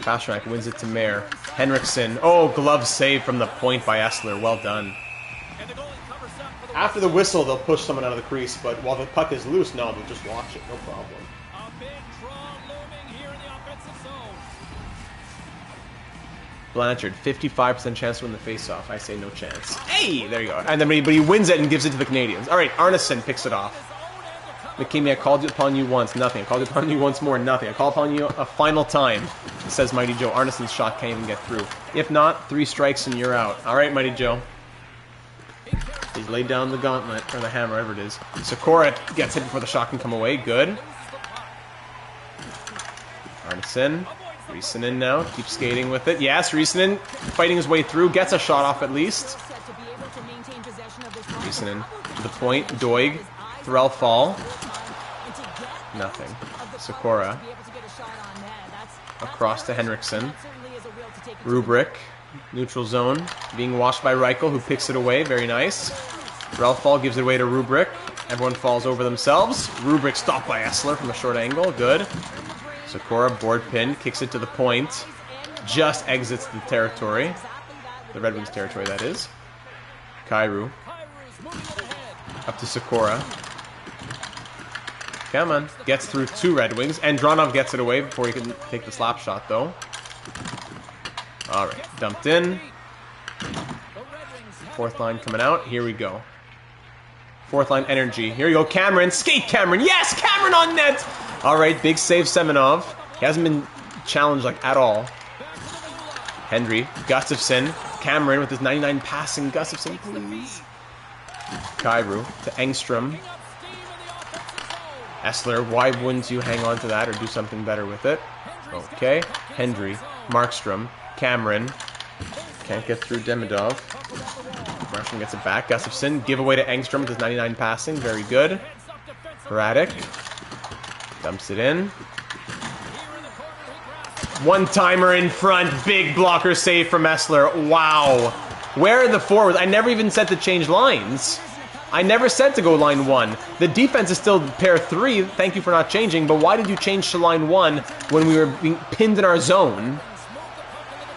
Pasternak wins it to Mayer. Henriksen. Oh, glove save from the point by Essler. Well done. After the whistle, they'll push someone out of the crease, but while the puck is loose, no, they'll just watch it. No problem. Blanchard, 55% chance to win the face-off. I say no chance. Hey, there you go. And then, but he wins it and gives it to the Canadians. All right, Arneson picks it off. McKinney, I called upon you once, nothing. I called upon you once more, nothing. I called upon you a final time, says Mighty Joe. Arneson's shot can't even get through. If not, 3 strikes and you're out. All right, Mighty Joe. He's laid down the gauntlet, or the hammer, whatever it is. Sikora gets hit before the shot can come away. Good. Arneson. Risanen now, keeps skating with it. Yes, Risanen fighting his way through, gets a shot off at least. Risanen to the point, Doig, Threl fall. Nothing. Sikora. Across to Henriksen. Rubrick, neutral zone, being washed by Reichel, who picks it away, very nice. Relfall gives it away to Rubrick. Everyone falls over themselves. Rubrick stopped by Essler from a short angle, good. Sikora, board pin, kicks it to the point. Just exits the territory. The Red Wings territory, that is. Kairu. Up to Sikora. Come on. Gets through 2 Red Wings. Andronov gets it away before he can take the slap shot, though. Alright, dumped in. 4th line coming out. Here we go. Fourth line energy. Here you go, Cameron. Skate Cameron. Yes, Cameron on net. All right, big save Semenov. He hasn't been challenged like at all. Hendry, Gustafson, Cameron with his 99 passing. Gustafson, please. Kairu to Engstrom. Essler, why wouldn't you hang on to that or do something better with it? Okay. Hendry, Markstrom, Cameron. Can't get through Demidov. Markstrom gets it back. Gustafson, give away to Engstrom with his 99 passing. Very good. Braddock. Dumps it in. One-timer in front. Big blocker save from Essler. Wow. Where are the forwards? I never even said to change lines. I never said to go line 1. The defense is still pair 3. Thank you for not changing. But why did you change to line 1 when we were being pinned in our zone?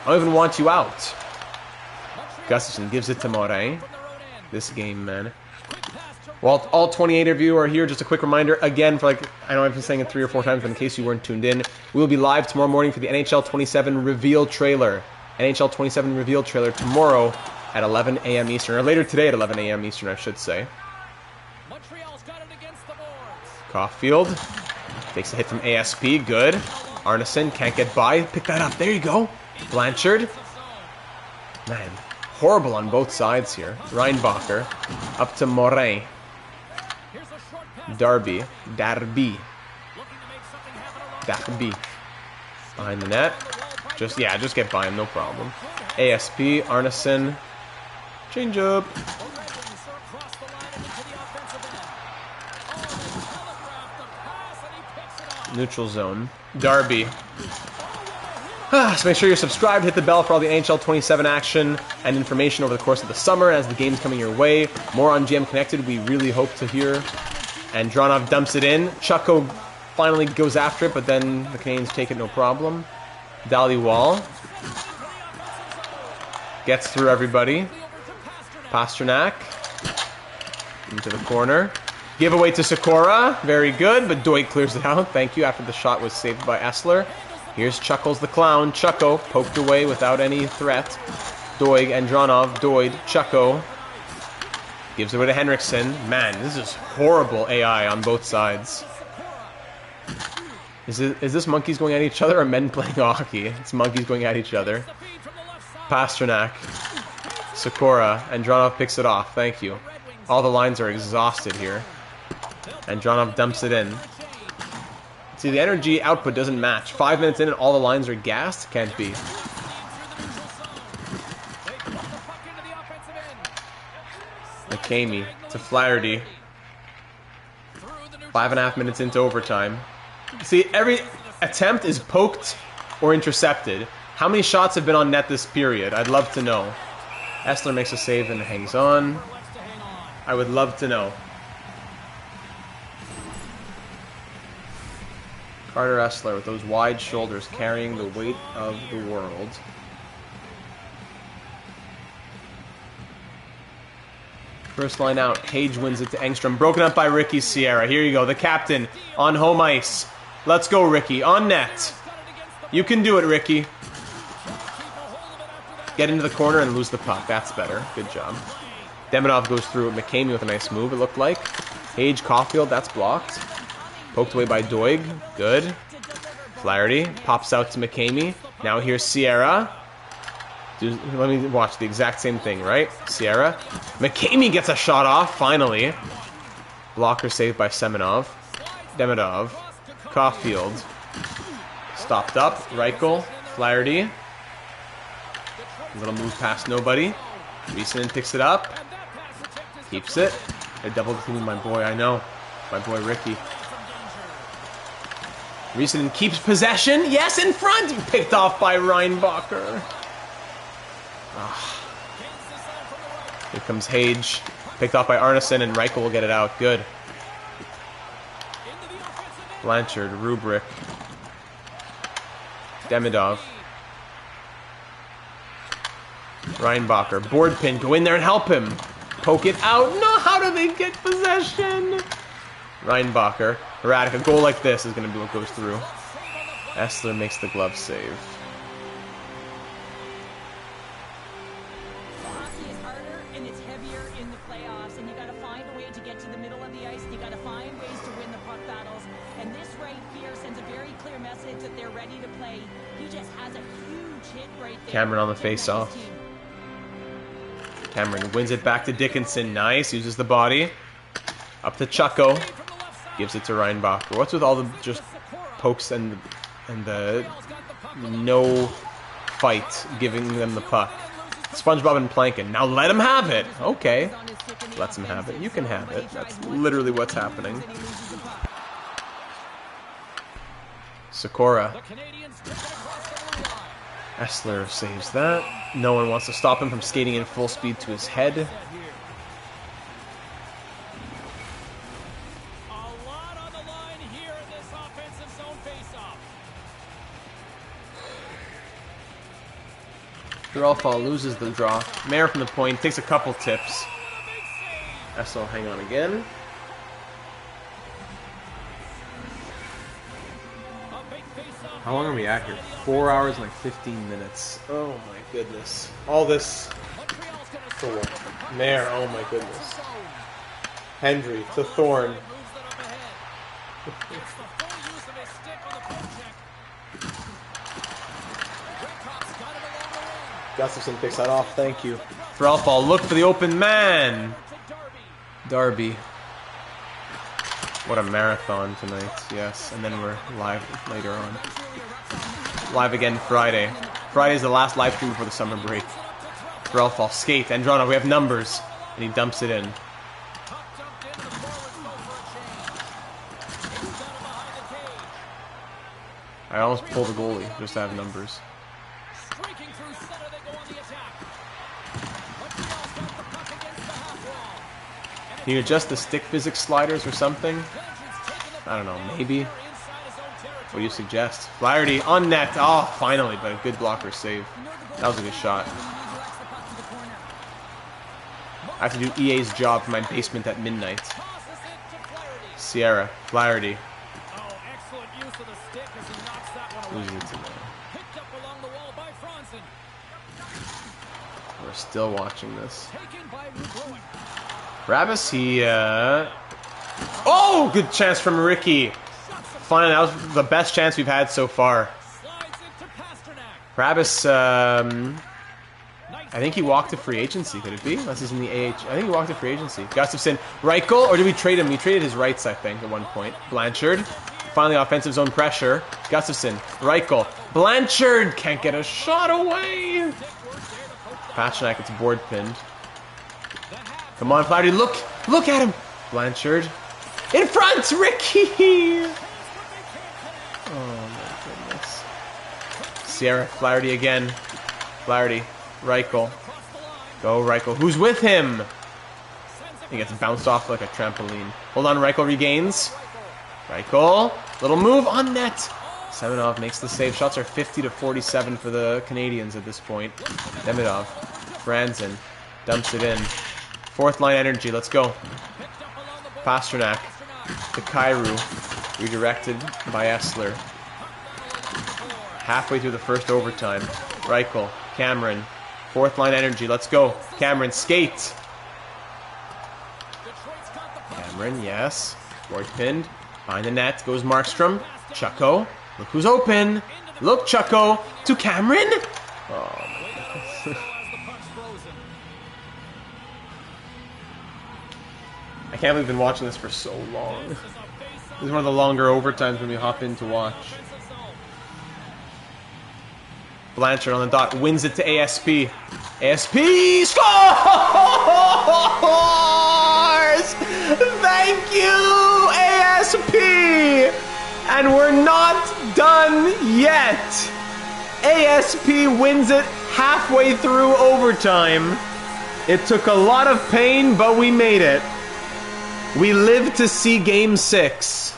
I don't even want you out. Gustafson gives it to Morin. This game, man. Well, all 28 of you are here. Just a quick reminder, again, for like, I know I've been saying it 3 or 4 times, but in case you weren't tuned in, we will be live tomorrow morning for the NHL 27 reveal trailer. NHL 27 reveal trailer tomorrow at 11 a.m. Eastern, or later today at 11 a.m. Eastern, I should say. Caulfield takes a hit from ASP, good. Arneson can't get by, pick that up, there you go. Blanchard, man, horrible on both sides here. Reinbacher, up to Morin. Darby. Behind the net. Just get by him, no problem. ASP, Arneson. Change up. Neutral zone. Darby. So make sure you're subscribed, hit the bell for all the NHL 27 action and information over the course of the summer as the game's coming your way. More on GM Connected, we really hope to hear. And Dronov dumps it in. Chucko finally goes after it, but then the Canadians take it no problem. Dhaliwal gets through everybody. Pasternak into the corner. Giveaway to Sikora. Very good, but Doig clears it out. Thank you, after the shot was saved by Essler. Here's Chuckles the Clown. Chucko poked away without any threat. Doig and Dronov. Doig, Chucko. Gives it away to Henriksen. Man, this is horrible AI on both sides. Is this monkeys going at each other or men playing hockey? It's monkeys going at each other. Pasternak. Sikora. And Dronov picks it off. Thank you. All the lines are exhausted here. And Dronov dumps it in. See, the energy output doesn't match. 5 minutes in and all the lines are gassed? Can't be. McCamey to Flaherty. 5.5 minutes into overtime. See, every attempt is poked or intercepted. How many shots have been on net this period? I'd love to know. Essler makes a save and hangs on. I would love to know. Carter Essler with those wide shoulders carrying the weight of the world. First line out. Hage wins it to Engstrom. Broken up by Ricky Sierra. Here you go. The captain on home ice. Let's go, Ricky. On net. You can do it, Ricky. Get into the corner and lose the puck. That's better. Good job. Demidov goes through McCamey with a nice move, it looked like. Hage, Caulfield, that's blocked. Poked away by Doig. Good. Flaherty pops out to McCamey. Now here's Sierra. Let me watch the exact same thing, right? Sierra. McCamey gets a shot off, finally. Blocker saved by Semenov. Demidov. Caulfield. Stopped up. Reichel. Flaherty. A little move past nobody. Riesenen picks it up. Keeps it. They're double teaming my boy, I know. My boy Ricky. Riesenen keeps possession. Yes, in front! Picked off by Reinbacher. Here comes Hage. Picked off by Arneson, and Reichel will get it out. Good. Blanchard, Rubrick. Demidov. Reinbacher. Board pin. Go in there and help him. Poke it out. No, how do they get possession? Reinbacher. Erratic. A goal like this is going to be what goes through. Essler makes the glove save. Hockey is harder and it's heavier in the playoffs, and you got to find a way to get to the clear message that they're ready to play. He just has a huge hit right there. Cameron on the face-off. Cameron wins it back to Dickinson. Nice. Uses the body. Up to Chucko. Gives it to Reinbacher. What's with all the just pokes and the no fight giving them the puck? SpongeBob and Plankton. Now let him have it. Okay. Lets him have it. You can have it. That's literally what's happening. Sakura. Essler saves that. No one wants to stop him from skating in full speed to his head. Drelfall loses the draw. Mayer from the point takes a couple tips. Essel hang on again. How long are we at here? 4 hours and like 15 minutes. Oh my goodness. All this for what? Mayer, oh my goodness. Hendry to Thorne. Gustafson picks that off, thank you. Drelfall, look for the open man! Darby. What a marathon tonight, yes. And then we're live later on. Live again Friday. Friday is the last live stream before the summer break. Drelfall, skate, Andronov, we have numbers. And he dumps it in. I almost pulled the goalie just to have numbers. Can you adjust the stick physics sliders or something? I don't know, maybe. What do you suggest? Flaherty on net. Oh, finally, but a good blocker save. That was a good shot. I have to do EA's job for my basement at midnight. Sierra, Flaherty. Losing it to me. We're still watching this. Rabbis, he, oh, good chance from Ricky. Finally, that was the best chance we've had so far. Rabbis, I think he walked to free agency, could it be? Unless he's in the AH. I think he walked to free agency. Gustafson, Reichel, or did we trade him? We traded his rights, I think, at one point. Blanchard, finally offensive zone pressure. Gustafson, Reichel, Blanchard, can't get a shot away. Pasternak gets board pinned. Come on, Flaherty, look at him. Blanchard, in front, Ricky. Oh my goodness. Sierra, Flaherty again. Flaherty, Reichel. Go, Reichel. Who's with him? He gets bounced off like a trampoline. Hold on, Reichel regains. Reichel, little move on net. Semenov makes the save. Shots are 50-47 for the Canadians at this point. Demidov, Franzen, dumps it in. Fourth line energy, let's go. Pasternak to Kyrou, redirected by Essler. Halfway through the first overtime. Reichel, Cameron, fourth line energy, let's go. Cameron, skate. Cameron, yes. Board pinned. Behind the net goes Markstrom. Chucko, look who's open. Look, Chucko, to Cameron. Oh my goodness. I can't believe I've been watching this for so long. This is one of the longer overtimes when we hop in to watch. Blanchard on the dot, wins it to ASP. ASP scores! Thank you, ASP! And we're not done yet. ASP wins it halfway through overtime. It took a lot of pain, but we made it. We lived to see Game 6.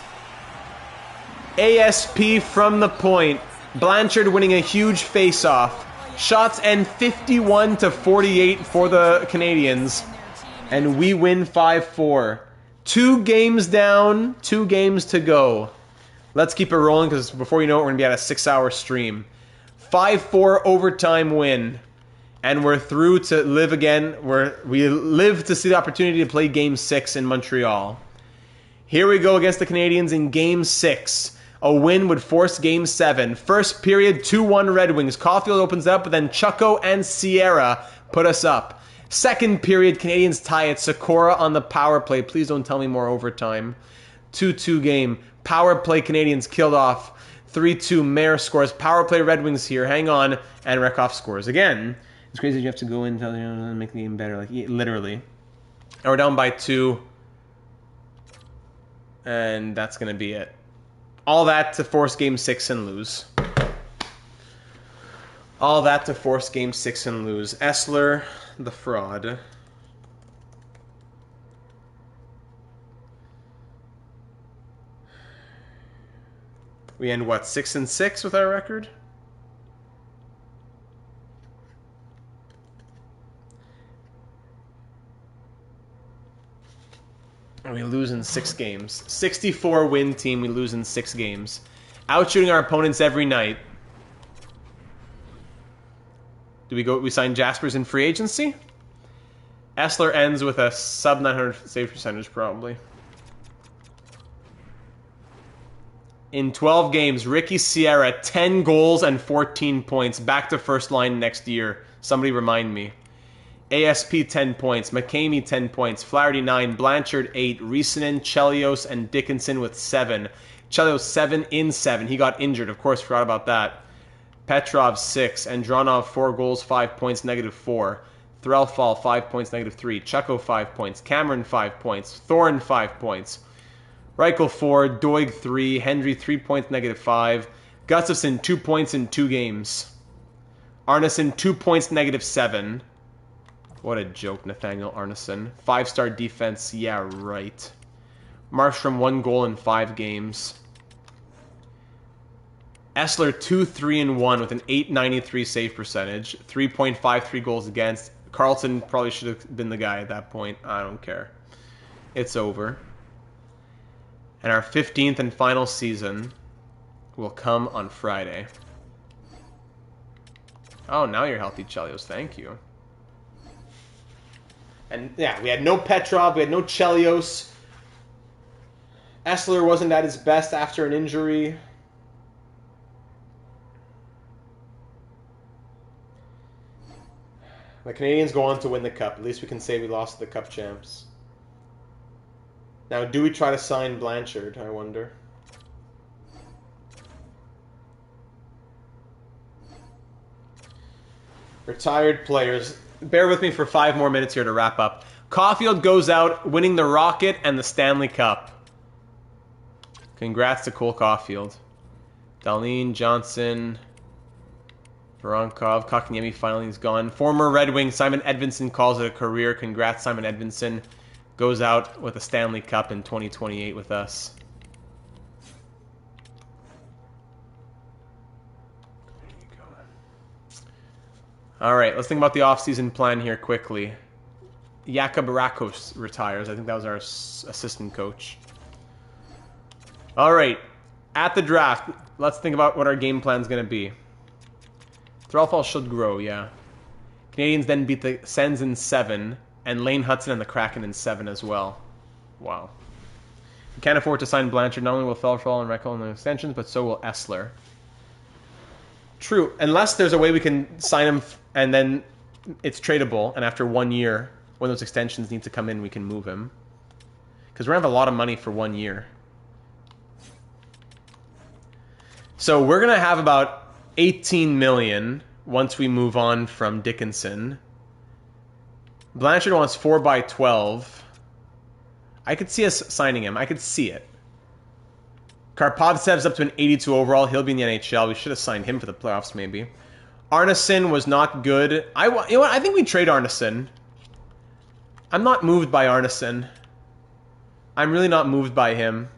ASP from the point. Blanchard winning a huge face-off. Shots end 51-48 for the Canadians. And we win 5-4. 2 games down, 2 games to go. Let's keep it rolling because before you know it, we're going to be at a 6-hour stream. 5-4 overtime win. And we're through to live again. We live to see the opportunity to play Game 6 in Montreal. Here we go against the Canadians in Game 6 A win would force Game 7. First period, 2-1 Red Wings. Caulfield opens up, but then Chucko and Sierra put us up. Second period, Canadians tie it. Sikora on the power play. Please don't tell me more overtime. 2-2 game. Power play, Canadians killed off. 3-2, Mayer scores. Power play, Red Wings here. Hang on. And Rekhoff scores. Again, it's crazy that you have to go in and make the game better. Like, literally. And we're down by 2. And that's going to be it. All that to force Game 6 and lose. All that to force Game 6 and lose. Essler, the fraud. We end, what, 6-6 with our record? And we lose in 6 games. 64 win team, we lose in 6 games. Outshooting our opponents every night. Do we sign Jaspers in free agency? Essler ends with a sub 900 save percentage, probably. In 12 games, Ricky Sierra, 10 goals and 14 points. Back to first line next year. Somebody remind me. ASP 10 points, McCamey 10 points, Flaherty 9, Blanchard 8, Riesenen, Chelios, and Dickinson with 7. Chelios 7 in 7. He got injured, of course, forgot about that. Petrov 6, Andronov 4 goals, 5 points, -4. Threlfall 5 points, -3. Chucko 5 points, Cameron 5 points, Thorne 5 points. Reichel 4, Doig 3, Hendry 3 points, -5. Gustafsson 2 points in 2 games. Arneson 2 points, -7. What a joke, Nathaniel Arneson. 5-star defense, yeah, right. Markstrom 1 goal in 5 games. Essler 2-3-1 with an 893 save percentage, 3.53 goals against. Carlson probably should have been the guy at that point. I don't care. It's over. And our 15th and final season will come on Friday. Oh, now you're healthy, Chelios. Thank you. And yeah, we had no Petrov, we had no Chelios. Essler wasn't at his best after an injury. The Canadians go on to win the Cup. At least we can say we lost to the Cup champs. Now, do we try to sign Blanchard, I wonder? Retired players. Bear with me for 5 more minutes here to wrap up. Caulfield goes out, winning the Rocket and the Stanley Cup. Congrats to Cole Caulfield. Darlene, Johnson, Voronkov, Kotkaniemi finally is gone. Former Red Wing Simon Edvinsson calls it a career. Congrats, Simon Edvinsson. Goes out with a Stanley Cup in 2028 with us. All right, let's think about the offseason plan here quickly. Jakub Rakos retires. I think that was our assistant coach. All right, at the draft, let's think about what our game plan is going to be. Threlfall should grow, yeah. Canadians then beat the Sens in 7, and Lane Hudson and the Kraken in 7 as well. Wow. We can't afford to sign Blanchard. Not only will Threlfall and Reichel in the extensions, but so will Essler. True, unless there's a way we can sign him and then it's tradable, and after 1 year, when those extensions need to come in, we can move him. Because we're going to have a lot of money for 1 year. So we're going to have about 18 million once we move on from Dickinson. Blanchard wants 4x12. I could see us signing him. I could see it. Karpovtsev's up to an 82 overall. He'll be in the NHL. We should have signed him for the playoffs, maybe. Arneson was not good. You know what? I think we trade Arneson. I'm not moved by Arneson. I'm really not moved by him.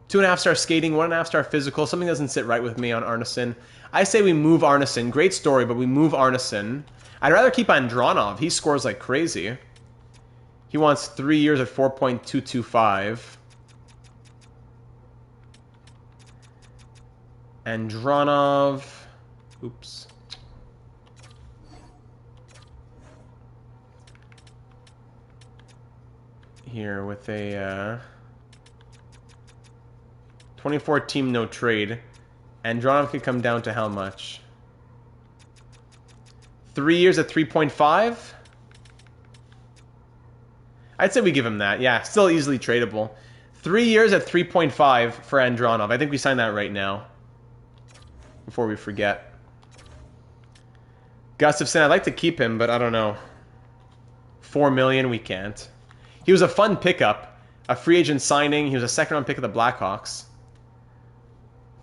2.5-star skating, 1.5-star physical. Something doesn't sit right with me on Arneson. I say we move Arneson. Great story, but we move Arneson. I'd rather keep Andronov. He scores like crazy. He wants 3 years at 4.225. Andronov. Oops. Here with a 24 team, no trade. Andronov could come down to how much? 3 years at 3.5? I'd say we give him that. Yeah, still easily tradable. 3 years at 3.5 for Andronov. I think we sign that right now. Before we forget. Gustafsson, I'd like to keep him, but I don't know. 4 million, we can't. He was a fun pickup. A free agent signing. He was a second-round pick of the Blackhawks.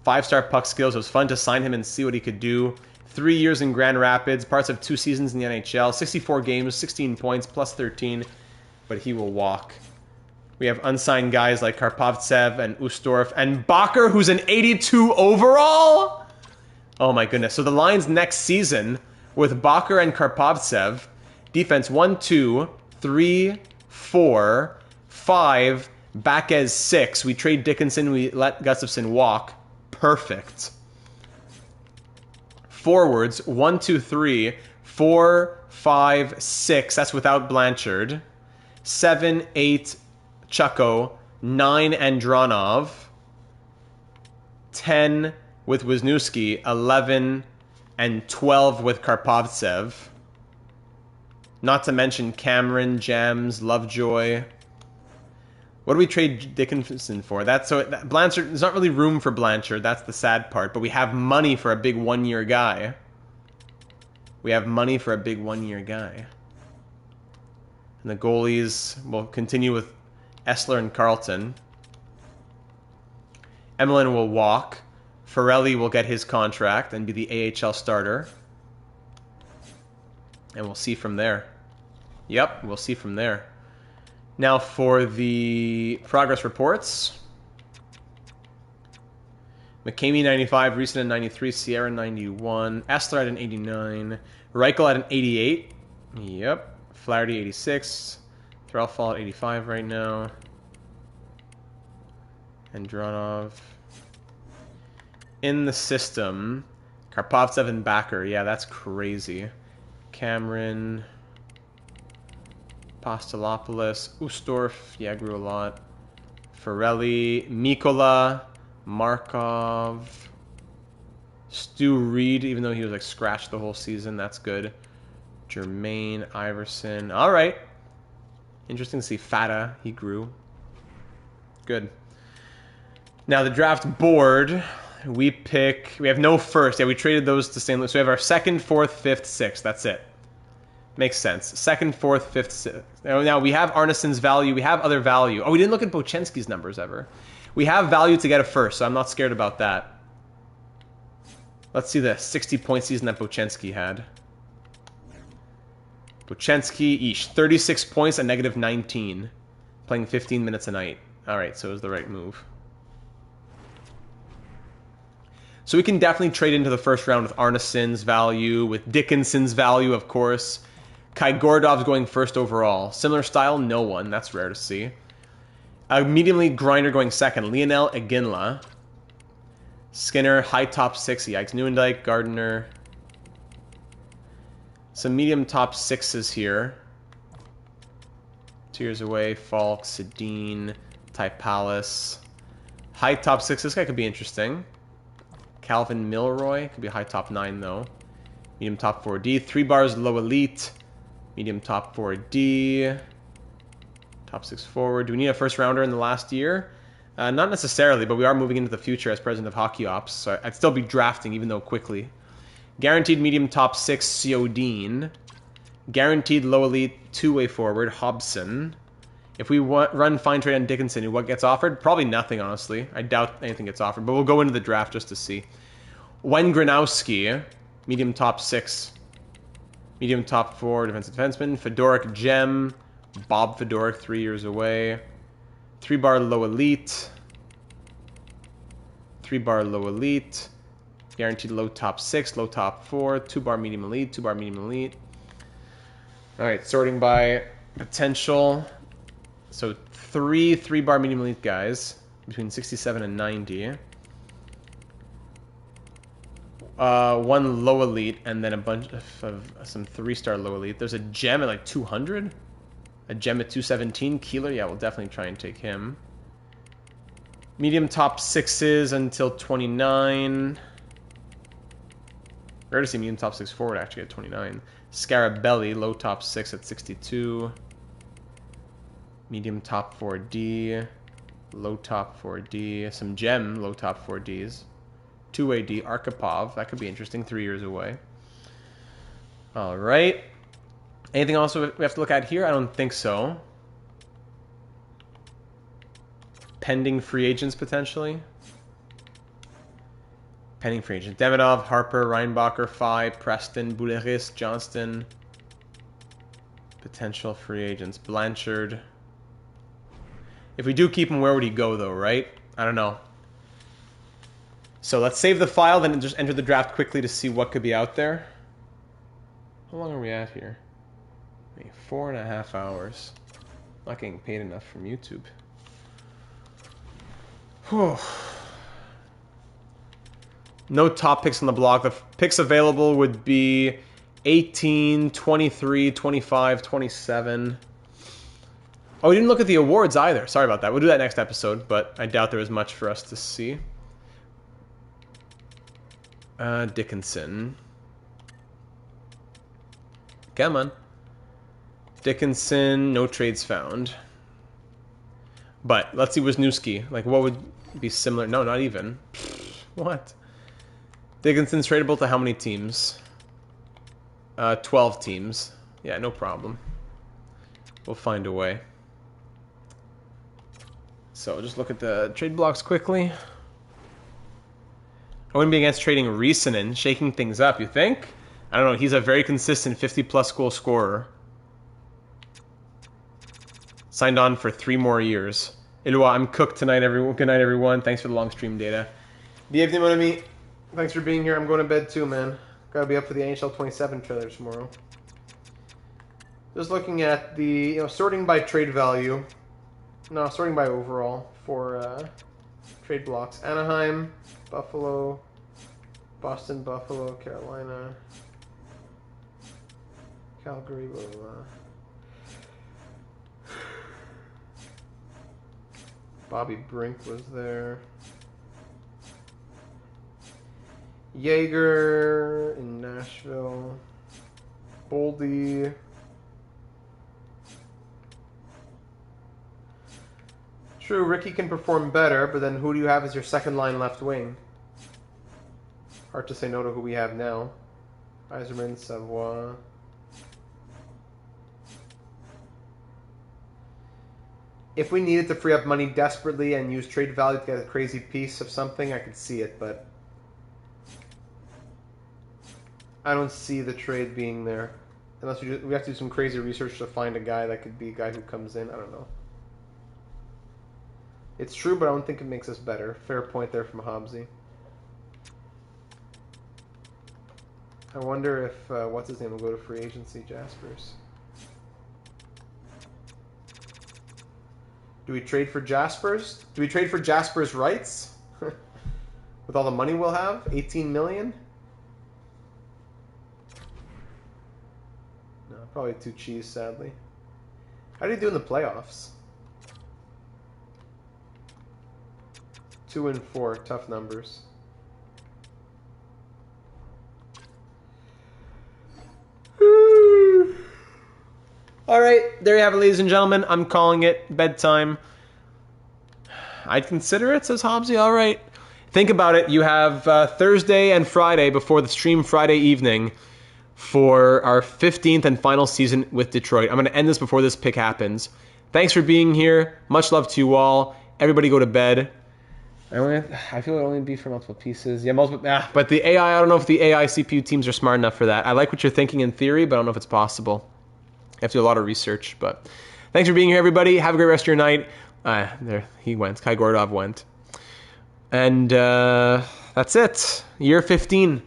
5-star puck skills. It was fun to sign him and see what he could do. 3 years in Grand Rapids. Parts of 2 seasons in the NHL. 64 games, 16 points, plus 13. But he will walk. We have unsigned guys like Karpovtsev and Ustorf. And Bakker, who's an 82 overall? Oh my goodness. So the Lions next season with Bakker and Karpovtsev. Defense 1, 2, 3, 4, 5. Back as 6. We trade Dickinson. We let Gustafsson walk. Perfect. Forwards 1, 2, 3, 4, 5, 6. That's without Blanchard. 7, 8, Chucko. 9, Andronov. 10 with Wisniewski. 11 and 12 with Karpovtsev. Not to mention Cameron, Gems, Lovejoy. What do we trade Dickinson for? Blanchard. There's not really room for Blanchard. That's the sad part. But we have money for a big one-year guy. We have money for a big one-year guy. And the goalies will continue with Essler and Carlton. Emelin will walk. Farrelly will get his contract and be the AHL starter. And we'll see from there. Yep, we'll see from there. Now for the progress reports. McCamey 95, Reeson at 93, Sierra 91, Essler at an 89, Reichel at an 88. Yep. Flaherty 86. Threlfall at 85 right now. Andronov. In the system, Karpovtsev and Bakker. Yeah, that's crazy. Cameron. Postolopoulos. Ustorf. Yeah, grew a lot. Farrelly. Mikola. Markov. Stu Reed, even though he was like scratched the whole season. That's good. Jermaine Iverson. All right. Interesting to see Fata. He grew. Good. Now the draft board. We have no first. Yeah, we traded those to St. Louis. So we have our 2nd, 4th, 5th, 6th. That's it. Makes sense. 2nd, 4th, 5th, 6th. Now we have Arneson's value. We have other value. Oh, we didn't look at Bochenski's numbers ever. We have value to get a first, so I'm not scared about that. Let's see the 60-point season that Bochenski had. Bochenski, 36 points and negative 19. Playing 15 minutes a night. Alright, so it was the right move. So we can definitely trade into the first round with Arneson's value, with Dickinson's value, of course. Kai Gordov's going first overall. Similar style, no one. That's rare to see. A medium league grinder going second. Lionel Iginla. Skinner, high top 6. Yikes. Neuendijk, Gardner. Some medium top 6s here. 2 years away. Falk, Sedin, Typalis. High top 6. This guy could be interesting. Calvin Milroy. Could be a high top 9, though. Medium top 4D. 3 bars low elite. Medium top 4D. Top 6 forward. Do we need a first rounder in the last year? Not necessarily, but we are moving into the future as president of Hockey Ops, so I'd still be drafting, even though quickly. Guaranteed medium top 6, Ciodine. Guaranteed low elite two-way forward, Hobson. If we run fine trade on Dickinson, what gets offered? Probably nothing, honestly. I doubt anything gets offered, but we'll go into the draft just to see. Wen Granowski, medium top 6. Medium top 4, defensive defenseman. Fedoruk Gem. Bob Fedoruk, 3 years away. 3 bar low elite. 3 bar low elite. Guaranteed low top 6, low top 4. 2 bar medium elite, 2 bar medium elite. Alright, sorting by potential. So 3 bar medium elite guys between 67 and 90. 1 low elite, and then a bunch of some 3-star low elite. There's a gem at like 200. A gem at 217. Keeler, yeah, we'll definitely try and take him. Medium top 6s until 29. Rare to see medium top 6 forward actually at 29. Scarabelli, low top 6 at 62. Medium top 4D. Low top 4D. Some gem low top 4Ds. 2-way D. Arkhipov. That could be interesting. 3 years away. All right. Anything else we have to look at here? I don't think so. Pending free agents, potentially. Pending free agents. Demidov, Harper, Reinbacher, Fye, Preston, Bouleris, Johnston. Potential free agents. Blanchard. If we do keep him, where would he go, though, right? I don't know. So let's save the file, then just enter the draft quickly to see what could be out there. How long are we at here? 4.5 hours. Not getting paid enough from YouTube. Whew. No top picks on the block. The picks available would be 18, 23, 25, 27. Oh, we didn't look at the awards either. Sorry about that. We'll do that next episode, but I doubt there was much for us to see. Dickinson. Come on. Dickinson, no trades found. But let's see Wisniewski. Like, what would be similar? No, not even. What? Dickinson's tradable to how many teams? 12 teams. Yeah, no problem. We'll find a way. So just look at the trade blocks quickly. I wouldn't be against trading Risanen, shaking things up, you think? I don't know, he's a very consistent 50-plus goal scorer. Signed on for 3 more years. Eloi, I'm cooked tonight, everyone. Good night, everyone. Thanks for the long stream data. Bienvenue, mon ami. Thanks for being here. I'm going to bed too, man. Gotta be up for the NHL 27 trailer tomorrow. Just looking at the, sorting by trade value. No, sorting by overall for trade blocks. Anaheim, Buffalo, Boston, Buffalo, Carolina, Calgary, blah, blah, blah. Bobby Brink was there. Yeager in Nashville. Boldy. True, Ricky can perform better, but then who do you have as your second line left wing? Hard to say no to who we have now. Yzerman, Savoie. If we needed to free up money desperately and use trade value to get a crazy piece of something, I could see it, but I don't see the trade being there. Unless we have to do some crazy research to find a guy that could be a guy who comes in. I don't know. It's true, but I don't think it makes us better. Fair point there from Hobbsy. I wonder if, what's his name will go to free agency, Jaspers. Do we trade for Jaspers? Do we trade for Jaspers' rights? With all the money we'll have? 18 million? No, probably too cheese, sadly. How do you do in the playoffs? 2 and 4, tough numbers. All right, there you have it, ladies and gentlemen. I'm calling it bedtime. I'd consider it, says Hobbsy. All right. Think about it. You have Thursday and Friday before the stream Friday evening for our 15th and final season with Detroit. I'm going to end this before this pick happens. Thanks for being here. Much love to you all. Everybody go to bed. I feel it only be for multiple pieces. Yeah, multiple. But the AI, I don't know if the AI CPU teams are smart enough for that. I like what you're thinking in theory, but I don't know if it's possible. You have to do a lot of research. But thanks for being here, everybody. Have a great rest of your night. There he went. Kai Gordov went. And that's it. Year 15.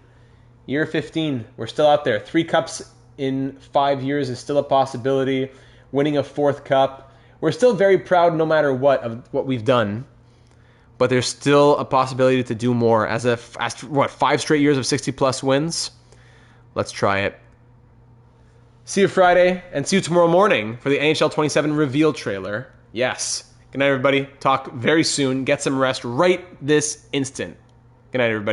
Year 15. We're still out there. 3 cups in 5 years is still a possibility. Winning a 4th cup. We're still very proud no matter what of what we've done. But there's still a possibility to do more. After 5 straight years of 60-plus wins? Let's try it. See you Friday, and see you tomorrow morning for the NHL 27 reveal trailer. Yes. Good night, everybody. Talk very soon. Get some rest right this instant. Good night, everybody.